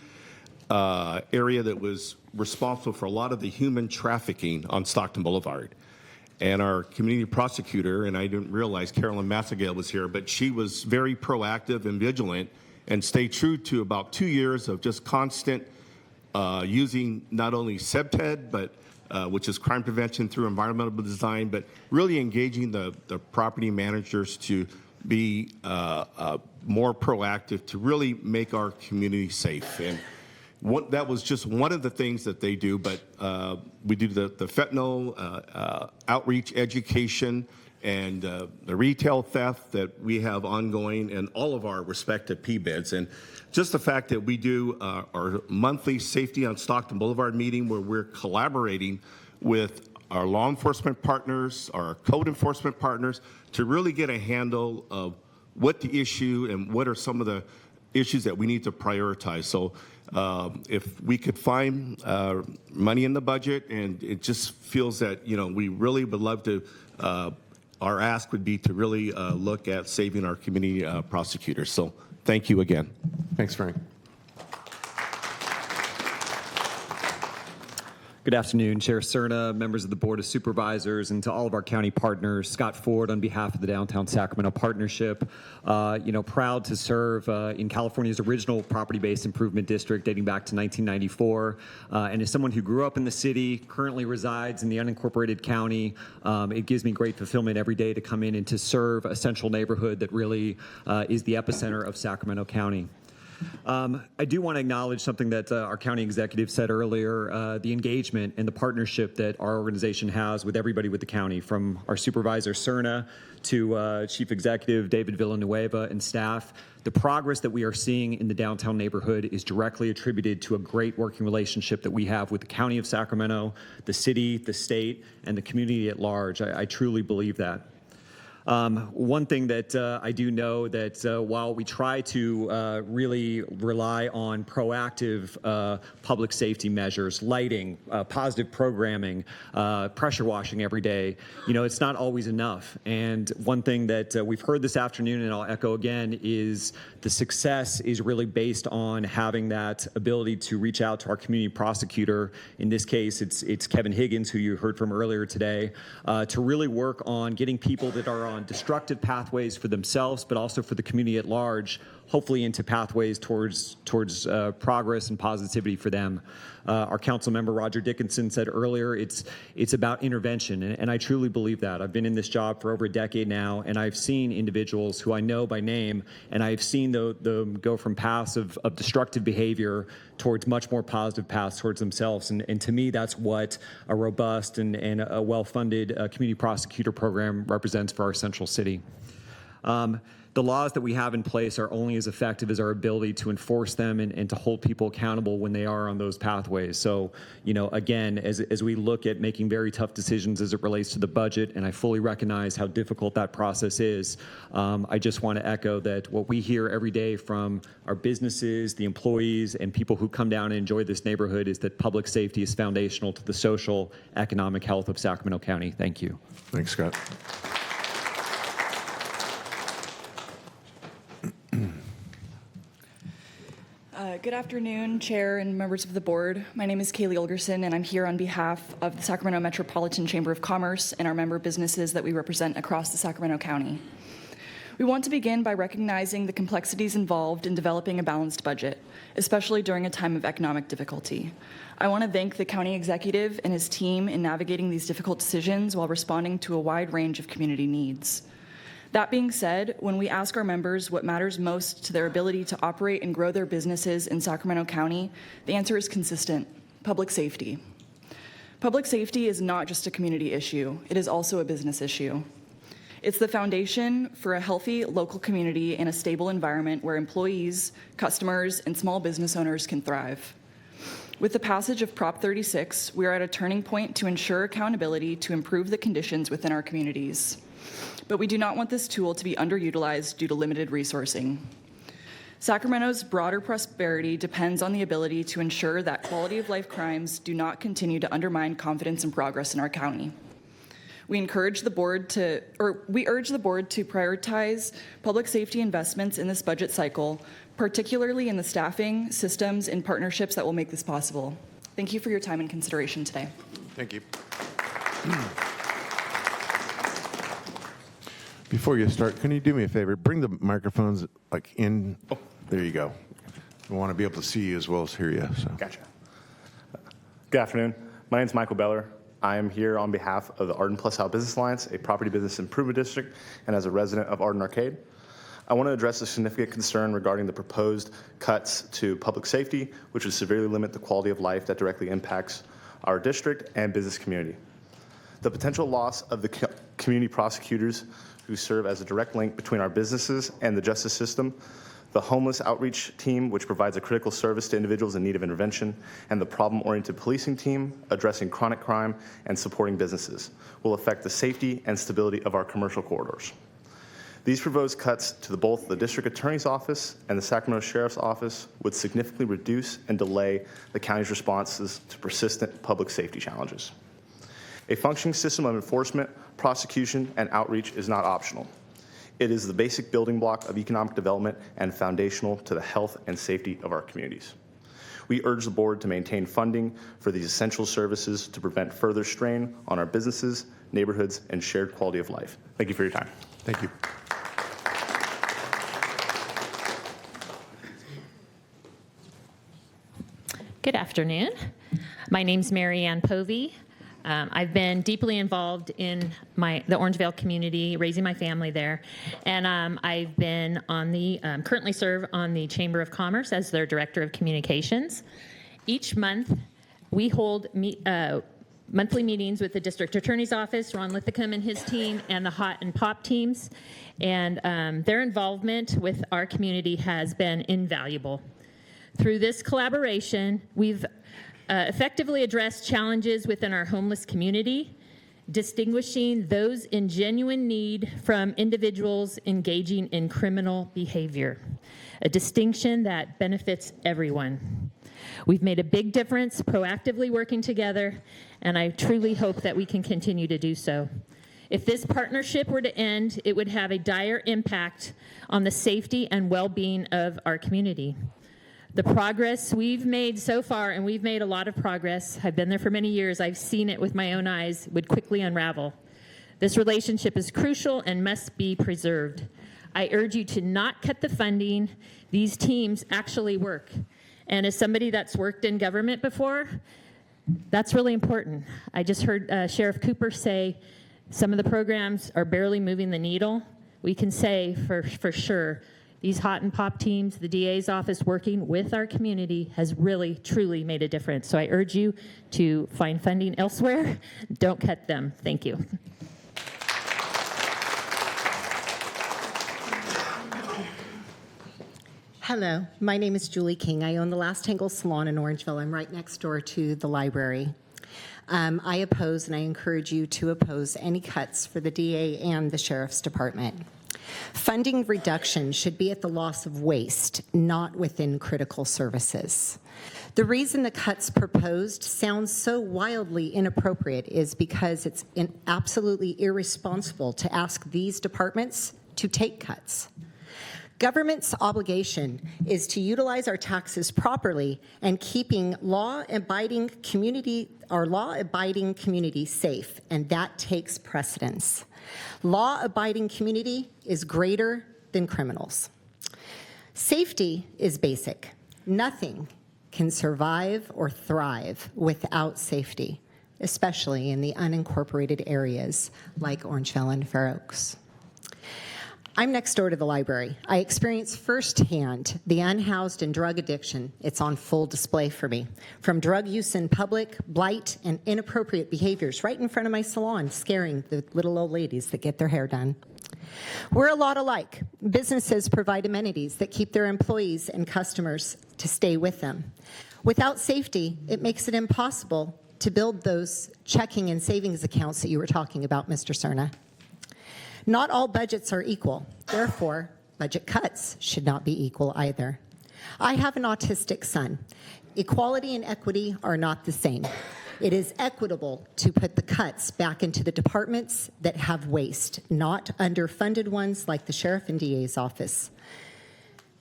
area that was responsible for a lot of the human trafficking on Stockton Boulevard. And our community prosecutor, and I didn't realize Carolyn Massengale was here, but she was very proactive and vigilant and stayed true to about 2 years of just constant using not only CEBTED, but which is crime prevention through environmental design, but really engaging the property managers to be more proactive to really make our community safe. And that was just one of the things that they do, but we do the fentanyl outreach education and the retail theft that we have ongoing in all of our respective PBIDs. And just the fact that we do our monthly Safety on Stockton Boulevard meeting where we're collaborating with our law enforcement partners, our code enforcement partners, to really get a handle of what the issue and what are some of the issues that we need to prioritize. So if we could find money in the budget, and it just feels that, you know, we really would love to, our ask would be to really look at saving our community prosecutors. So thank you again. Thanks, Frank. Good afternoon, Chair Cerna, members of the Board of Supervisors, and to all of our county partners. Scott Ford on behalf of the Downtown Sacramento Partnership. Proud to serve in California's original property-based improvement district dating back to 1994. And as someone who grew up in the city, currently resides in the unincorporated county, it gives me great fulfillment every day to come in and to serve a central neighborhood that really is the epicenter of Sacramento County. I do want to acknowledge something that our county executive said earlier, the engagement and the partnership that our organization has with everybody with the county, from our supervisor Cerna to Chief Executive David Villanueva and staff. The progress that we are seeing in the downtown neighborhood is directly attributed to a great working relationship that we have with the County of Sacramento, the city, the state, and the community at large. I truly believe that. One thing that I do know that while we try to really rely on proactive public safety measures, lighting, positive programming, pressure washing every day, it's not always enough. And one thing that we've heard this afternoon, and I'll echo again, is the success is really based on having that ability to reach out to our community prosecutor. In this case, it's Kevin Higgins, who you heard from earlier today, to really work on getting people that are on destructive pathways for themselves, but also for the community at large, hopefully into pathways towards progress and positivity for them. Our council member Roger Dickinson said earlier, it's about intervention, and I truly believe that. I've been in this job for over a decade now, and I've seen individuals who I know by name, and I've seen them go from paths of destructive behavior towards much more positive paths towards themselves. And to me, that's what a robust and a well-funded community prosecutor program represents for our central city. The laws that we have in place are only as effective as our ability to enforce them and to hold people accountable when they are on those pathways. So, again, as we look at making very tough decisions as it relates to the budget, and I fully recognize how difficult that process is, I just want to echo that what we hear every day from our businesses, the employees, and people who come down and enjoy this neighborhood is that public safety is foundational to the social, economic health of Sacramento County. Thank you. Thanks, Scott. Good afternoon, Chair and members of the board. My name is Kaylee Olgerson, and I'm here on behalf of the Sacramento Metropolitan Chamber of Commerce and our member businesses that we represent across the Sacramento County. We want to begin by recognizing the complexities involved in developing a balanced budget, especially during a time of economic difficulty. I want to thank the county executive and his team in navigating these difficult decisions while responding to a wide range of community needs. That being said, when we ask our members what matters most to their ability to operate and grow their businesses in Sacramento County, the answer is consistent: public safety. Public safety is not just a community issue, it is also a business issue. It's the foundation for a healthy local community and a stable environment where employees, customers, and small business owners can thrive. With the passage of Prop 36, we are at a turning point to ensure accountability to improve the conditions within our communities. But we do not want this tool to be underutilized due to limited resourcing. Sacramento's broader prosperity depends on the ability to ensure that quality of life crimes do not continue to undermine confidence and progress in our county. We urge the board to prioritize public safety investments in this budget cycle, particularly in the staffing, systems, and partnerships that will make this possible. Thank you for your time and consideration today. Thank you. Before you start, can you do me a favor? Bring the microphones like in. Oh, there you go. I want to be able to see you as well as hear you. So. Gotcha. Good afternoon. My name is Michael Beller. I am here on behalf of the Arden Plus South Business Alliance, a property business improvement district, and as a resident of Arden Arcade. I want to address a significant concern regarding the proposed cuts to public safety, which would severely limit the quality of life that directly impacts our district and business community. The potential loss of the community prosecutors who serve as a direct link between our businesses and the justice system, the homeless outreach team, which provides a critical service to individuals in need of intervention, and the problem-oriented policing team addressing chronic crime and supporting businesses, will affect the safety and stability of our commercial corridors. These proposed cuts to both the District Attorney's Office and the Sacramento Sheriff's Office would significantly reduce and delay the county's responses to persistent public safety challenges. A functioning system of enforcement, prosecution, and outreach is not optional. It is the basic building block of economic development and foundational to the health and safety of our communities. We urge the board to maintain funding for these essential services to prevent further strain on our businesses, neighborhoods, and shared quality of life. Thank you for your time. Thank you. Good afternoon. My name's Mary Ann Povey. I've been deeply involved in the Orangevale community, raising my family there, and I've been on the currently serve on the Chamber of Commerce as their Director of Communications. Each month, we hold monthly meetings with the District Attorney's Office, Ron Lithicum and his team, and the Hot and Pop teams, and their involvement with our community has been invaluable. Through this collaboration, we've effectively address challenges within our homeless community, distinguishing those in genuine need from individuals engaging in criminal behavior, a distinction that benefits everyone. We've made a big difference proactively working together, and I truly hope that we can continue to do so. If this partnership were to end, it would have a dire impact on the safety and well-being of our community. The progress we've made so far, and we've made a lot of progress, I've been there for many years, I've seen it with my own eyes, would quickly unravel. This relationship is crucial and must be preserved. I urge you to not cut the funding. These teams actually work. And as somebody that's worked in government before, that's really important. I just heard Sheriff Cooper say some of the programs are barely moving the needle. We can say for sure, these Hot and Pop teams, the DA's office working with our community has really, truly made a difference. So I urge you to find funding elsewhere. Don't cut them. Thank you. Hello, my name is Julie King. I own the Last Tangle Salon in Orangevale. I'm right next door to the library. I oppose, and I encourage you to oppose, any cuts for the DA and the Sheriff's Department. Funding reduction should be at the loss of waste, not within critical services. The reason the cuts proposed sounds so wildly inappropriate is because it's absolutely irresponsible to ask these departments to take cuts. Government's obligation is to utilize our taxes properly and keeping our law-abiding community safe, and that takes precedence. Law-abiding community is greater than criminals. Safety is basic. Nothing can survive or thrive without safety, especially in the unincorporated areas like Orangeville and Fair Oaks. I'm next door to the library. I experience firsthand the unhoused and drug addiction. It's on full display for me. From drug use in public, blight, and inappropriate behaviors right in front of my salon, scaring the little old ladies that get their hair done. We're a lot alike. Businesses provide amenities that keep their employees and customers to stay with them. Without safety, it makes it impossible to build those checking and savings accounts that you were talking about, Mr. Cerna. Not all budgets are equal. Therefore, budget cuts should not be equal either. I have an autistic son. Equality and equity are not the same. It is equitable to put the cuts back into the departments that have waste, not underfunded ones like the sheriff and DA's office.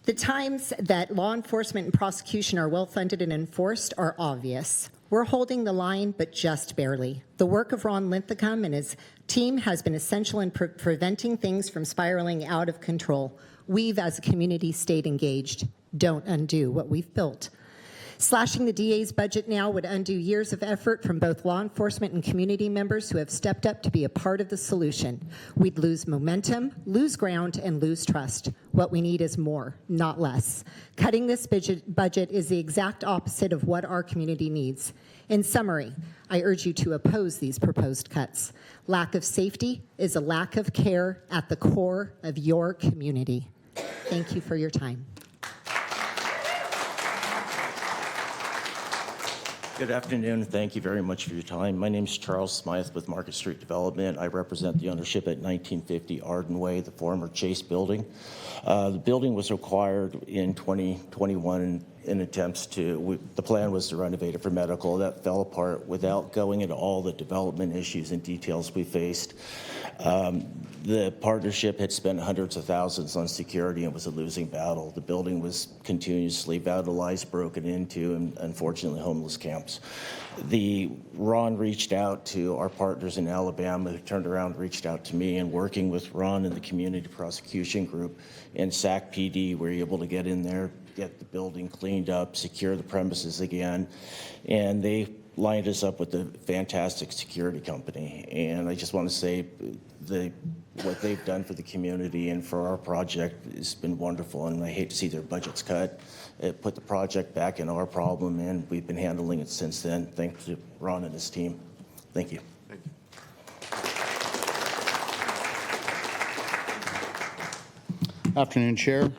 The times that law enforcement and prosecution are well-funded and enforced are obvious. We're holding the line, but just barely. The work of Ron Linthicum and his team has been essential in preventing things from spiraling out of control. We've, as a community, stayed engaged. Don't undo what we've built. Slashing the DA's budget now would undo years of effort from both law enforcement and community members who have stepped up to be a part of the solution. We'd lose momentum, lose ground, and lose trust. What we need is more, not less. Cutting this budget is the exact opposite of what our community needs. In summary, I urge you to oppose these proposed cuts. Lack of safety is a lack of care at the core of your community. Thank you for your time. Good afternoon. Thank you very much for your time. My name is Charles Smythe with Market Street Development. I represent the ownership at 1950 Arden Way, the former Chase building. The building was acquired in 2021 in attempts to, the plan was to renovate it for medical. That fell apart without going into all the development issues and details we faced. The partnership had spent hundreds of thousands on security and was a losing battle. The building was continuously vandalized, broken into, and unfortunately homeless camps. Ron reached out to our partners in Alabama, who turned around and reached out to me, and working with Ron and the community prosecution group and SAC PD, we were able to get in there, get the building cleaned up, secure the premises again, and they lined us up with a fantastic security company. And I just want to say what they've done for the community and for our project has been wonderful, and I hate to see their budgets cut. It put the project back in our problem, and we've been handling it since then. Thanks to Ron and his team. Thank you. Thank you. Afternoon, Chair,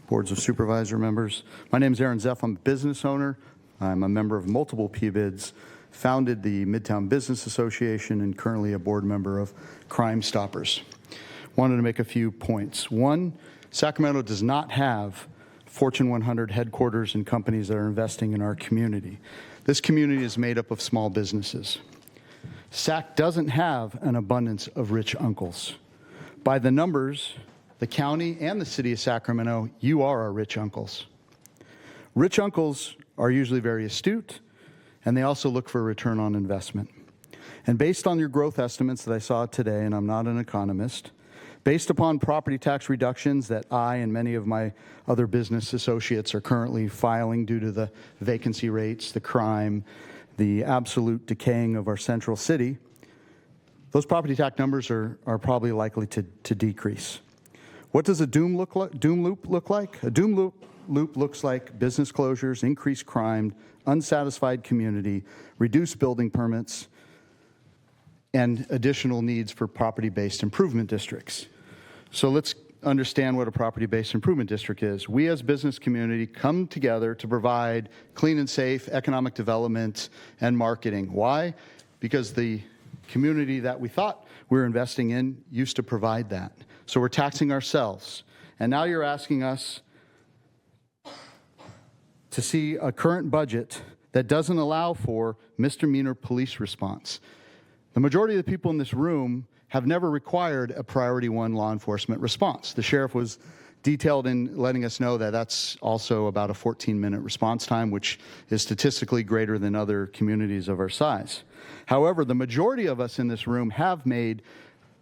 Boards of Supervisor members. My name is Aaron Zeff. I'm a business owner. I'm a member of multiple PBIDs, founded the Midtown Business Association, and currently a board member of Crime Stoppers. Wanted to make a few points. One, Sacramento does not have Fortune 100 headquarters and companies that are investing in our community. This community is made up of small businesses. SAC doesn't have an abundance of rich uncles. By the numbers, the county and the city of Sacramento, you are our rich uncles. Rich uncles are usually very astute, and they also look for a return on investment. And based on your growth estimates that I saw today, and I'm not an economist, based upon property tax reductions that I and many of my other business associates are currently filing due to the vacancy rates, the crime, the absolute decaying of our central city, those property tax numbers are probably likely to decrease. What does a doom loop look like? A doom loop looks like business closures, increased crime, unsatisfied community, reduced building permits, and additional needs for property-based improvement districts. So let's understand what a property-based improvement district is. We as business community come together to provide clean and safe economic development and marketing. Why? Because the community that we thought we were investing in used to provide that. So we're taxing ourselves. And now you're asking us to see a current budget that doesn't allow for misdemeanor police response. The majority of the people in this room have never required a priority one law enforcement response. The sheriff was detailed in letting us know that that's also about a 14-minute response time, which is statistically greater than other communities of our size. However, the majority of us in this room have made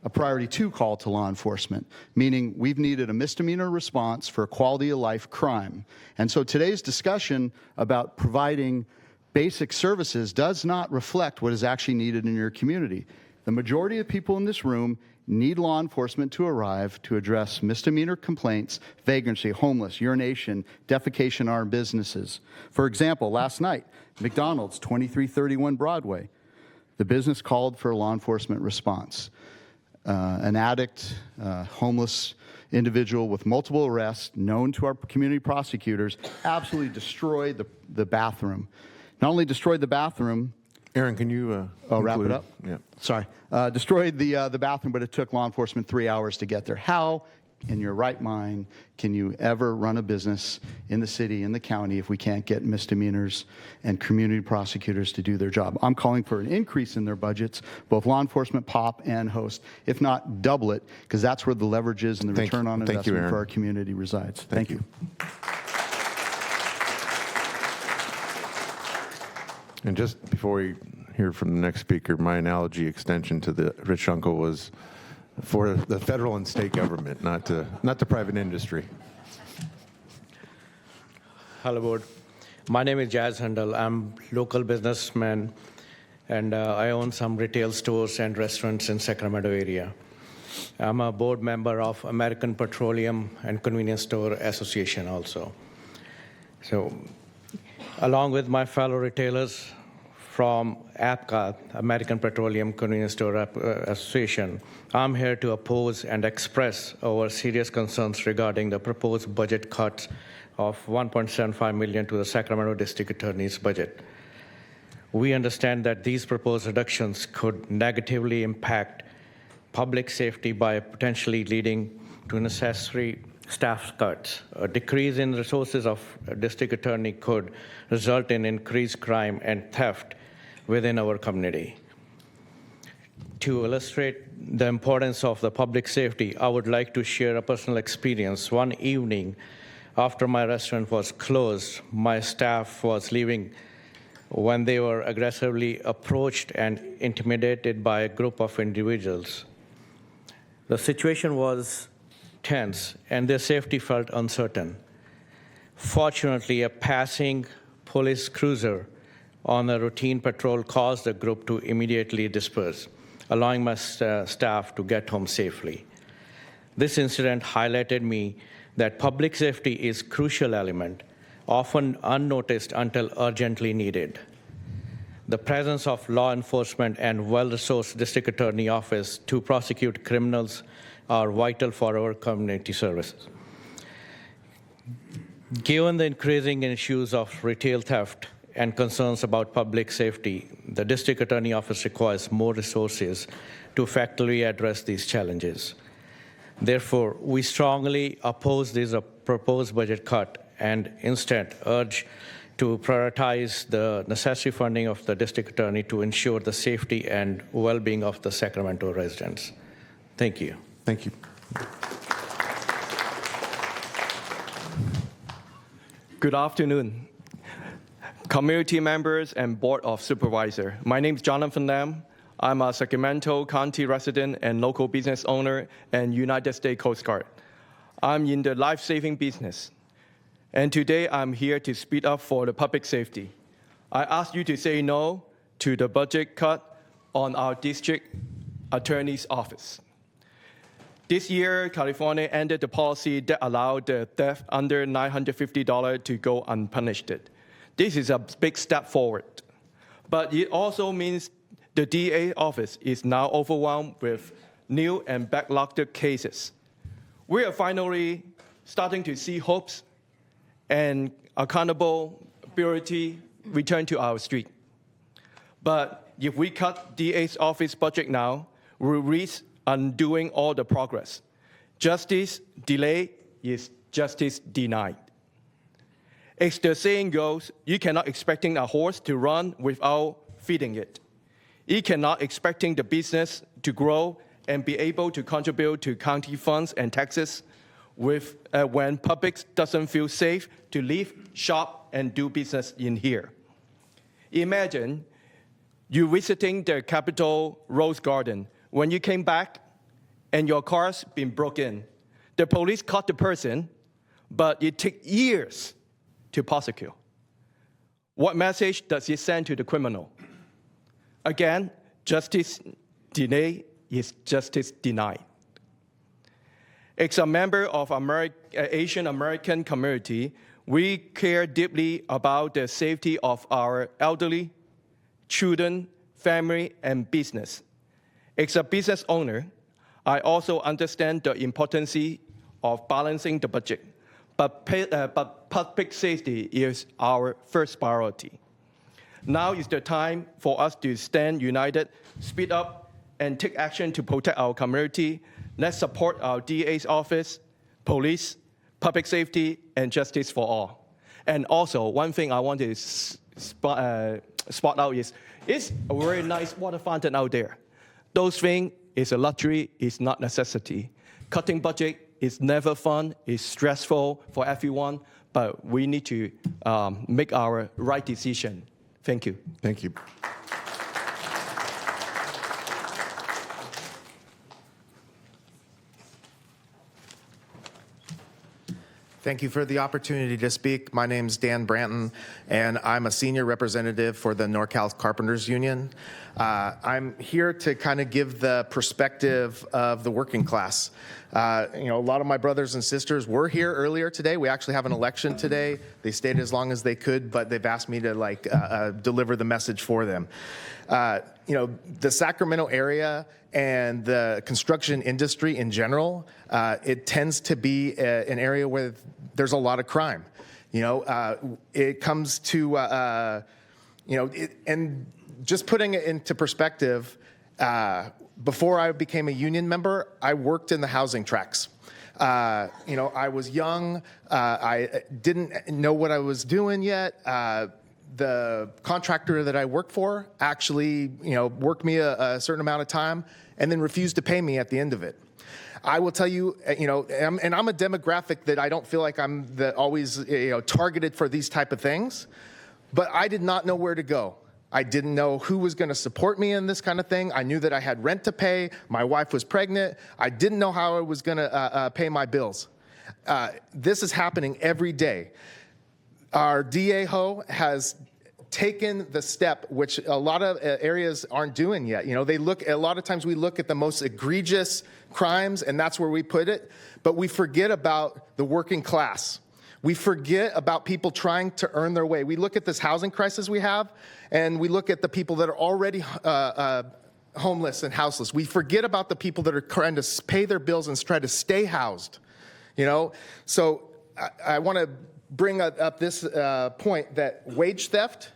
a priority 2 call to law enforcement, meaning we've needed a misdemeanor response for a quality of life crime. And so today's discussion about providing basic services does not reflect what is actually needed in your community. The majority of people in this room need law enforcement to arrive to address misdemeanor complaints, vagrancy, homeless, urination, defecation in our businesses. For example, last night, McDonald's, 2331 Broadway, the business called for a law enforcement response. An addict, homeless individual with multiple arrests, known to our community prosecutors, absolutely destroyed the bathroom. Not only destroyed the bathroom. Aaron, can you wrap it conclude? up? Yeah. Sorry. Destroyed the bathroom, but it took law enforcement 3 hours to get there. How, in your right mind, can you ever run a business in the city, in the county, if we can't get misdemeanors and community prosecutors to do their job? I'm calling for an increase in their budgets, both law enforcement, POP, and host, if not double it, because that's where the leverage is and the return on investment for our community resides. Thank you. And just before we hear from the next speaker, my analogy extension to the rich uncle was for the federal and state government, not the private industry. Hello, board. My name is Jazz Handel. I'm local businessman, and I own some retail stores and restaurants in Sacramento area. I'm a board member of American Petroleum and Convenience Store Association also. So, along with my fellow retailers from APCA, American Petroleum Convenience Store Association, I'm here to oppose and express our serious concerns regarding the proposed budget cuts of $1.75 million to the Sacramento District Attorney's budget. We understand that these proposed reductions could negatively impact public safety by potentially leading to necessary staff cuts. A decrease in resources of a district attorney could result in increased crime and theft within our community. To illustrate the importance of the public safety, I would like to share a personal experience. One evening, after my restaurant was closed, my staff was leaving when they were aggressively approached and intimidated by a group of individuals. The situation was tense, and their safety felt uncertain. Fortunately, a passing police cruiser on a routine patrol caused the group to immediately disperse, allowing my staff to get home safely. This incident highlighted me that public safety is a crucial element, often unnoticed until urgently needed. The presence of law enforcement and well-resourced district attorney office to prosecute criminals are vital for our community services. Given the increasing issues of retail theft and concerns about public safety, the district attorney office requires more resources to effectively address these challenges. Therefore, we strongly oppose this proposed budget cut and instead urge to prioritize the necessary funding of the district attorney to ensure the safety and well-being of the Sacramento residents. Thank you. Thank you. Good afternoon, community members and Board of Supervisors. My name is Jonathan Lam. I'm a Sacramento County resident and local business owner and United States Coast Guard. I'm in the life-saving business. And today I'm here to speak up for the public safety. I ask you to say no to the budget cut on our district attorney's office. This year, California ended the policy that allowed the theft under $950 to go unpunished. This is a big step forward. But it also means the DA office is now overwhelmed with new and backlogged cases. We are finally starting to see hopes and accountability return to our street. But if we cut DA's office budget now, we risk undoing all the progress. Justice delayed is justice denied. As the saying goes, you cannot expect a horse to run without feeding it. You cannot expect the business to grow and be able to contribute to county funds and taxes when public doesn't feel safe to live, shop, and do business in here. Imagine you visiting the Capitol Rose Garden. When you came back and your car's been broken, the police caught the person, but it took years to prosecute. What message does it send to the criminal? Again, justice delayed is justice denied. As a member of Asian American community, we care deeply about the safety of our elderly, children, family, and business. As a business owner, I also understand the importance of balancing the budget, but public safety is our first priority. Now is the time for us to stand united, speed up, and take action to protect our community. Let's support our DA's office, police, public safety, and justice for all. And also, one thing I want to spot out is, it's a very nice water fountain out there. Those things is a luxury, it's not necessity. Cutting budget is never fun, it's stressful for everyone, but we need to make our right decision. Thank you. Thank you. Thank you for the opportunity to speak. My name's Dan Branton, and I'm a senior representative for the NorCal Carpenters Union. I'm here to kind of give the perspective of the working class. A lot of my brothers and sisters were here earlier today. We actually have an election today. They stayed as long as they could, but they've asked me to deliver the message for them. The Sacramento area and the construction industry in general, it tends to be an area where there's a lot of crime. It comes to, and just putting it into perspective, before I became a union member, I worked in the housing tracks. I was young. I didn't know what I was doing yet. The contractor that I worked for actually, worked me a certain amount of time and then refused to pay me at the end of it. I will tell you, and I'm a demographic that I don't feel like I'm always targeted for these type of things, but I did not know where to go. I didn't know who was going to support me in this kind of thing. I knew that I had rent to pay. My wife was pregnant. I didn't know how I was going to pay my bills. This is happening every day. Our DA-HO has taken the step, which a lot of areas aren't doing yet. A lot of times we look at the most egregious crimes, and that's where we put it, but we forget about the working class. We forget about people trying to earn their way. We look at this housing crisis we have, and we look at the people that are already homeless and houseless. We forget about the people that are trying to pay their bills and try to stay housed. So I want to bring up this point that wage theft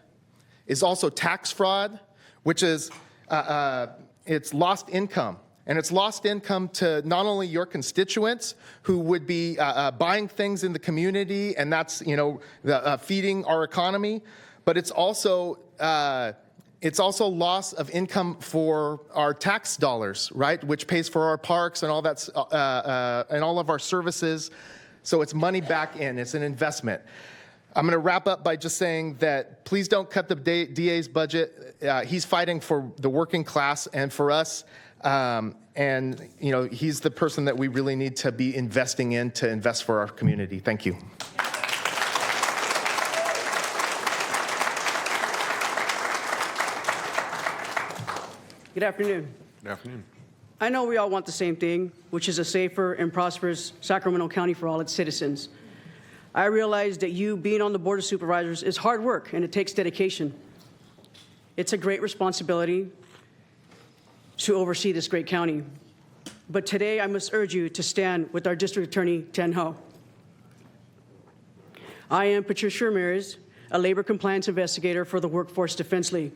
is also tax fraud, which is it's lost income. And it's lost income to not only your constituents who would be buying things in the community, and that's feeding our economy, but it's also loss of income for our tax dollars, right? Which pays for our parks and all that, and all of our services. So it's money back in. It's an investment. I'm going to wrap up by just saying that please don't cut the DA's budget. He's fighting for the working class and for us. And he's the person that we really need to be investing in to invest for our community. Thank you. Good afternoon. Good afternoon. I know we all want the same thing, which is a safer and prosperous Sacramento County for all its citizens. I realize that you being on the Board of Supervisors is hard work and it takes dedication. It's a great responsibility to oversee this great county. But today I must urge you to stand with our District Attorney, Jen Ho. I am Patricia Ramirez, a labor compliance investigator for the Workforce Defense League.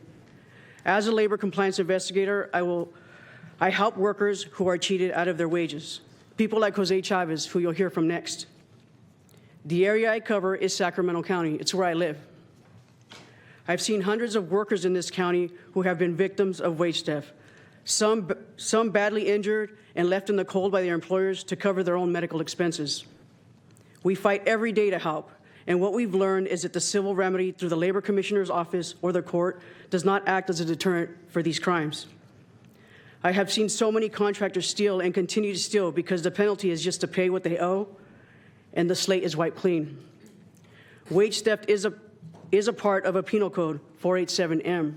As a labor compliance investigator, I help workers who are cheated out of their wages. People like Jose Chavez, who you'll hear from next. The area I cover is Sacramento County. It's where I live. I've seen hundreds of workers in this county who have been victims of wage theft. some badly injured and left in the cold by their employers to cover their own medical expenses. We fight every day to help, and what we've learned is that the civil remedy through the Labor Commissioner's office or the court does not act as a deterrent for these crimes. I have seen so many contractors steal and continue to steal because the penalty is just to pay what they owe, and the slate is wiped clean. Wage theft is a part of a penal code, 487M.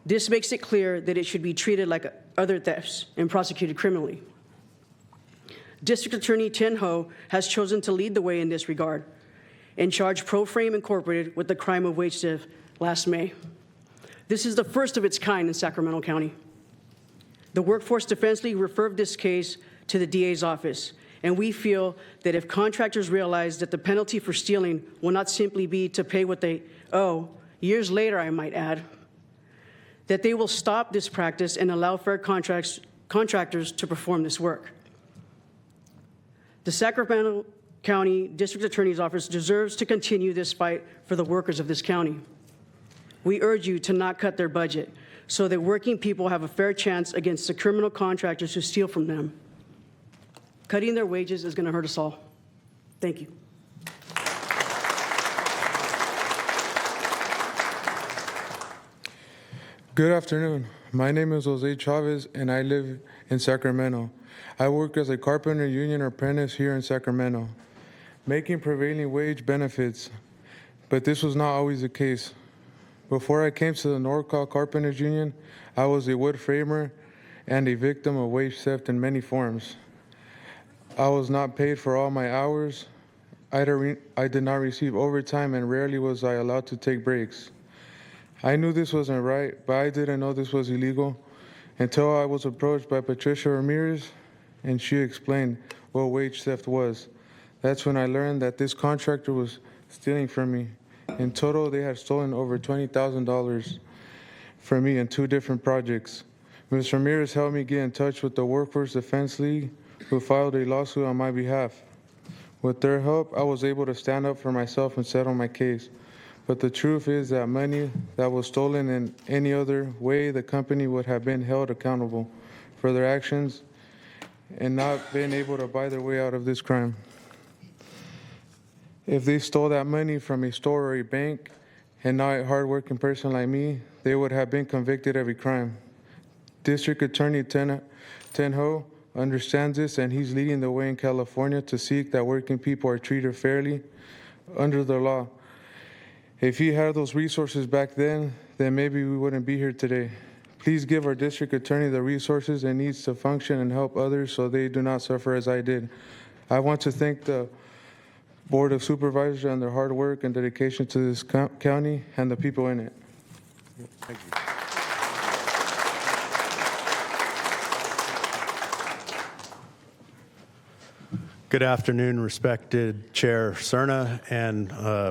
This makes it clear that it should be treated like other thefts and prosecuted criminally. District Attorney Chen Ho has chosen to lead the way in this regard and charged ProFrame Incorporated with the crime of wage theft last May. This is the first of its kind in Sacramento County. The Workforce Defense League referred this case to the DA's office, and we feel that if contractors realize that the penalty for stealing will not simply be to pay what they owe, years later, I might add, that they will stop this practice and allow fair contractors to perform this work. The Sacramento County District Attorney's Office deserves to continue this fight for the workers of this county. We urge you to not cut their budget so that working people have a fair chance against the criminal contractors who steal from them. Cutting their wages is going to hurt us all. Thank you. Good afternoon. My name is Jose Chavez, and I live in Sacramento. I work as a carpenter union apprentice here in Sacramento, making prevailing wage benefits, but this was not always the case. Before I came to the NorCal Carpenters Union, I was a wood framer and a victim of wage theft in many forms. I was not paid for all my hours. I did not receive overtime, and rarely was I allowed to take breaks. I knew this wasn't right, but I didn't know this was illegal until I was approached by Patricia Ramirez, and she explained what wage theft was. That's when I learned that this contractor was stealing from me. In total, they had stolen over $20,000 from me in 2 different projects. Ms. Ramirez helped me get in touch with the Workforce Defense League, who filed a lawsuit on my behalf. With their help, I was able to stand up for myself and settle my case. But the truth is that money that was stolen in any other way, the company would have been held accountable for their actions and not been able to buy their way out of this crime. If they stole that money from a store or a bank and not a hardworking person like me, they would have been convicted of a crime. District Attorney Chen Ho understands this, and he's leading the way in California to seek that working people are treated fairly under the law. If he had those resources back then maybe we wouldn't be here today. Please give our district attorney the resources and needs to function and help others so they do not suffer as I did. I want to thank the Board of Supervisors and their hard work and dedication to this county and the people in it. Thank you. Good afternoon, respected Chair Cerna and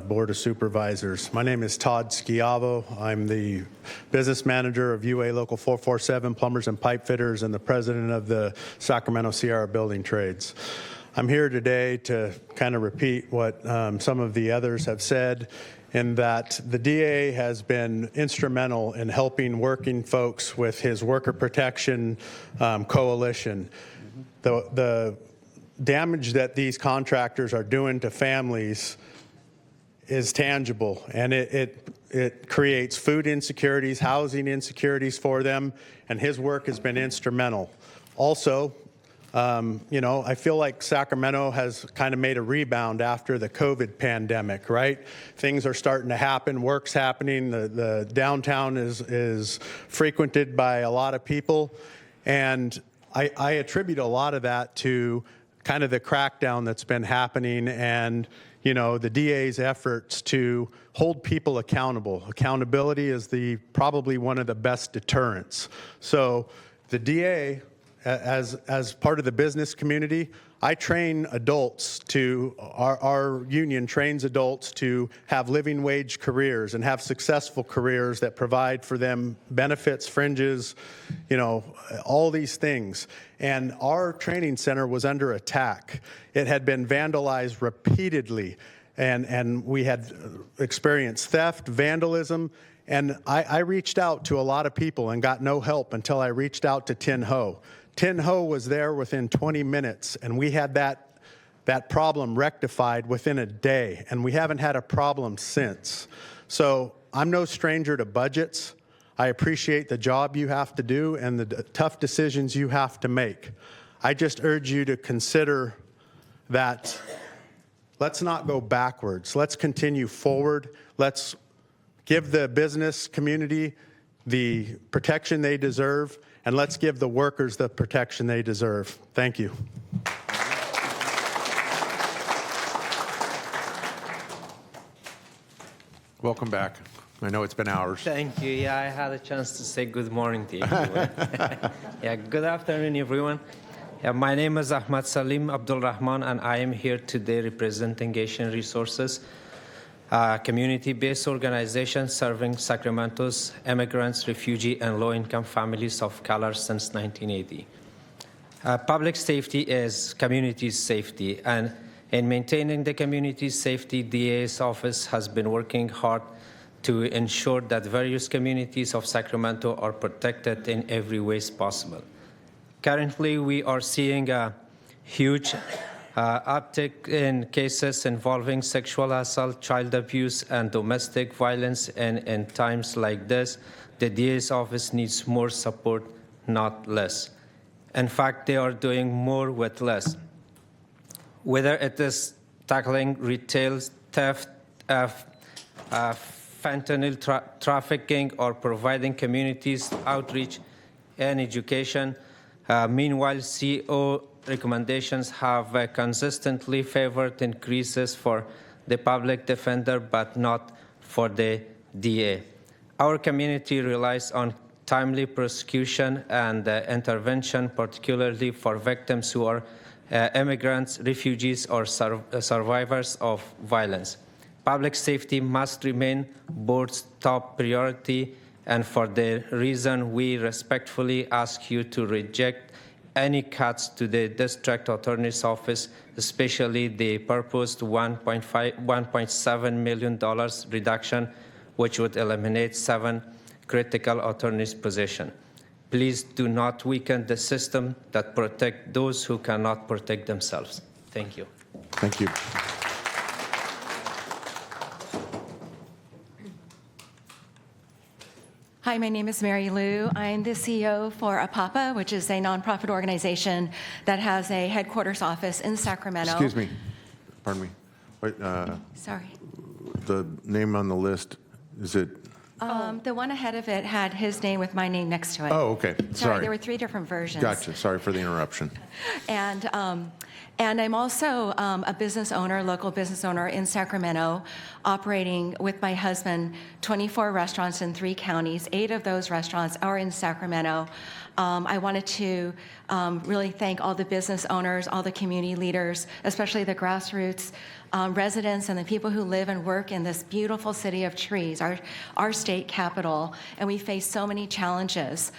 Board of Supervisors. My name is Todd Schiavo. I'm the business manager of UA Local 447 Plumbers and Pipe Fitters and the president of the Sacramento Sierra Building Trades. I'm here today to kind of repeat what some of the others have said, in that the DA has been instrumental in helping working folks with his worker protection coalition. The damage that these contractors are doing to families is tangible, and it creates food insecurities, housing insecurities for them, and his work has been instrumental. Also, I feel like Sacramento has kind of made a rebound after the COVID pandemic, right? Things are starting to happen, work's happening, the downtown is frequented by a lot of people, and I attribute a lot of that to kind of the crackdown that's been happening and, the DA's efforts to hold people accountable. Accountability is probably one of the best deterrents. So the DA, as part of the business community, I train adults our union trains adults to have living wage careers and have successful careers that provide for them benefits, fringes, all these things. And our training center was under attack. It had been vandalized repeatedly, and we had experienced theft, vandalism, And I reached out to a lot of people and got no help until I reached out to Tin Ho. Tin Ho was there within 20 minutes, and we had that problem rectified within a day, and we haven't had a problem since. So I'm no stranger to budgets. I appreciate the job you have to do and the tough decisions you have to make. I just urge you to consider that let's not go backwards. Let's continue forward. Let's give the business community the protection they deserve, and let's give the workers the protection they deserve. Thank you. Welcome back. I know it's been hours. Thank you. Yeah, I had a chance to say good morning to everyone. Yeah, good afternoon, everyone. Yeah, my name is Ahmad Salim Abdul Rahman, and I am here today representing Asian Resources, a community-based organization serving Sacramento's immigrants, refugee, and low-income families of color since 1980. Public safety is community safety, and in maintaining the community's safety, DA's office has been working hard to ensure that various communities of Sacramento are protected in every way possible. Currently, we are seeing a huge uptick in cases involving sexual assault, child abuse, and domestic violence, and in times like this, the DA's office needs more support, not less. In fact, they are doing more with less. Whether it is tackling retail theft, fentanyl trafficking, or providing communities outreach and education. Meanwhile, CO recommendations have consistently favored increases for the public defender, but not for the DA. Our community relies on timely prosecution and intervention, particularly for victims who are immigrants, refugees, or survivors of violence. Public safety must remain board's top priority, and for the reason we respectfully ask you to reject any cuts to the district attorney's office, especially the proposed $1.7 million reduction, which would eliminate 7 critical attorneys' positions. Please do not weaken the system that protects those who cannot protect themselves. Thank you. Thank you. Hi, my name is Mary Lou. I'm the CEO for APAPA, which is a nonprofit organization that has a headquarters office in Sacramento. Excuse me. Pardon me. Wait, Sorry. the name on the list, is it? The one ahead of it had his name with my name next to it. Oh, okay. Sorry. There were 3 different versions. Gotcha. Sorry for the interruption. And I'm also a business owner, local business owner in Sacramento, operating with my husband 24 restaurants in 3 counties. 8 of those restaurants are in Sacramento. I wanted to really thank all the business owners, all the community leaders, especially the grassroots residents and the people who live and work in this beautiful city of trees, our state capital. And we face so many challenges.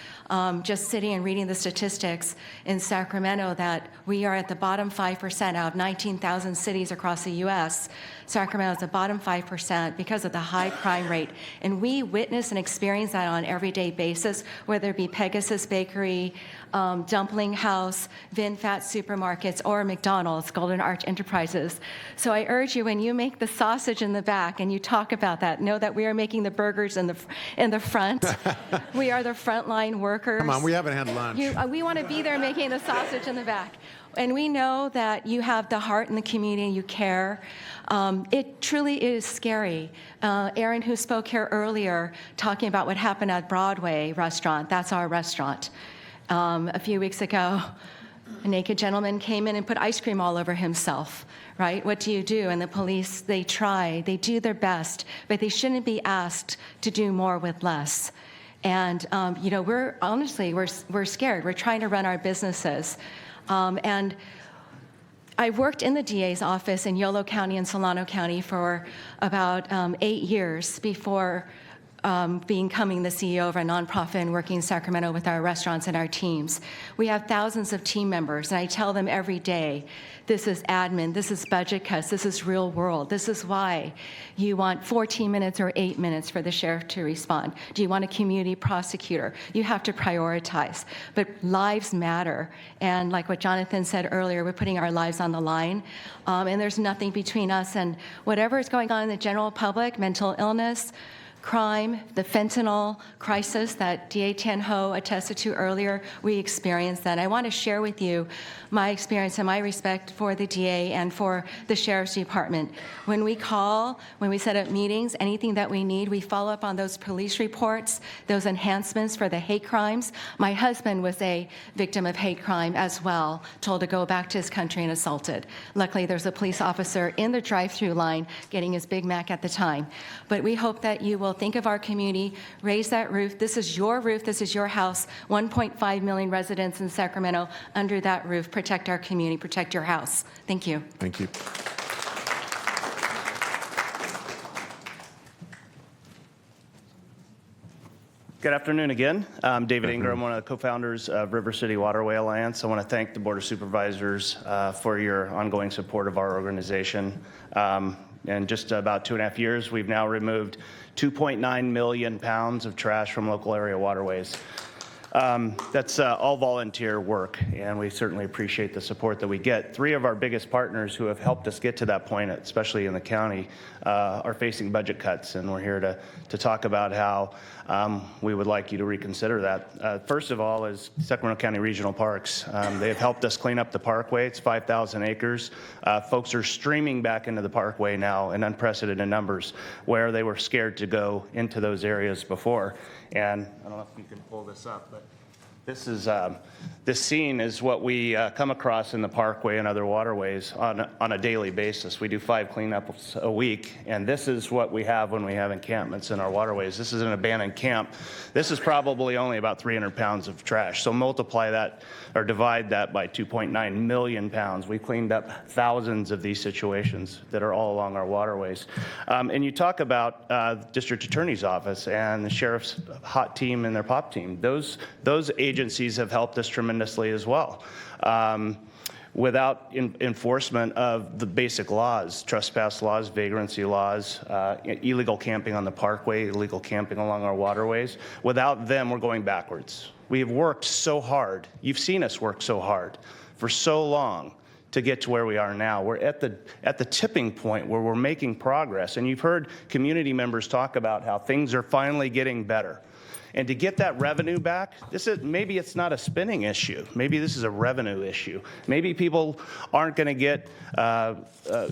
Just sitting and reading the statistics in Sacramento that we are at the bottom 5% out of 19,000 cities across the U.S. Sacramento is the bottom 5% because of the high crime rate. And we witness and experience that on an everyday basis, whether it be Pegasus Bakery, Dumpling House, VinFast Supermarkets, or McDonald's, Golden Arch Enterprises. So I urge you, when you make the sausage in the back and you talk about that, know that we are making the burgers in the front. We are the frontline workers. Come on, we haven't had lunch. We want to be there making the sausage in the back. And we know that you have the heart in the community, you care. It truly is scary. Aaron, who spoke here earlier, talking about what happened at Broadway restaurant, that's our restaurant. A few weeks ago, a naked gentleman came in and put ice cream all over himself, right? What do you do? And the police, they try, they do their best, but they shouldn't be asked to do more with less. And, we're scared. We're trying to run our businesses. And I worked in the DA's office in Yolo County and Solano County for about 8 years before becoming the CEO of a nonprofit and working in Sacramento with our restaurants and our teams. We have thousands of team members, and I tell them every day, this is admin, this is budget cuts, this is real world. This is why you want 14 minutes or 8 minutes for the sheriff to respond. Do you want a community prosecutor? You have to prioritize. But lives matter. And like what Jonathan said earlier, we're putting our lives on the line. And there's nothing between us and whatever is going on in the general public, mental illness, crime, the fentanyl crisis that DA Tien Ho attested to earlier, we experienced that. I want to share with you my experience and my respect for the DA and for the Sheriff's Department. When we call, when we set up meetings, anything that we need, we follow up on those police reports, those enhancements for the hate crimes. My husband was a victim of hate crime as well, told to go back to his country and assaulted. Luckily, there's a police officer in the drive-through line getting his Big Mac at the time. But we hope that you will think of our community, raise that roof. This is your roof, this is your house. 1.5 million residents in Sacramento under that roof. Protect our community, protect your house. Thank you. Thank you. Good afternoon again. I'm David Ingram, one of the co-founders of River City Waterway Alliance. I want to thank the Board of Supervisors for your ongoing support of our organization. In just about 2.5 years, we've now removed 2.9 million pounds of trash from local area waterways. That's all volunteer work, and we certainly appreciate the support that we get. 3 of our biggest partners who have helped us get to that point, especially in the county, are facing budget cuts, and we're here to talk about how we would like you to reconsider that. First of all is Sacramento County Regional Parks. They have helped us clean up the parkway. It's 5,000 acres. Folks are streaming back into the parkway now in unprecedented numbers, where they were scared to go into those areas before. And I don't know if you can pull this up, but this scene is what we come across in the parkway and other waterways on a daily basis. We do 5 cleanups a week, and this is what we have when we have encampments in our waterways. This is an abandoned camp. This is probably only about 300 pounds of trash. So multiply that or divide that by 2.9 million pounds. We cleaned up thousands of these situations that are all along our waterways. And you talk about the District Attorney's Office and the Sheriff's HOT team and their POP team. Those agencies have helped us tremendously as well. Without enforcement of the basic laws, trespass laws, vagrancy laws, illegal camping on the parkway, illegal camping along our waterways, without them, we're going backwards. We have worked so hard. You've seen us work so hard for so long to get to where we are now. We're at the tipping point where we're making progress. And you've heard community members talk about how things are finally getting better. And to get that revenue back, maybe it's not a spending issue. Maybe this is a revenue issue. Maybe people aren't going to get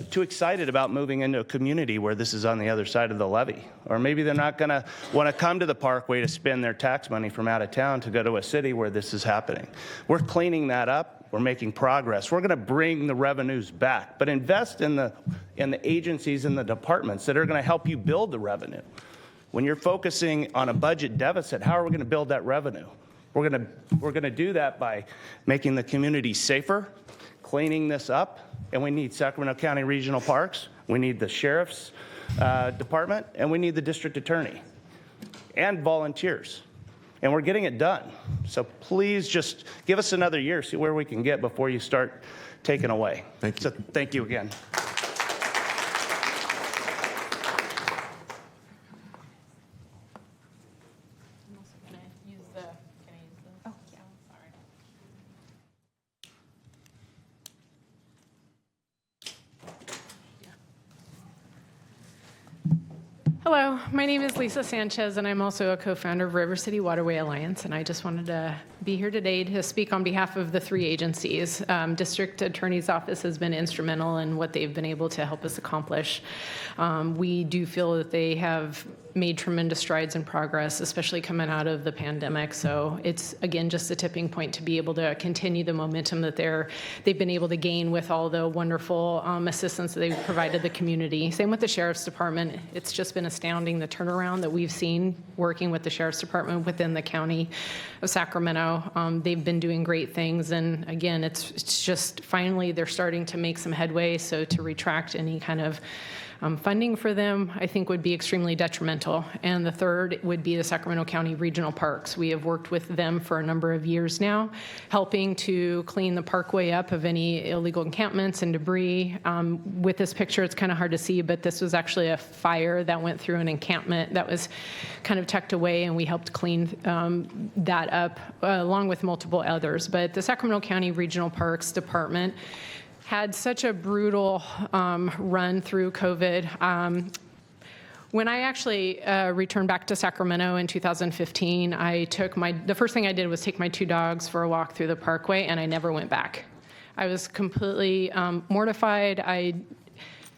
too excited about moving into a community where this is on the other side of the levee. Or maybe they're not going to want to come to the parkway to spend their tax money from out of town to go to a city where this is happening. We're cleaning that up. We're making progress. We're going to bring the revenues back, but invest in the agencies and the departments that are going to help you build the revenue. When you're focusing on a budget deficit, how are we going to build that revenue? We're going to do that by making the community safer, cleaning this up, and we need Sacramento County Regional Parks, we need the Sheriff's Department, and we need the District Attorney, and volunteers. And we're getting it done. So please just give us another year, see where we can get before you start taking away. Thank you. So thank you again. Hello, my name is Lisa Sanchez, and I'm also a co-founder of River City Waterway Alliance, and I just wanted to be here today to speak on behalf of the 3 agencies. District Attorney's Office has been instrumental in what they've been able to help us accomplish. We do feel that they have made tremendous strides in progress, especially coming out of the pandemic. So it's, again, just a tipping point to be able to continue the momentum that they've been able to gain with all the wonderful assistance that they've provided the community. Same with the Sheriff's Department. It's just been astounding, the turnaround that we've seen working with the Sheriff's Department within the county of Sacramento. They've been doing great things. And again, it's just finally they're starting to make some headway. So to retract any kind of Funding for them, I think, would be extremely detrimental. And the third would be the Sacramento County Regional Parks. We have worked with them for a number of years now, helping to clean the parkway up of any illegal encampments and debris. With this picture, it's kind of hard to see, but this was actually a fire that went through an encampment that was kind of tucked away, and we helped clean that up along with multiple others. But the Sacramento County Regional Parks Department had such a brutal run through COVID. When I actually returned back to Sacramento in 2015, the first thing I did was take my 2 dogs for a walk through the parkway, and I never went back. I was completely mortified. I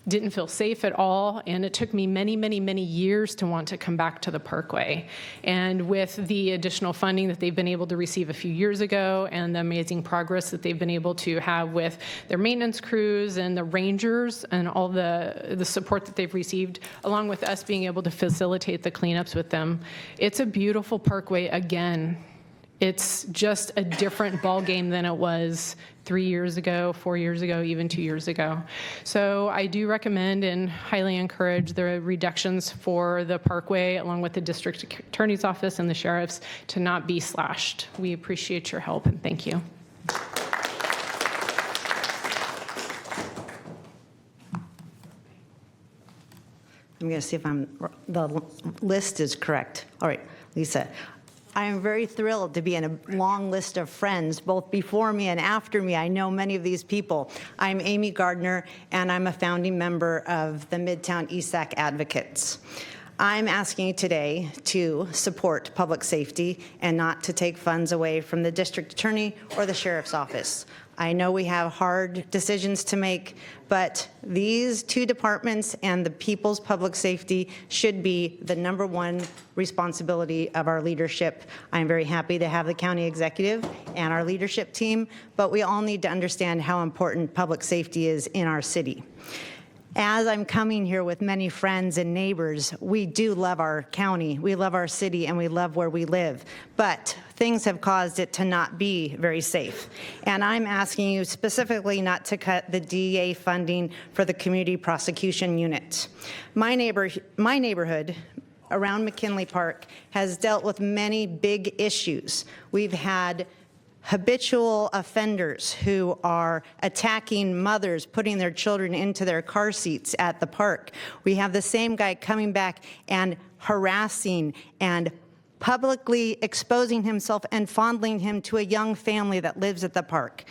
didn't feel safe at all, and it took me many, many, many years to want to come back to the parkway. And with the additional funding that they've been able to receive a few years ago and the amazing progress that they've been able to have with their maintenance crews and the rangers and all the support that they've received, along with us being able to facilitate the cleanups with them, it's a beautiful parkway again. It's just a different ballgame than it was 3 years ago, 4 years ago, even 2 years ago. So I do recommend and highly encourage the reductions for the parkway, along with the district attorney's office and the sheriff's, to not be slashed. We appreciate your help, and thank you. I'm going to see if the list is correct. All right, Lisa. I am very thrilled to be in a long list of friends, both before me and after me. I know many of these people. I'm Amy Gardner, and I'm a founding member of the Midtown ESAC Advocates. I'm asking you today to support public safety and not to take funds away from the district attorney or the sheriff's office. I know we have hard decisions to make, but these 2 departments and the people's public safety should be the #1 responsibility of our leadership. I'm very happy to have the county executive and our leadership team, but we all need to understand how important public safety is in our city. As I'm coming here with many friends and neighbors, we do love our county, we love our city, and we love where we live. But things have caused it to not be very safe. And I'm asking you specifically not to cut the DEA funding for the community prosecution unit. My neighborhood around McKinley Park has dealt with many big issues. We've had habitual offenders who are attacking mothers, putting their children into their car seats at the park. We have the same guy coming back and harassing and publicly exposing himself and fondling him to a young family that lives at the park.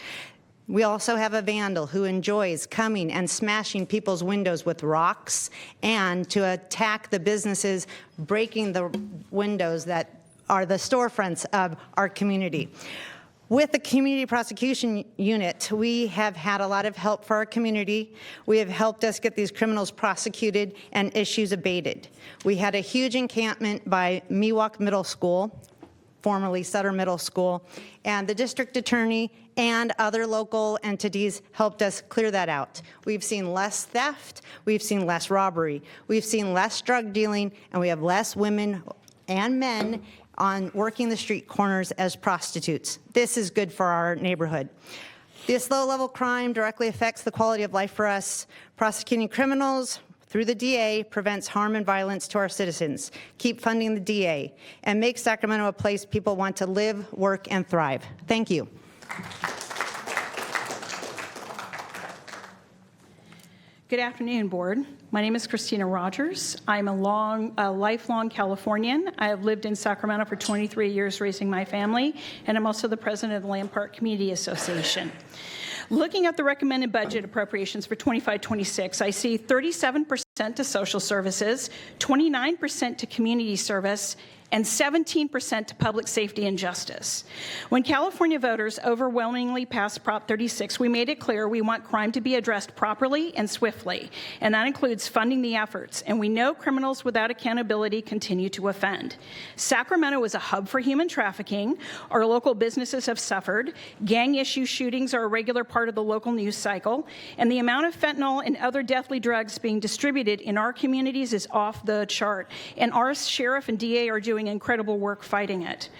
We also have a vandal who enjoys coming and smashing people's windows with rocks and to attack the businesses, breaking the windows that are the storefronts of our community. With the Community Prosecution Unit, we have had a lot of help for our community. We have helped us get these criminals prosecuted and issues abated. We had a huge encampment by Miwok Middle School, formerly Sutter Middle School, and the district attorney and other local entities helped us clear that out. We've seen less theft, we've seen less robbery, we've seen less drug dealing, and we have less women and men on working the street corners as prostitutes. This is good for our neighborhood. This low-level crime directly affects the quality of life for us. Prosecuting criminals through the DA prevents harm and violence to our citizens. Keep funding the DA and make Sacramento a place people want to live, work, and thrive. Thank you. Good afternoon, Board. My name is Christina Rogers. I'm a lifelong Californian. I have lived in Sacramento for 23 years raising my family, and I'm also the president of the Land Park Community Association. Looking at the recommended budget appropriations for 25-26, I see 37% to social services, 29% to community service, and 17% to public safety and justice. When California voters overwhelmingly passed Prop 36, we made it clear we want crime to be addressed properly and swiftly, and that includes funding the efforts, and we know criminals without accountability continue to offend. Sacramento is a hub for human trafficking. Our local businesses have suffered. Gang issue shootings are a regular part of the local news cycle, and the amount of fentanyl and other deadly drugs being distributed in our communities is off the chart, and our sheriff and DA are doing incredible work fighting it.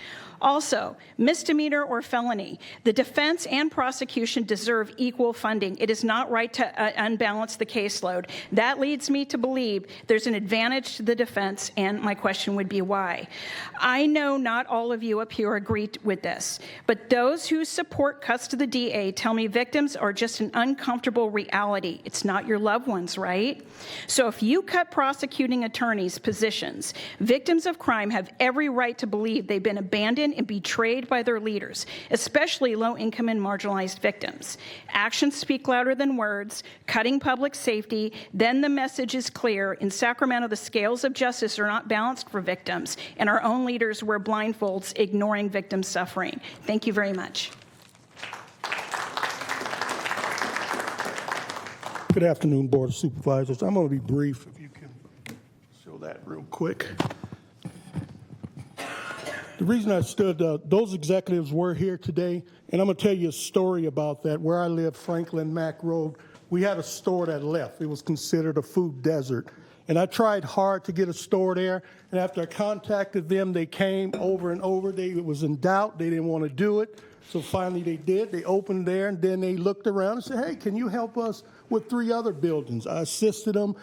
Also, misdemeanor or felony, the defense and prosecution deserve equal funding. It is not right to unbalance the caseload. That leads me to believe there's an advantage to the defense, and my question would be why. I know not all of you up here agree with this, but those who support cuts to the DA tell me victims are just an uncomfortable reality. It's not your loved ones, right? So if you cut prosecuting attorneys' positions, victims of crime have every right to believe they've been abandoned and betrayed by their leaders, especially low-income and marginalized victims. Actions speak louder than words. Cutting public safety, then the message is clear. In Sacramento, the scales of justice are not balanced for victims, and our own leaders wear blindfolds, ignoring victim suffering. Thank you very much. Good afternoon, Board of Supervisors. I'm going to be brief, if you can show that real quick. The reason I stood, those executives were here today, and I'm going to tell you a story about that. Where I live, Franklin Mack Road, we had a store that left. It was considered a food desert. And I tried hard to get a store there, and after I contacted them, they came over and over. It was in doubt. They didn't want to do it. So finally they did. They opened there, and then they looked around and said, hey, can you help us with 3 other buildings? I assisted them.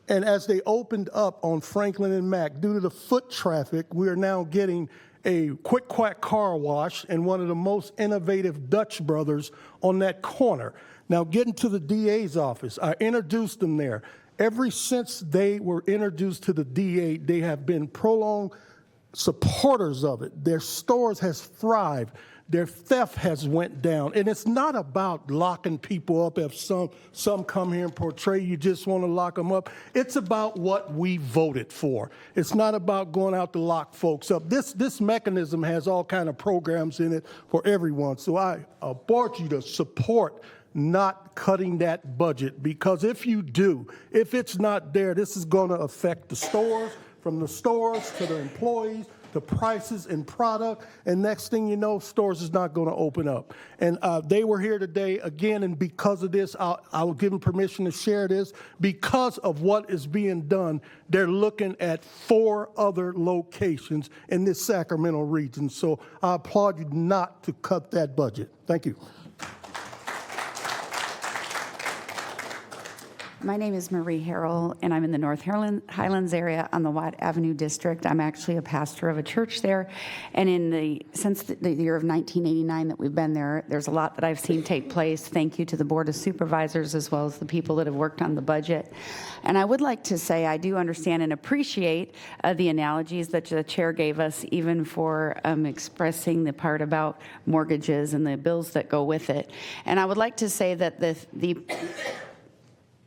And as they opened up on Franklin and Mack, due to the foot traffic, we are now getting a Quick Quack car wash and one of the most innovative Dutch Brothers on that corner. Now, getting to the DA's office, I introduced them there. Ever since they were introduced to the DA, they have been prolonged supporters of it. Their stores has thrived. Their theft has went down. And it's not about locking people up if some come here and portray you just want to lock them up. It's about what we voted for. It's not about going out to lock folks up. This mechanism has all kind of programs in it for everyone. So I implore you to support not cutting that budget, because if you do, if it's not there, this is going to affect the stores, from the stores to the employees, the prices and product, and next thing you know, stores is not going to open up. And they were here today again, and because of this, I'll give them permission to share this. Because of what is being done, they're looking at 4 other locations in this Sacramento region. So I applaud you not to cut that budget. Thank you. My name is Marie Harrell, and I'm in the North Highlands area on the Watt Avenue district. I'm actually a pastor of a church there, and since the year of 1989 that we've been there, there's a lot that I've seen take place. Thank you to the Board of Supervisors as well as the people that have worked on the budget. And I would like to say I do understand and appreciate the analogies that the chair gave us, even for expressing the part about mortgages and the bills that go with it. And I would like to say that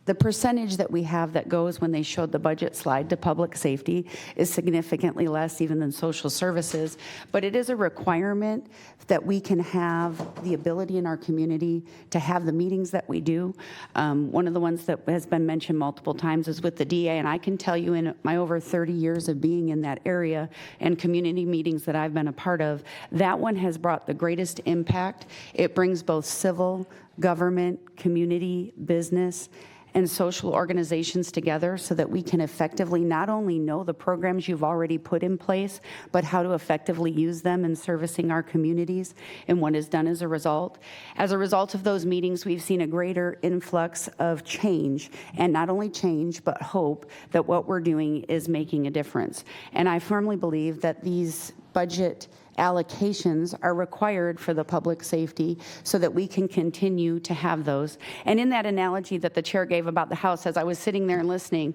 the percentage that we have that goes when they showed the budget slide to public safety is significantly less even than social services, but it is a requirement that we can have the ability in our community to have the meetings that we do. One of the ones that has been mentioned multiple times is with the DA, and I can tell you in my over 30 years of being in that area and community meetings that I've been a part of, that one has brought the greatest impact. It brings both civil, government, community, business, and social organizations together so that we can effectively not only know the programs you've already put in place, but how to effectively use them in servicing our communities and what is done as a result. As a result of those meetings, we've seen a greater influx of change, and not only change, but hope that what we're doing is making a difference. And I firmly believe that these budget allocations are required for the public safety so that we can continue to have those. And in that analogy that the chair gave about the house, as I was sitting there and listening,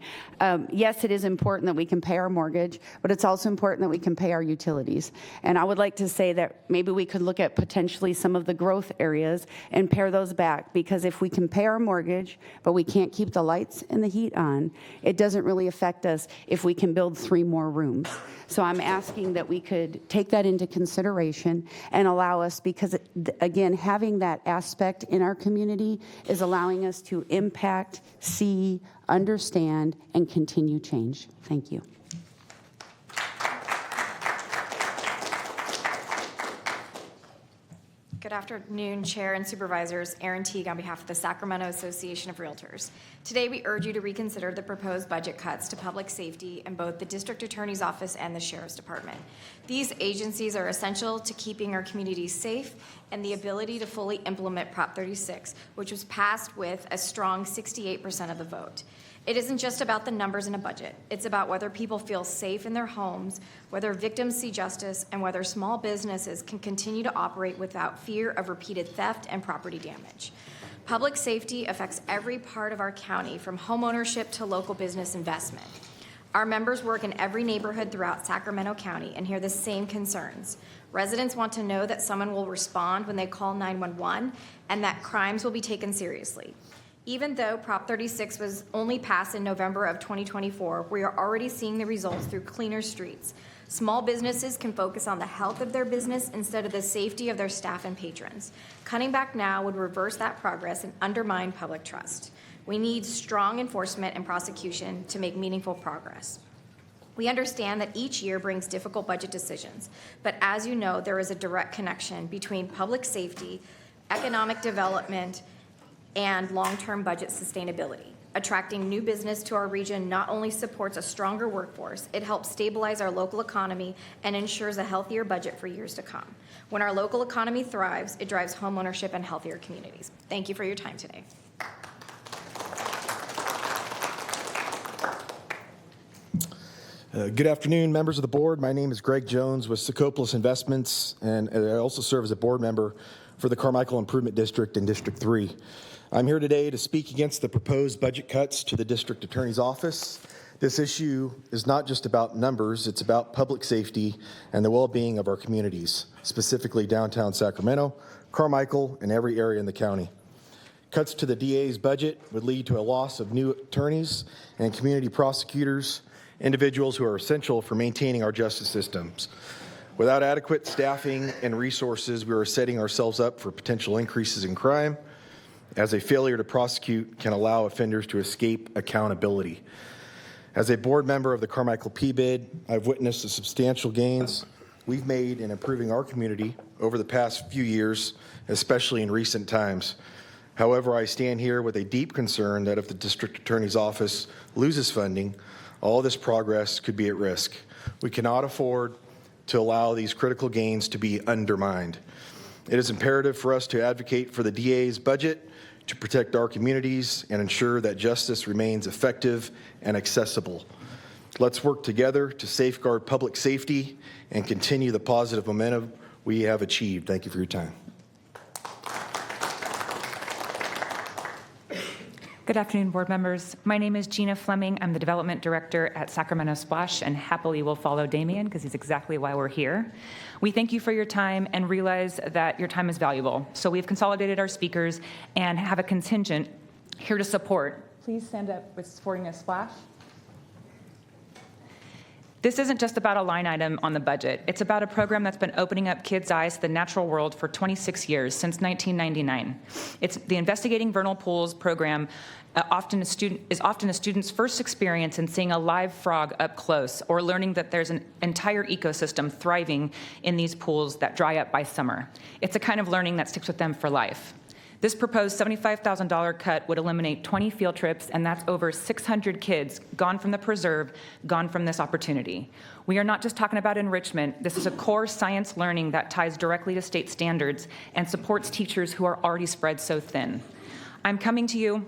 yes, it is important that we can pay our mortgage, but it's also important that we can pay our utilities. And I would like to say that maybe we could look at potentially some of the growth areas and pare those back, because if we can pay our mortgage, but we can't keep the lights and the heat on, it doesn't really affect us if we can build 3 more rooms. So I'm asking that we could take that into consideration and allow us, because again, having that aspect in our community is allowing us to impact, see, understand, and continue change. Thank you. Good Good afternoon, Chair and Supervisors. Erin Teague on behalf of the Sacramento Association of Realtors. Today, we urge you to reconsider the proposed budget cuts to public safety in both the District Attorney's Office and the Sheriff's Department. These agencies are essential to keeping our communities safe and the ability to fully implement Prop 36, which was passed with a strong 68% of the vote. It isn't just about the numbers in a budget. It's about whether people feel safe in their homes, whether victims see justice, and whether small businesses can continue to operate without fear of repeated theft and property damage. Public safety affects every part of our county, from homeownership to local business investment. Our members work in every neighborhood throughout Sacramento County and hear the same concerns. Residents want to know that someone will respond when they call 911 and that crimes will be taken seriously. Even though Prop 36 was only passed in November of 2024, we are already seeing the results through cleaner streets. Small businesses can focus on the health of their business instead of the safety of their staff and patrons. Cutting back now would reverse that progress and undermine public trust. We need strong enforcement and prosecution to make meaningful progress. We understand that each year brings difficult budget decisions, but as you know, there is a direct connection between public safety, economic development, and long-term budget sustainability. Attracting new business to our region not only supports a stronger workforce, it helps stabilize our local economy and ensures a healthier budget for years to come. When our local economy thrives, it drives homeownership and healthier communities. Thank you for your time today. Good afternoon, members of the board. My name is Greg Jones with Secopoulos Investments, and I also serve as a board member for the Carmichael Improvement District in District 3. I'm here today to speak against the proposed budget cuts to the District Attorney's Office. This issue is not just about numbers, it's about public safety and the well-being of our communities, specifically downtown Sacramento, Carmichael, and every area in the county. Cuts to the DA's budget would lead to a loss of new attorneys and community prosecutors, individuals who are essential for maintaining our justice systems. Without adequate staffing and resources, we are setting ourselves up for potential increases in crime, as a failure to prosecute can allow offenders to escape accountability. As a board member of the Carmichael PBID, I've witnessed the substantial gains we've made in improving our community over the past few years, especially in recent times. However, I stand here with a deep concern that if the District Attorney's Office loses funding, all this progress could be at risk. We cannot afford to allow these critical gains to be undermined. It is imperative for us to advocate for the DA's budget to protect our communities and ensure that justice remains effective and accessible. Let's work together to safeguard public safety and continue the positive momentum we have achieved. Thank you for your time. Good afternoon, board members. My name is Gina Fleming. I'm the development director at Sacramento Splash, and happily will follow Damien because he's exactly why we're here. We thank you for your time and realize that your time is valuable. So we've consolidated our speakers and have a contingent here to support. Please stand up with supporting a Splash. This isn't just about a line item on the budget. It's about a program that's been opening up kids' eyes to the natural world for 26 years, since 1999. It's the Investigating Vernal Pools program is often a student's first experience in seeing a live frog up close or learning that there's an entire ecosystem thriving in these pools that dry up by summer. It's a kind of learning that sticks with them for life. This proposed $75,000 cut would eliminate 20 field trips, and that's over 600 kids gone from the preserve, gone from this opportunity. We are not just talking about enrichment. This is a core science learning that ties directly to state standards and supports teachers who are already spread so thin. I'm coming to you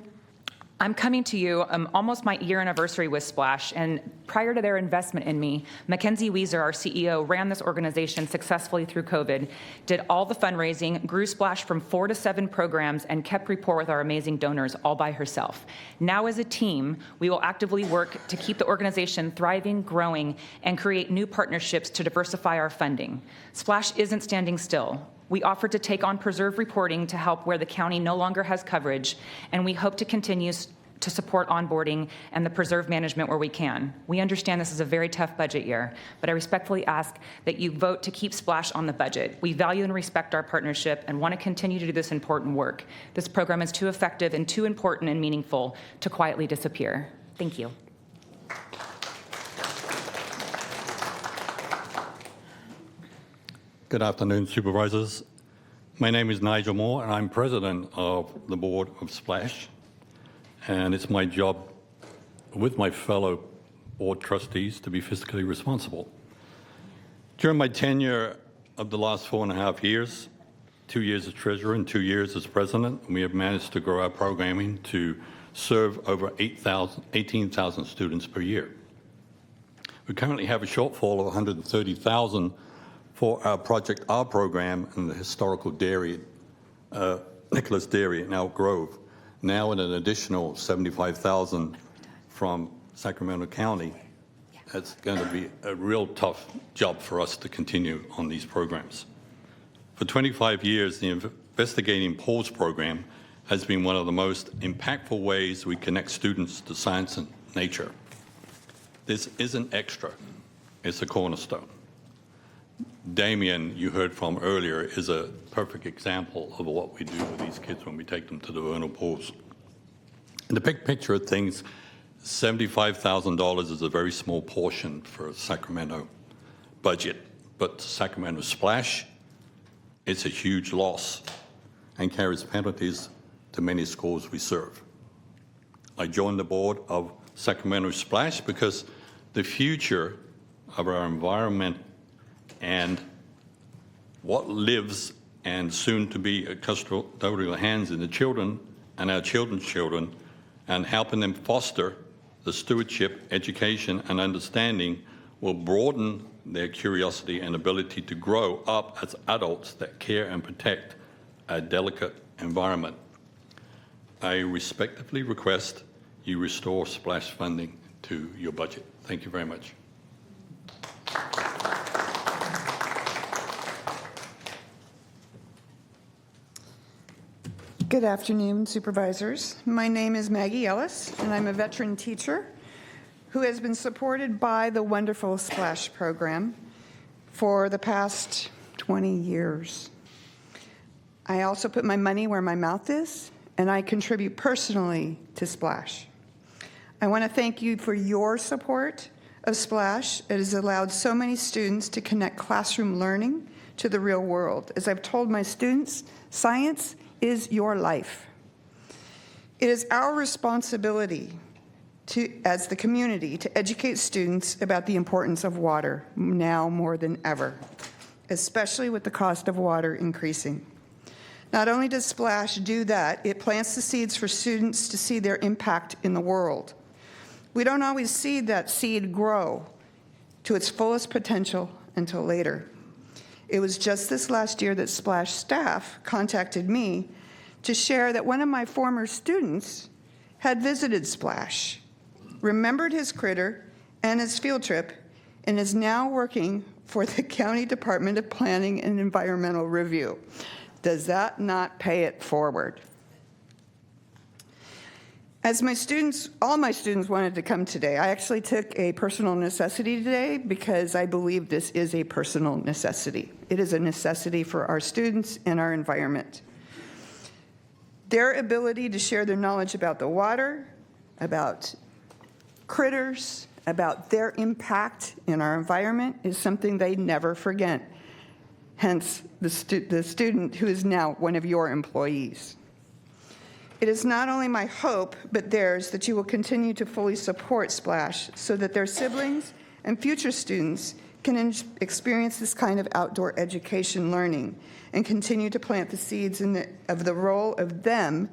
almost my year anniversary with Splash, and prior to their investment in me, Mackenzie Weiser, our CEO, ran this organization successfully through COVID, did all the fundraising, grew Splash from 4 to 7 programs, and kept rapport with our amazing donors all by herself. Now as a team, we will actively work to keep the organization thriving, growing, and create new partnerships to diversify our funding. Splash isn't standing still. We offered to take on preserve reporting to help where the county no longer has coverage, and we hope to continue to support onboarding and the preserve management where we can. We understand this is a very tough budget year, but I respectfully ask that you vote to keep Splash on the budget. We value and respect our partnership and want to continue to do this important work. This program is too effective and too important and meaningful to quietly disappear. Thank you. Good afternoon, supervisors. My name is Nigel Moore, and I'm president of the board of Splash. And it's my job with my fellow board trustees to be fiscally responsible. During my tenure of the last 4.5 years, 2 years as treasurer and 2 years as president, we have managed to grow our programming to serve over 18,000 students per year. We currently have a shortfall of 130,000 for our Project R program in the historical dairy, Nicholas Dairy in Elk Grove, now in an additional 75,000 from Sacramento County. It's going to be a real tough job for us to continue on these programs. For 25 years, the Investigating Polls program has been one of the most impactful ways we connect students to science and nature. This isn't extra, it's a cornerstone. Damien, you heard from earlier, is a perfect example of what we do with these kids when we take them to the vernal pools. In the big picture of things, $75,000 is a very small portion for a Sacramento budget, but Sacramento Splash, it's a huge loss and carries penalties to many schools we serve. I joined the board of Sacramento Splash because the future of our environment and what lives and soon to be a custodial hands in the children and our children's children, and helping them foster the stewardship, education, and understanding will broaden their curiosity and ability to grow up as adults that care and protect a delicate environment. I respectfully request you restore Splash funding to your budget. Thank you very much. Good afternoon, supervisors. My name is Maggie Ellis, and I'm a veteran teacher who has been supported by the wonderful Splash program for the past 20 years. I also put my money where my mouth is, and I contribute personally to Splash. I want to thank you for your support of Splash. It has allowed so many students to connect classroom learning to the real world. As I've told my students, science is your life. It is our responsibility as the community to educate students about the importance of water now more than ever, especially with the cost of water increasing. Not only does Splash do that, it plants the seeds for students to see their impact in the world. We don't always see that seed grow to its fullest potential until later. It was just this last year that Splash staff contacted me to share that one of my former students had visited Splash, remembered his critter and his field trip, and is now working for the County Department of Planning and Environmental Review. Does that not pay it forward? As my students, all my students wanted to come today, I actually took a personal necessity today because I believe this is a personal necessity. It is a necessity for our students and our environment. Their ability to share their knowledge about the water, about critters, about their impact in our environment is something they never forget. Hence, the student who is now one of your employees. It is not only my hope, but theirs, that you will continue to fully support Splash so that their siblings and future students can experience this kind of outdoor education learning and continue to plant the seeds of the role of them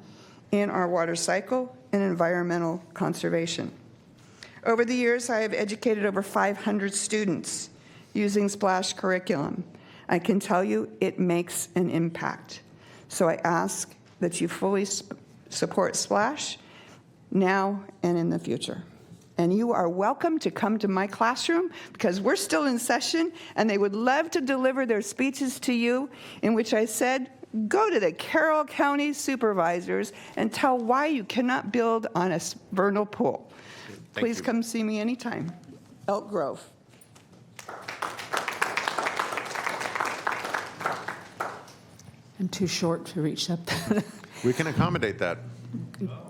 in our water cycle and environmental conservation. Over the years, I have educated over 500 students using Splash curriculum. I can tell you it makes an impact. So I ask that you fully support Splash now and in the future. And you are welcome to come to my classroom because we're still in session and they would love to deliver their speeches to you, in which I said, go to the Carroll County supervisors and tell why you cannot build on a vernal pool. Please come see me anytime. Elk Grove. I'm too short to reach up. We can accommodate that.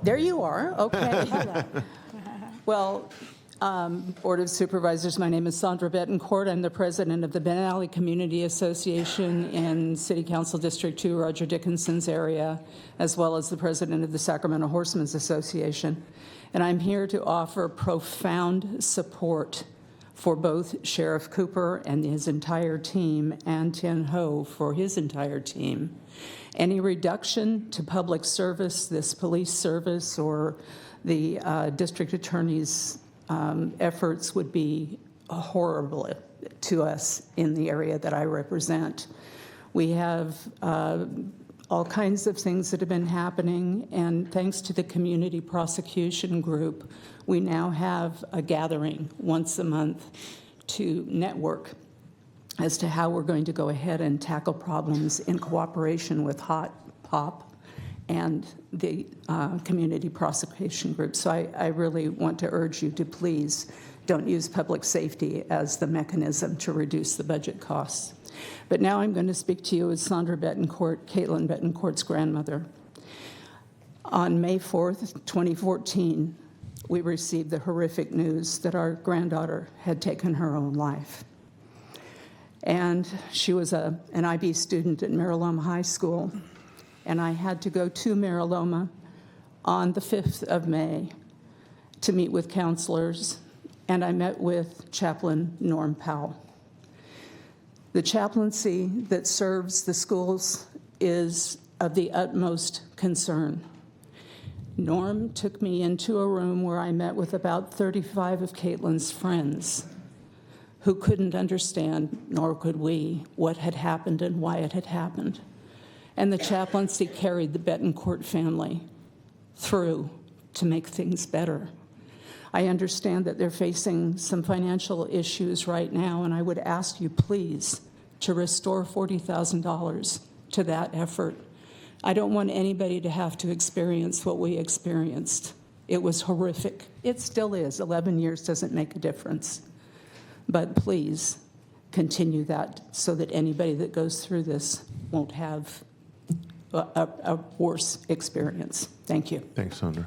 There you are. Okay. Well, Board of Supervisors, my name is Sandra Betancourt. I'm the president of the Benally Community Association in City Council District 2, Roger Dickinson's area, as well as the president of the Sacramento Horsemen's Association. And I'm here to offer profound support for both Sheriff Cooper and his entire team, and Tien Ho for his entire team. Any reduction to public service, this police service, or the district attorney's efforts would be horrible to us in the area that I represent. We have all kinds of things that have been happening, and thanks to the community prosecution group, we now have a gathering once a month to network as to how we're going to go ahead and tackle problems in cooperation with Hot Pop and the community prosecution group. So I really want to urge you to please don't use public safety as the mechanism to reduce the budget costs. But now I'm going to speak to you as Sandra Betancourt, Caitlin Betancourt's grandmother. On May 4th, 2014, we received the horrific news that our granddaughter had taken her own life. And she was an IB student at Mariloma High School, and I had to go to Mariloma on the 5th of May to meet with counselors, and I met with Chaplain Norm Powell. The chaplaincy that serves the schools is of the utmost concern. Norm took me into a room where I met with about 35 of Caitlin's friends who couldn't understand, nor could we, what had happened and why it had happened. And the chaplaincy carried the Betancourt family through to make things better. I understand that they're facing some financial issues right now, and I would ask you, please, to restore $40,000 to that effort. I don't want anybody to have to experience what we experienced. It was horrific. It still is. 11 years doesn't make a difference. But please continue that so that anybody that goes through this won't have a worse experience. Thank you. Thanks, Sandra.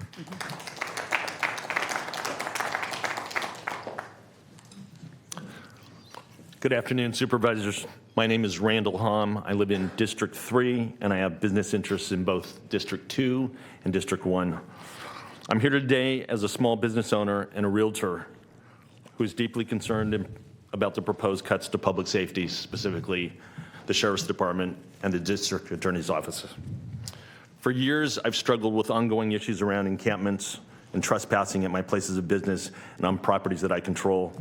Good afternoon, supervisors. My name is Randall Hom. I live in District 3, and I have business interests in both District 2 and District 1. I'm here today as a small business owner and a realtor who is deeply concerned about the proposed cuts to public safety, specifically the Sheriff's Department and the District Attorney's Office. For years, I've struggled with ongoing issues around encampments and trespassing at my places of business and on properties that I control.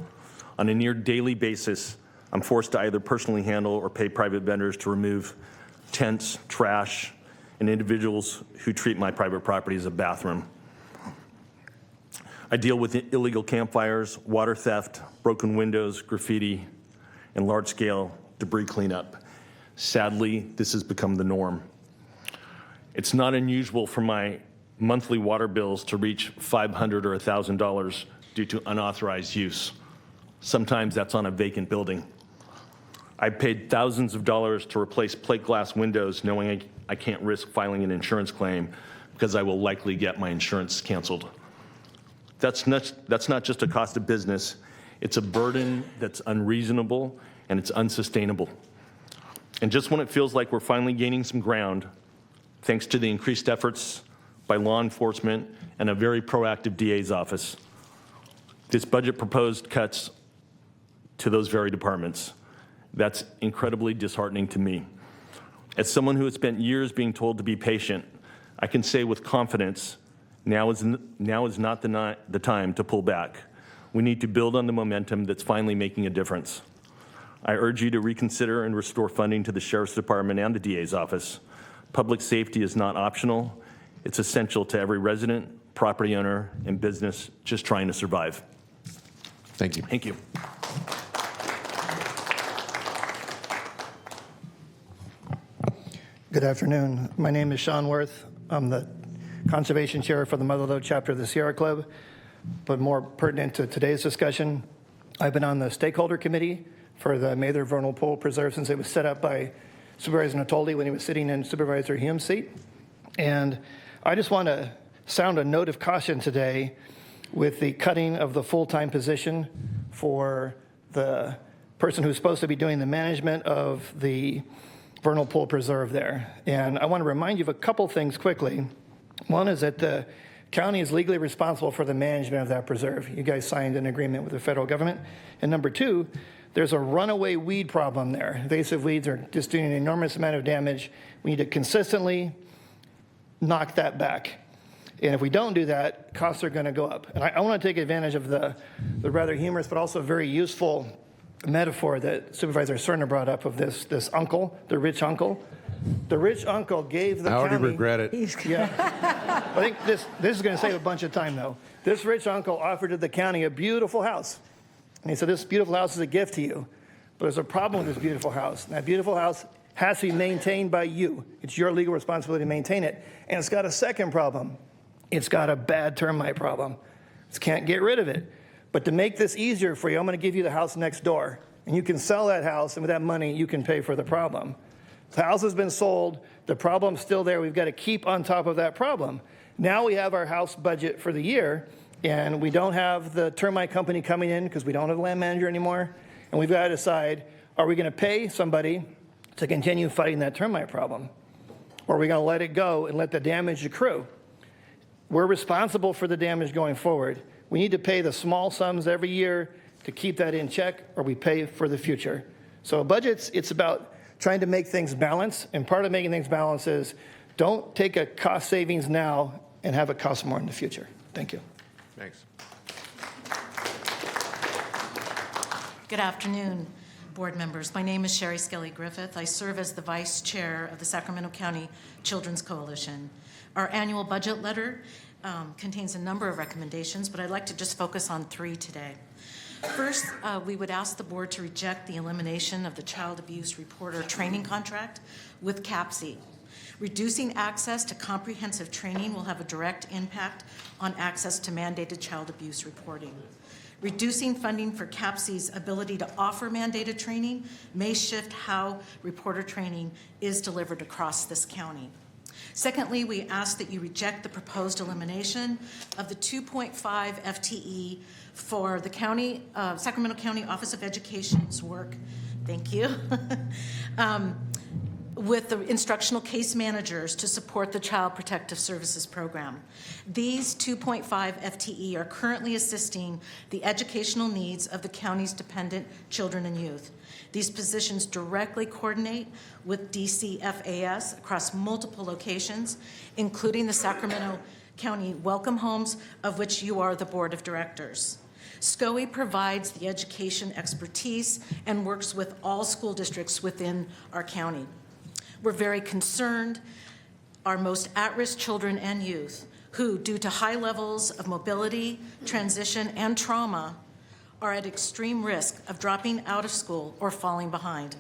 On a near daily basis, I'm forced to either personally handle or pay private vendors to remove tents, trash, and individuals who treat my private property as a bathroom. I deal with illegal campfires, water theft, broken windows, graffiti, and large-scale debris cleanup. Sadly, this has become the norm. It's not unusual for my monthly water bills to reach $500 or $1,000 due to unauthorized use. Sometimes that's on a vacant building. I paid thousands of dollars to replace plate glass windows, knowing I can't risk filing an insurance claim because I will likely get my insurance canceled. That's not just a cost of business. It's a burden that's unreasonable and it's unsustainable. And just when it feels like we're finally gaining some ground, thanks to the increased efforts by law enforcement and a very proactive DA's office, this budget proposed cuts to those very departments. That's incredibly disheartening to me. As someone who has spent years being told to be patient, I can say with confidence, now is not the time to pull back. We need to build on the momentum that's finally making a difference. I urge you to reconsider and restore funding to the Sheriff's Department and the DA's office. Public safety is not optional. It's essential to every resident, property owner, and business just trying to survive. Thank you. Thank you. Good afternoon. My name is Sean Worth. I'm the Conservation Chair for the Mother Lode chapter of the Sierra Club. But more pertinent to today's discussion, I've been on the stakeholder committee for the Mather Vernal Pool Preserve since it was set up by Supervisor Natoldi when he was sitting in Supervisor Hume's seat. And I just want to sound a note of caution today with the cutting of the full-time position for the person who's supposed to be doing the management of the vernal pool preserve there. And I want to remind you of a couple things quickly. One is that the county is legally responsible for the management of that preserve. You guys signed an agreement with the federal government. And number two, there's a runaway weed problem there. Invasive weeds are just doing an enormous amount of damage. We need to consistently knock that back. And if we don't do that, costs are going to go up. And I want to take advantage of the rather humorous but also very useful metaphor that Supervisor Cerna brought up of this uncle, the rich uncle. The rich uncle gave the I already county... regret it. Yeah. I think this is going to save a bunch of time, though. This rich uncle offered to the county a beautiful house. And he said, this beautiful house is a gift to you. But there's a problem with this beautiful house. And that beautiful house has to be maintained by you. It's your legal responsibility to maintain it. And it's got a second problem. It's got a bad termite problem. Just can't get rid of it. But to make this easier for you, I'm going to give you the house next door. And you can sell that house, and with that money, you can pay for the problem. The house has been sold. The problem's still there. We've got to keep on top of that problem. Now we have our house budget for the year, and we don't have the termite company coming in because we don't have a land manager anymore. And we've got to decide, are we going to pay somebody to continue fighting that termite problem? Or are we going to let it go and let the damage accrue? We're responsible for the damage going forward. We need to pay the small sums every year to keep that in check, or we pay for the future. So budgets, it's about trying to make things balance, and part of making things balance is don't take a cost savings now and have it cost more in the future. Thank you. Thanks. Good afternoon, board members. My name is Sherry Skelly Griffith. I serve as the vice chair of the Sacramento County Children's Coalition. Our annual budget letter contains a number of recommendations, but I'd like to just focus on 3 today. First, we would ask the board to reject the elimination of the child abuse reporter training contract with CAPC. Reducing access to comprehensive training will have a direct impact on access to mandated child abuse reporting. Reducing funding for CAPC's ability to offer mandated training may shift how reporter training is delivered across this county. Secondly, we ask that you reject the proposed elimination of the 2.5 FTE for the county, Sacramento County Office of Education's work. Thank you. With the instructional case managers to support the Child Protective Services Program. These 2.5 FTE are currently assisting the educational needs of the county's dependent children and youth. These positions directly coordinate with DCFAS across multiple locations, including the Sacramento County Welcome Homes, of which you are the board of directors. SCOE provides the education expertise and works with all school districts within our county. We're very concerned our most at-risk children and youth who, due to high levels of mobility, transition, and trauma, are at extreme risk of dropping out of school or falling behind.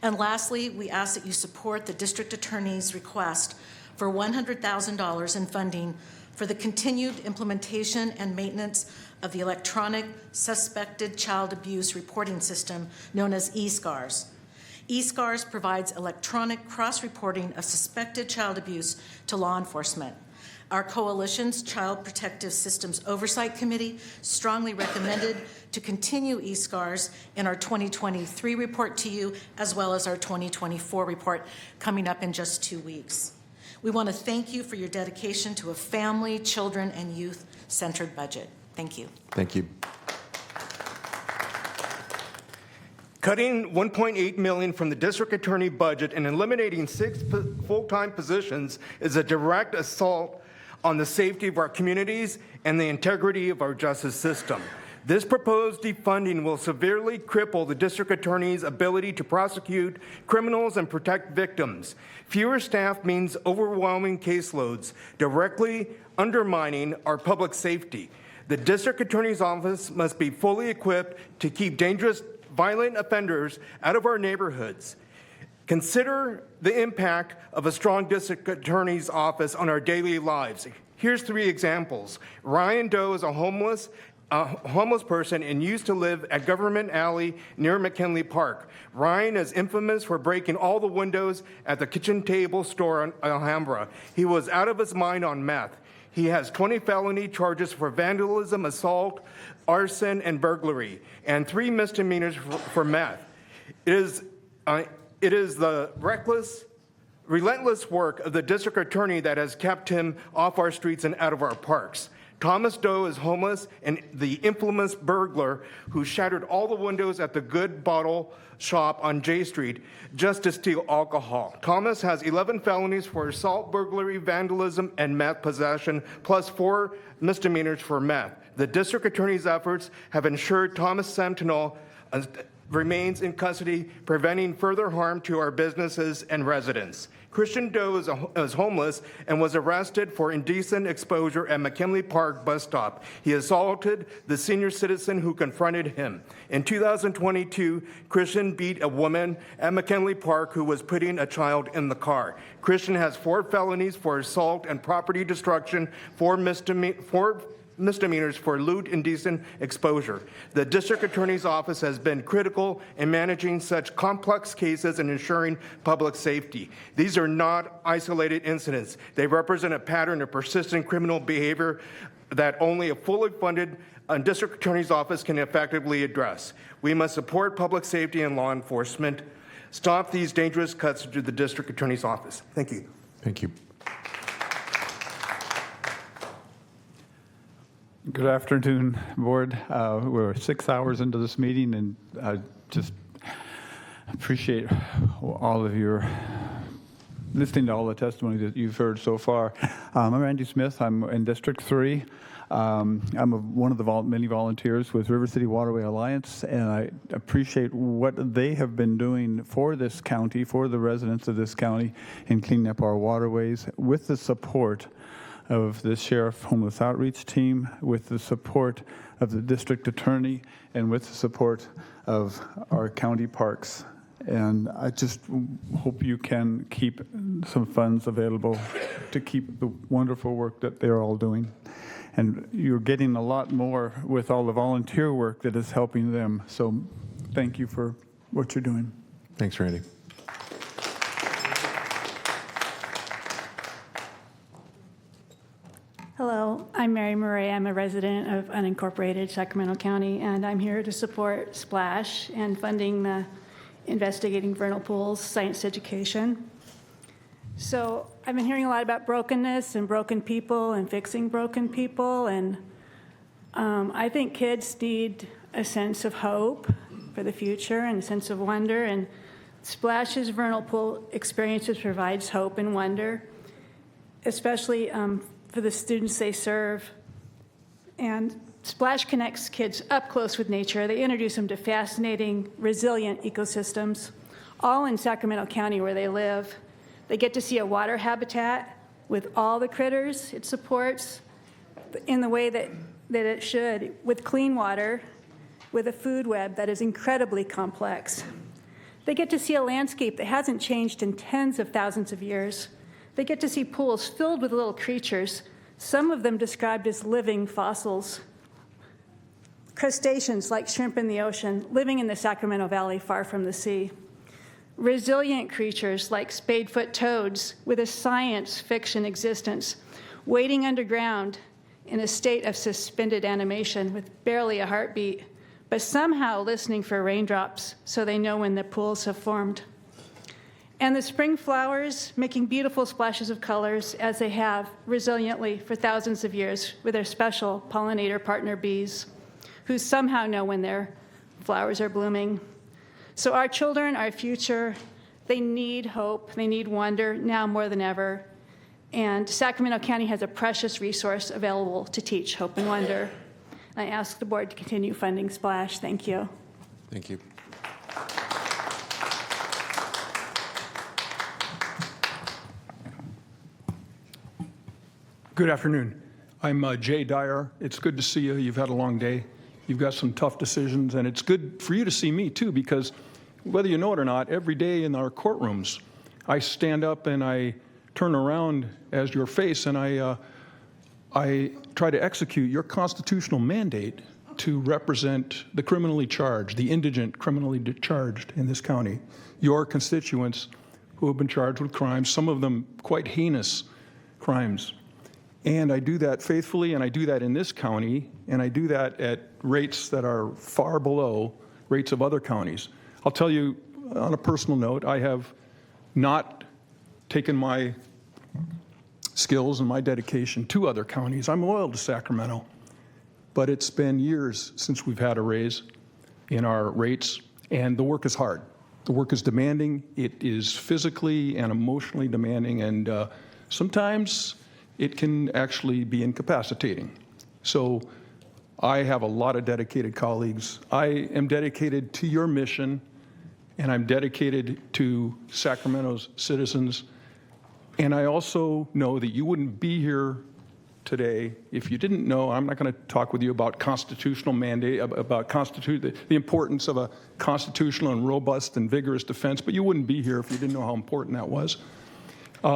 And lastly, we ask that you support the district attorney's request for $100,000 in funding for the continued implementation and maintenance of the electronic suspected child abuse reporting system known as eSCARS. eSCARS provides electronic cross-reporting of suspected child abuse to law enforcement. Our coalition's Child Protective Systems Oversight Committee strongly recommended to continue eSCARS in our 2023 report to you, as well as our 2024 report coming up in just 2 weeks. We want to thank you for your dedication to a family, children, and youth-centered budget. Thank you. Thank you. Cutting $1.8 million from the district attorney budget and eliminating 6 full-time positions is a direct assault on the safety of our communities and the integrity of our justice system. This proposed defunding will severely cripple the district attorney's ability to prosecute criminals and protect victims. Fewer staff means overwhelming caseloads, directly undermining our public safety. The district attorney's office must be fully equipped to keep dangerous, violent offenders out of our neighborhoods. Consider the impact of a strong district attorney's office on our daily lives. Here's 3 examples. Ryan Doe is a homeless person and used to live at Government Alley near McKinley Park. Ryan is infamous for breaking all the windows at the kitchen table store on Alhambra. He was out of his mind on meth. He has 20 felony charges for vandalism, assault, arson, and burglary, and 3 misdemeanors for meth. It is the relentless work of the district attorney that has kept him off our streets and out of our parks. Thomas Doe is homeless and the infamous burglar who shattered all the windows at the Good Bottle shop on J Street just to steal alcohol. Thomas has 11 felonies for assault, burglary, vandalism, and meth possession, plus 4 misdemeanors for meth. The district attorney's efforts have ensured Thomas Sentinel remains in custody, preventing further harm to our businesses and residents. Christian Doe is homeless and was arrested for indecent exposure at McKinley Park bus stop. He assaulted the senior citizen who confronted him. In 2022, Christian beat a woman at McKinley Park who was putting a child in the car. Christian has 4 felonies for assault and property destruction, 4 misdemeanors for lewd indecent exposure. The district attorney's office has been critical in managing such complex cases and ensuring public safety. These are not isolated incidents. They represent a pattern of persistent criminal behavior that only a fully funded district attorney's office can effectively address. We must support public safety and law enforcement. Stop these dangerous cuts to the district attorney's office. Thank you. Thank you. Good afternoon, Board. We're 6 hours into this meeting, and I just appreciate all of your listening to all the testimony that you've heard so far. I'm Randy Smith. I'm in District 3. I'm one of the many volunteers with River City Waterway Alliance, and I appreciate what they have been doing for this county, for the residents of this county, in cleaning up our waterways with the support of the Sheriff Homeless Outreach Team, with the support of the District Attorney, and with the support of our county parks. And I just hope you can keep some funds available to keep the wonderful work that they're all doing. And you're getting a lot more with all the volunteer work that is helping them. So thank you for what you're doing. Thanks, Randy. Hello, I'm Mary Murray. I'm a resident of unincorporated Sacramento County, and I'm here to support SPLASH and funding the Investigating Vernal Pools Science Education. So I've been hearing a lot about brokenness and broken people and fixing broken people, and I think kids need a sense of hope for the future and a sense of wonder, and SPLASH's vernal pool experiences provides hope and wonder, especially for the students they serve. And SPLASH connects kids up close with nature. They introduce them to fascinating, resilient ecosystems, all in Sacramento County where they live. They get to see a water habitat with all the critters it supports in the way that it should, with clean water, with a food web that is incredibly complex. They get to see a landscape that hasn't changed in tens of thousands of years. They get to see pools filled with little creatures, some of them described as living fossils. Crustaceans like shrimp in the ocean, living in the Sacramento Valley far from the sea. Resilient creatures like spadefoot toads with a science fiction existence, waiting underground in a state of suspended animation with barely a heartbeat, but somehow listening for raindrops so they know when the pools have formed. And the spring flowers making beautiful splashes of colors as they have resiliently for thousands of years with their special pollinator partner bees who somehow know when their flowers are blooming. So our children, our future, they need hope, they need wonder now more than ever. And Sacramento County has a precious resource available to teach hope and wonder. I ask the board to continue funding SPLASH. Thank you. Thank you. Good afternoon. I'm Jay Dyer. It's good to see you. You've had a long day. You've got some tough decisions, and it's good for you to see me, too, because whether you know it or not, every day in our courtrooms, I stand up and I turn around as your face, and I try to execute your constitutional mandate to represent the criminally charged, the indigent criminally charged in this county, your constituents who have been charged with crimes, some of them quite heinous crimes. And I do that faithfully, and I do that in this county, and I do that at rates that are far below rates of other counties. I'll tell you on a personal note, I have not taken my skills and my dedication to other counties. I'm loyal to Sacramento, but it's been years since we've had a raise in our rates, and the work is hard. The work is demanding. It is physically and emotionally demanding, and sometimes it can actually be incapacitating. So I have a lot of dedicated colleagues. I am dedicated to your mission, and I'm dedicated to Sacramento's citizens. And I also know that you wouldn't be here today if you didn't know. I'm not going to talk with you about constitutional mandate, about the importance of a constitutional and robust and vigorous defense, but you wouldn't be here if you didn't know how important that was.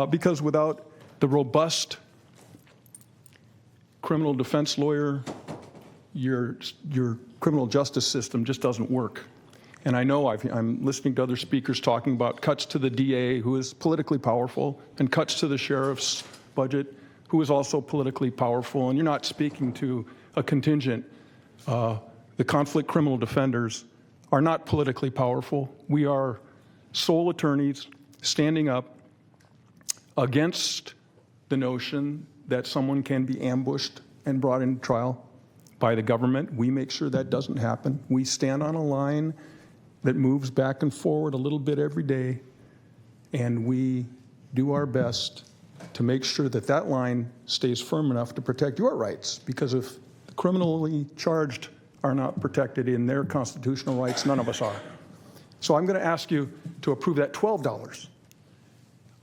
Because without the robust criminal defense lawyer, your criminal justice system just doesn't work. And I know I'm listening to other speakers talking about cuts to the DA, who is politically powerful, and cuts to the sheriff's budget, who is also politically powerful. And you're not speaking to a contingent. The conflict criminal defenders are not politically powerful. We are sole attorneys standing up against the notion that someone can be ambushed and brought into trial by the government. We make sure that doesn't happen. We stand on a line that moves back and forward a little bit every day, and we do our best to make sure that that line stays firm enough to protect your rights, because if the criminally charged are not protected in their constitutional rights, none of us are. So I'm going to ask you to approve that $12.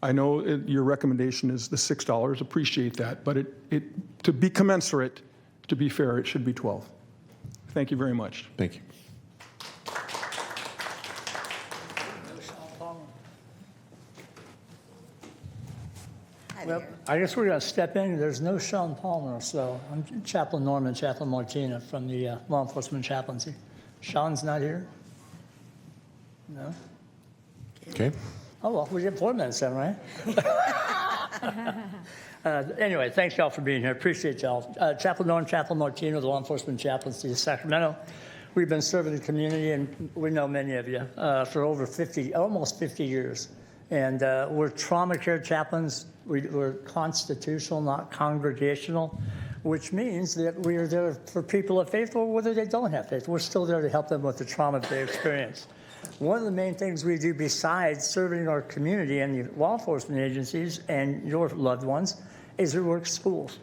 I know your recommendation is the $6, appreciate that, but to be commensurate, to be fair, it should be 12. Thank you very much. Thank you. Well, I guess we're going to step in. There's no Sean Palmer, so I'm Chaplain Norman, Chaplain Martina from the Law Enforcement Chaplaincy. Sean's not here? No? Okay. Oh, well, we get 4 minutes then, right? Anyway, thanks y'all for being here. Appreciate y'all. Chaplain Norman, Chaplain Martina, the Law Enforcement Chaplaincy of Sacramento. We've been serving the community, and we know many of you, for over almost 50 years. And we're trauma care chaplains. We're constitutional, not congregational, which means that we are there for people of faith or whether they don't have faith. We're still there to help them with the trauma that they experience. One of the main things we do besides serving our community and the law enforcement agencies and your loved ones is we work schools.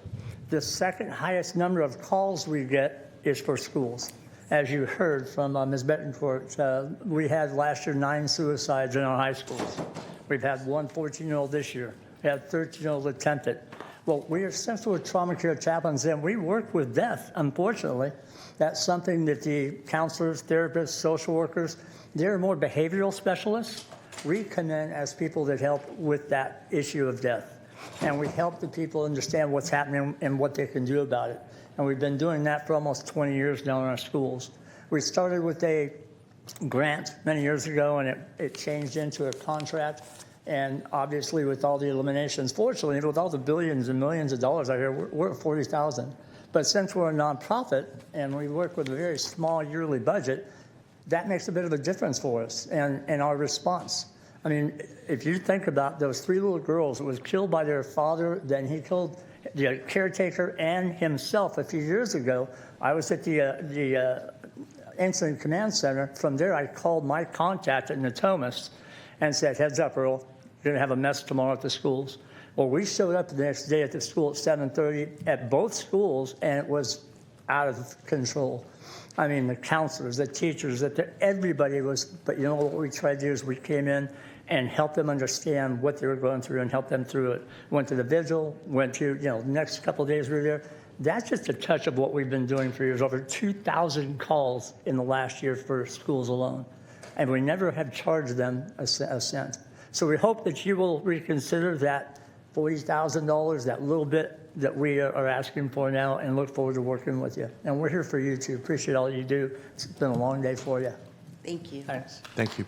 The second highest number of calls we get is for schools. As you heard from Ms. Betancourt, we had last year 9 suicides in our high schools. We've had one 14-year-old this year. We had 13-year-old attempted. Well, we are central with trauma care chaplains, and we work with death, unfortunately. That's something that the counselors, therapists, social workers, they're more behavioral specialists. We come in as people that help with that issue of death. And we help the people understand what's happening and what they can do about it. And we've been doing that for almost 20 years now in our schools. We started with a grant many years ago, and it changed into a contract. And obviously, with all the eliminations, fortunately, with all the billions and millions of dollars out here, we're at 40,000. But since we're a nonprofit and we work with a very small yearly budget, that makes a bit of a difference for us and our response. I mean, if you think about those 3 little girls that was killed by their father, then he killed the caretaker and himself a few years ago. I was at the Incident Command Center. From there, I called my contact at Natomas and said, heads up, Earl, you're going to have a mess tomorrow at the schools. Well, we showed up the next day at the school at 7:30 at both schools, and it was out of control. I mean, the counselors, the teachers, everybody was, but you know what we tried to do is we came in and helped them understand what they were going through and help them through it. Went to the vigil, went to, the next couple of days we were there. That's just a touch of what we've been doing for years. Over 2,000 calls in the last year for schools alone. And we never have charged them a cent. So we hope that you will reconsider that $40,000, that little bit that we are asking for now, and look forward to working with you. And we're here for you too. Appreciate all you do. It's been a long day for you. Thank you. Thanks. Thank you.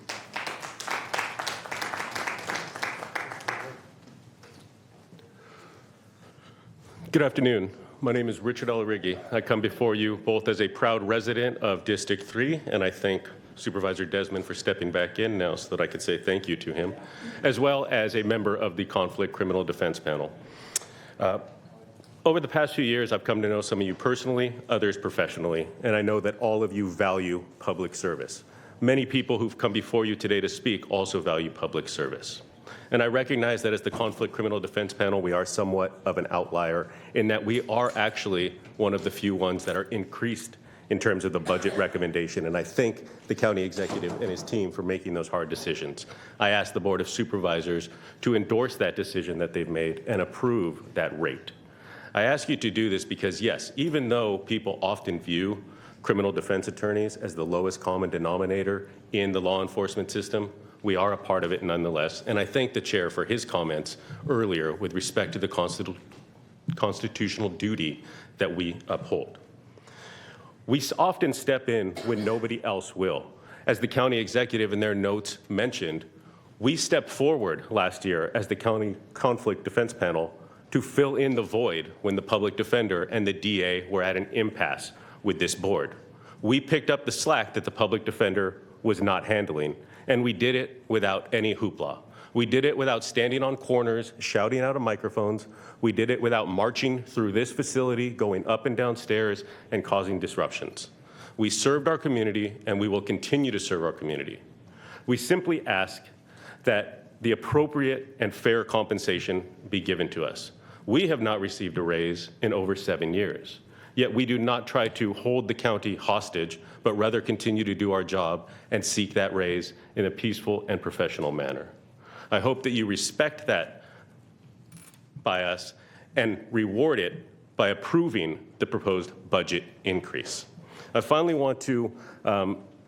Good afternoon. My name is Richard Alarigi. I come before you both as a proud resident of District 3, and I thank Supervisor Desmond for stepping back in now so that I could say thank you to him, as well as a member of the Conflict Criminal Defense Panel. Over the past few years, I've come to know some of you personally, others professionally, and I know that all of you value public service. Many people who've come before you today to speak also value public service. And I recognize that as the Conflict Criminal Defense Panel, we are somewhat of an outlier in that we are actually one of the few ones that are increased in terms of the budget recommendation. And I thank the county executive and his team for making those hard decisions. I ask the Board of Supervisors to endorse that decision that they've made and approve that rate. I ask you to do this because, yes, even though people often view criminal defense attorneys as the lowest common denominator in the law enforcement system, we are a part of it nonetheless. And I thank the chair for his comments earlier with respect to the constitutional duty that we uphold. We often step in when nobody else will. As the county executive in their notes mentioned, we stepped forward last year as the county conflict defense panel to fill in the void when the public defender and the DA were at an impasse with this board. We picked up the slack that the public defender was not handling, and we did it without any hoopla. We did it without standing on corners, shouting out of microphones. We did it without marching through this facility, going up and down stairs, and causing disruptions. We served our community, and we will continue to serve our community. We simply ask that the appropriate and fair compensation be given to us. We have not received a raise in over 7 years. Yet we do not try to hold the county hostage, but rather continue to do our job and seek that raise in a peaceful and professional manner. I hope that you respect that by us and reward it by approving the proposed budget increase. I finally want to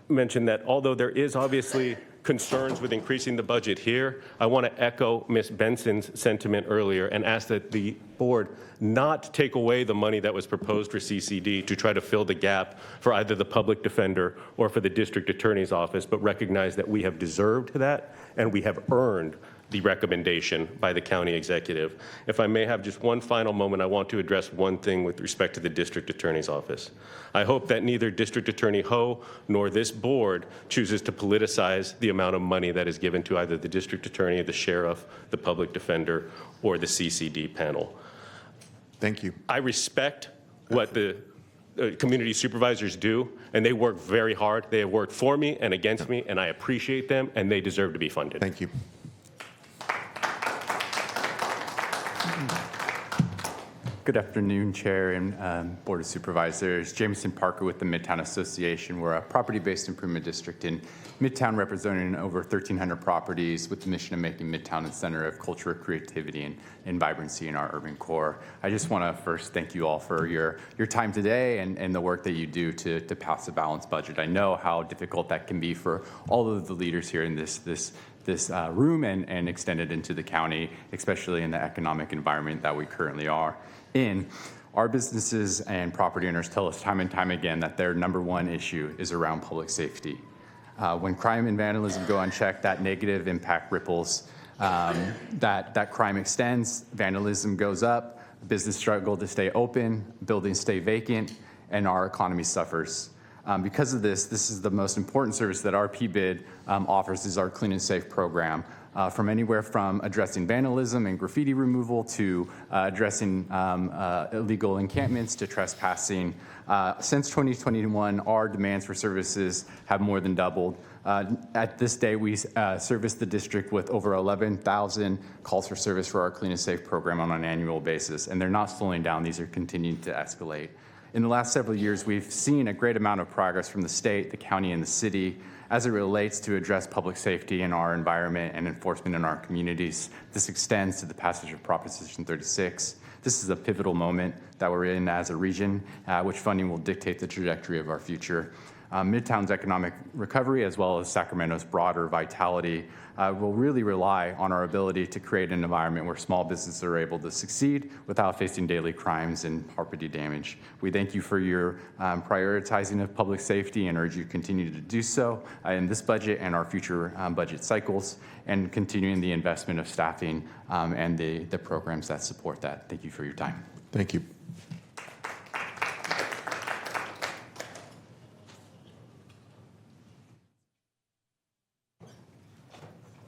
mention that although there is obviously concerns with increasing the budget here, I want to echo Ms. Benson's sentiment earlier and ask that the board not take away the money that was proposed for CCD to try to fill the gap for either the public defender or for the district attorney's office, but recognize that we have deserved that and we have earned the recommendation by the county executive. If I may have just one final moment, I want to address one thing with respect to the district attorney's office. I hope that neither District Attorney Ho nor this board chooses to politicize the amount of money that is given to either the district attorney, the sheriff, the public defender, or the CCD panel. Thank you. I respect what the community supervisors do, and they work very hard. They have worked for me and against me, and I appreciate them, and they deserve to be funded. Thank you. Good afternoon, Chair and Board of Supervisors. Jameson Parker with the Midtown Association. We're a property-based improvement district in Midtown representing over 1,300 properties with the mission of making Midtown a center of culture, creativity, and vibrancy in our urban core. I just want to first thank you all for your time today and the work that you do to pass a balanced budget. I know how difficult that can be for all of the leaders here in this room and extended into the county, especially in the economic environment that we currently are in. Our businesses and property owners tell us time and time again that their number one issue is around public safety. When crime and vandalism go unchecked, that negative impact ripples. That crime extends, vandalism goes up, business struggle to stay open, buildings stay vacant, and our economy suffers. Because of this is the most important service that our PBID offers is our Clean and Safe program. From anywhere from addressing vandalism and graffiti removal to addressing illegal encampments to trespassing. Since 2021, our demands for services have more than doubled. At this day, we service the district with over 11,000 calls for service for our Clean and Safe program on an annual basis, and they're not slowing down. These are continuing to escalate. In the last several years, we've seen a great amount of progress from the state, the county, and the city as it relates to address public safety in our environment and enforcement in our communities. This extends to the passage of Proposition 36. This is a pivotal moment that we're in as a region, which funding will dictate the trajectory of our future. Midtown's economic recovery, as well as Sacramento's broader vitality, will really rely on our ability to create an environment where small businesses are able to succeed without facing daily crimes and property damage. We thank you for your prioritizing of public safety and urge you to continue to do so in this budget and our future budget cycles, and continuing the investment of staffing and the programs that support that. Thank you for your time. Thank you.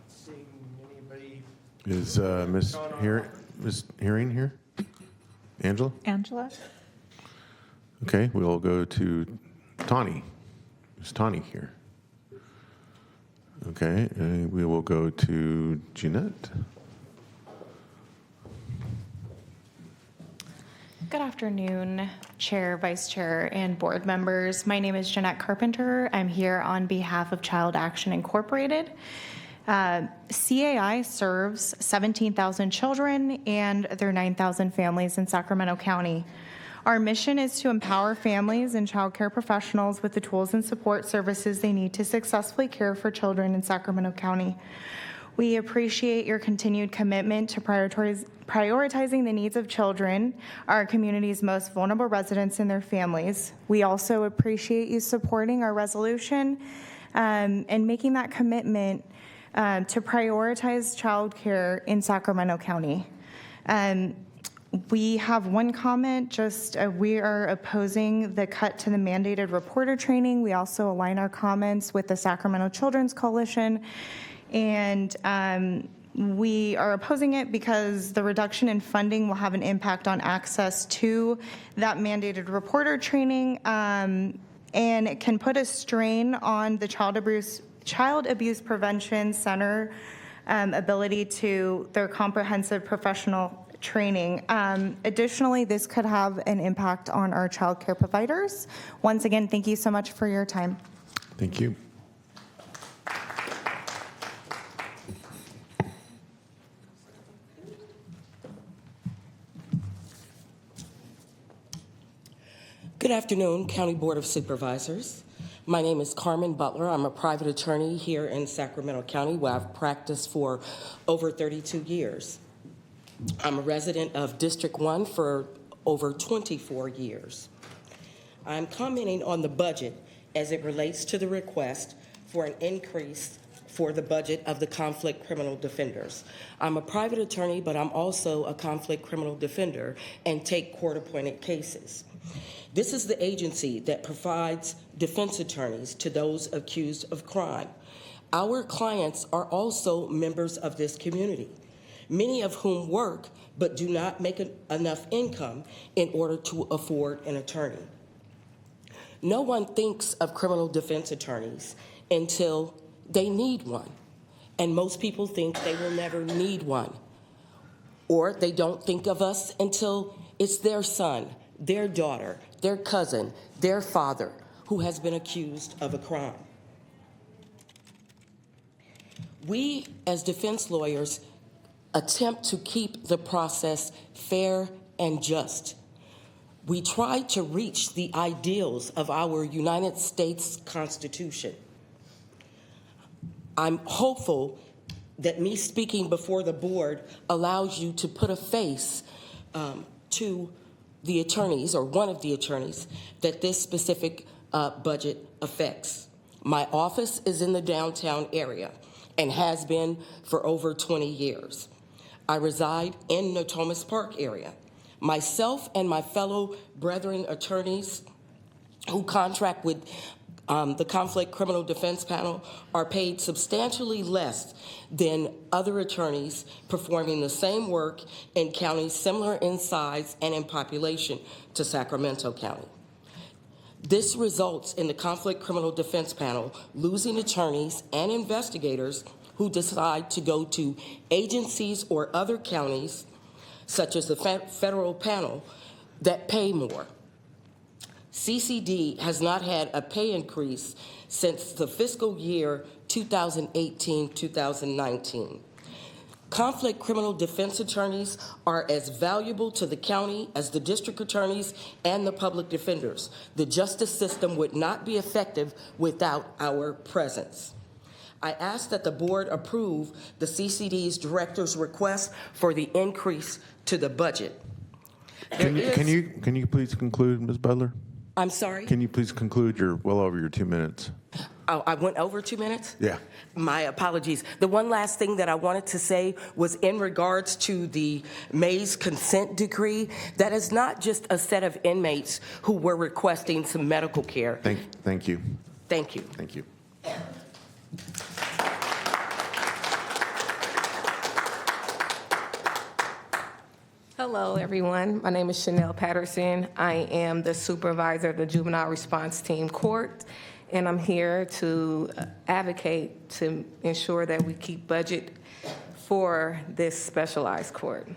Seeing anybody? Is Ms. Herring here? Angela? Angela? Okay, we'll go to Tawny. Is Tawny here? Okay, we will go to Jeanette. Good afternoon, Chair, Vice Chair, and board members. My name is Jeanette Carpenter. I'm here on behalf of Child Action Incorporated. CAI serves 17,000 children and their 9,000 families in Sacramento County. Our mission is to empower families and child care professionals with the tools and support services they need to successfully care for children in Sacramento County. We appreciate your continued commitment to prioritizing the needs of children, our community's most vulnerable residents and their families. We also appreciate you supporting our resolution and making that commitment to prioritize child care in Sacramento County. We have one comment, we are opposing the cut to the mandated reporter training. We also align our comments with the Sacramento Children's Coalition, and we are opposing it because the reduction in funding will have an impact on access to that mandated reporter training, and it can put a strain on the Child Abuse Prevention Center ability to their comprehensive professional training. Additionally, this could have an impact on our child care providers. Once again, thank you so much for your time. Thank you. Good afternoon, County Board of Supervisors. My name is Carmen Butler. I'm a private attorney here in Sacramento County where I've practiced for over 32 years. I'm a resident of District 1 for over 24 years. I'm commenting on the budget as it relates to the request for an increase for the budget of the conflict criminal defenders. I'm a private attorney, but I'm also a conflict criminal defender and take court-appointed cases. This is the agency that provides defense attorneys to those accused of crime. Our clients are also members of this community, many of whom work but do not make enough income in order to afford an attorney. No one thinks of criminal defense attorneys until they need one, and most people think they will never need one, or they don't think of us until it's their son, their daughter, their cousin, their father who has been accused of a crime. We, as defense lawyers, attempt to keep the process fair and just. We try to reach the ideals of our United States Constitution. I'm hopeful that me speaking before the board allows you to put a face to the attorneys, or one of the attorneys, that this specific budget affects. My office is in the downtown area and has been for over 20 years. I reside in Notomis Park area. Myself and my fellow brethren attorneys who contract with the Conflict Criminal Defense Panel are paid substantially less than other attorneys performing the same work in counties similar in size and in population to Sacramento County. This results in the Conflict Criminal Defense Panel losing attorneys and investigators who decide to go to agencies or other counties, such as the federal panel, that pay more. CCD has not had a pay increase since the fiscal year 2018-2019. Conflict criminal defense attorneys are as valuable to the county as the district attorneys and the public defenders. The justice system would not be effective without our presence. I ask that the board approve the CCD's director's request for the increase to the budget. Can you please conclude, Ms. Butler? I'm sorry? Can you please conclude? You're well over your 2 minutes. Oh, I went over 2 minutes? Yeah. My apologies. The one last thing that I wanted to say was in regards to the Mays consent decree, that is not just a set of inmates who were requesting some medical care. Thank you. Thank you. Thank you. Hello, everyone. My name is Chanel Patterson. I am the supervisor of the Juvenile Response Team Court, and I'm here to advocate to ensure that we keep budget for this specialized court.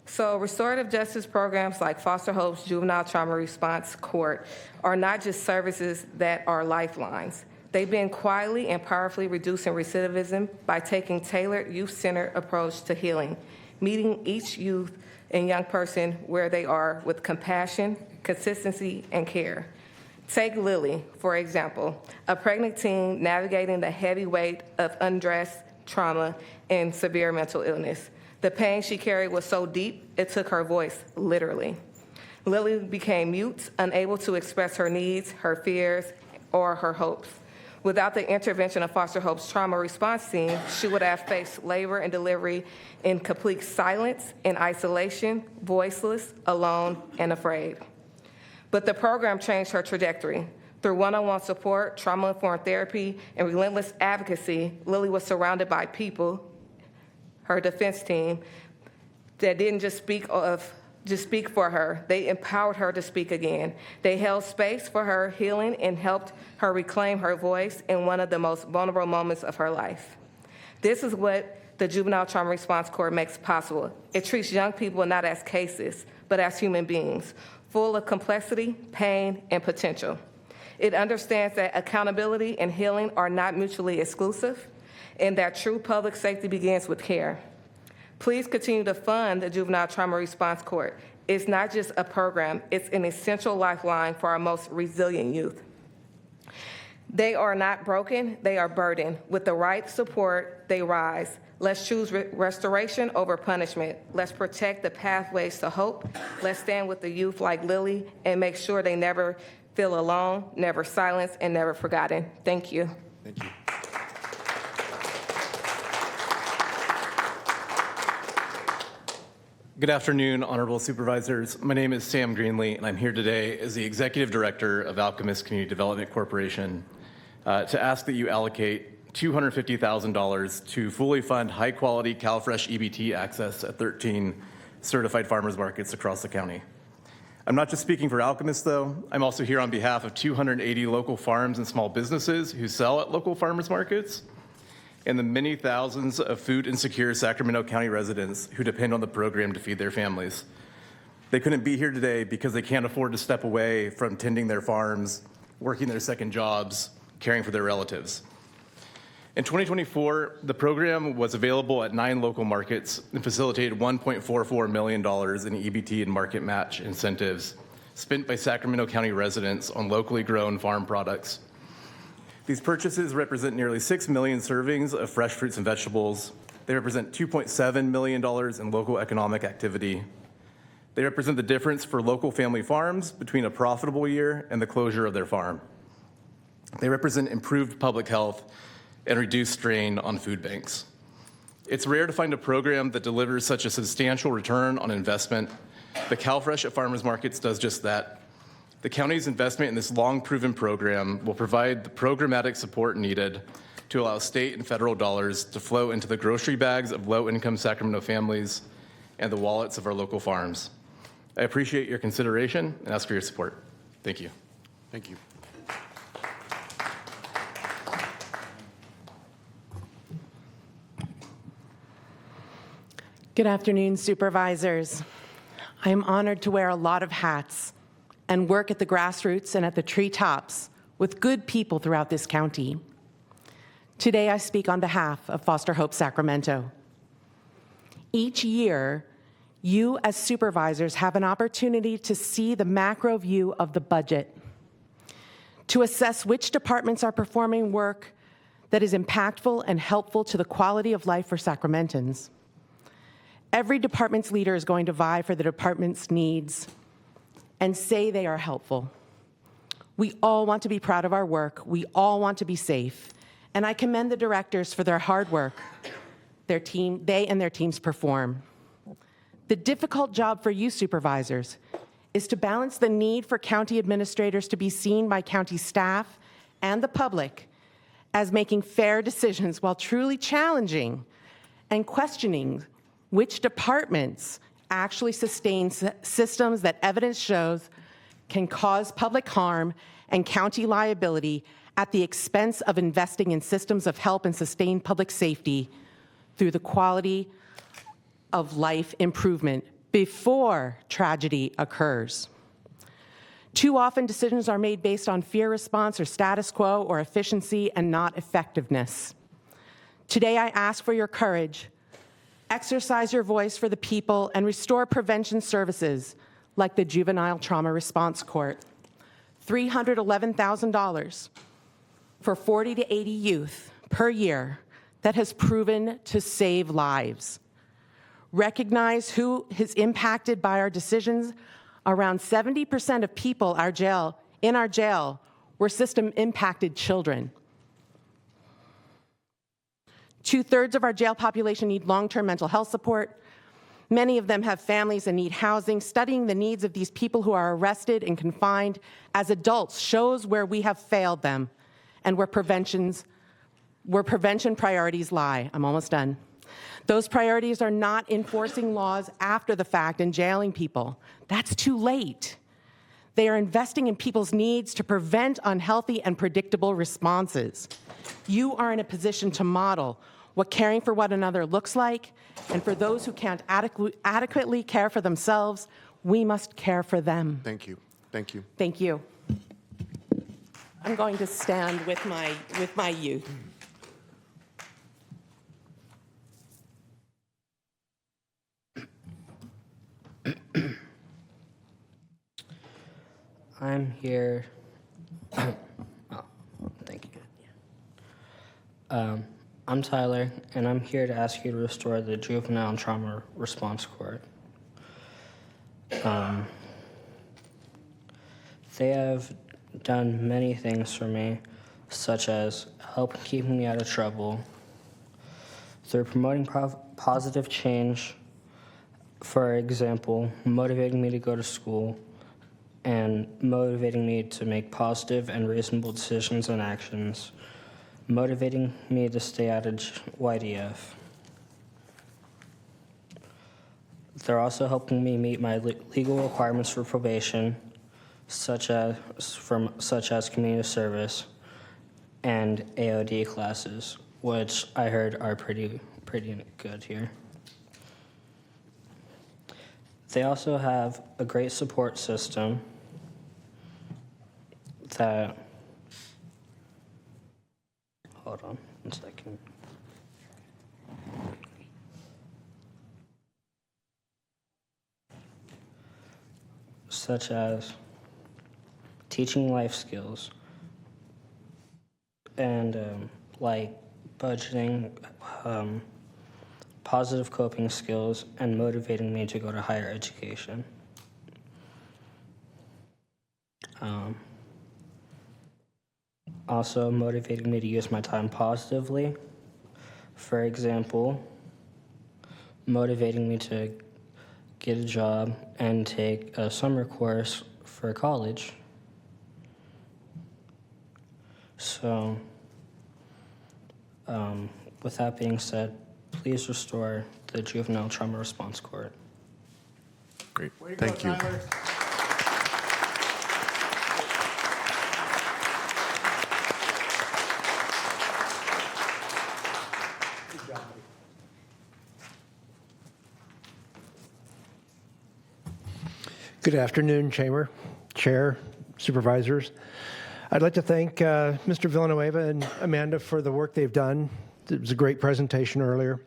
So restorative justice programs like Foster Hope's Juvenile Trauma Response Court are not just services that are lifelines. They've been quietly and powerfully reducing recidivism by taking tailored youth-centered approach to healing, meeting each youth and young person where they are with compassion, consistency, and care. Take Lily, for example, a pregnant teen navigating the heavy weight of undressed trauma and severe mental illness. The pain she carried was so deep, it took her voice, literally. Lily became mute, unable to express her needs, her fears, or her hopes. Without the intervention of Foster Hope's trauma response team, she would have faced labor and delivery in complete silence and isolation, voiceless, alone, and afraid. But the program changed her trajectory. Through one-on-one support, trauma-informed therapy, and relentless advocacy, Lily was surrounded by people, her defense team, that didn't just speak for her. They empowered her to speak again. They held space for her healing and helped her reclaim her voice in one of the most vulnerable moments of her life. This is what the Juvenile Trauma Response Court makes possible. It treats young people not as cases, but as human beings, full of complexity, pain, and potential. It understands that accountability and healing are not mutually exclusive, and that true public safety begins with care. Please continue to fund the Juvenile Trauma Response Court. It's not just a program, it's an essential lifeline for our most resilient youth. They are not broken, they are burdened. With the right support, they rise. Let's choose restoration over punishment. Let's protect the pathways to hope. Let's stand with the youth like Lily and make sure they never feel alone, never silenced, and never forgotten. Thank you. Thank you. Good afternoon, honorable supervisors. My name is Sam Greenlee, and I'm here today as the executive director of Alchemist Community Development Corporation to ask that you allocate $250,000 to fully fund high-quality CalFresh EBT access at 13 certified farmers markets across the county. I'm not just speaking for Alchemist, though. I'm also here on behalf of 280 local farms and small businesses who sell at local farmers markets, and the many thousands of food insecure Sacramento County residents who depend on the program to feed their families. They couldn't be here today because they can't afford to step away from tending their farms, working their second jobs, caring for their relatives. In 2024, the program was available at 9 local markets and facilitated $1.44 million in EBT and market match incentives spent by Sacramento County residents on locally grown farm products. These purchases represent nearly 6 million servings of fresh fruits and vegetables. They represent $2.7 million in local economic activity. They represent the difference for local family farms between a profitable year and the closure of their farm. They represent improved public health and reduced strain on food banks. It's rare to find a program that delivers such a substantial return on investment. The CalFresh at Farmers Markets does just that. The county's investment in this long-proven program will provide the programmatic support needed to allow state and federal dollars to flow into the grocery bags of low-income Sacramento families and the wallets of our local farms. I appreciate your consideration and ask for your support. Thank you. Thank you. Good afternoon, supervisors. I am honored to wear a lot of hats and work at the grassroots and at the treetops with good people throughout this county. Today, I speak on behalf of Foster Hope Sacramento. Each year, you as supervisors have an opportunity to see the macro view of the budget, to assess which departments are performing work that is impactful and helpful to the quality of life for Sacramentans. Every department's leader is going to vie for the department's needs and say they are helpful. We all want to be proud of our work. We all want to be safe. And I commend the directors for their hard work they and their teams perform. The difficult job for you supervisors is to balance the need for county administrators to be seen by county staff and the public as making fair decisions while truly challenging and questioning which departments actually sustain systems that evidence shows can cause public harm and county liability at the expense of investing in systems of help and sustain public safety through the quality of life improvement before tragedy occurs. Too often, decisions are made based on fear response or status quo or efficiency and not effectiveness. Today, I ask for your courage. Exercise your voice for the people and restore prevention services like the Juvenile Trauma Response Court. $311,000 for 40 to 80 youth per year that has proven to save lives. Recognize who is impacted by our decisions. Around 70% of people in our jail were system-impacted children. 2/3 of our jail population need long-term mental health support. Many of them have families and need housing. Studying the needs of these people who are arrested and confined as adults shows where we have failed them and where prevention priorities lie. I'm almost done. Those priorities are not enforcing laws after the fact and jailing people. That's too late. They are investing in people's needs to prevent unhealthy and predictable responses. You are in a position to model what caring for one another looks like, and for those who can't adequately care for themselves, we must care for them. Thank you. Thank you. Thank you. I'm going to stand with my youth. I'm here. Oh, thank you. I'm Tyler, and I'm here to ask you to restore the Juvenile Trauma Response Court. They have done many things for me, such as help keeping me out of trouble. They're promoting positive change, for example, motivating me to go to school, and motivating me to make positive and reasonable decisions and actions, motivating me to stay out of YDF. They're also helping me meet my legal requirements for probation, such as community service and AOD classes, which I heard are pretty good here. They also have a great support system that, hold on 1 second. Such as teaching life skills and like budgeting, positive coping skills, and motivating me to go to higher education. Also motivating me to use my time positively. For example, motivating me to get a job and take a summer course for college. So, with that being said, please restore the Juvenile Trauma Response Court. Great. Thank you. Good afternoon, Chamber, Chair, Supervisors. I'd like to thank Mr. Villanueva and Amanda for the work they've done. It was a great presentation earlier.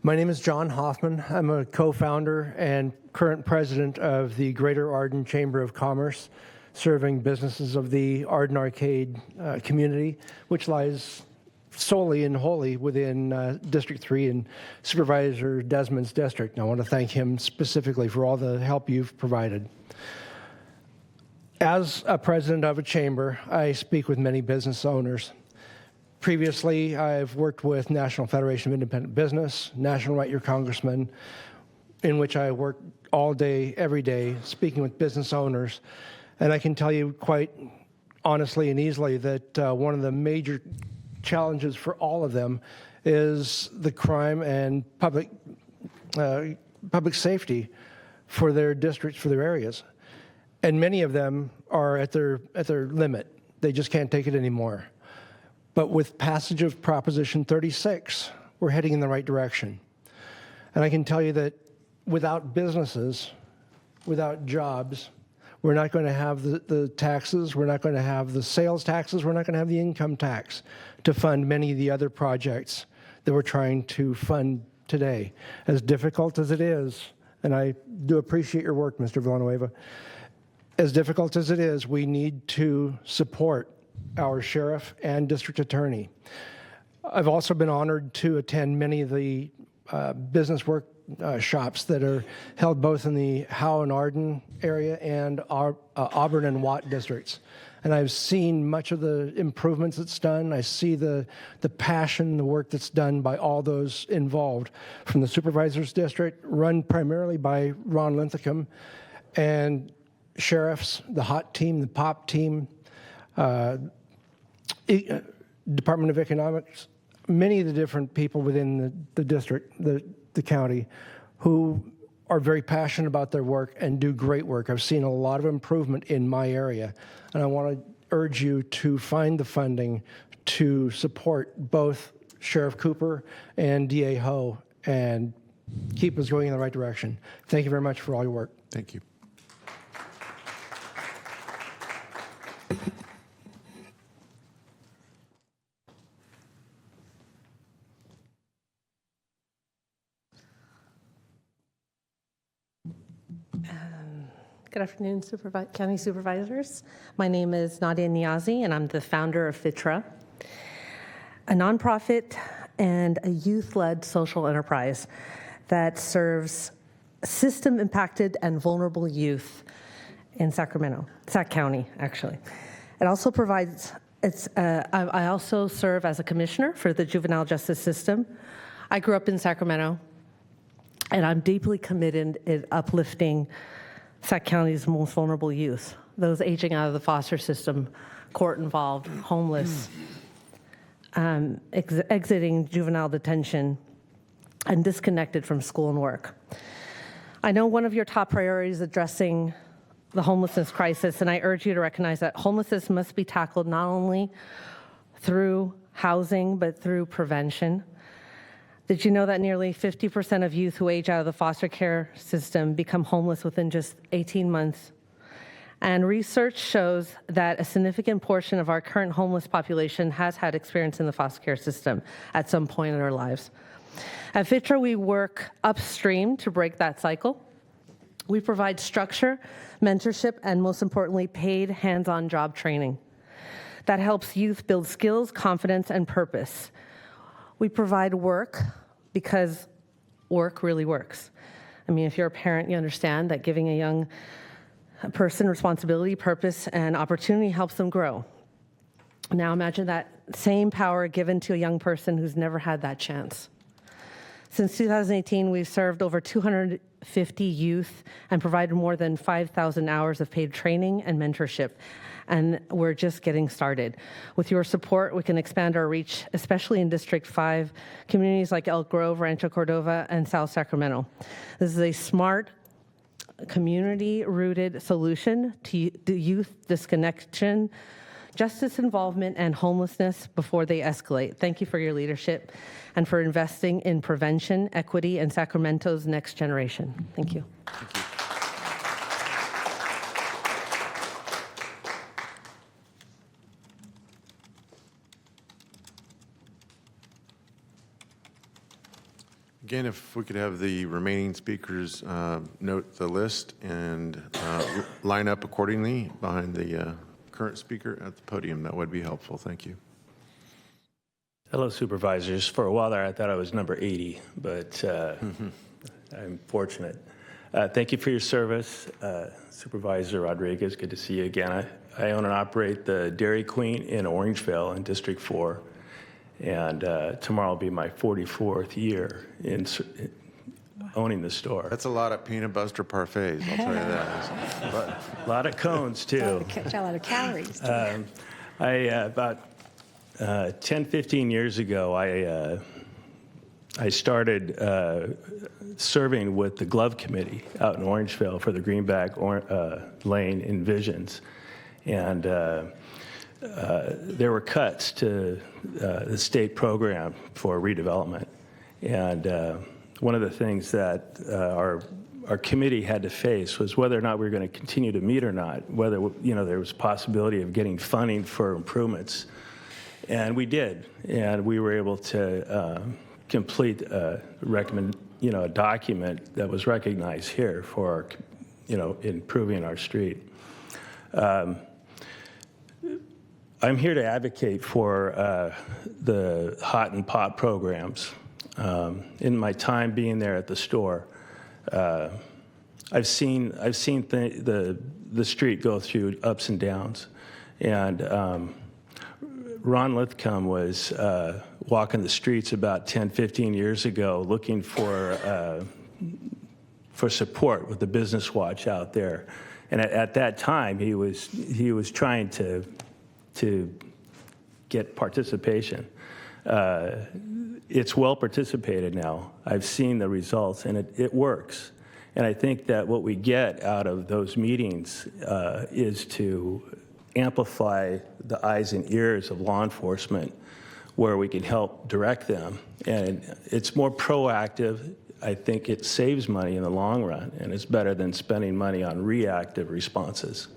My name is John Hoffman. I'm a co-founder and current president of the Greater Arden Chamber of Commerce, serving businesses of the Arden Arcade community, which lies solely and wholly within District 3 and Supervisor Desmond's district. And I want to thank him specifically for all the help you've provided. As a president of a chamber, I speak with many business owners. Previously, I've worked with National Federation of Independent Business, National Write Your Congressman, in which I work all day, every day, speaking with business owners. And I can tell you quite honestly and easily that one of the major challenges for all of them is the crime and public safety for their districts, for their areas. And many of them are at their limit. They just can't take it anymore. But with passage of Proposition 36, we're heading in the right direction. And I can tell you that without businesses, without jobs, we're not going to have the taxes, we're not going to have the sales taxes, we're not going to have the income tax to fund many of the other projects that we're trying to fund today. As difficult as it is, and I do appreciate your work, Mr. Villanueva, as difficult as it is, we need to support our sheriff and district attorney. I've also been honored to attend many of the business workshops that are held both in the Howe and Arden area and Auburn and Watt districts. And I've seen much of the improvements that's done. I see the passion, the work that's done by all those involved, from the supervisors district, run primarily by Ron Linthicum, and sheriffs, the HOT team, the POP team, Department of Economics, many of the different people within the district, the county, who are very passionate about their work and do great work. I've seen a lot of improvement in my area, and I want to urge you to find the funding to support both Sheriff Cooper and DA Ho and keep us going in the right direction. Thank you very much for all your work. Thank you. Good afternoon, County Supervisors. My name is Nadia Niazi, and I'm the founder of FITRA, a nonprofit and a youth-led social enterprise that serves system-impacted and vulnerable youth in Sacramento, Sac County, actually. It also provides, I also serve as a commissioner for the juvenile justice system. I grew up in Sacramento, and I'm deeply committed in uplifting Sac County's most vulnerable youth, those aging out of the foster system, court-involved, homeless, exiting juvenile detention, and disconnected from school and work. I know one of your top priorities is addressing the homelessness crisis, and I urge you to recognize that homelessness must be tackled not only through housing, but through prevention. Did you know that nearly 50% of youth who age out of the foster care system become homeless within just 18 months? And research shows that a significant portion of our current homeless population has had experience in the foster care system at some point in their lives. At FITRA, we work upstream to break that cycle. We provide structure, mentorship, and most importantly, paid hands-on job training that helps youth build skills, confidence, and purpose. We provide work because work really works. I mean, if you're a parent, you understand that giving a young person responsibility, purpose, and opportunity helps them grow. Now imagine that same power given to a young person who's never had that chance. Since 2018, we've served over 250 youth and provided more than 5,000 hours of paid training and mentorship. And we're just getting started. With your support, we can expand our reach, especially in District 5, communities like Elk Grove, Rancho Cordova, and South Sacramento. This is a smart, community-rooted solution to youth disconnection, justice involvement, and homelessness before they escalate. Thank you for your leadership and for investing in prevention, equity, and Sacramento's next generation. Thank you. Thank you. Again, if we could have the remaining speakers note the list and line up accordingly behind the current speaker at the podium, that would be helpful. Thank you. Hello, supervisors. For a while there, I thought I was number 80, but I'm fortunate. Thank you for your service. Supervisor Rodriguez, good to see you again. I own and operate the Dairy Queen in Orangevale in District 4, and tomorrow will be my 44th year in owning the store. That's a lot of peanut butter parfaits, I'll tell you that. But a lot of cones, too. A lot of calories. About 10, 15 years ago, I started serving with the Glove Committee out in Orangevale for the Greenback Lane Envisions. And there were cuts to the state program for redevelopment. And one of the things that our committee had to face was whether or not we were going to continue to meet or not, whether there was possibility of getting funding for improvements. And we did, and we were able to complete a document that was recognized here for, improving our street. I'm here to advocate for the hot and pop programs. In my time being there at the store, I've seen the street go through ups and downs, and Ron Lithcomb was walking the streets about 10, 15 years ago looking for support with the Business Watch out there. And at that time, he was trying to get participation. It's well participated now. I've seen the results, and it works. And I think that what we get out of those meetings is to amplify the eyes and ears of law enforcement where we can help direct them. And it's more proactive. I think it saves money in the long run, and it's better than spending money on reactive responses.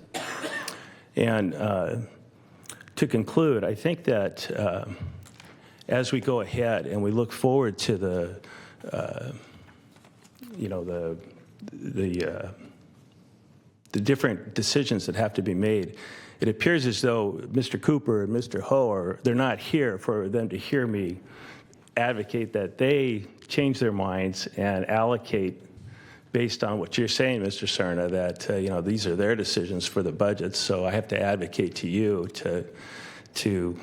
And to conclude, I think that as we go ahead and we look forward to the different decisions that have to be made, it appears as though Mr. Cooper and Mr. Ho they're not here for them to hear me advocate that they change their minds and allocate based on what you're saying, Mr. Cerna, that these are their decisions for the budgets. So I have to advocate to you to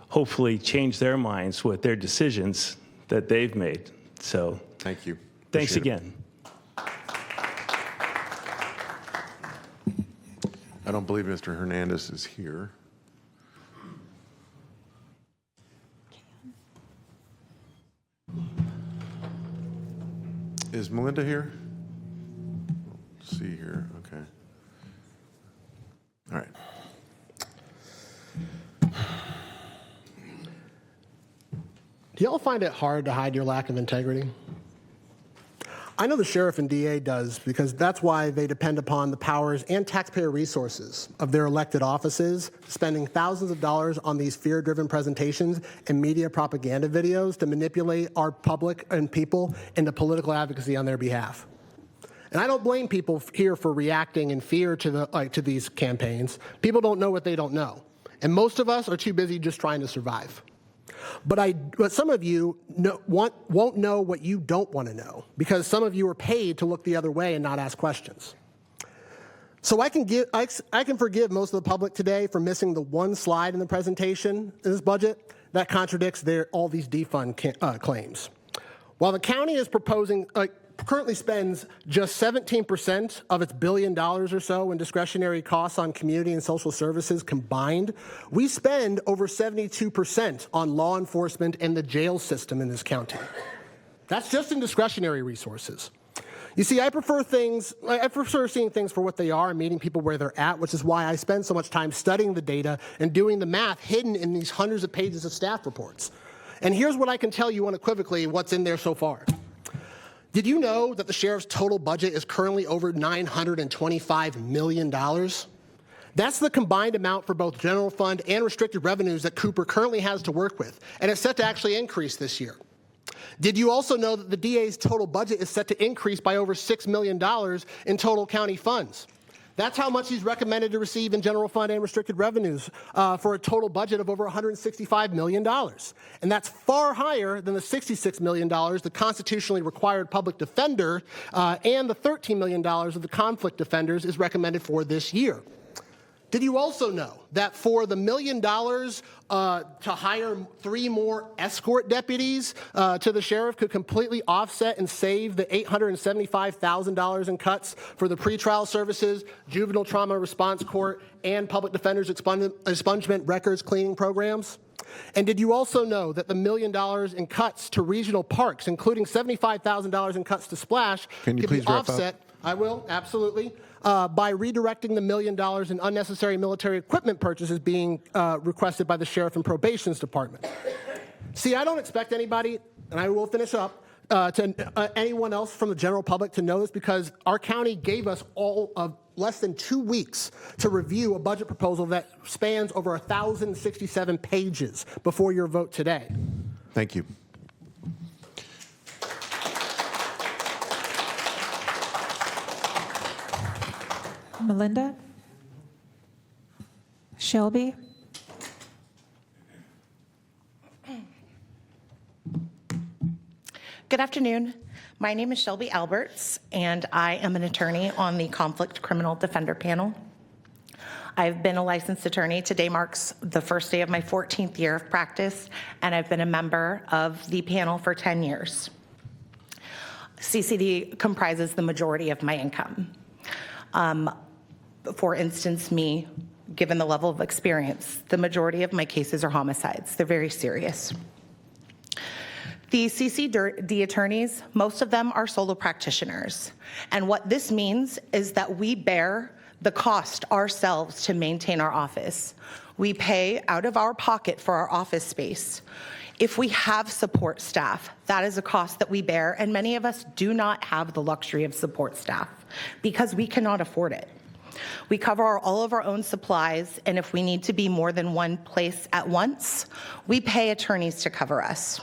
hopefully change their minds with their decisions that they've made. So thank you. Thanks Appreciate it. again. I don't believe Mr. Hernandez is here. Is Melinda here? Let's see here. Okay. All right. Do y'all find it hard to hide your lack of integrity? I know the sheriff and DA does, because that's why they depend upon the powers and taxpayer resources of their elected offices, spending thousands of dollars on these fear-driven presentations and media propaganda videos to manipulate our public and people into political advocacy on their behalf. And I don't blame people here for reacting in fear to these campaigns. People don't know what they don't know. And most of us are too busy just trying to survive. But some of you won't know what you don't want to know, because some of you are paid to look the other way and not ask questions. So I can forgive most of the public today for missing the one slide in the presentation in this budget that contradicts all these defund claims. While the county is currently spends just 17% of its $1 billion or so in discretionary costs on community and social services combined, we spend over 72% on law enforcement and the jail system in this county. That's just in discretionary resources. You see, I prefer seeing things for what they are and meeting people where they're at, which is why I spend so much time studying the data and doing the math hidden in these hundreds of pages of staff reports. And here's what I can tell you unequivocally what's in there so far. Did you know that the sheriff's total budget is currently over $925 million? That's the combined amount for both general fund and restricted revenues that Cooper currently has to work with, and it's set to actually increase this year. Did you also know that the DA's total budget is set to increase by over $6 million in total county funds? That's how much he's recommended to receive in general fund and restricted revenues for a total budget of over $165 million. And that's far higher than the $66 million the constitutionally required public defender and the $13 million of the conflict defenders is recommended for this year. Did you also know that for the $1 million to hire 3 more escort deputies to the sheriff could completely offset and save the $875,000 in cuts for the pretrial services, juvenile trauma response court, and public defenders expungement records cleaning programs? And did you also know that the $1 million in cuts to regional parks, including $75,000 in cuts to Splash, Can you could be please wrap up? offset? I will, absolutely. By redirecting the $1 million in unnecessary military equipment purchases being requested by the Sheriff and Probation's Department. See, I don't expect anybody, and I will finish up, anyone else from the general public to know this because our county gave us all of less than 2 weeks to review a budget proposal that spans over 1,067 pages before your vote today. Thank you. Melinda? Shelby? Good afternoon. My name is Shelby Alberts, and I am an attorney on the Conflict Criminal Defender Panel. I've been a licensed attorney. Today marks the first day of my 14th year of practice, and I've been a member of the panel for 10 years. CCD comprises the majority of my income. For instance, me, given the level of experience, the majority of my cases are homicides. They're very serious. The CCD attorneys, most of them are solo practitioners. And what this means is that we bear the cost ourselves to maintain our office. We pay out of our pocket for our office space. If we have support staff, that is a cost that we bear, and many of us do not have the luxury of support staff because we cannot afford it. We cover all of our own supplies, and if we need to be more than one place at once, we pay attorneys to cover us.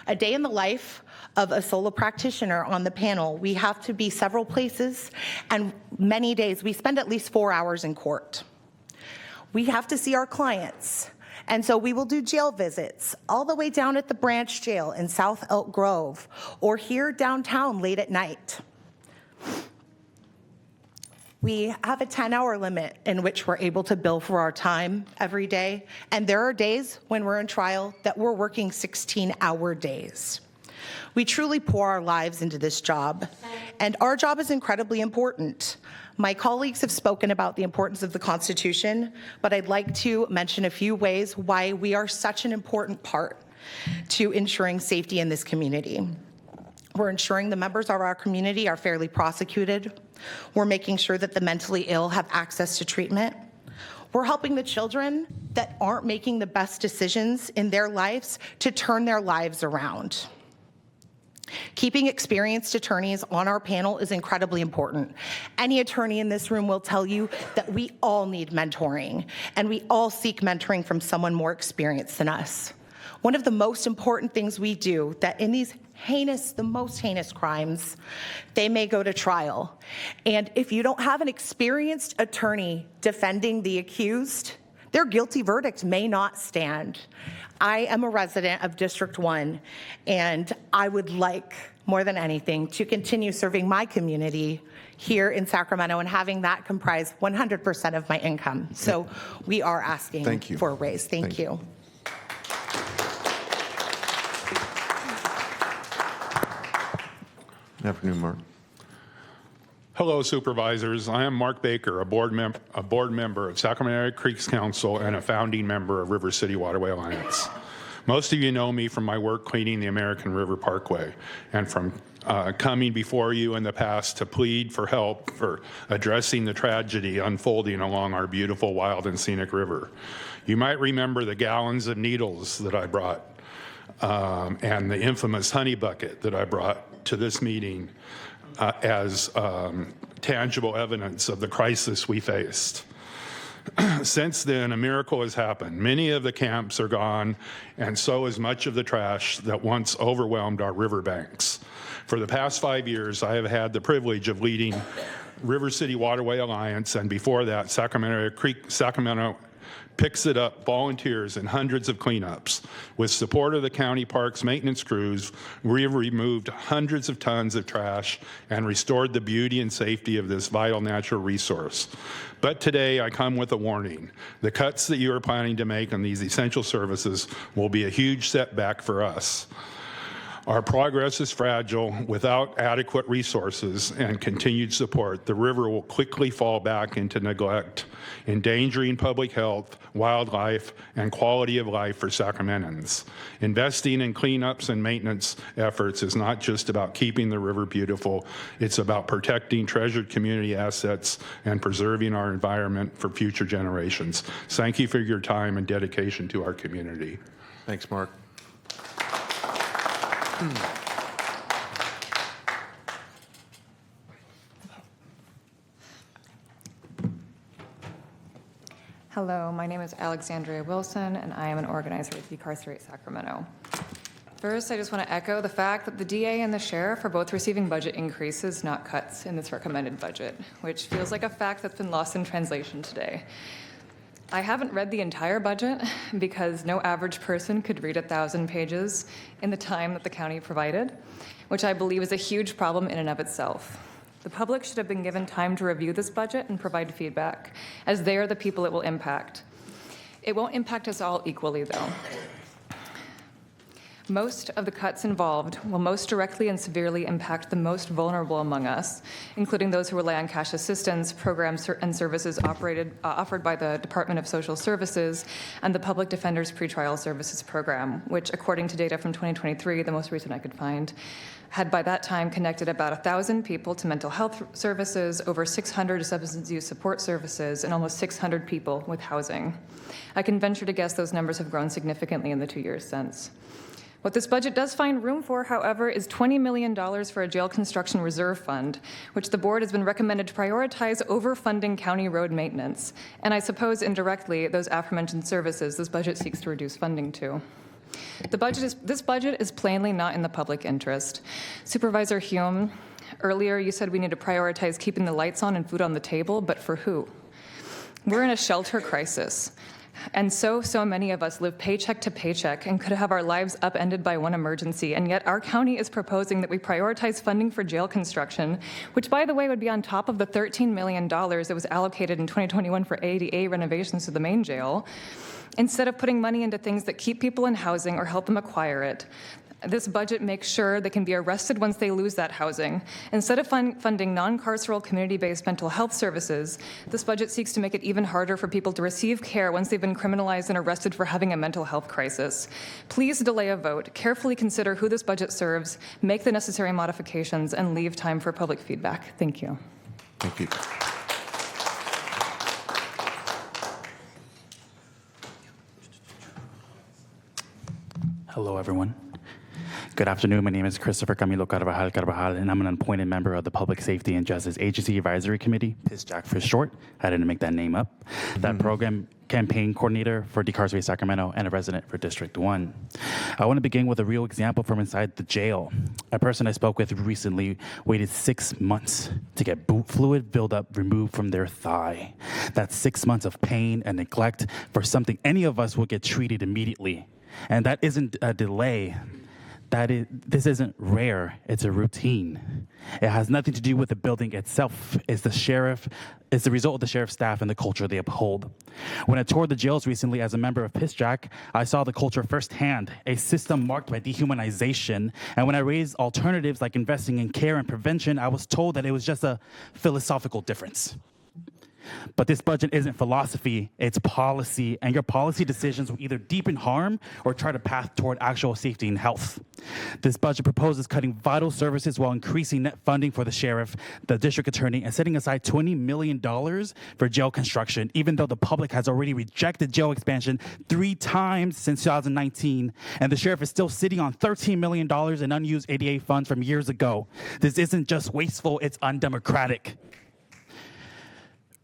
A day in the life of a solo practitioner on the panel, we have to be several places, and many days we spend at least 4 hours in court. We have to see our clients, and so we will do jail visits all the way down at the branch jail in South Elk Grove or here downtown late at night. We have a 10-hour limit in which we're able to bill for our time every day, and there are days when we're in trial that we're working 16-hour days. We truly pour our lives into this job, and our job is incredibly important. My colleagues have spoken about the importance of the Constitution, but I'd like to mention a few ways why we are such an important part to ensuring safety in this community. We're ensuring the members of our community are fairly prosecuted. We're making sure that the mentally ill have access to treatment. We're helping the children that aren't making the best decisions in their lives to turn their lives around. Keeping experienced attorneys on our panel is incredibly important. Any attorney in this room will tell you that we all need mentoring, and we all seek mentoring from someone more experienced than us. One of the most important things we do, that in these the most heinous crimes, they may go to trial. And if you don't have an experienced attorney defending the accused, their guilty verdict may not stand. I am a resident of District 1, and I would like, more than anything, to continue serving my community here in Sacramento and having that comprise 100% of my income. So we are asking for a raise. Thank you. Good afternoon, Mark. Hello, supervisors. I am Mark Baker, a board member of Sacramento Creeks Council and a founding member of River City Waterway Alliance. Most of you know me from my work cleaning the American River Parkway and from coming before you in the past to plead for help for addressing the tragedy unfolding along our beautiful, wild, and scenic river. You might remember the gallons of needles that I brought and the infamous honey bucket that I brought to this meeting as tangible evidence of the crisis we faced. Since then, a miracle has happened. Many of the camps are gone, and so is much of the trash that once overwhelmed our riverbanks. For the past 5 years, I have had the privilege of leading River City Waterway Alliance, and before that, Sacramento picks it up, volunteers, and hundreds of cleanups. With support of the county parks maintenance crews, we have removed hundreds of tons of trash and restored the beauty and safety of this vital natural resource. But today I come with a warning. The cuts that you are planning to make on these essential services will be a huge setback for us. Our progress is fragile. Without adequate resources and continued support, the river will quickly fall back into neglect, endangering public health, wildlife, and quality of life for Sacramentans. Investing in cleanups and maintenance efforts is not just about keeping the river beautiful, it's about protecting treasured community assets and preserving our environment for future generations. Thank you for your time and dedication to our community. Thanks, Mark. Hello, my name is Alexandria Wilson, and I am an organizer with Decarcerate Sacramento. First, I just want to echo the fact that the DA and the sheriff are both receiving budget increases, not cuts, in this recommended budget, which feels like a fact that's been lost in translation today. I haven't read the entire budget because no average person could read 1,000 pages in the time that the county provided, which I believe is a huge problem in and of itself. The public should have been given time to review this budget and provide feedback, as they are the people it will impact. It won't impact us all equally, though. Most of the cuts involved will most directly and severely impact the most vulnerable among us, including those who rely on cash assistance, programs and services offered by the Department of Social Services and the Public Defender's Pretrial Services Program, which, according to data from 2023, the most recent I could find, had by that time connected about 1,000 people to mental health services, over 600 to substance use support services, and almost 600 people with housing. I can venture to guess those numbers have grown significantly in the 2 years since. What this budget does find room for, however, is $20 million for a jail construction reserve fund, which the board has been recommended to prioritize over funding county road maintenance. And I suppose indirectly, those aforementioned services this budget seeks to reduce funding to. This budget is plainly not in the public interest. Supervisor Hume, earlier you said we need to prioritize keeping the lights on and food on the table, but for who? We're in a shelter crisis. And so many of us live paycheck to paycheck and could have our lives upended by one emergency, and yet our county is proposing that we prioritize funding for jail construction, which, by the way, would be on top of the $13 million that was allocated in 2021 for ADA renovations to the main jail, instead of putting money into things that keep people in housing or help them acquire it. This budget makes sure they can be arrested once they lose that housing. Instead of funding non-carceral community-based mental health services, this budget seeks to make it even harder for people to receive care once they've been criminalized and arrested for having a mental health crisis. Please delay a vote, carefully consider who this budget serves, make the necessary modifications, and leave time for public feedback. Thank you. Thank you. Hello, everyone. Good afternoon. My name is Christopher Camilo Carvajal, and I'm an appointed member of the Public Safety and Justice Agency Advisory Committee, PSJAC for short. I didn't make that name up. That program campaign coordinator for Decarcerate Sacramento and a resident for District 1. I want to begin with a real example from inside the jail. A person I spoke with recently waited 6 months to get boot fluid buildup removed from their thigh. That's 6 months of pain and neglect for something any of us would get treated immediately. And that isn't a delay. This isn't rare, it's a routine. It has nothing to do with the building itself. It's the result of the sheriff's staff and the culture they uphold. When I toured the jails recently as a member of PSJAC, I saw the culture firsthand, a system marked by dehumanization. And when I raised alternatives like investing in care and prevention, I was told that it was just a philosophical difference. But this budget isn't philosophy, it's policy, and your policy decisions will either deepen harm or chart a path toward actual safety and health. This budget proposes cutting vital services while increasing net funding for the sheriff, the district attorney, and setting aside $20 million for jail construction, even though the public has already rejected jail expansion 3 times since 2019, and the sheriff is still sitting on $13 million in unused ADA funds from years ago. This isn't just wasteful, it's undemocratic.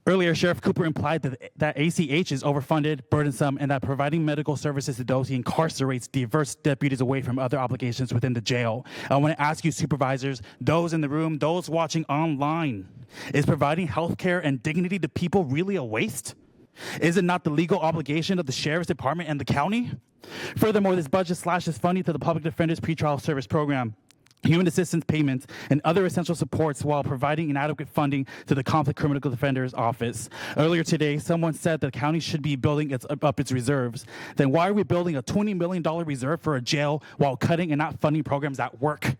Earlier, Sheriff Cooper implied that ACH is overfunded, burdensome, and that providing medical services to those he incarcerates diverts deputies away from other obligations within the jail. I want to ask you, supervisors, those in the room, those watching online, is providing health care and dignity to people really a waste? Is it not the legal obligation of the Sheriff's Department and the county? Furthermore, this budget slashes funding to the Public Defender's Pretrial Service Program, human assistance payments, and other essential supports while providing inadequate funding to the Conflict Criminal Defender's Office. Earlier today, someone said the county should be building up its reserves. Then why are we building a $20 million reserve for a jail while cutting and not funding programs that work?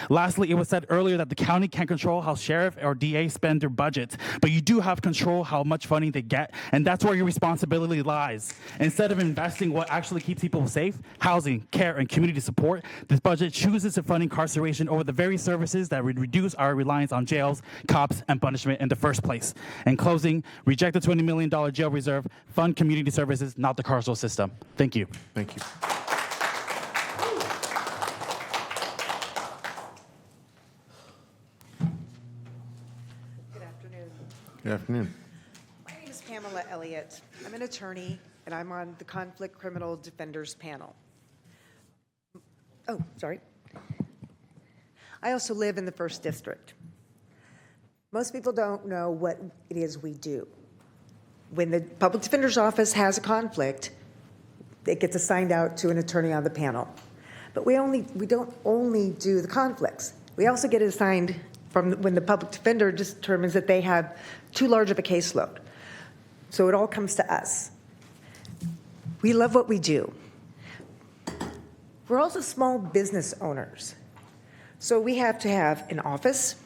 Lastly, it was said earlier that the county can't control how sheriff or DA spend their budgets, but you do have control how much funding they get, and that's where your responsibility lies. Instead of investing what actually keeps people safe, housing, care, and community support, this budget chooses to fund incarceration over the very services that would reduce our reliance on jails, cops, and punishment in the first place. In closing, reject the $20 million jail reserve, fund community services, not the carceral system. Thank you. Thank you. Good afternoon. My name is Pamela Elliott. I'm an attorney, and I'm on the Conflict Criminal Defenders panel. Oh, sorry. I also live in the 1st District. Most people don't know what it is we do. When the Public Defender's Office has a conflict, it gets assigned out to an attorney on the panel. But we don't only do the conflicts. We also get assigned from when the public defender determines that they have too large of a caseload. So it all comes to us. We love what we do. We're also small business owners. So we have to have an office.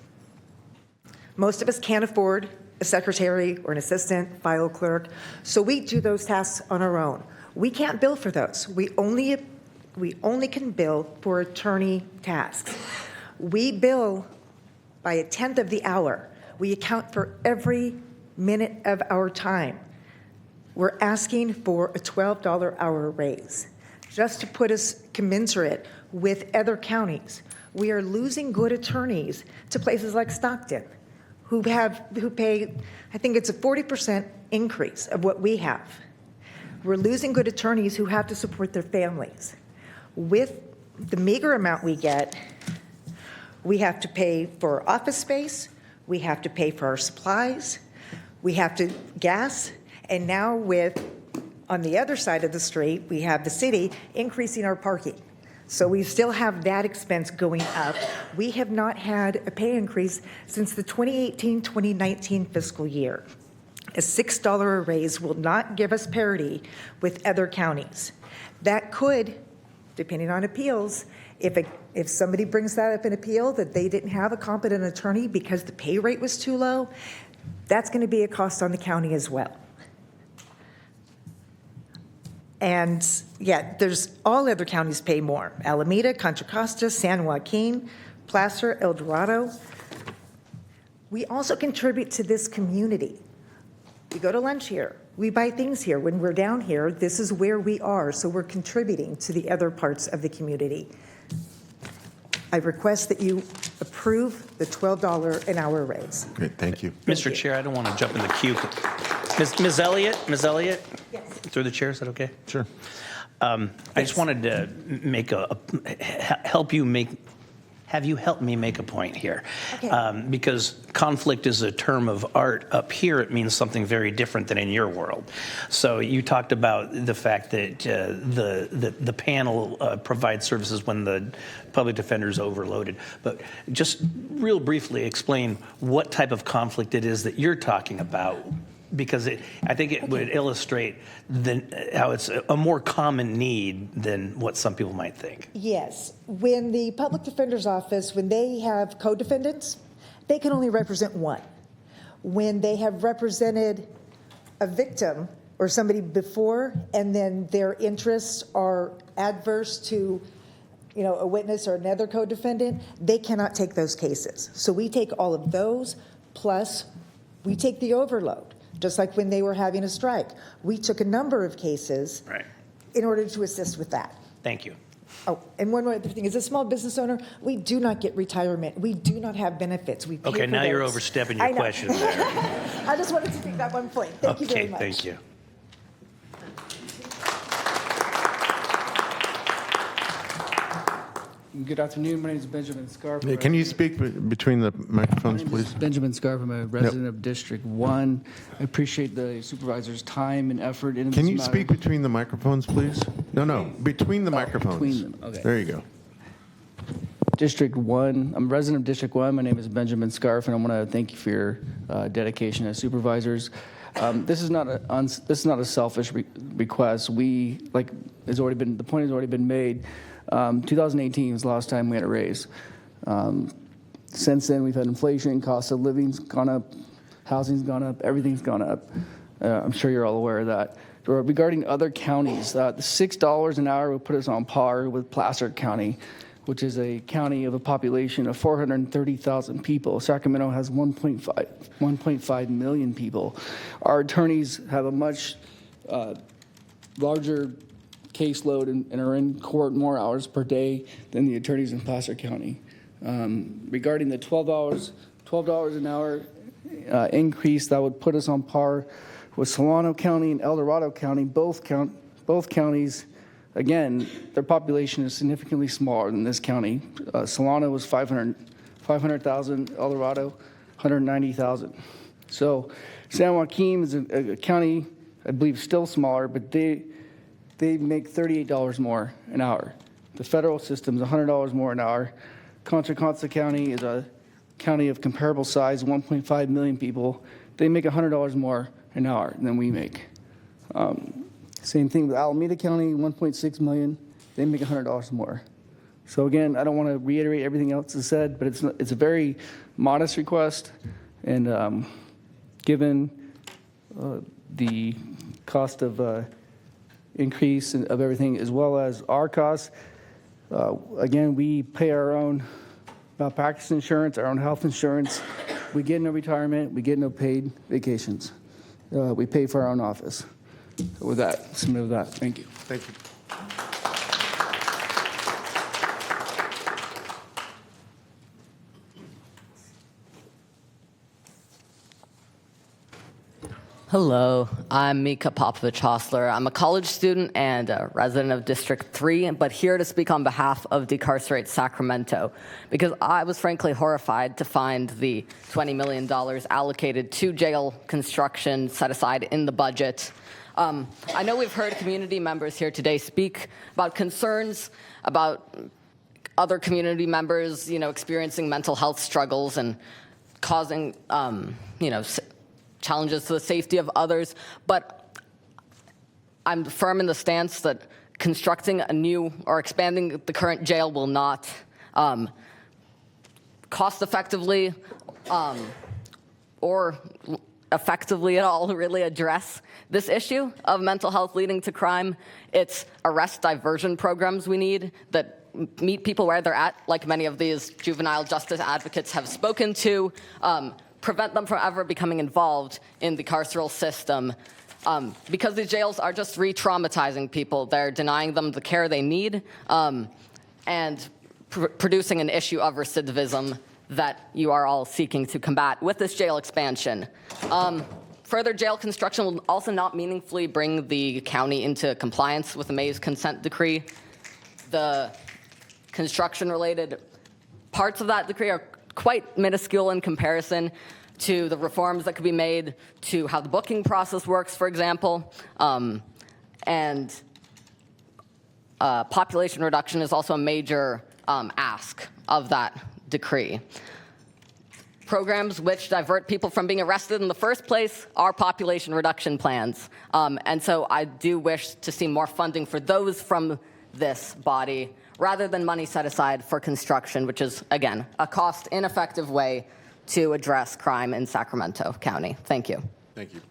Most of us can't afford a secretary or an assistant, file clerk, so we do those tasks on our own. We can't bill for those. We only can bill for attorney tasks. We bill by a tenth of the hour. We account for every minute of our time. We're asking for a $12 hour raise, just to put us commensurate with other counties. We are losing good attorneys to places like Stockton, who pay, I think it's a 40% increase of what we have. We're losing good attorneys who have to support their families. With the meager amount we get, we have to pay for office space, we have to pay for our supplies, we have to gas, and now on the other side of the street, we have the city increasing our parking. So we still have that expense going up. We have not had a pay increase since the 2018-2019 fiscal year. A $6 raise will not give us parity with other counties. That could, depending on appeals, if somebody brings that up in appeal that they didn't have a competent attorney because the pay rate was too low, that's going to be a cost on the county as well. And yeah, there's all other counties pay more. Alameda, Contra Costa, San Joaquin, Placer, El Dorado. We also contribute to this community. We go to lunch here. We buy things here. When we're down here, this is where we are. So we're contributing to the other parts of the community. I request that you approve the $12 an hour raise. Great, thank you. Mr. Chair, I don't want to jump in the queue. Ms. Elliott? Yes. Through the chair, is that okay? Sure. I just wanted to have you help me make a point here. Okay. Because conflict is a term of art. Up here, it means something very different than in your world. So you talked about the fact that the panel provides services when the public defender is overloaded. But just real briefly explain what type of conflict it is that you're talking about, because I think it would illustrate how it's a more common need than what some people might think. Yes. When the public defender's office, when they have co-defendants, they can only represent one. When they have represented a victim or somebody before, and then their interests are adverse to a witness or another co-defendant, they cannot take those cases. So we take all of those, plus we take the overload. Just like when they were having a strike. We took a number of cases in order to assist with that. Thank you. Oh, and one more other thing, as a small business owner, we do not get retirement. We do not have benefits. We pay Okay, for now you're those. overstepping I your know. question there. I just wanted to make that one point. Thank you very Okay, much. thank you. Good afternoon. My name is Benjamin Scarf. Yeah, can you speak between the microphones, My name is please? Benjamin Scarf. I'm a resident of District 1. I appreciate the supervisor's time and effort in Can this you matter. speak between the microphones, please? No, between the microphones. between them, okay. There you go. District 1. I'm a resident of District 1. My name is Benjamin Scarf, and I want to thank you for your dedication as supervisors. This is not a selfish request. We, like, the point has already been made. 2018 was the last time we had a raise. Since then, we've had inflation, cost of living's gone up, housing's gone up, everything's gone up. I'm sure you're all aware of that. Regarding other counties, the $6 an hour would put us on par with Placer County, which is a county of a population of 430,000 people. Sacramento has 1.5 million people. Our attorneys have a much larger caseload and are in court more hours per day than the attorneys in Placer County. Regarding the $12 an hour increase, that would put us on par with Solano County and El Dorado County. Both counties, again, their population is significantly smaller than this county. Solano was 500,000, El Dorado 190,000. So San Joaquin is a county, I believe, still smaller, but they make $38 more an hour. The federal system is $100 more an hour. Contra Costa County is a county of comparable size, 1.5 million people. They make $100 more an hour than we make. Same thing with Alameda County, 1.6 million. They make $100 more. So again, I don't want to reiterate everything else is said, but it's a very modest request, and given the cost of increase of everything, as well as our costs. Again, we pay our own malpractice insurance, our own health insurance. We get no retirement. We get no paid vacations. We pay for our own office. So with that, submit with that. Thank you. Thank you. Hello, I'm Mika Popovich-Hostler. I'm a college student and a resident of District 3, but here to speak on behalf of Decarcerate Sacramento, because I was frankly horrified to find the $20 million allocated to jail construction set aside in the budget. I know we've heard community members here today speak about concerns about other community members, experiencing mental health struggles and causing, challenges to the safety of others, but I'm firm in the stance that constructing a new or expanding the current jail will not cost effectively or effectively at all really address this issue of mental health leading to crime. It's arrest diversion programs we need that meet people where they're at, like many of these juvenile justice advocates have spoken to, prevent them from ever becoming involved in the carceral system. Because these jails are just re-traumatizing people. They're denying them the care they need and producing an issue of recidivism that you are all seeking to combat with this jail expansion. Further jail construction will also not meaningfully bring the county into compliance with the Mays consent decree. The construction-related parts of that decree are quite minuscule in comparison to the reforms that could be made to how the booking process works, for example. And population reduction is also a major ask of that decree. Programs which divert people from being arrested in the first place are population reduction plans. And so I do wish to see more funding for those from this body rather than money set aside for construction, which is, again, a cost-ineffective way to address crime in Sacramento County. Thank you. Thank you.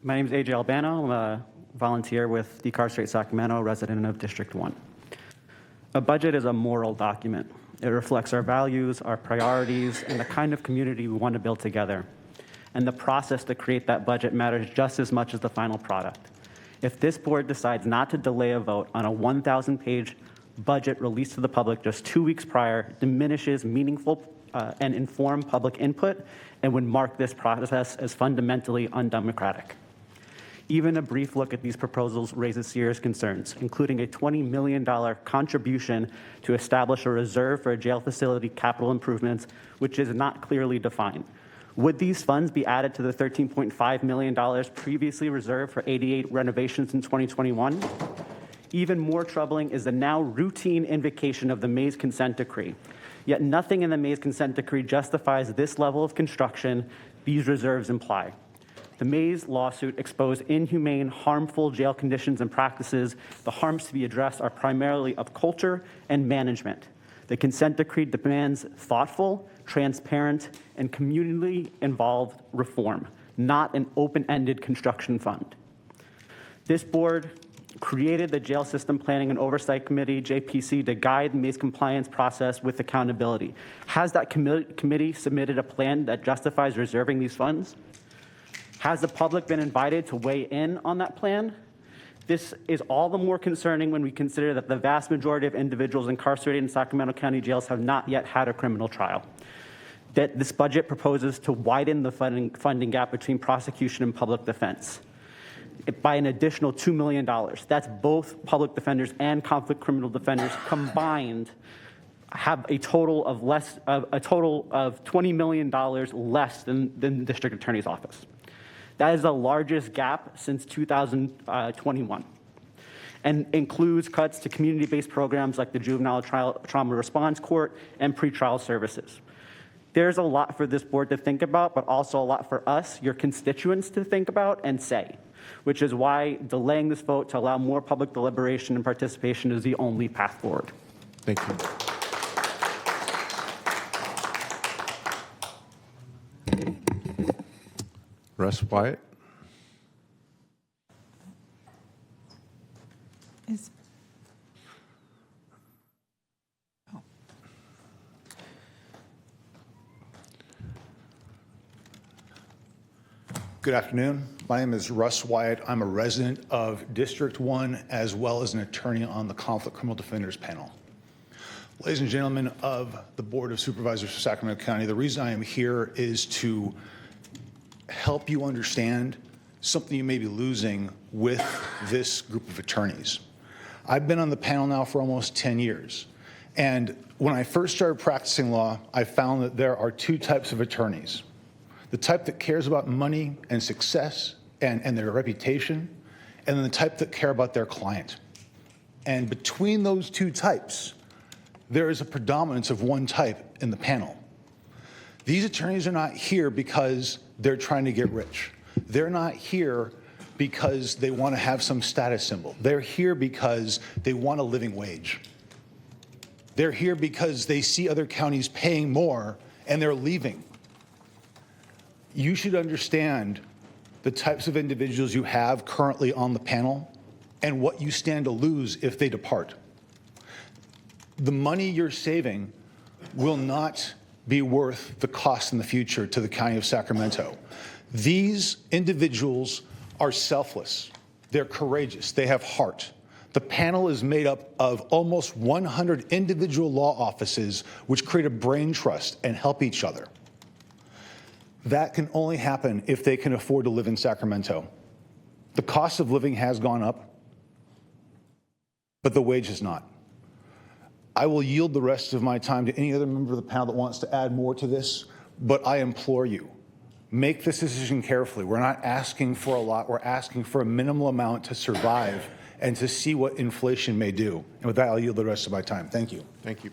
My name is AJ Albano. I'm a volunteer with Decarcerate Sacramento, resident of District 1. A budget is a moral document. It reflects our values, our priorities, and the kind of community we want to build together. And the process to create that budget matters just as much as the final product. If this board decides not to delay a vote on a 1,000-page budget released to the public just 2 weeks prior, diminishes meaningful and informed public input and would mark this process as fundamentally undemocratic. Even a brief look at these proposals raises serious concerns, including a $20 million contribution to establish a reserve for jail facility capital improvements, which is not clearly defined. Would these funds be added to the $13.5 million previously reserved for 88 renovations in 2021? Even more troubling is the now routine invocation of the Mays consent decree. Yet nothing in the Mays consent decree justifies this level of construction these reserves imply. The Mays lawsuit exposed inhumane, harmful jail conditions and practices. The harms to be addressed are primarily of culture and management. The consent decree demands thoughtful, transparent, and community-involved reform, not an open-ended construction fund. This board created the Jail System Planning and Oversight Committee, JPC, to guide the Mays compliance process with accountability. Has that committee submitted a plan that justifies reserving these funds? Has the public been invited to weigh in on that plan? This is all the more concerning when we consider that the vast majority of individuals incarcerated in Sacramento County jails have not yet had a criminal trial. That this budget proposes to widen the funding gap between prosecution and public defense by an additional $2 million. That's both public defenders and conflict criminal defenders combined have a total of $20 million less than the district attorney's office. That is the largest gap since 2021 and includes cuts to community-based programs like the Juvenile Trauma Response Court and pretrial services. There's a lot for this board to think about, but also a lot for us, your constituents, to think about and say, which is why delaying this vote to allow more public deliberation and participation is the only path forward. Thank you. Russ Wyatt. Good afternoon. My name is Russ Wyatt. I'm a resident of District 1 as well as an attorney on the Conflict Criminal Defenders panel. Ladies and gentlemen of the Board of Supervisors for Sacramento County, the reason I am here is to help you understand something you may be losing with this group of attorneys. I've been on the panel now for almost 10 years. And when I first started practicing law, I found that there are two types of attorneys. The type that cares about money and success and their reputation, and then the type that care about their client. And between those two types, there is a predominance of one type in the panel. These attorneys are not here because they're trying to get rich. They're not here because they want to have some status symbol. They're here because they want a living wage. They're here because they see other counties paying more and they're leaving. You should understand the types of individuals you have currently on the panel and what you stand to lose if they depart. The money you're saving will not be worth the cost in the future to the County of Sacramento. These individuals are selfless. They're courageous. They have heart. The panel is made up of almost 100 individual law offices which create a brain trust and help each other. That can only happen if they can afford to live in Sacramento. The cost of living has gone up, but the wage has not. I will yield the rest of my time to any other member of the panel that wants to add more to this, but I implore you, make this decision carefully. We're not asking for a lot. We're asking for a minimal amount to survive and to see what inflation may do. And with that, I'll yield the rest of my time. Thank you. Thank you.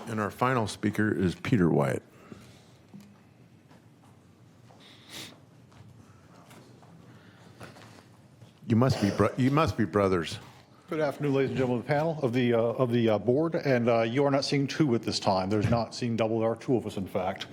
And our final speaker is Peter Wyatt. You must be brothers. Good afternoon, ladies and gentlemen of the panel, of the board, and you are not seeing two at this time. There's not seeing double, there are two of us, in fact.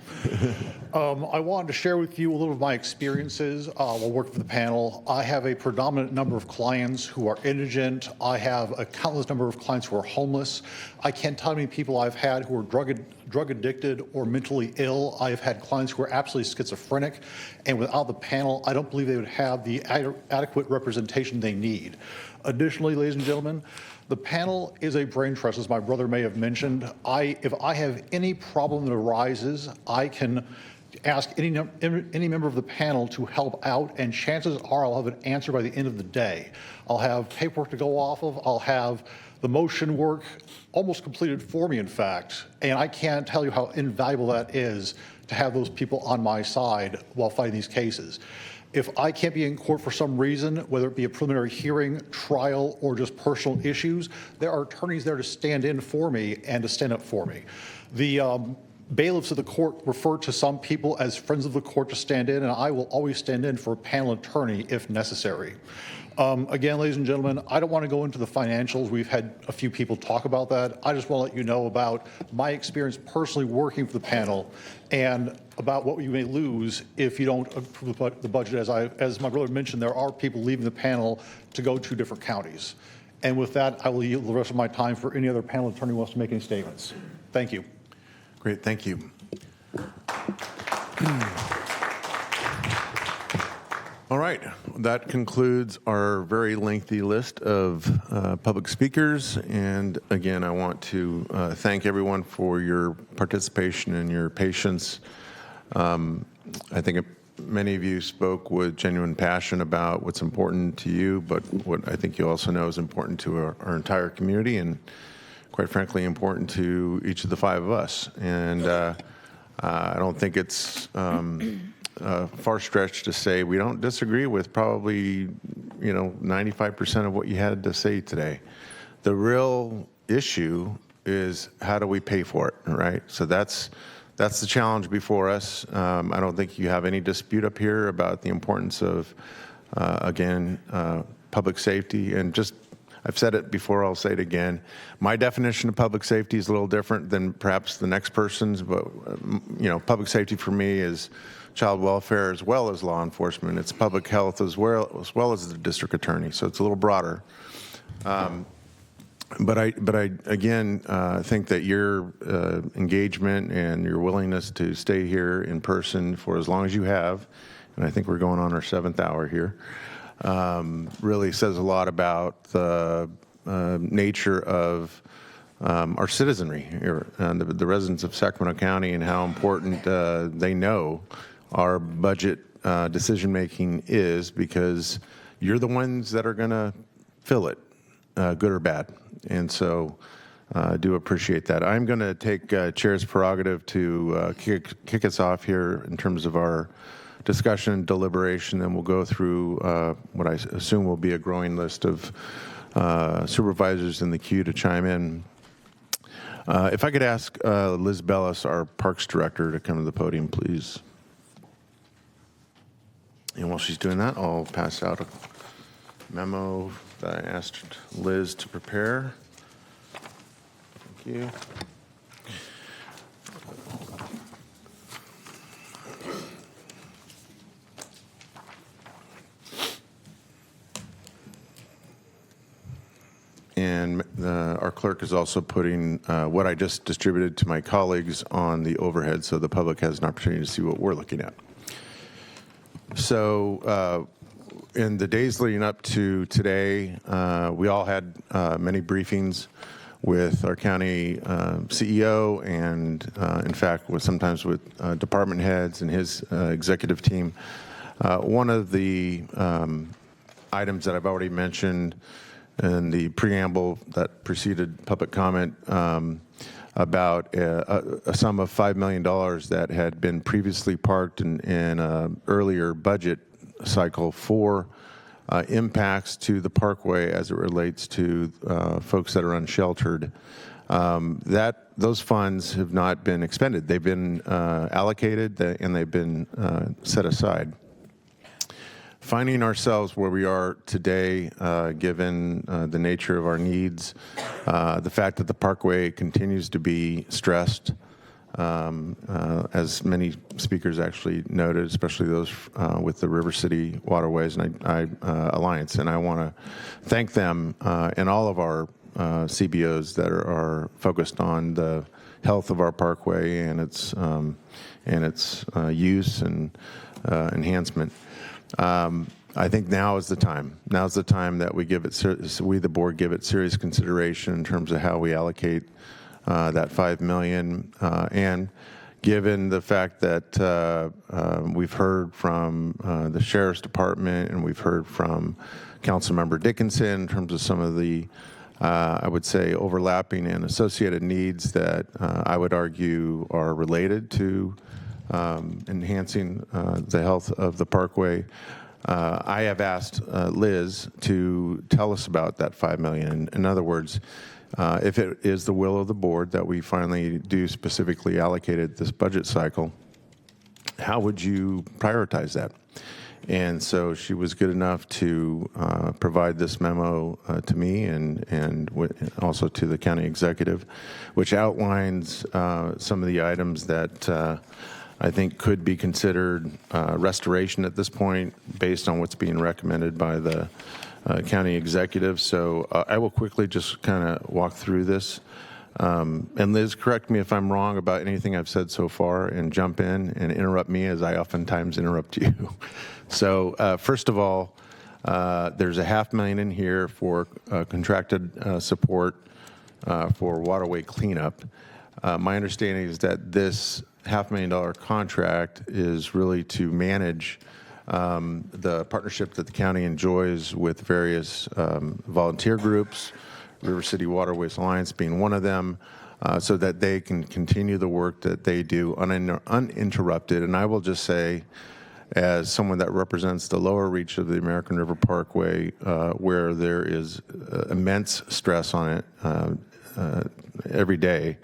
I wanted to share with you a little of my experiences while working for the panel. I have a predominant number of clients who are indigent. I have a countless number of clients who are homeless. I can't tell how many people I've had who are drug addicted or mentally ill. I have had clients who are absolutely schizophrenic, and without the panel, I don't believe they would have the adequate representation they need. Additionally, ladies and gentlemen, the panel is a brain trust, as my brother may have mentioned. If I have any problem that arises, I can ask any member of the panel to help out, and chances are I'll have an answer by the end of the day. I'll have paperwork to go off of. I'll have the motion work almost completed for me, in fact, and I can't tell you how invaluable that is to have those people on my side while fighting these cases. If I can't be in court for some reason, whether it be a preliminary hearing, trial, or just personal issues, there are attorneys there to stand in for me and to stand up for me. The bailiffs of the court refer to some people as friends of the court to stand in, and I will always stand in for a panel attorney if necessary. Again, ladies and gentlemen, I don't want to go into the financials. We've had a few people talk about that. I just want to let you know about my experience personally working for the panel and about what you may lose if you don't approve the budget. As my brother mentioned, there are people leaving the panel to go to different counties. And with that, I will yield the rest of my time for any other panel attorney who wants to make any statements. Thank you. Great, thank you. All right, that concludes our very lengthy list of public speakers. And again, I want to thank everyone for your participation and your patience. I think many of you spoke with genuine passion about what's important to you, but what I think you also know is important to our entire community, and quite frankly, important to each of the five of us. And I don't think it's far stretch to say we don't disagree with probably 95% of what you had to say today. The real issue is how do we pay for it, right? So that's the challenge before us. I don't think you have any dispute up here about the importance of again public safety, and just I've said it before, I'll say it again. My definition of public safety is a little different than perhaps the next person's, but public safety for me is child welfare as well as law enforcement. It's public health as well as the district attorney. So it's a little broader. But I again think that your engagement and your willingness to stay here in person for as long as you have, and I think we're going on our 7th hour here, really says a lot about the nature of our citizenry here, and the residents of Sacramento County, and how important they know our budget decision-making is, because you're the ones that are going to fill it, good or bad. And so I do appreciate that. I'm going to take Chair's prerogative to kick us off here in terms of our discussion and deliberation, and we'll go through what I assume will be a growing list of supervisors in the queue to chime in. If I could ask Liz Bellis, our Parks Director, to come to the podium, please. And while she's doing that, I'll pass out a memo that I asked Liz to prepare. Thank you. And our clerk is also putting what I just distributed to my colleagues on the overhead, so the public has an opportunity to see what we're looking at. So in the days leading up to today, we all had many briefings with our county CEO, and in fact, sometimes with department heads and his executive team. One of the items that I've already mentioned in the preamble that preceded public comment about a sum of $5 million that had been previously parked in an earlier budget cycle for impacts to the parkway as it relates to folks that are unsheltered. Those funds have not been expended. They've been allocated and they've been set aside. finding ourselves where we are today, given the nature of our needs, the fact that the Parkway continues to be stressed, as many speakers actually noted, especially those with the River City Waterways and Alliance. And I want to thank them and all of our CBOs that are focused on the health of our Parkway and its use and enhancement. I think now is the time. Now's the time that we give it. We, the board, give it serious consideration in terms of how we allocate that $5 million. And given the fact that we've heard from the Sheriff's Department and we've heard from Councilmember Dickinson in terms of some of the, I would say, overlapping and associated needs that I would argue are related to enhancing the health of the Parkway. I have asked Liz to tell us about that $5 million. In other words, if it is the will of the board that we finally do specifically allocate this budget cycle, how would you prioritize that? And so she was good enough to provide this memo to me and also to the county executive, which outlines some of the items that I think could be considered restoration at this point based on what's being recommended by the county executive. So I will quickly just kind of walk through this. And Liz, correct me if I'm wrong about anything I've said so far and jump in and interrupt me as I oftentimes interrupt you. So first of all, there's $500,000 in here for contracted support for waterway cleanup. My understanding is that this $500,000 contract is really to manage the partnership that the county enjoys with various volunteer groups, River City Waterways Alliance being one of them, so that they can continue the work that they do uninterrupted. And I will just say, as someone that represents the lower reach of the American River Parkway, where there is immense stress on it every day,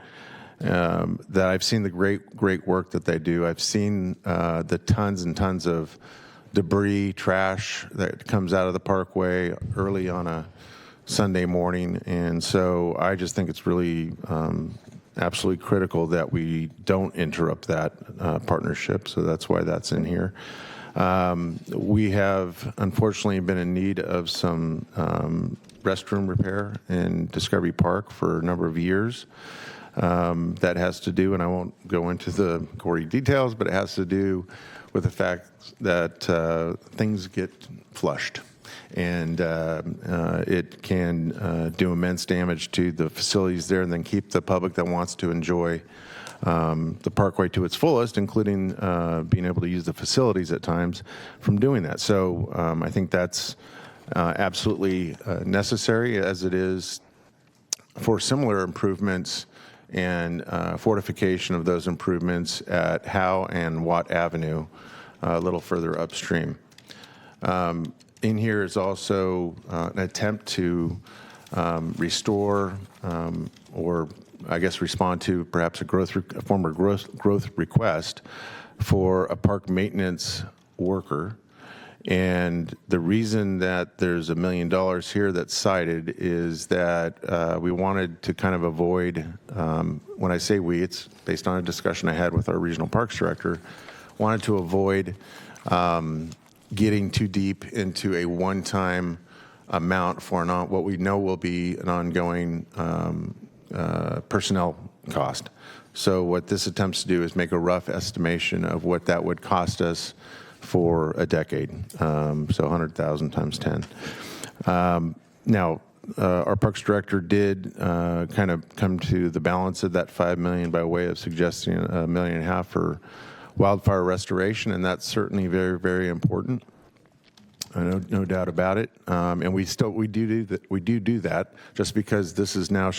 that I've seen the great work that they do. I've seen the tons and tons of debris, trash that comes out of the Parkway early on a Sunday morning. And so I just think it's really absolutely critical that we don't interrupt that partnership. So that's why that's in here. We have unfortunately been in need of some restroom repair in Discovery Park for a number of years. That has to do, and I won't go into the gory details, but it has to do with the fact that things get flushed. And it can do immense damage to the facilities there and then keep the public that wants to enjoy the Parkway to its fullest, including being able to use the facilities at times, from doing that. So I think that's absolutely necessary, as it is for similar improvements and fortification of those improvements at Howe and Watt Avenue, a little further upstream. In here is also an attempt to restore or I guess respond to perhaps a former growth request for a park maintenance worker. And the reason that there's $1 million here that's cited is that we wanted to kind of avoid, when I say we, it's based on a discussion I had with our regional parks director, wanted to avoid getting too deep into a one-time amount for what we know will be an ongoing personnel cost. So what this attempts to do is make a rough estimation of what that would cost us for a decade, so 100,000 times 10. Now, our Parks Director did kind of come to the balance of that $5 million by way of suggesting $1.5 million for wildfire restoration, and that's certainly very, very important. No doubt about it. And we do that. Just because this is now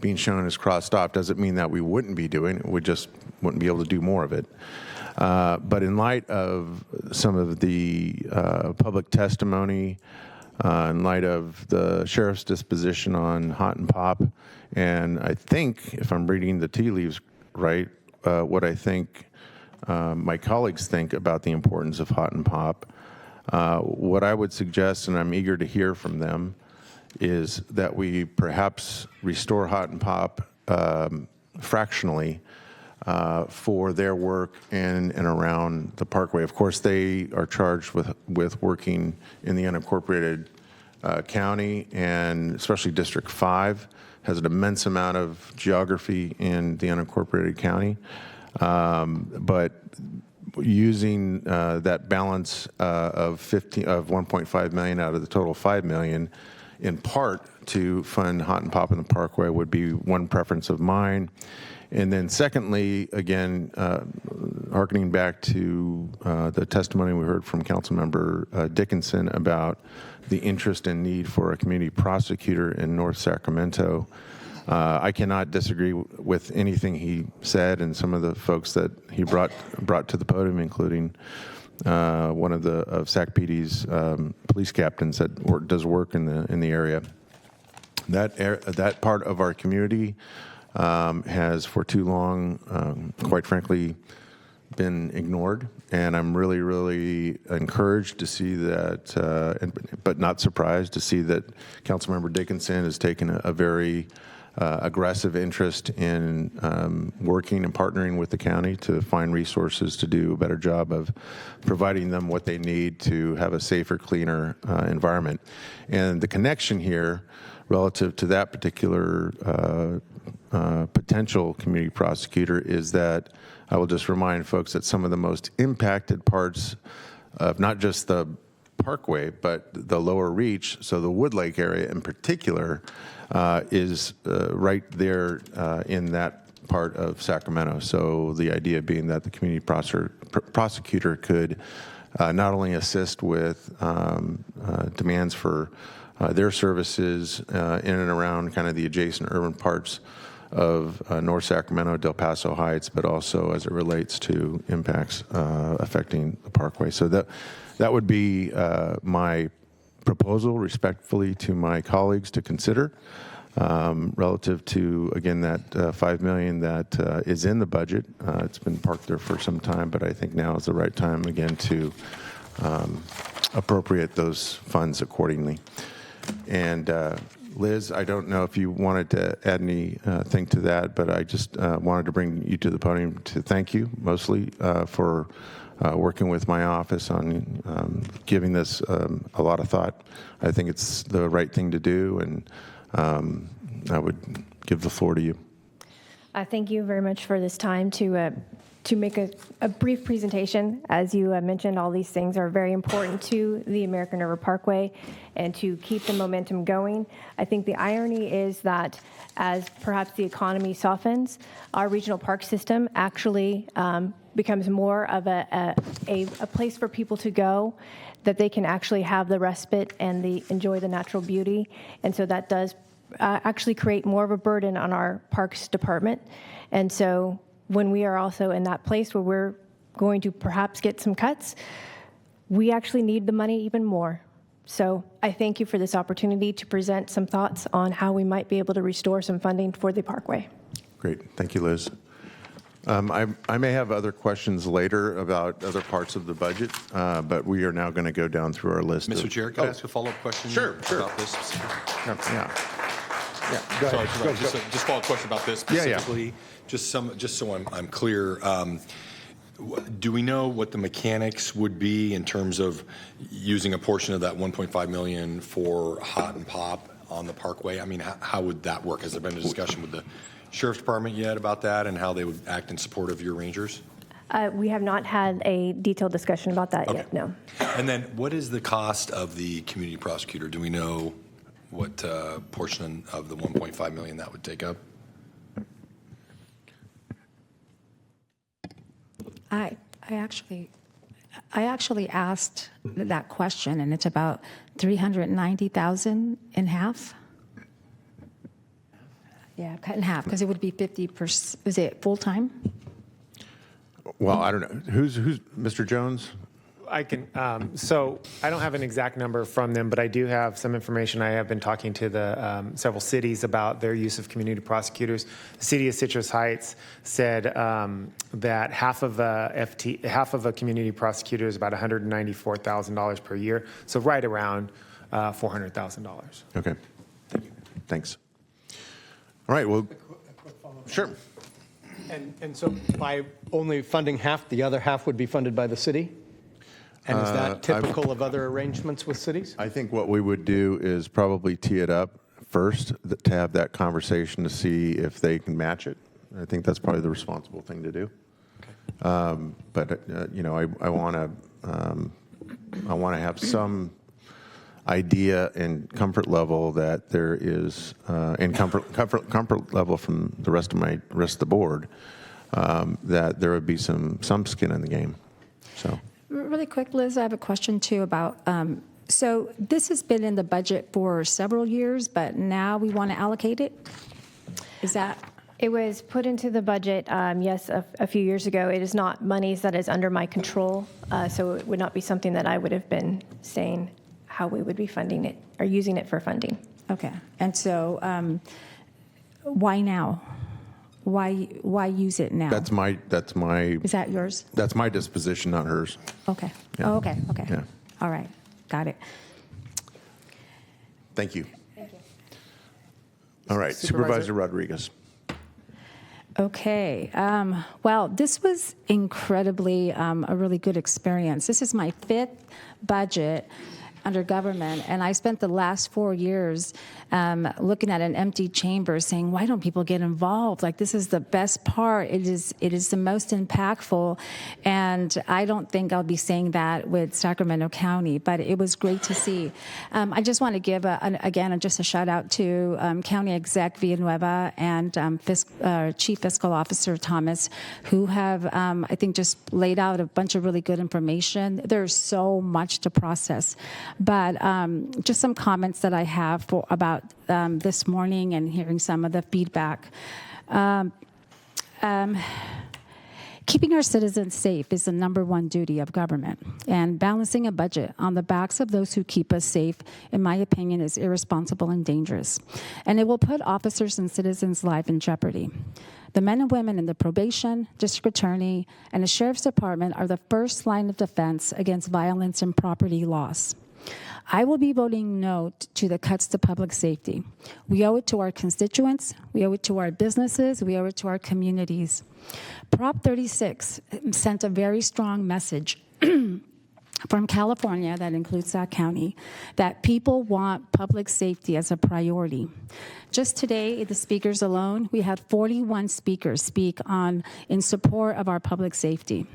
being shown as crossed off doesn't mean that we wouldn't be doing it. We just wouldn't be able to do more of it. But in light of some of the public testimony, in light of the sheriff's disposition on Hot and Pop, and I think, if I'm reading the tea leaves right, what I think my colleagues think about the importance of Hot and Pop, What I would suggest, and I'm eager to hear from them, is that we perhaps restore Hot and Pop fractionally for their work in and around the Parkway. Of course, they are charged with working in the unincorporated county, and especially District 5 has an immense amount of geography in the unincorporated county. But using that balance of 1.5 million out of the total 5 million, in part to fund Hot and Pop in the Parkway, would be one preference of mine. And then secondly, again, hearkening back to the testimony we heard from Councilmember Dickinson about the interest and need for a community prosecutor in North Sacramento. I cannot disagree with anything he said, and some of the folks that he brought to the podium, including one of Sac PD's police captains that does work in the area. That part of our community has for too long, quite frankly, been ignored, and I'm really, really encouraged to see that, but not surprised to see that Councilmember Dickinson has taken a very aggressive interest in working and partnering with the county to find resources to do a better job of providing them what they need to have a safer, cleaner environment. And the connection here relative to that particular potential community prosecutor is that I will just remind folks that some of the most impacted parts of not just the Parkway, but the lower reach, so the Wood Lake area in particular, is right there in that part of Sacramento. So the idea being that the community prosecutor could not only assist with demands for their services in and around kind of the adjacent urban parts of North Sacramento, Del Paso Heights, but also as it relates to impacts affecting the Parkway. So that would be my proposal, respectfully, to my colleagues to consider relative to, again, that $5 million that is in the budget. It's been parked there for some time, but I think now is the right time, again, to appropriate those funds accordingly. And Liz, I don't know if you wanted to add anything to that, but I just wanted to bring you to the podium to thank you mostly for working with my office on giving this a lot of thought. I think it's the right thing to do, and I would give the floor to you. Thank you very much for this time to make a brief presentation. As you mentioned, all these things are very important to the American River Parkway and to keep the momentum going. I think the irony is that as perhaps the economy softens, our regional park system actually becomes more of a place for people to go, that they can actually have the respite and enjoy the natural beauty. And so that does actually create more of a burden on our parks department. And so when we are also in that place where we're going to perhaps get some cuts, we actually need the money even more. So I thank you for this opportunity to present some thoughts on how we might be able to restore some funding for the Parkway. Great. Thank you, Liz. I may have other questions later about other parts of the budget, but we are now going to go down through our list. Mr. Chair, can I ask a follow-up question about this specifically? Go Sorry, ahead. just follow-up question about this specifically. Just so I'm clear. Do we know what the mechanics would be in terms of using a portion of that 1.5 million for Hot and Pop on the Parkway? I mean, how would that work? Has there been a discussion with the Sheriff's Department yet about that and how they would act in support of your rangers? We have not had a detailed discussion about that yet, no. And then what is the cost of the community prosecutor? Do we know what portion of the 1.5 million that would take up? I actually asked that question, and it's about 390,000 in half. Yeah, cut in half because it would be 50%. Is it full time? Well, I don't know. Who's Mr. Jones? I can. So I don't have an exact number from them, but I do have some information. I have been talking to the several cities about their use of community prosecutors. The city of Citrus Heights said that half of a community prosecutor is about $194,000 per year. So right around $400,000. Okay. Thank you. Thanks. All right. Well, sure. And so by only funding half, the other half would be funded by the city? And is that typical of other arrangements with cities? I think what we would do is probably tee it up first to have that conversation to see if they can match it. I think that's probably the responsible thing to do. Okay. But you know, I want to have some idea and comfort level that there is, and comfort level from the rest of the board, that there would be some skin in the game. So. Really quick, Liz, I have a question too about, so this has been in the budget for several years, but now we want to allocate it? Is that? It was put into the budget, yes, a few years ago. It is not monies that is under my control, so it would not be something that I would have been saying how we would be funding it or using it for funding. Okay. And so why now? Why use it now? That's my. Is that yours? That's my disposition, not hers. Okay. Yeah. Oh, okay. Okay. Yeah. All right. Got it. Thank you. Thank you. All right, Supervisor Rodriguez. Okay. Well, this was incredibly a really good experience. This is my 5th budget under government, and I spent the last 4 years looking at an empty chamber saying, why don't people get involved? Like, this is the best part. It is the most impactful, and I don't think I'll be saying that with Sacramento County, but it was great to see. I just want to give, again, just a shout out to County Exec Villanueva and Chief Fiscal Officer Thomas, who have, I think, just laid out a bunch of really good information. There's so much to process. But just some comments that I have about this morning and hearing some of the feedback. Keeping our citizens safe is the #1 duty of government, and balancing a budget on the backs of those who keep us safe, in my opinion, is irresponsible and dangerous, and it will put officers and citizens' lives in jeopardy. The men and women in the probation, district attorney, and the sheriff's department are the first line of defense against violence and property loss. I will be voting no to the cuts to public safety. We owe it to our constituents, we owe it to our businesses, we owe it to our communities. Prop 36 sent a very strong message from California, that includes Sac County, that people want public safety as a priority. Just today, the speakers alone, we had 41 speakers speak in support of our public safety.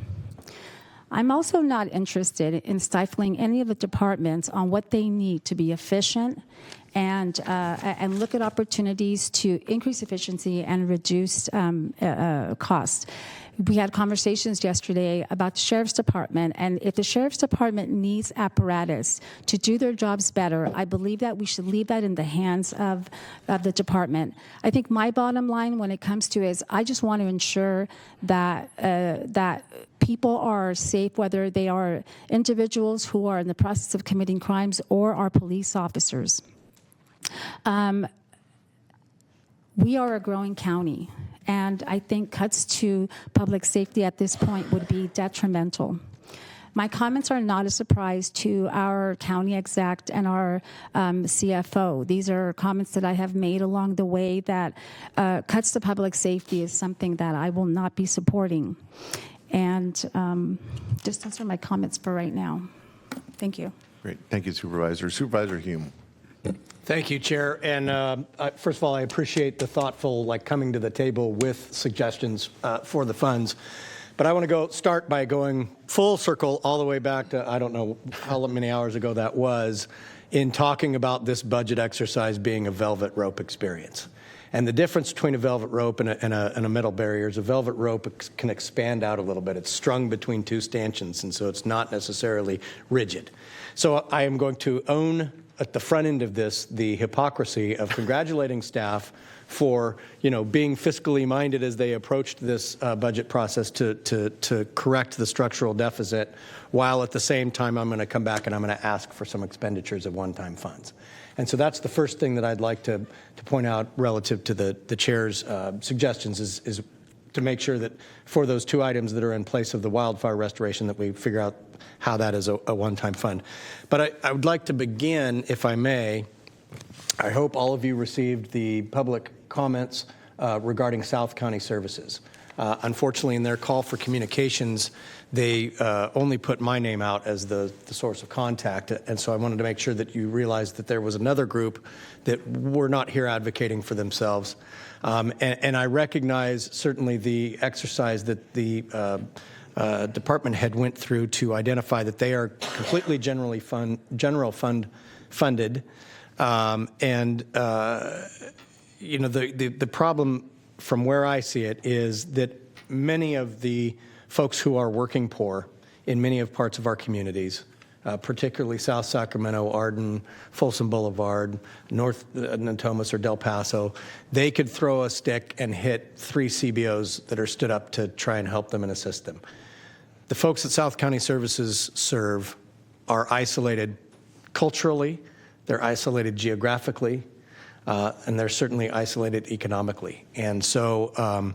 I'm also not interested in stifling any of the departments on what they need to be efficient and look at opportunities to increase efficiency and reduce costs. We had conversations yesterday about the Sheriff's Department, and if the Sheriff's Department needs apparatus to do their jobs better, I believe that we should leave that in the hands of the department. I think my bottom line when it comes to is I just want to ensure that people are safe, whether they are individuals who are in the process of committing crimes or our police officers. We are a growing county, and I think cuts to public safety at this point would be detrimental. My comments are not a surprise to our county exec and our CFO. These are comments that I have made along the way that cuts to public safety is something that I will not be supporting. And just those are my comments for right now. Thank you. Great. Thank you, Supervisor. Supervisor Hume. Thank you, Chair. And first of all, I appreciate the thoughtful, coming to the table with suggestions for the funds. But I want to start by going full circle all the way back to, I don't know how many hours ago that was, in talking about this budget exercise being a velvet rope experience. And the difference between a velvet rope and a metal barrier is a velvet rope can expand out a little bit. It's strung between two stanchions, and so it's not necessarily rigid. So I am going to own at the front end of this the hypocrisy of congratulating staff for, being fiscally minded as they approached this budget process to correct the structural deficit, while at the same time I'm going to come back and I'm going to ask for some expenditures of one-time funds. And so that's the first thing that I'd like to point out relative to the chair's suggestions is to make sure that for those two items that are in place of the wildfire restoration, that we figure out how that is a one-time fund. But I would like to begin, if I may. I hope all of you received the public comments regarding South County Services. Unfortunately, in their call for communications, they only put my name out as the source of contact. And so I wanted to make sure that you realized that there was another group that were not here advocating for themselves. And I recognize certainly the exercise that the department head went through to identify that they are completely general fund funded. The problem from where I see it is that many of the folks who are working poor in many of parts of our communities, particularly South Sacramento, Arden, Folsom Boulevard, North Natomas or Del Paso, they could throw a stick and hit 3 CBOs that are stood up to try and help them and assist them. The folks that South County Services serve are isolated culturally, they're isolated geographically, and they're certainly isolated economically. And so,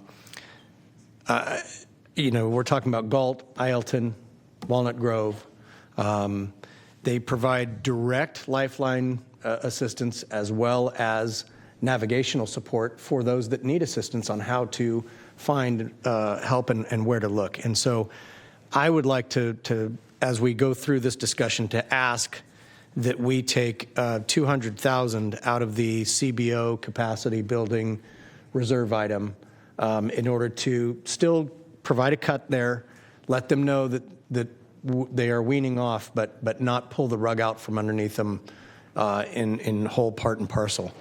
we're talking about Galt, Ileton, Walnut Grove. They provide direct lifeline assistance as well as navigational support for those that need assistance on how to find help and where to look. And so I would like to, as we go through this discussion, to ask that we take $200,000 out of the CBO capacity building reserve item in order to still provide a cut there, let them know that they are weaning off, but not pull the rug out from underneath them in whole, part, and parcel.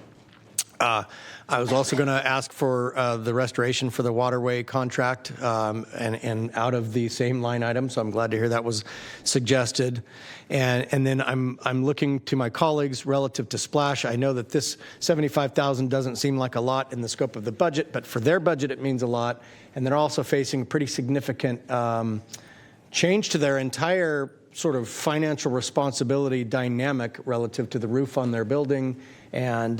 I was also going to ask for the restoration for the waterway contract and out of the same line item, so I'm glad to hear that was suggested. And then I'm looking to my colleagues relative to Splash. I know that this $75,000 doesn't seem like a lot in the scope of the budget, but for their budget it means a lot. And they're also facing a pretty significant change to their entire sort of financial responsibility dynamic relative to the roof on their building and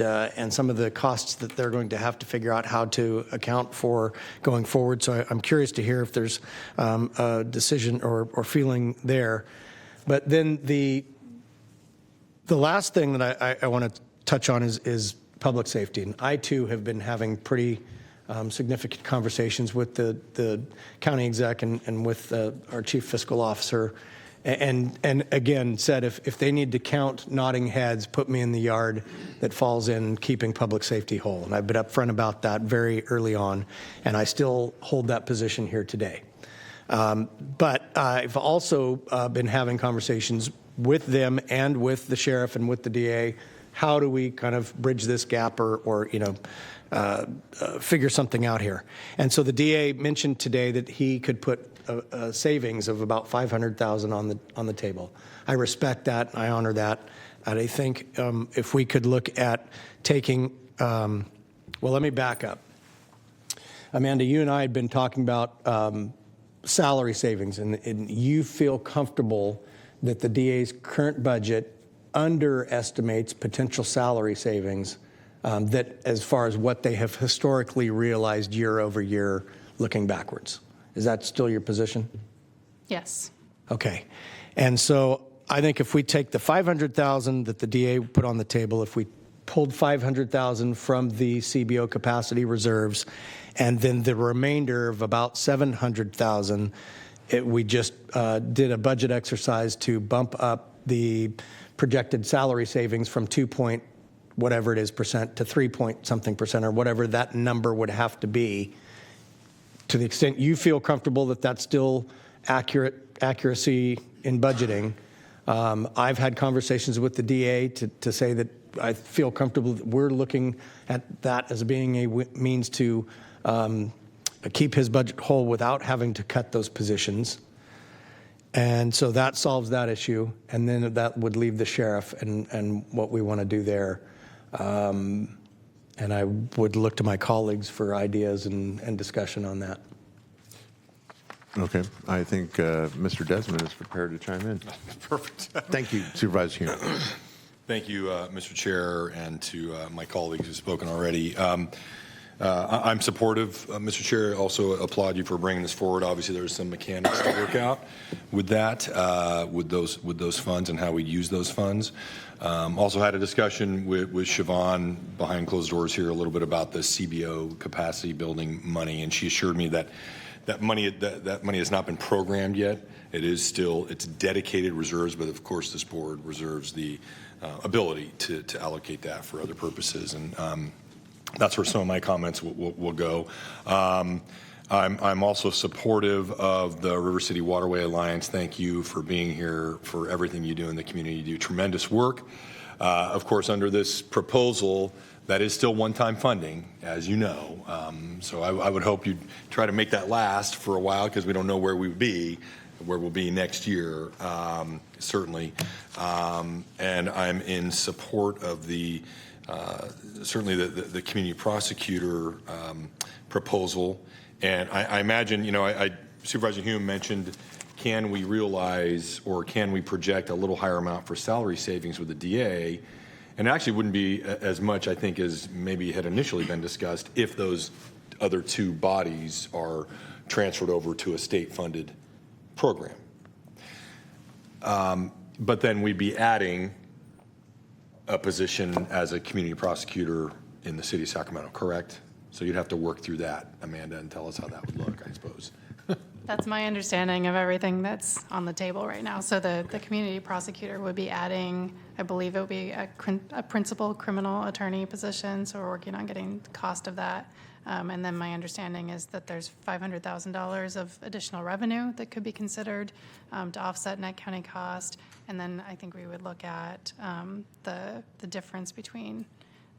some of the costs that they're going to have to figure out how to account for going forward. So I'm curious to hear if there's a decision or feeling there. But then the last thing that I want to touch on is public safety. And I, too, have been having pretty significant conversations with the county exec and with our chief fiscal officer. And again, said if they need to count nodding heads, put me in the yard that falls in keeping public safety whole. And I've been upfront about that very early on, and I still hold that position here today. But I've also been having conversations with them and with the sheriff and with the DA. How do we kind of bridge this gap or figure something out here? And so the DA mentioned today that he could put a savings of about $500,000 on the table. I respect that. I honor that. And I think if we could look at taking, well, let me back up. Amanda, you and I had been talking about salary savings, and you feel comfortable that the DA's current budget underestimates potential salary savings that as far as what they have historically realized year over year looking backwards. Is that still your position? Yes. Okay. And so I think if we take the $500,000 that the DA put on the table, if we pulled $500,000 from the CBO capacity reserves, and then the remainder of about $700,000, we just did a budget exercise to bump up the projected salary savings from 2 point whatever it is percent to 3 point something percent, or whatever that number would have to be. To the extent you feel comfortable that that's still accuracy in budgeting, I've had conversations with the DA to say that I feel comfortable that we're looking at that as being a means to keep his budget whole without having to cut those positions. And so that solves that issue, and then that would leave the sheriff and what we want to do there. And And I would look to my colleagues for ideas and discussion on that. Okay, I think Mr. Desmond is prepared to chime in. Perfect. Thank you, Supervisor Hume. Thank you, Mr. Chair, and to my colleagues who've spoken already. I'm supportive, Mr. Chair. Also applaud you for bringing this forward. Obviously, there's some mechanics to work out with that, with those funds and how we use those funds. Also had a discussion with Siobhan behind closed doors here a little bit about the CBO capacity building money, and she assured me that that money has not been programmed yet. It is still, it's dedicated reserves, but of course this board reserves the ability to allocate that for other purposes. And that's where some of my comments will go. I'm also supportive of the River City Waterway Alliance. Thank you for being here, for everything you do in the community. You do tremendous work. Of course, under this proposal, that is still one-time funding, as you know. So I would hope you'd try to make that last for a while, because we don't know where we'll be next year, certainly. And I'm in support of the certainly the community prosecutor proposal. And I imagine, Supervisor Hume mentioned, can we realize or can we project a little higher amount for salary savings with the DA? And it actually wouldn't be as much, I think, as maybe had initially been discussed if those other two bodies are transferred over to a state-funded program. But then we'd be adding a position as a community prosecutor in the city of Sacramento, correct? So you'd have to work through that, Amanda, and tell us how that would look, I suppose. That's my understanding of everything that's on the table right now. So the community prosecutor would be adding, I believe it would be a principal criminal attorney position, so we're working on getting the cost of that. And then my understanding is that there's $500,000 of additional revenue that could be considered to offset net county cost. And then I think we would look at the difference between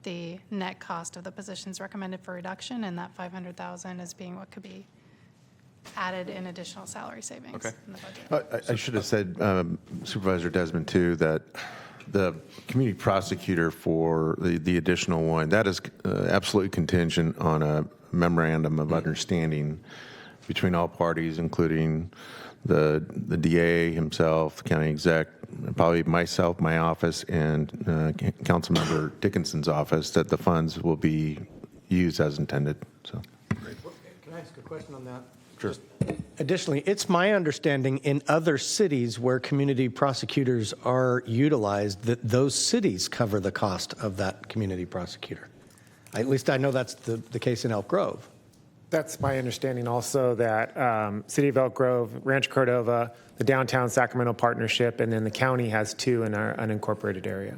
the net cost of the positions recommended for reduction and that $500,000 as being what could be added in additional salary savings in the budget. I should have said, Supervisor Desmond, too, that the community prosecutor for the additional one, that is absolutely contingent on a memorandum of understanding between all parties, including the DA himself, the county exec, probably myself, my office, and Councilmember Dickinson's office, that the funds will be used as intended. So, Can I ask a question on that? Sure. Additionally, it's my understanding in other cities where community prosecutors are utilized that those cities cover the cost of that community prosecutor. At least I know that's the case in Elk Grove. That's my understanding also, that City of Elk Grove, Rancho Cordova, the Downtown Sacramento Partnership, and then the county has two in our unincorporated area.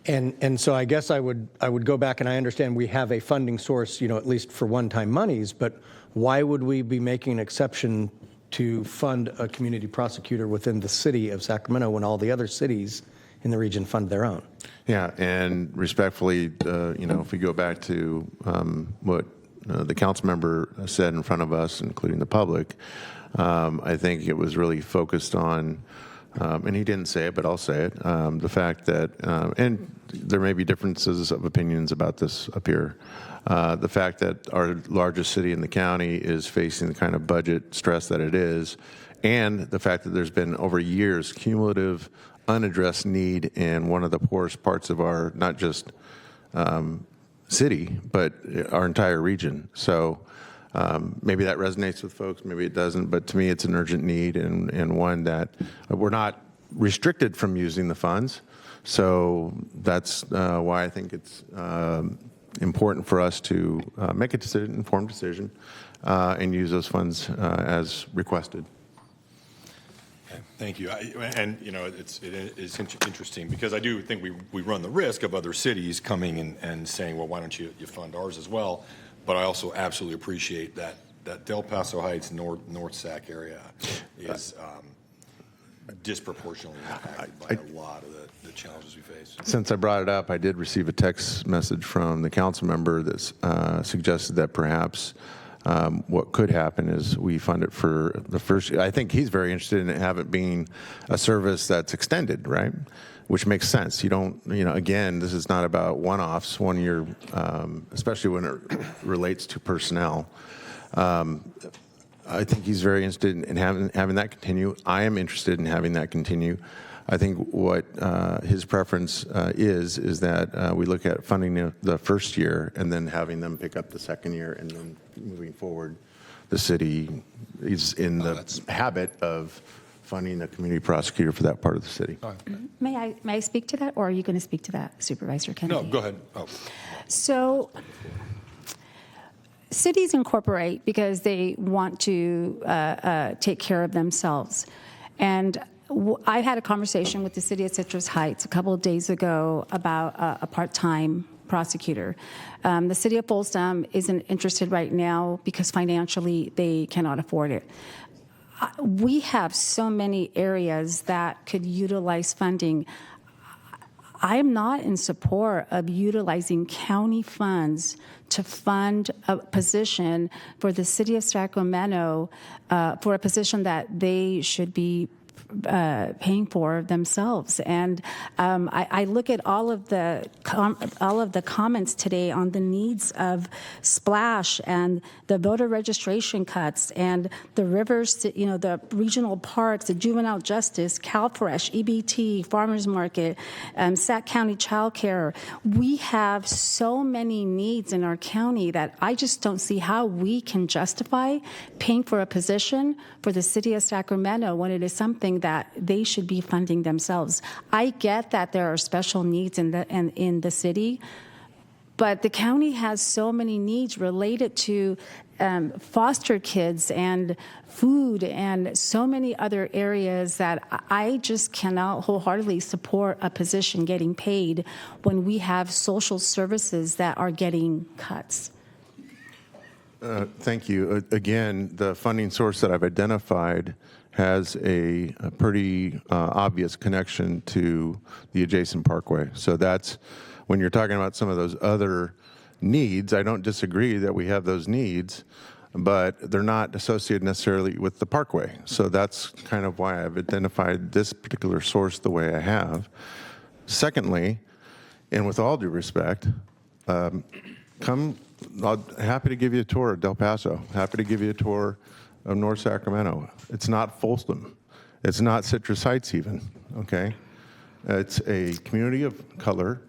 And so I guess I would go back, and I understand we have a funding source, at least for one-time monies, but why would we be making an exception to fund a community prosecutor within the city of Sacramento when all the other cities in the region fund their own? Yeah, and respectfully, if we go back to what the council member said in front of us, including the public, I think it was really focused on, and he didn't say it, but I'll say it, the fact that, and there may be differences of opinions about this up here, the fact that our largest city in the county is facing the kind of budget stress that it is, and the fact that there's been over years cumulative unaddressed need in one of the poorest parts of our, not just city, but our entire region. So maybe that resonates with folks, maybe it doesn't, but to me it's an urgent need and one that we're not restricted from using the funds. So that's why I think it's important for us to make a decision, informed decision, and use those funds as requested. Thank you. It is interesting because I do think we run the risk of other cities coming and saying, well, why don't you fund ours as well? But I also absolutely appreciate that Del Paso Heights, North Sac area is disproportionately impacted by a lot of the challenges we face. Since I brought it up, I did receive a text message from the council member that suggested that perhaps what could happen is we fund it for the first. I think he's very interested in it having being a service that's extended, right? Which makes sense. You don't, again, this is not about one-offs, 1 year, especially when it relates to personnel. I think he's very interested in having that continue. I am interested in having that continue. I think what his preference is that we look at funding the first year and then having them pick up the second year, and then moving forward, the city is in the habit of funding a community prosecutor for that part of the city. May I speak to that, or are you going to speak to that, Supervisor Kennedy? No, go ahead. Oh. So cities incorporate because they want to take care of themselves. And I had a conversation with the city of Citrus Heights a couple of days ago about a part-time prosecutor. The city of Folsom isn't interested right now because financially they cannot afford it. We have so many areas that could utilize funding. I am not in support of utilizing county funds to fund a position for the city of Sacramento, for a position that they should be paying for themselves. And I look at all of the comments today on the needs of Splash and the voter registration cuts and the rivers, the regional parks, the juvenile justice, CalFresh, EBT, Farmers Market, Sac County Child Care. We have so many needs in our county that I just don't see how we can justify paying for a position for the city of Sacramento when it is something that they should be funding themselves. I get that there are special needs in the city, but the county has so many needs related to foster kids and food and so many other areas that I just cannot wholeheartedly support a position getting paid when we have social services that are getting cuts. Thank you. Again, the funding source that I've identified has a pretty obvious connection to the adjacent parkway. So that's, when you're talking about some of those other needs, I don't disagree that we have those needs, but they're not associated necessarily with the parkway. So that's kind of why I've identified this particular source the way I have. Secondly, and with all due respect, I'm happy to give you a tour of Del Paso, happy to give you a tour of North Sacramento. It's not Folsom. It's not Citrus Heights even, okay? It's a community of color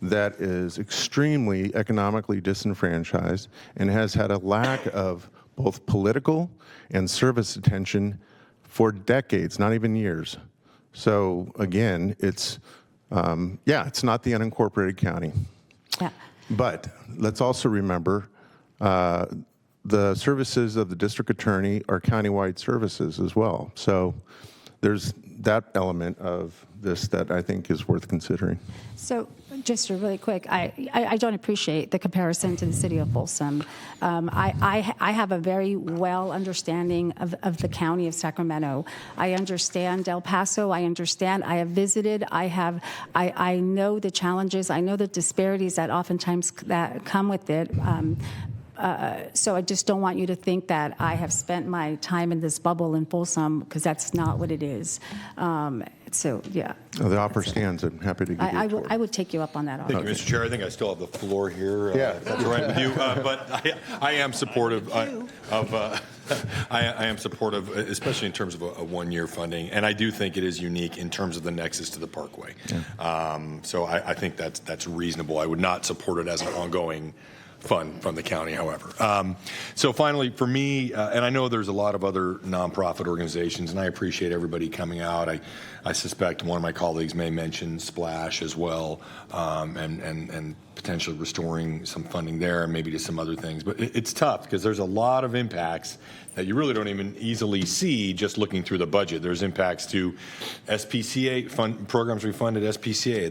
that is extremely economically disenfranchised and has had a lack of both political and service attention for decades, not even years. So again, it's, it's not the unincorporated county. Yeah. But let's also remember the services of the district attorney are countywide services as well. So there's that element of this that I think is worth considering. So just really quick, I don't appreciate the comparison to the city of Folsom. I have a very well understanding of the county of Sacramento. I understand Del Paso. I understand. I have visited. I know the challenges. I know the disparities that oftentimes that come with it. So I just don't want you to think that I have spent my time in this bubble in Folsom, because that's not what it is. So, yeah. The offer stands. I'm happy to give you a tour. I would take you up on that offer. Thank you, Mr. Chair. I think I still have the floor here. Yeah. That's all right with you. But I am supportive of. I am supportive, especially in terms of a one-year funding, and I do think it is unique in terms of the nexus to the Parkway. Yeah. So I think that's reasonable. I would not support it as an ongoing fund from the county, however. So finally, for me, and I know there's a lot of other nonprofit organizations, and I appreciate everybody coming out. I suspect one of my colleagues may mention Splash as well, and potentially restoring some funding there, and maybe to some other things. But it's tough because there's a lot of impacts that you really don't even easily see just looking through the budget. There's impacts to SPCA programs we fund at SPCA.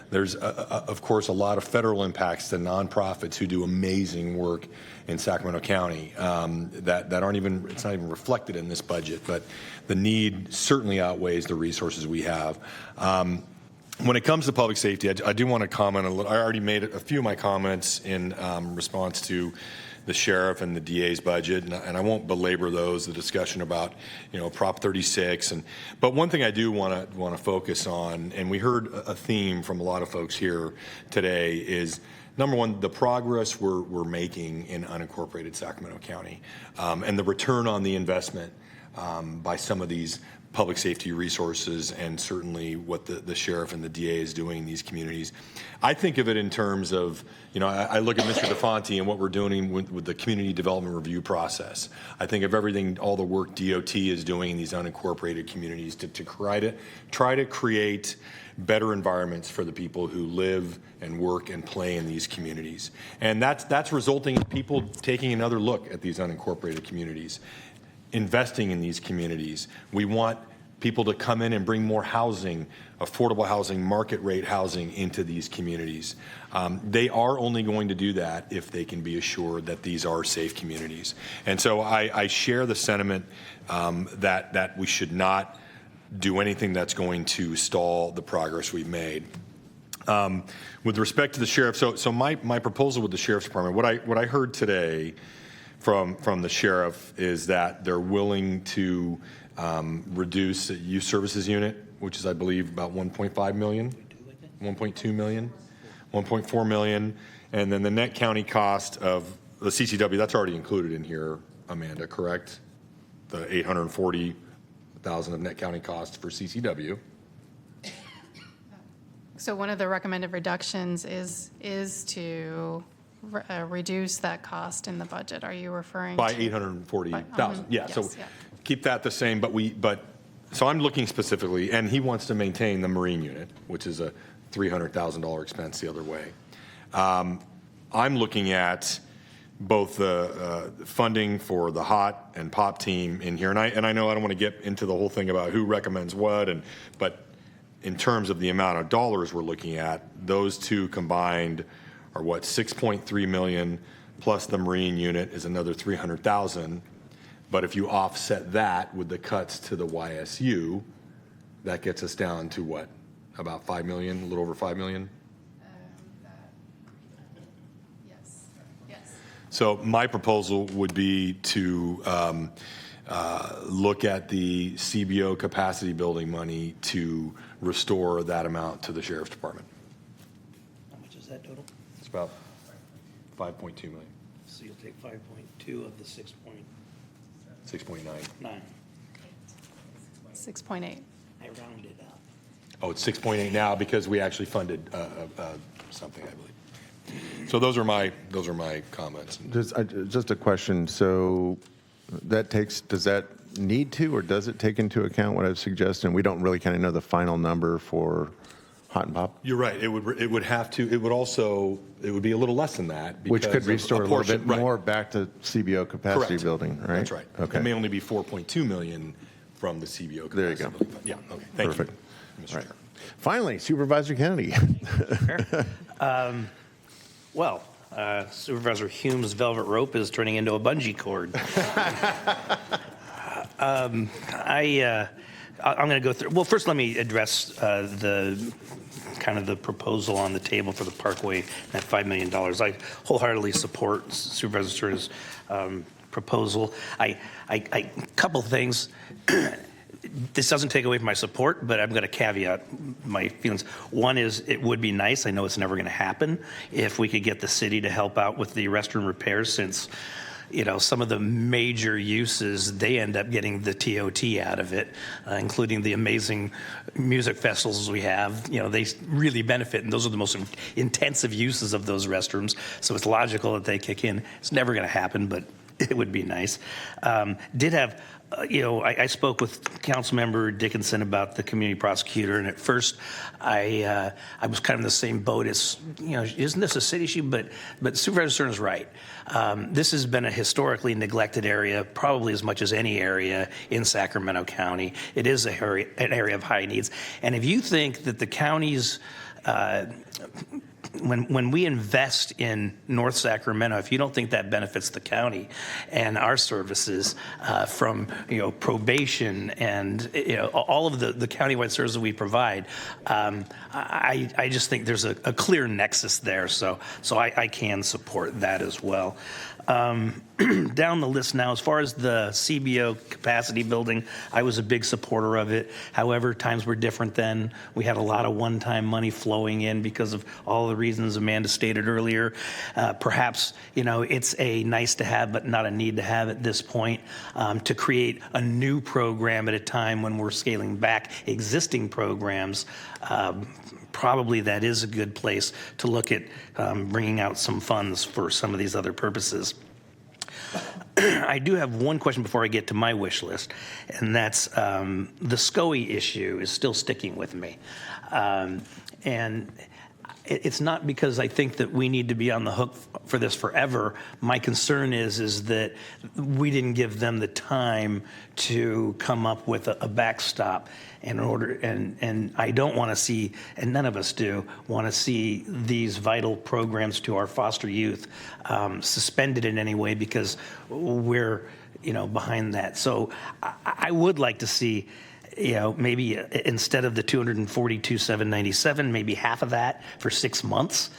There's of course a lot of federal impacts to nonprofits who do amazing work in Sacramento County that aren't even, it's not even reflected in this budget, but the need certainly outweighs the resources we have. When it comes to public safety, I do want to comment a little. I already made a few of my comments in response to the sheriff and the DA's budget, and I won't belabor those, the discussion about, Prop 36. But one thing I do want to focus on, and we heard a theme from a lot of folks here today, is number one, the progress we're making in unincorporated Sacramento County, and the return on the investment by some of these public safety resources, and certainly what the sheriff and the DA is doing in these communities. I think of it in terms of, I look at Mr. DeFonte and what we're doing with the community development review process. I think of everything, all the work DOT is doing in these unincorporated communities to try to create better environments for the people who live and work and play in these communities. And that's resulting in people taking another look at these unincorporated communities, investing in these communities. We want people to come in and bring more housing, affordable housing, market rate housing into these communities. They are only going to do that if they can be assured that these are safe communities. And so I share the sentiment that we should not do anything that's going to stall the progress we've made. With respect to the sheriff, so my proposal with the sheriff's department, what I heard today from the sheriff is that they're willing to reduce the youth services unit, which is, I believe, about 1.5 million, 1.2 million, 1.4 million, and then the net county cost of the CCW, that's already included in here, Amanda, correct? The 840,000 of net county costs for CCW. So one of the recommended reductions is to reduce that cost in the budget. Are you referring By to? 840,000, yeah. Yes, So yeah. keep that the same, so I'm looking specifically, and he wants to maintain the Marine unit, which is a $300,000 expense the other way. I'm looking at both the funding for the HOT and POP team in here, and I know I don't want to get into the whole thing about who recommends what, but in terms of the amount of dollars we're looking at, those two combined are what, 6.3 million, plus the Marine unit is another 300,000. But if you offset that with the cuts to the YSU, that gets us down to what, about 5 million, a little over 5 million? Yes. So my proposal would be to look at the CBO capacity building money to restore that amount to the sheriff's department. How much is that total? It's about 5.2 million. So you'll take 5.2 of the 6.9. 6.9. 6.8. I rounded up. Oh, it's 6.8 now because we actually funded something, I believe. So those are my comments. Just a question. So does that need to, or does it take into account what I've suggested? We don't really kind of know the final number for Hot and Pop. You're right. It would have to. It would be a little less than that. Which could restore a little bit right. more back to CBO capacity Correct. building, right? That's right. Okay. It may only be 4.2 million from the CBO capacity. There you go. building. Yeah. Okay. Thank Perfect. you, Mr. Right. Chair. Finally, Supervisor Kennedy. Supervisor Hume's velvet rope is turning into a bungee cord. I'm going to go through. Well, first, let me address the proposal on the table for the Parkway, that $5 million. I wholeheartedly support Supervisor Serta's proposal. A couple things. This doesn't take away from my support, but I'm going to caveat my feelings. One is it would be nice, I know it's never going to happen, if we could get the city to help out with the restroom repairs, since some of the major uses, they end up getting the TOT out of it, including the amazing music festivals we have. They really benefit, and those are the most intensive uses of those restrooms. So it's logical that they kick in. It's never going to happen, but it would be nice. I spoke with Councilmember Dickinson about the community prosecutor, and at first I was kind of in the same boat as, isn't this a city issue? But Supervisor Serta's right. This has been a historically neglected area, probably as much as any area in Sacramento County. It is an area of high needs. And if you think that the county's when we invest in North Sacramento, if you don't think that benefits the county and our services, from probation and all of the countywide services we provide, I just think there's a clear nexus there. So I can support that as well. Down the list now, as far as the CBO capacity building, I was a big supporter of it. However, times were different then. We had a lot of one-time money flowing in because of all the reasons Amanda stated earlier. Perhaps, it's a nice to have, but not a need to have at this point, to create a new program at a time when we're scaling back existing programs. Probably that is a good place to look at bringing out some funds for some of these other purposes. I do have one question before I get to my wish list, and that's the SCOE issue is still sticking with me. And it's not because I think that we need to be on the hook for this forever. My concern is that we didn't give them the time to come up with a backstop in order, and I don't want to see, and none of us do, want to see these vital programs to our foster youth suspended in any way because we're, behind that. So I would like to see, maybe instead of the $242,797, maybe half of that for 6 months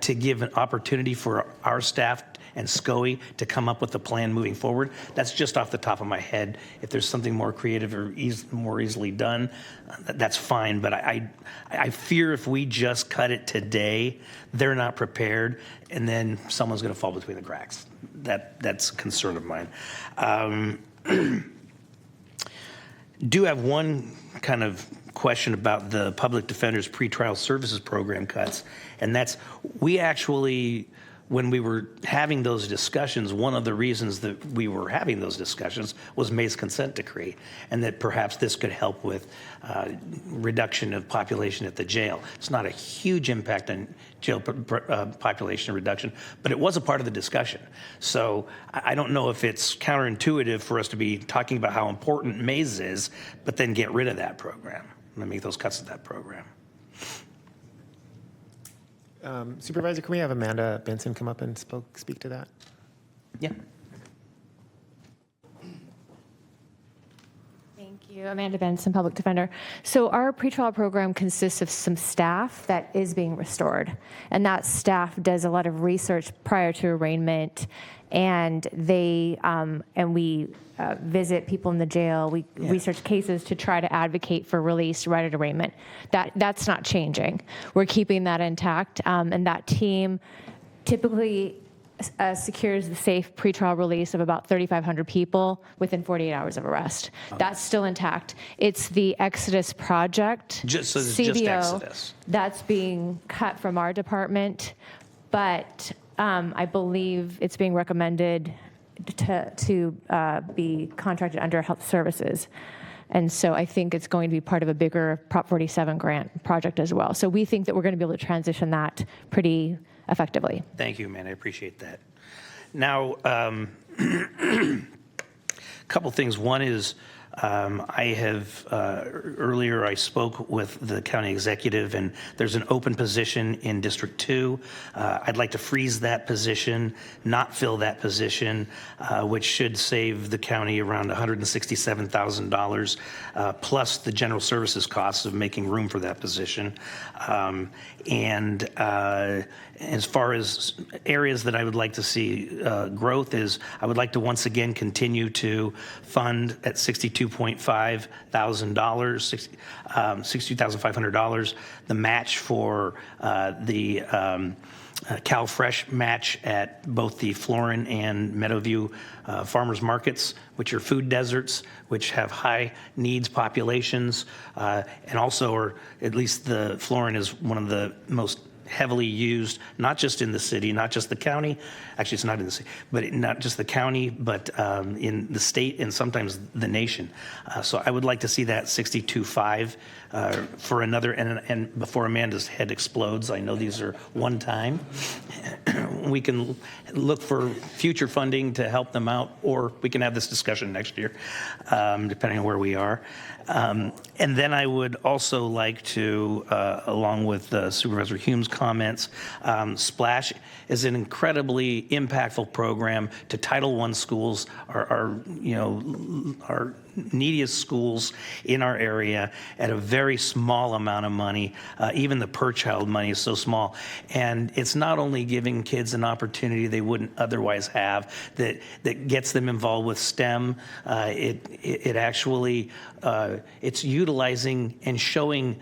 to give an opportunity for our staff and SCOE to come up with a plan moving forward. That's just off the top of my head. If there's something more creative or more easily done, that's fine. But I fear if we just cut it today, they're not prepared, and then someone's going to fall between the cracks. That's a concern of mine. Do have one kind of question about the Public Defender's Pretrial Services Program cuts, and that's we actually, when we were having those discussions, one of the reasons that we were having those discussions was May's consent decree, and that perhaps this could help with reduction of population at the jail. It's not a huge impact on jail population reduction, but it was a part of the discussion. So I don't know if it's counterintuitive for us to be talking about how important May's is, but then get rid of that program and make those cuts to that program. Supervisor, can we have Amanda Benson come up and speak to that? Yeah. Thank you. Amanda Benson, Public Defender. So our pretrial program consists of some staff that is being restored, and that staff does a lot of research prior to arraignment, and we visit people in the jail. We research cases to try to advocate for release right at arraignment. That's not changing. We're keeping that intact, and that team typically secures the safe pretrial release of about 3,500 people within 48 hours of arrest. That's still intact. It's the Exodus Project, Just CBO, Exodus. that's being cut from our department, but I believe it's being recommended to be contracted under Health Services. And so I think it's going to be part of a bigger Prop 47 grant project as well. So we think that we're going to be able to transition that pretty effectively. Thank you, man. I appreciate that. Now, a couple things. One is I have earlier I spoke with the county executive, and there's an open position in District 2. I'd like to freeze that position, not fill that position, which should save the county around $167,000 plus the general services costs of making room for that position. And as far as areas that I would like to see growth is, I would like to once again continue to fund at $62,500, $62,500, the match for the CalFresh match at both the Florin and Meadowview farmers markets, which are food deserts, which have high needs populations, and also, or at least the Florin is one of the most heavily used, not just in the city, not just the county. Actually, it's not in the city, but not just the county, but in the state and sometimes the nation. So I would like to see that 62.5 for another, and before Amanda's head explodes, I know these are one time. We can look for future funding to help them out, or we can have this discussion next year, depending on where we are. And then I would also like to, along with Supervisor Hume's comments. Splash is an incredibly impactful program to Title I schools, our neediest schools in our area at a very small amount of money. Even the per child money is so small. And it's not only giving kids an opportunity they wouldn't otherwise have that gets them involved with STEM. It actually, it's utilizing and showing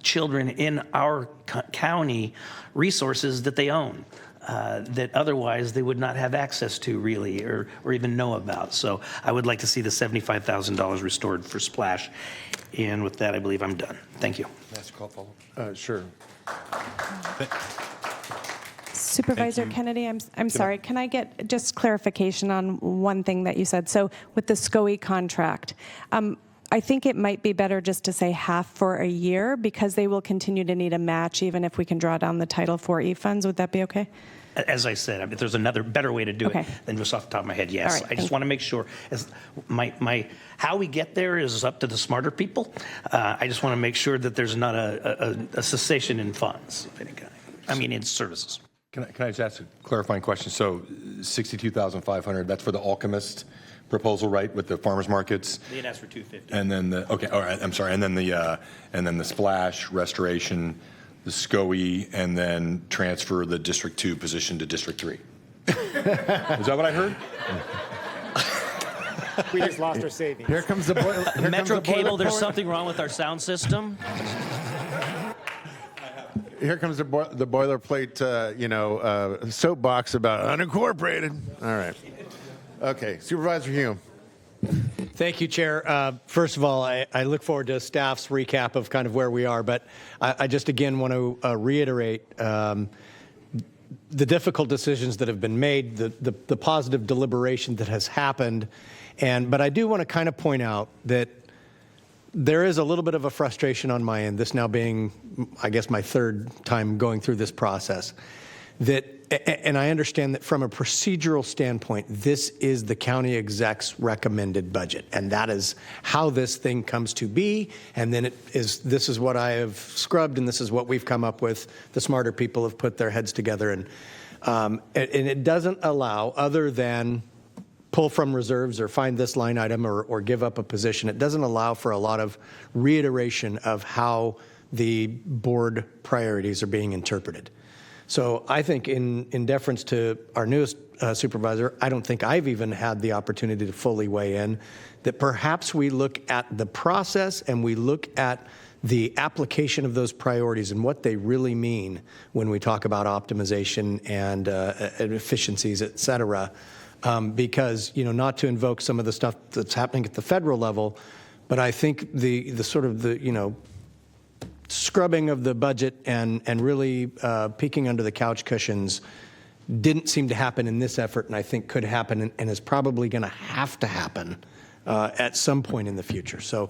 children in our county resources that they own. That otherwise they would not have access to really or even know about. So I would like to see the $75,000 restored for Splash. And with that, I believe I'm done. Thank you. Sure. Supervisor Kennedy, I'm sorry. Can I get just clarification on one thing that you said? So with the SCOE contract, I think it might be better just to say half for a year because they will continue to need a match even if we can draw down the Title IV funds. Would that be okay? As I said, if there's another better way to do Okay. it than just off the top of my head, yes. All right, I just want to make sure how we get there is up to the smarter people. I just want to make sure that there's not a cessation in funds of any kind. I mean, in services. Can I just ask a clarifying question? So 62,500, that's for the Alchemist proposal, right, with the farmers markets? They had asked for 250. And then all right, I'm sorry. And then the Splash restoration, the SCOE, and then transfer the District 2 position to District 3. Is that what I heard? We just lost our savings. Here comes the boiler. Metro Cable, there's something wrong with our sound system. Here comes the boilerplate, soapbox about unincorporated. All right. Okay, Supervisor Hume. Thank you, Chair. First of all, I look forward to staff's recap of kind of where we are, but I just again want to reiterate the difficult decisions that have been made, the positive deliberation that has happened, but I do want to kind of point out that there is a little bit of a frustration on my end, this now being, I guess, my third time going through this process, and I understand that from a procedural standpoint, this is the county exec's recommended budget, and that is how this thing comes to be, and then this is what I have scrubbed, and this is what we've come up with. The smarter people have put their heads together, and it doesn't allow, other than pull from reserves or find this line item or give up a position, it doesn't allow for a lot of reiteration of how the board priorities are being interpreted. So I think in deference to our newest supervisor, I don't think I've even had the opportunity to fully weigh in, that perhaps we look at the process and we look at the application of those priorities and what they really mean when we talk about optimization and efficiencies, et cetera. Because, not to invoke some of the stuff that's happening at the federal level, but I think the sort of the, scrubbing of the budget and really peeking under the couch cushions didn't seem to happen in this effort, and I think could happen and is probably going to have to happen at some point in the future. So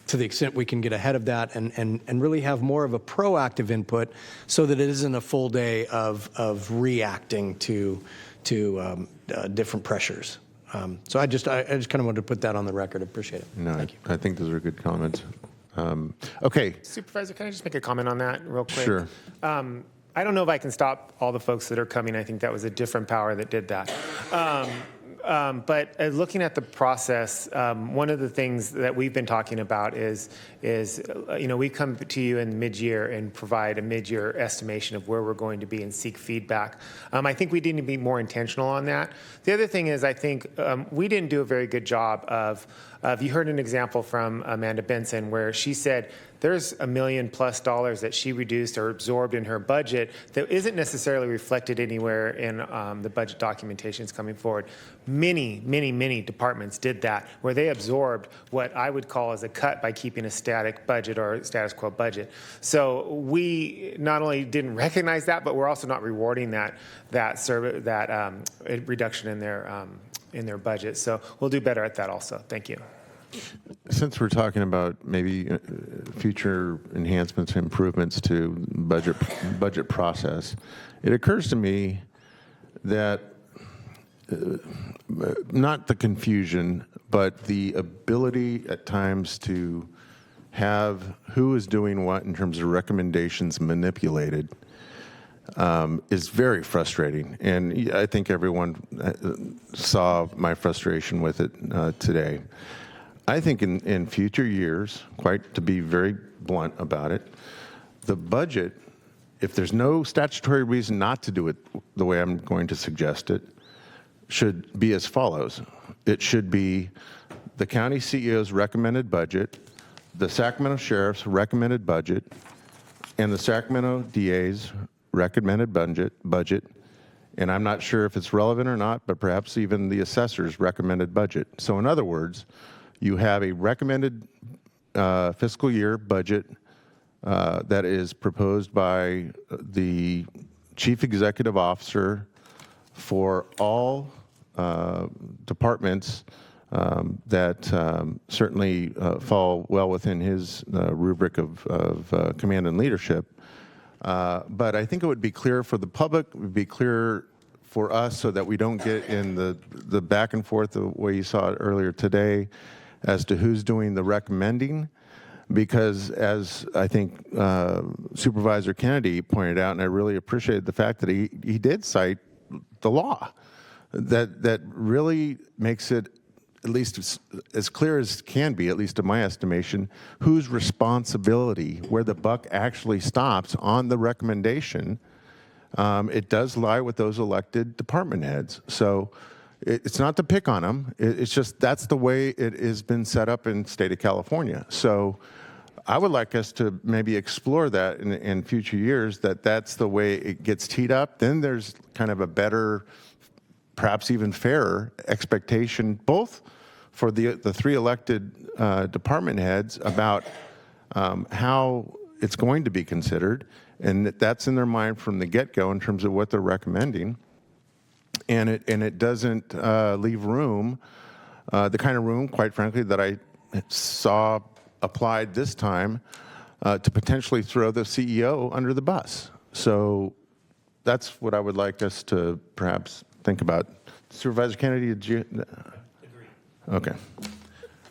to the extent we can get ahead of that and really have more of a proactive input so that it isn't a full day of reacting to different pressures. So I just kind of wanted to put that on the record. I appreciate it. No, Thank you. I think those are good comments. Okay. Supervisor, can I just make a comment on that real quick? Sure. I don't know if I can stop all the folks that are coming. I think that was a different power that did that. But looking at the process, one of the things that we've been talking about is we come to you in mid-year and provide a mid-year estimation of where we're going to be and seek feedback. I think we need to be more intentional on that. The other thing is I think we didn't do a very good job of you heard an example from Amanda Benson where she said there's $1 million+ that she reduced or absorbed in her budget that isn't necessarily reflected anywhere in the budget documentations coming forward. Many departments did that, where they absorbed what I would call as a cut by keeping a static budget or status quo budget. So we not only didn't recognize that, but we're also not rewarding that reduction in their budget. So we'll do better at that also. Thank you. Since we're talking about maybe future enhancements, improvements to budget process, it occurs to me that not the confusion, but the ability at times to have who is doing what in terms of recommendations manipulated is very frustrating. And I think everyone saw my frustration with it today. I think in future years, quite to be very blunt about it, the budget, if there's no statutory reason not to do it the way I'm going to suggest it, should be as follows. It should be the county CEO's recommended budget, the Sacramento Sheriff's recommended budget, and the Sacramento DA's recommended budget, and I'm not sure if it's relevant or not, but perhaps even the assessor's recommended budget. So in other words, you have a recommended fiscal year budget that is proposed by the chief executive officer for all departments that certainly fall well within his rubric of command and leadership. But I think it would be clear for the public, it would be clear for us so that we don't get in the back and forth the way you saw it earlier today as to who's doing the recommending. Because as I think Supervisor Kennedy pointed out, and I really appreciated the fact that he did cite the law that really makes it at least as clear as can be, at least in my estimation, whose responsibility, where the buck actually stops on the recommendation. It does lie with those elected department heads. So it's not to pick on them. It's just that's the way it has been set up in the state of California. So I would like us to maybe explore that in future years, that's the way it gets teed up. Then there's kind of a better, perhaps even fairer expectation, both for the three elected department heads about how it's going to be considered, and that's in their mind from the get-go in terms of what they're recommending. And it doesn't leave room, the kind of room, quite frankly, that I saw applied this time to potentially throw the CEO under the bus. So that's what I would like us to perhaps think about. Supervisor Kennedy, did you? Agree. Okay.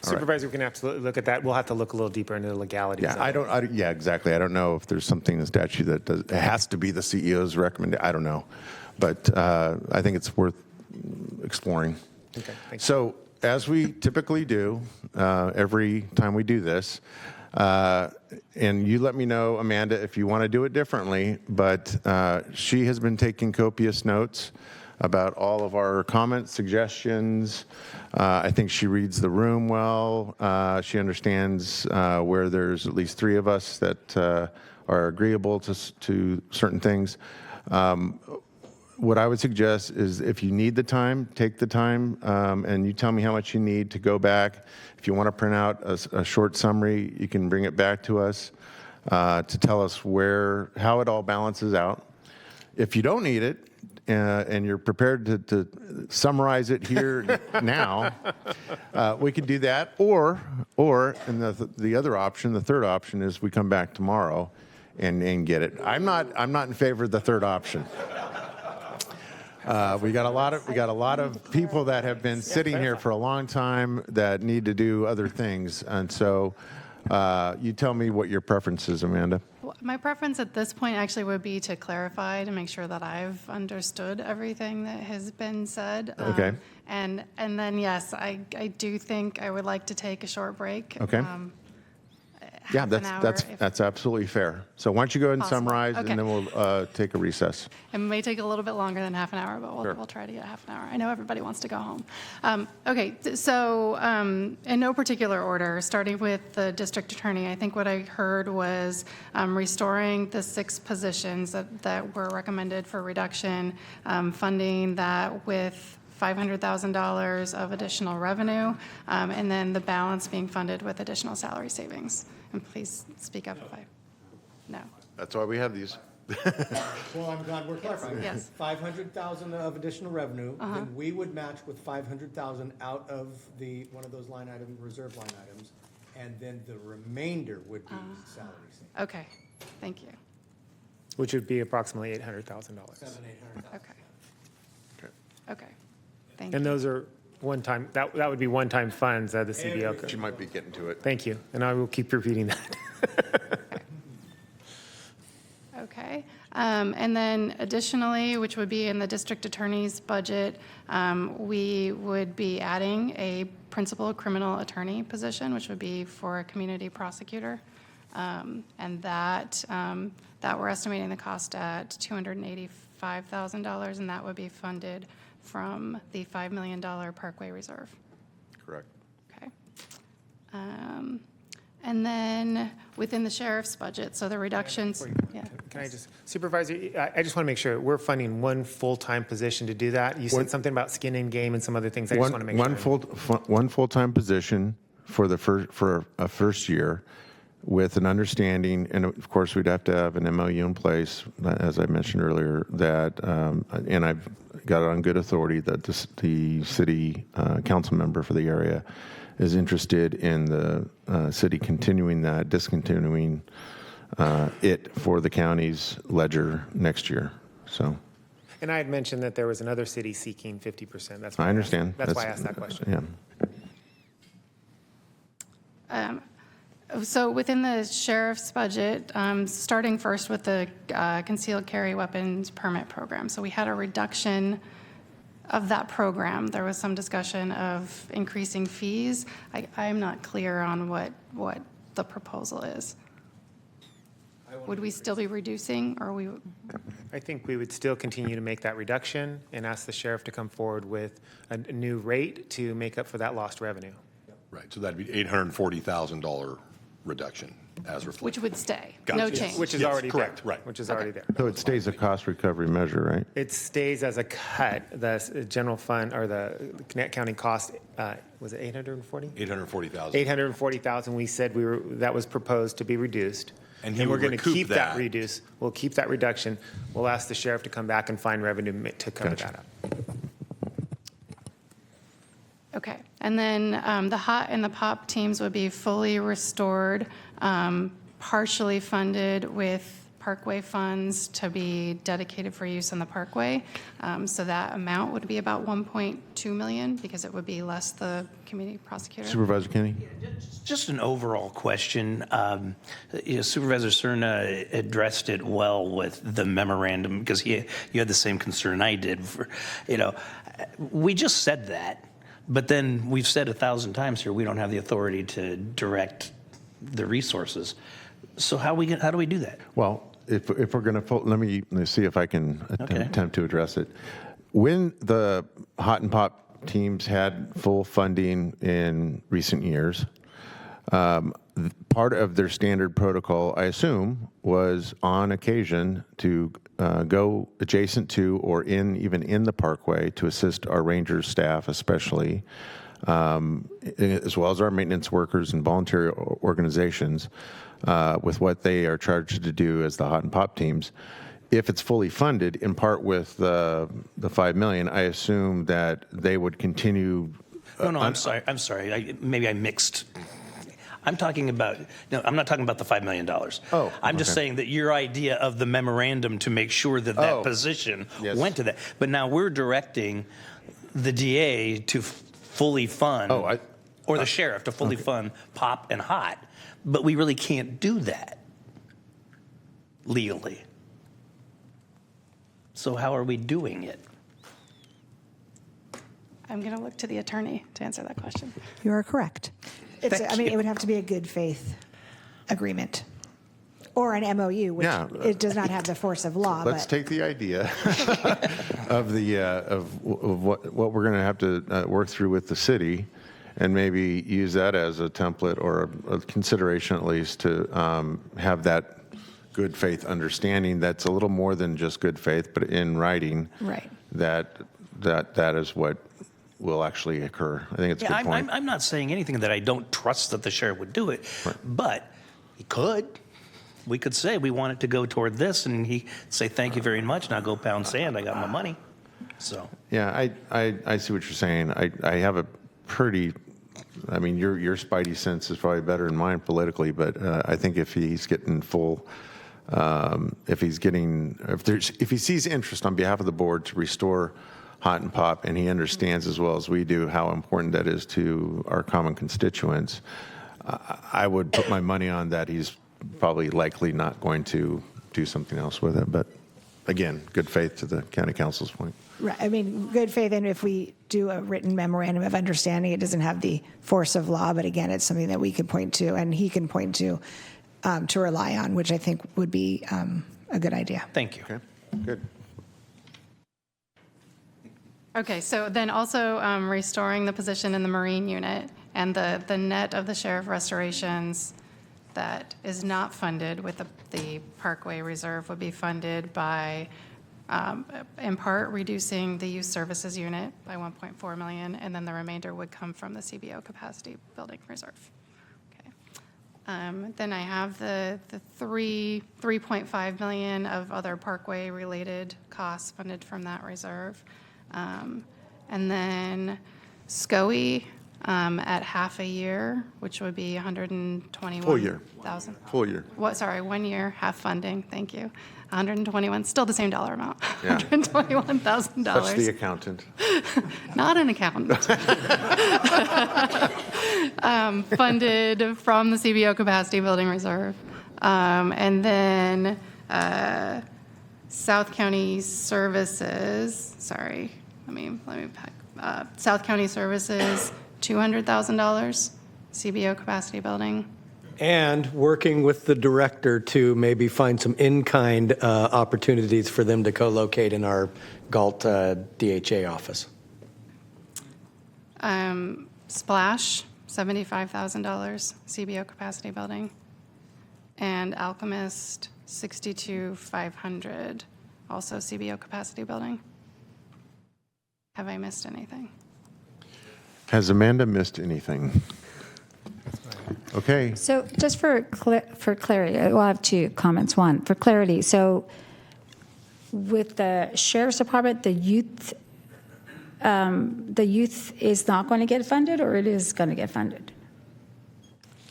Supervisor, we can absolutely look at that. We'll have to look a little deeper into the legalities. Yeah, yeah, exactly. I don't know if there's something in the statute that it has to be the CEO's recommendation. I don't know. But I think it's worth exploring. Okay, thank you. So as we typically do every time we do this, and you let me know, Amanda, if you want to do it differently, but she has been taking copious notes about all of our comments, suggestions. I think she reads the room well. She understands where there's at least three of us that are agreeable to certain things. What I would suggest is if you need the time, take the time, and you tell me how much you need to go back. If you want to print out a short summary, you can bring it back to us to tell us how it all balances out. If you don't need it, and you're prepared to summarize it here now, we could do that. Or and the other option, the third option, is we come back tomorrow and get it. I'm not in favor of the third option. We got a lot of people that have been sitting here for a long time that need to do other things, and so you tell me what your preference is, Amanda. Well, my preference at this point actually would be to clarify, to make sure that I've understood everything that has been said. Okay. And then, yes, I do think I would like to take a short break. Okay. Yeah, that's absolutely fair. So why don't you go ahead and Possible. summarize, Okay. and then we'll take a recess. It may take a little bit longer than half an hour, but Sure. we'll try to get half an hour. I know everybody wants to go home. Okay, so in no particular order, starting with the district attorney, I think what I heard was restoring the 6 positions that were recommended for reduction, funding that with $500,000 of additional revenue, and then the balance being funded with additional salary savings. And please speak up if I, no. That's why we have these. Well, I'm glad we're clarifying. Yes. 500,000 of additional revenue, Uh-huh. then we would match with 500,000 out of one of those line items, reserve line items, and then the remainder would be salary savings. Okay, thank you. Which would be approximately $800,000. $700,000, $800,000. Okay. Okay, thank you. And those are one-time, that would be one-time funds, the CBO. She might be getting to it. Thank you, and I will keep repeating that. Okay. And then additionally, which would be in the district attorney's budget, we would be adding a principal criminal attorney position, which would be for a community prosecutor. And that we're estimating the cost at $285,000, and that would be funded from the $5 million Parkway Reserve. Correct. Okay. And then within the sheriff's budget, so the reductions, yeah. Can I just, Supervisor, I just want to make sure we're funding one full-time position to do that. You said something about skin in game and some other things. I just want to make sure. One full-time position for a first year, with an understanding, and of course we'd have to have an MOU in place, as I mentioned earlier, that, and I've got it on good authority that the city council member for the area is interested in the city continuing that, discontinuing it for the county's ledger next year. So. And I had mentioned that there was another city seeking 50%. That's why I understand. That's why I asked that question. Yeah. So within the sheriff's budget, starting first with the concealed carry weapons permit program. So we had a reduction of that program. There was some discussion of increasing fees. I'm not clear on what the proposal is. Would we still be reducing, or we? I think we would still continue to make that reduction and ask the sheriff to come forward with a new rate to make up for that lost revenue. Right, so that'd be $840,000 reduction as reflected. Which would stay, Gotcha. no Yes. change. Which is Yes, already correct, there. right. Which is already there. So it stays a cost recovery measure, right? It stays as a cut. The general fund, or the Gwinnett County cost, was it 840? $840,000. 840,000. We said that was proposed to be reduced. And he we're would going to recoup keep that that. reduce. We'll keep that reduction. We'll ask the sheriff to come back and find revenue to cover that up. Okay, and then the HOT and the POP teams would be fully restored, partially funded with Parkway funds to be dedicated for use on the Parkway. So that amount would be about 1.2 million, because it would be less the community prosecutor. Supervisor Kenny? Just an overall question. Supervisor Cerna addressed it well with the memorandum, because you had the same concern I did. We just said that, but then we've said 1,000 times here we don't have the authority to direct the resources. So how do we do that? Well, if we're going to, let me see if I can attempt to address it. When the Hot and Pop teams had full funding in recent years, part of their standard protocol, I assume, was on occasion to go adjacent to or even in the Parkway to assist our Rangers staff, especially, as well as our maintenance workers and voluntary organizations, with what they are charged to do as the Hot and Pop teams. If it's fully funded, in part with the $5 million, I assume that they would continue. No, I'm sorry. Maybe I mixed. I'm talking about, no, I'm not talking about the $5 million. Oh, I'm just saying that your idea of the memorandum to make sure that that position went to that. But now we're directing the DA to fully fund, or the sheriff to fully fund POP and HOT, but we really can't do that legally. So how are we doing it? I'm going to look to the attorney to answer that question. You are correct. Thank you. It would have to be a good faith agreement or an MOU, which it does not have the force of law. Let's take the idea of what we're going to have to work through with the city, and maybe use that as a template or a consideration, at least, to have that good faith understanding that's a little more than just good faith, but in writing. Right. That is what will actually occur. I think it's a good point. I'm not saying anything that I don't trust that the sheriff would do it, but he could. We could say we want it to go toward this, and he say thank you very much. Now go pound sand. I got my money. So yeah, I see what you're saying. I have a pretty. I mean, your spidey sense is probably better than mine politically, but I think if he's getting full. If he sees interest on behalf of the board to restore hot and pop, and he understands as well as we do how important that is to our common constituents. I would put my money on that he's probably likely not going to do something else with it. But again, good faith to the county council's point. Right. I mean, good faith, and if we do a written memorandum of understanding, it doesn't have the force of law, but again, it's something that we can point to and he can point to rely on, which I think would be a good idea. Thank you. Okay, good. Okay, so then also restoring the position in the Marine unit and the net of the share of restorations that is not funded with the Parkway Reserve would be funded by, in part, reducing the youth services unit by 1.4 million, and then the remainder would come from the CBO capacity building reserve. Then I have the 3.5 million of other Parkway related costs funded from that reserve. And then SCOE at half a year, which would be 121,000. Full year. Full year. What? Sorry, 1 year, half funding. Thank you. 121, still the same dollar amount. Yeah. $121,000. That's the accountant. Not an accountant. Funded from the CBO capacity building reserve. And then South County Services, sorry, let me pack. South County Services, $200,000, CBO capacity building. And working with the director to maybe find some in-kind opportunities for them to co-locate in our Galt DHA office. Splash, $75,000, CBO capacity building. And Alchemist, $62,500, also CBO capacity building. Have I missed anything? Has Amanda missed anything? Okay. So just for clarity, I have two comments. One, for clarity, so with the Sheriff's Department, the youth is not going to get funded, or it is going to get funded?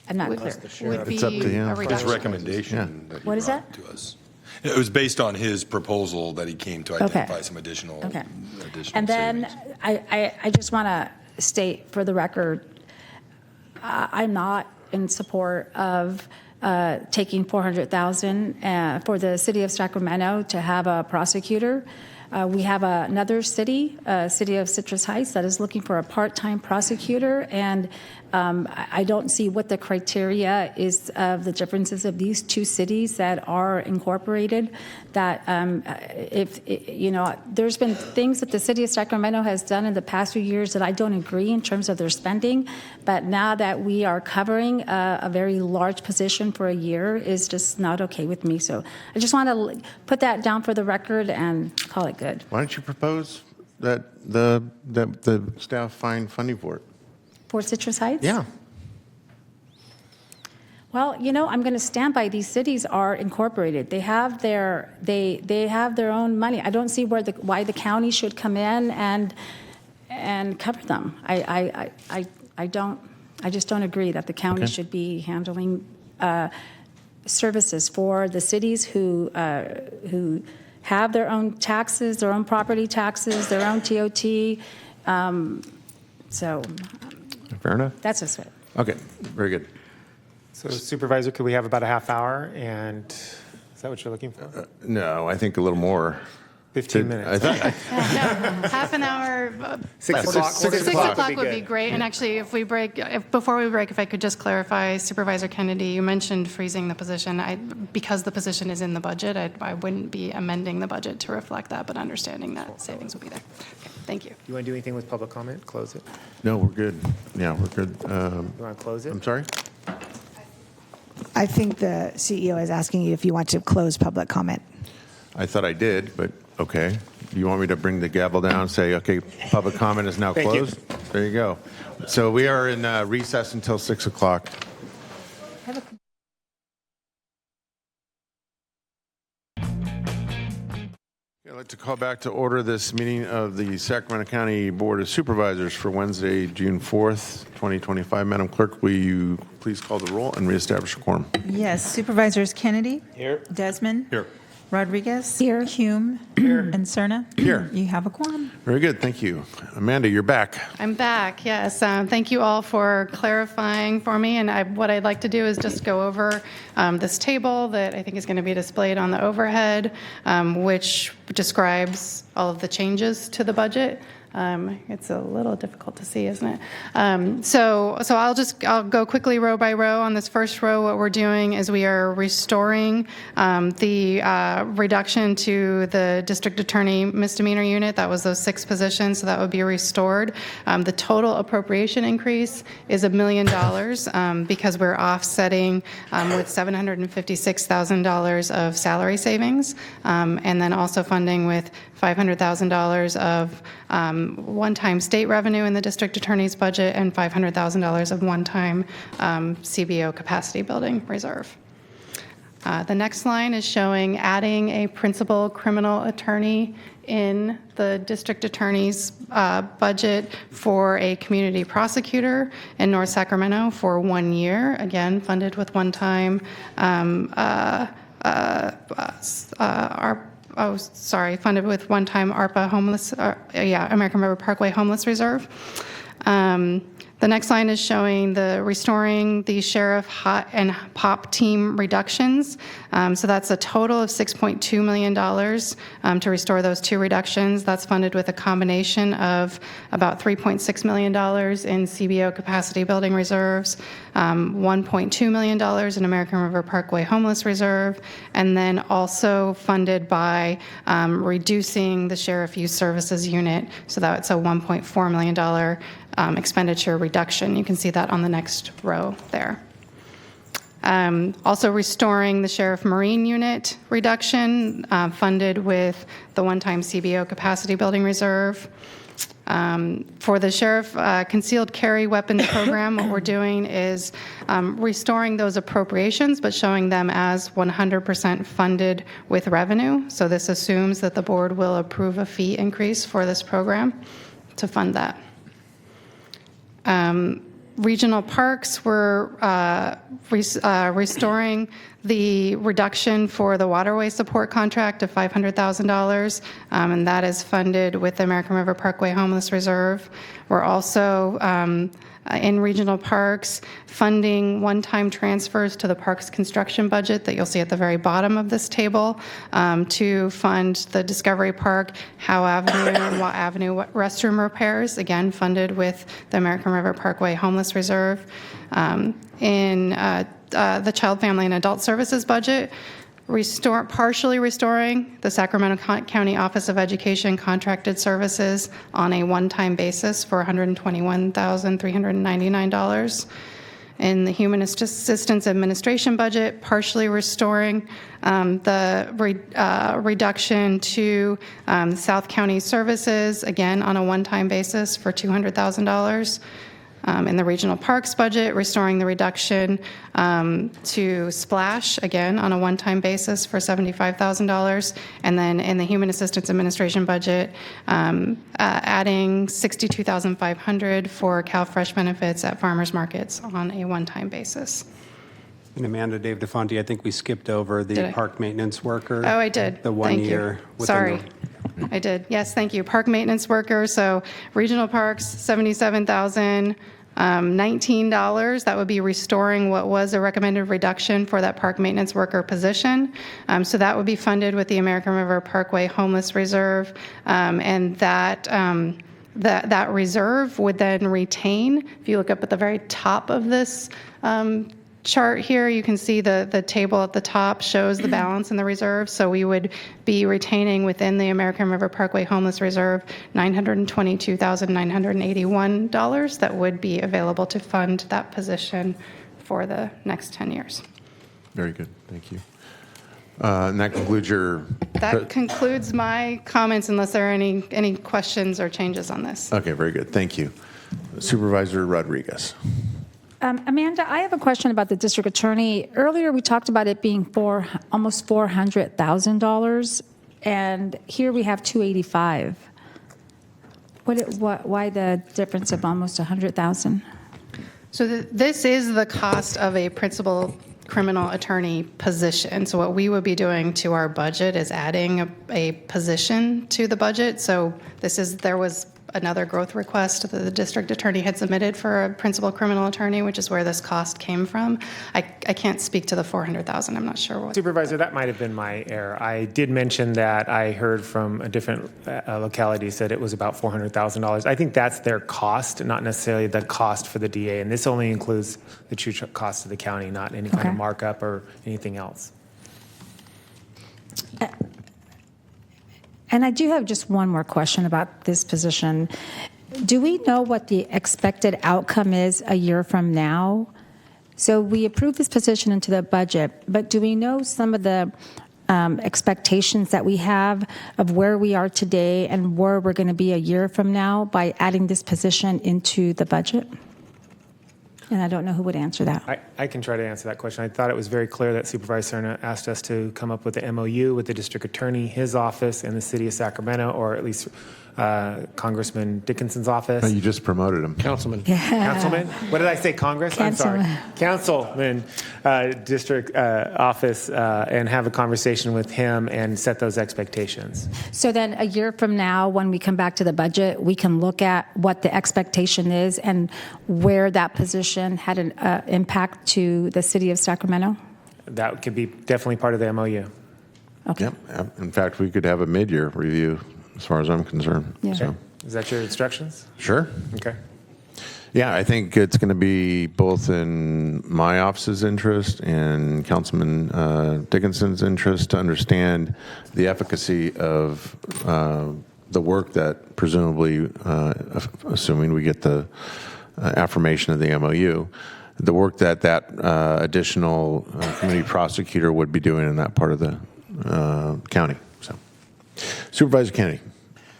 I'm not clear. It's up to him. His recommendation. That he What is brought that? To us. It was based on his proposal that he came to identify some additional. Okay. Additional And then savings. I just want to state for the record, I'm not in support of taking $400,000 for the city of Sacramento to have a prosecutor. We have another city, city of Citrus Heights, that is looking for a part-time prosecutor, and I don't see what the criteria is of the differences of these two cities that are incorporated. That there's been things that the city of Sacramento has done in the past few years that I don't agree in terms of their spending, but now that we are covering a very large position for a year is just not okay with me. So I just want to put that down for the record and call it good. Why don't you propose that the staff find funding for it? For Citrus Heights? Yeah. Well, I'm going to stand by these cities are incorporated. They have their own money. I don't see why the county should come in and cover them. I just don't agree that the county should be handling services for the cities who have their own taxes, their own property taxes, their own TOT. So Fair enough. that's just it. Okay, very good. So Supervisor, could we have about a half hour? And is that what you're looking for? No, I think a little more. 15 minutes. No, half an hour. 6 o'clock. 6 o'clock would be great. And actually, before we break, if I could just clarify, Supervisor Kennedy, you mentioned freezing the position. Because the position is in the budget, I wouldn't be amending the budget to reflect that, but understanding that savings will be there. Okay, thank you. You want to do anything with public comment? Close it. No, we're good. Yeah, we're good. You want to close it? I'm sorry? I think the CEO is asking you if you want to close public comment. I thought I did, but okay. You want me to bring the gavel down and say, okay, public comment is now Thank you. closed? There you go. So we are in recess until 6 o'clock. I'd like to call back to order this meeting of the Sacramento County Board of Supervisors for Wednesday, June 4th, 2025. Madam Clerk, will you please call the roll and reestablish a quorum? Yes, Supervisors Kennedy? Here. Desmond? Here. Rodriguez. Here. Hume. Here. And Cerna. Here. You have a quorum. Very good, thank you. Amanda, you're back. I'm back, yes. Thank you all for clarifying for me. And what I'd like to do is just go over this table that I think is going to be displayed on the overhead, which describes all of the changes to the budget. It's a little difficult to see, isn't it? So I'll go quickly row by row. On this first row, what we're doing is we are restoring the reduction to the district attorney misdemeanor unit. That was those 6 positions, so that would be restored. The total appropriation increase is $1 million because we're offsetting with $756,000 of salary savings, and then also funding with $500,000 of one-time state revenue in the district attorney's budget and $500,000 of one-time CBO capacity building reserve. The next line is showing adding a principal criminal attorney in the district attorney's budget for a community prosecutor in North Sacramento for 1 year, again funded with one-time funded with one-time ARPA homeless, American River Parkway Homeless Reserve. The next line is showing the restoring the sheriff hot and pop team reductions. So that's a total of $6.2 million to restore those 2 reductions. That's funded with a combination of about $3.6 million in CBO capacity building reserves, $1.2 million in American River Parkway Homeless Reserve, and then also funded by reducing the Sheriff Youth Services Unit. So that's a $1.4 million expenditure reduction. You can see that on the next row there. Also restoring the Sheriff Marine Unit reduction, funded with the one-time CBO capacity building reserve. For the Sheriff Concealed Carry Weapons Program, what we're doing is restoring those appropriations, but showing them as 100% funded with revenue. So this assumes that the board will approve a fee increase for this program to fund that. Regional parks, we're restoring the reduction for the waterway support contract of $500,000, and that is funded with the American River Parkway Homeless Reserve. We're also in regional parks funding one-time transfers to the parks construction budget that you'll see at the very bottom of this table to fund the Discovery Park, Howe Avenue, and Watt Avenue restroom repairs, again funded with the American River Parkway Homeless Reserve. In the Child, Family, and Adult Services budget, partially restoring the Sacramento County Office of Education contracted services on a one-time basis for $121,399. In the Human Assistance Administration budget, partially restoring the reduction to South County Services, again on a one-time basis for $200,000. In the regional parks budget, restoring the reduction to Splash, again, on a one-time basis for $75,000. And then in the Human Assistance Administration budget, adding $62,500 for CalFresh benefits at farmers markets on a one-time basis. And Amanda, Dave DeFonte, I think we skipped over the park maintenance worker. Oh, I did. The 1 year. Sorry. I did. Yes, thank you. Park maintenance worker. So regional parks, $77,019. That would be restoring what was a recommended reduction for that park maintenance worker position. So that would be funded with the American River Parkway Homeless Reserve, and that reserve would then retain. If you look up at the very top of this chart here, you can see the table at the top shows the balance in the reserve. So we would be retaining within the American River Parkway Homeless Reserve $922,981 that would be available to fund that position for the next 10 years. Very good, thank you. And that concludes your... That concludes my comments unless there are any questions or changes on this. Okay, very good, thank you. Supervisor Rodriguez. Amanda, I have a question about the district attorney. Earlier, we talked about it being almost $400,000, and here we have $285,000. Why the difference of almost $100,000? So this is the cost of a principal criminal attorney position. So what we would be doing to our budget is adding a position to the budget. So there was another growth request that the district attorney had submitted for a principal criminal attorney, which is where this cost came from. I can't speak to the 400,000. I'm not sure what. Supervisor, that might have been my error. I did mention that I heard from a different locality said it was about $400,000. I think that's their cost, not necessarily the cost for the DA. And this only includes the true cost of the county, not any kind of markup or anything else. And I do have just one more question about this position. Do we know what the expected outcome is a year from now? So we approved this position into the budget, but do we know some of the expectations that we have of where we are today and where we're going to be a year from now by adding this position into the budget? And I don't know who would answer that. I can try to answer that question. I thought it was very clear that Supervisor Cerna asked us to come up with the MOU with the district attorney, his office, and the city of Sacramento, or at least Congressman Dickinson's office. Oh, you just promoted him. Councilman. Councilman? What did I say, Congress? Councilman. I'm sorry. Councilman, district office, and have a conversation with him and set those expectations. So then a year from now, when we come back to the budget, we can look at what the expectation is and where that position had an impact to the city of Sacramento? That could be definitely part of the MOU. Okay. Yep. In fact, we could have a mid-year review as far as I'm concerned. Yeah. So, Is that your instructions? sure. Okay. Yeah, I think it's going to be both in my office's interest and Councilman Dickinson's interest to understand the efficacy of the work that presumably, assuming we get the affirmation of the MOU, the work that additional community prosecutor would be doing in that part of the county. So, Supervisor Kennedy.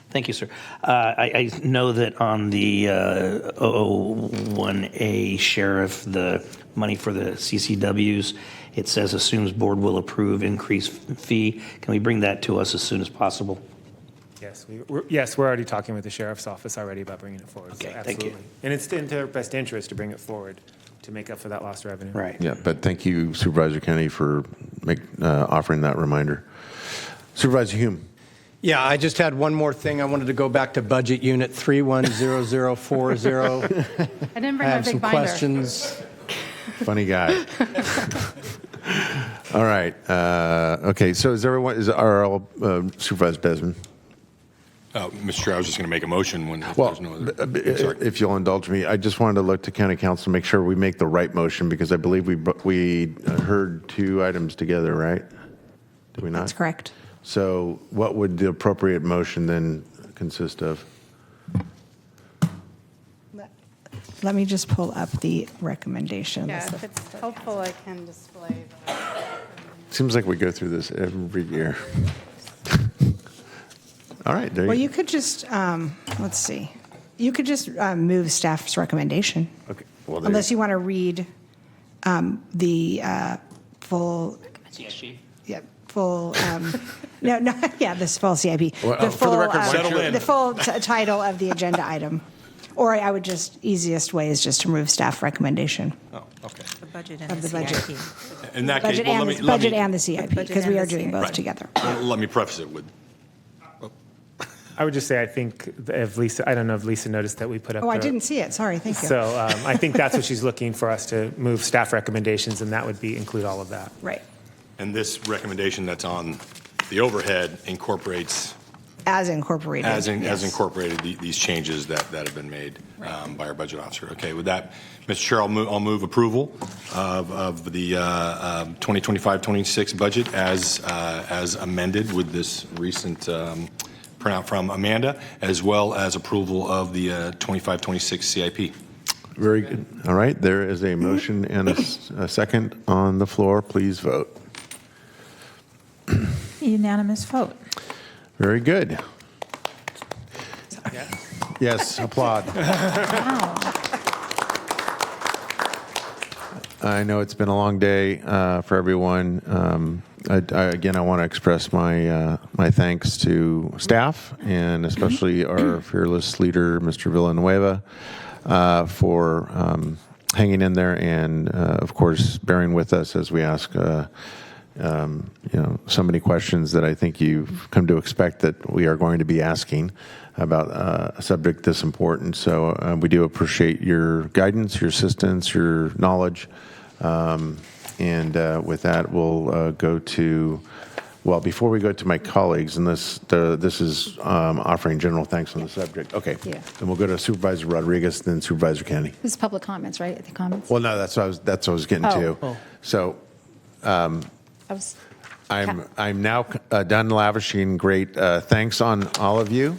Thank you, sir. I know that on the 001A sheriff, the money for the CCWs, it says assumes board will approve increased fee. Can we bring that to us as soon as possible? Yes, we're already talking with the sheriff's office already about bringing it forward. Okay, so thank you. absolutely. And it's in their best interest to bring it forward to make up for that lost revenue. Right. Yeah, but thank you, Supervisor Kennedy, for offering that reminder. Supervisor Hume. Yeah, I just had one more thing. I wanted to go back to budget unit 310040. I didn't bring I my have big some binder. questions. Funny guy. All right. Okay, so are all Supervisor Desmond? Mr. Chair, I was just going to make a motion when Well, there's no other. Sorry. if you'll indulge me, I just wanted to look to County Council to make sure we make the right motion because I believe we heard two items together, right? Did we not? That's correct. So what would the appropriate motion then consist of? Let me just pull up the recommendation. Yeah, if it's helpful, I can display that. Seems like we go through this every year. All right. There Well, you you could just, let's see. You could just move staff's recommendation. Okay. Well, Unless you want to read the full, CSG? full, this full CIP. Well, for the record, why don't you- The full title of the agenda item. Or I would easiest way is just to remove staff recommendation. Oh, okay. The budget Of the budget. In that case, Budget well, and, let me, budget and the CIP, Budget because we and are the doing both Right. together. let me preface it with, I would just say I think if Lisa, I don't know if Lisa noticed that we put up. Oh, I the- didn't see it, sorry, thank you. So I think that's what she's looking for us to move staff recommendations, and that would include all of that. Right, and this recommendation that's on the overhead incorporates as incorporated. as yes. incorporated these changes that have been made by our budget officer. Okay, with that, Mr. Chair, I'll move approval of the 2025-26 budget as amended with this recent printout from Amanda, as well as approval of the 25-26 CIP. Very good. All right. There is a motion and a second on the floor. Please vote. Unanimous vote. Very good. Yes, applaud. Wow. I know it's been a long day for everyone. Again, I want to express my thanks to staff and especially our fearless leader, Mr. Villanueva, for hanging in there and, of course, bearing with us as we ask, so many questions that I think you've come to expect that we are going to be asking about a subject this important. So we do appreciate your guidance, your assistance, your knowledge. And with that, we'll go to, well, before we go to my colleagues, and this is offering general thanks on the subject. Okay. Yeah. Then we'll go to Supervisor Rodriguez, then Supervisor Kennedy. This is public comments, right? The comments? Well, no, that's what I was getting to. Oh. So I was, I'm now done lavishing great thanks on all of you.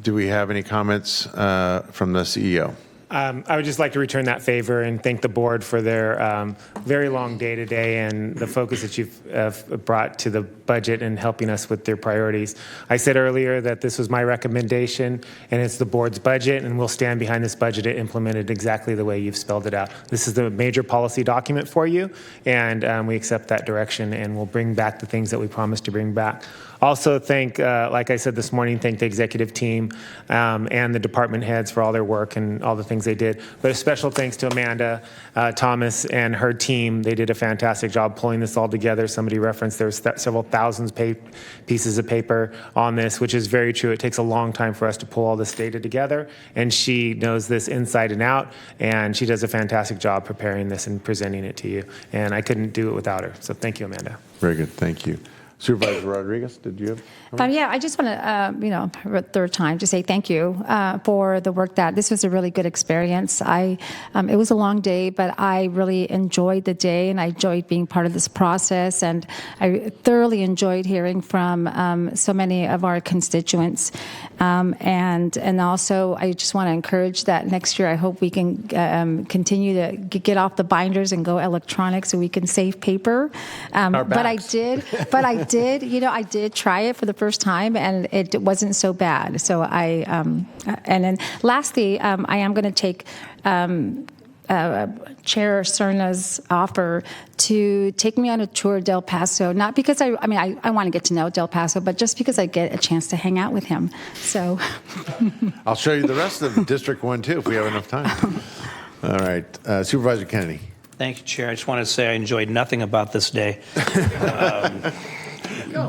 Do we have any comments from the CEO? I would just like to return that favor and thank the board for their very long day today and the focus that you've brought to the budget and helping us with their priorities. I said earlier that this was my recommendation and it's the board's budget, and we'll stand behind this budget and implement it exactly the way you've spelled it out. This is the major policy document for you, and we accept that direction, and we'll bring back the things that we promised to bring back. Also thank, like I said this morning, thank the executive team and the department heads for all their work and all the things they did. But a special thanks to Amanda Thomas and her team. They did a fantastic job pulling this all together. Somebody referenced there was several thousands pieces of paper on this, which is very true. It takes a long time for us to pull all this data together, and she knows this inside and out, and she does a fantastic job preparing this and presenting it to you. And I couldn't do it without her. So thank you, Amanda. Very good. Thank you. Supervisor Rodriguez, did you have? yeah, I just want to, for a third time, to say thank you for the work that this was a really good experience. It was a long day, but I really enjoyed the day, and I enjoyed being part of this process, and I thoroughly enjoyed hearing from so many of our constituents. And also, I just want to encourage that next year, I hope we can continue to get off the binders and go electronic so we can save paper. But I did try it for the first time, and it wasn't so bad. So and then lastly, I am going to take Chair Cerna's offer to take me on a tour of Del Paso, not because I want to get to know Del Paso, but just because I get a chance to hang out with him. So I'll show you the rest of District 1 too if we have enough time. All right, Supervisor Kennedy. Thank you, Chair. I just want to say I enjoyed nothing about this day.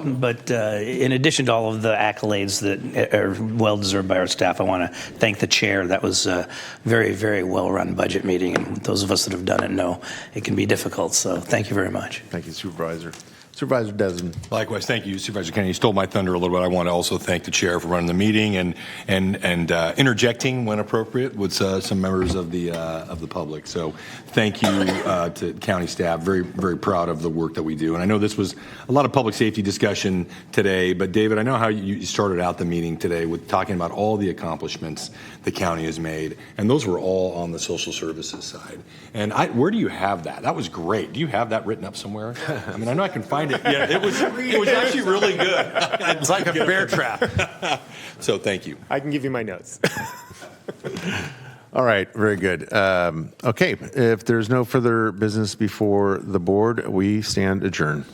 But in addition to all of the accolades that are well-deserved by our staff, I want to thank the chair. That was a very, very well-run budget meeting, and those of us that have done it know it can be difficult. So thank you very much. Thank you, Supervisor. Supervisor Desmond. Likewise, thank you, Supervisor Kennedy. You stole my thunder a little bit. I want to also thank the chair for running the meeting and interjecting when appropriate with some members of the public. So thank you to county staff. Very, very proud of the work that we do. And I know this was a lot of public safety discussion today, but David, I know how you started out the meeting today with talking about all the accomplishments the county has made, and those were all on the social services side. And where do you have that? That was great. Do you have that written up somewhere? I mean, I know I can find it. Yeah, it was actually really good. It's like a bear trap. So thank you. I can give you my notes. All right, very good. Okay, if there's no further business before the board, we stand adjourned.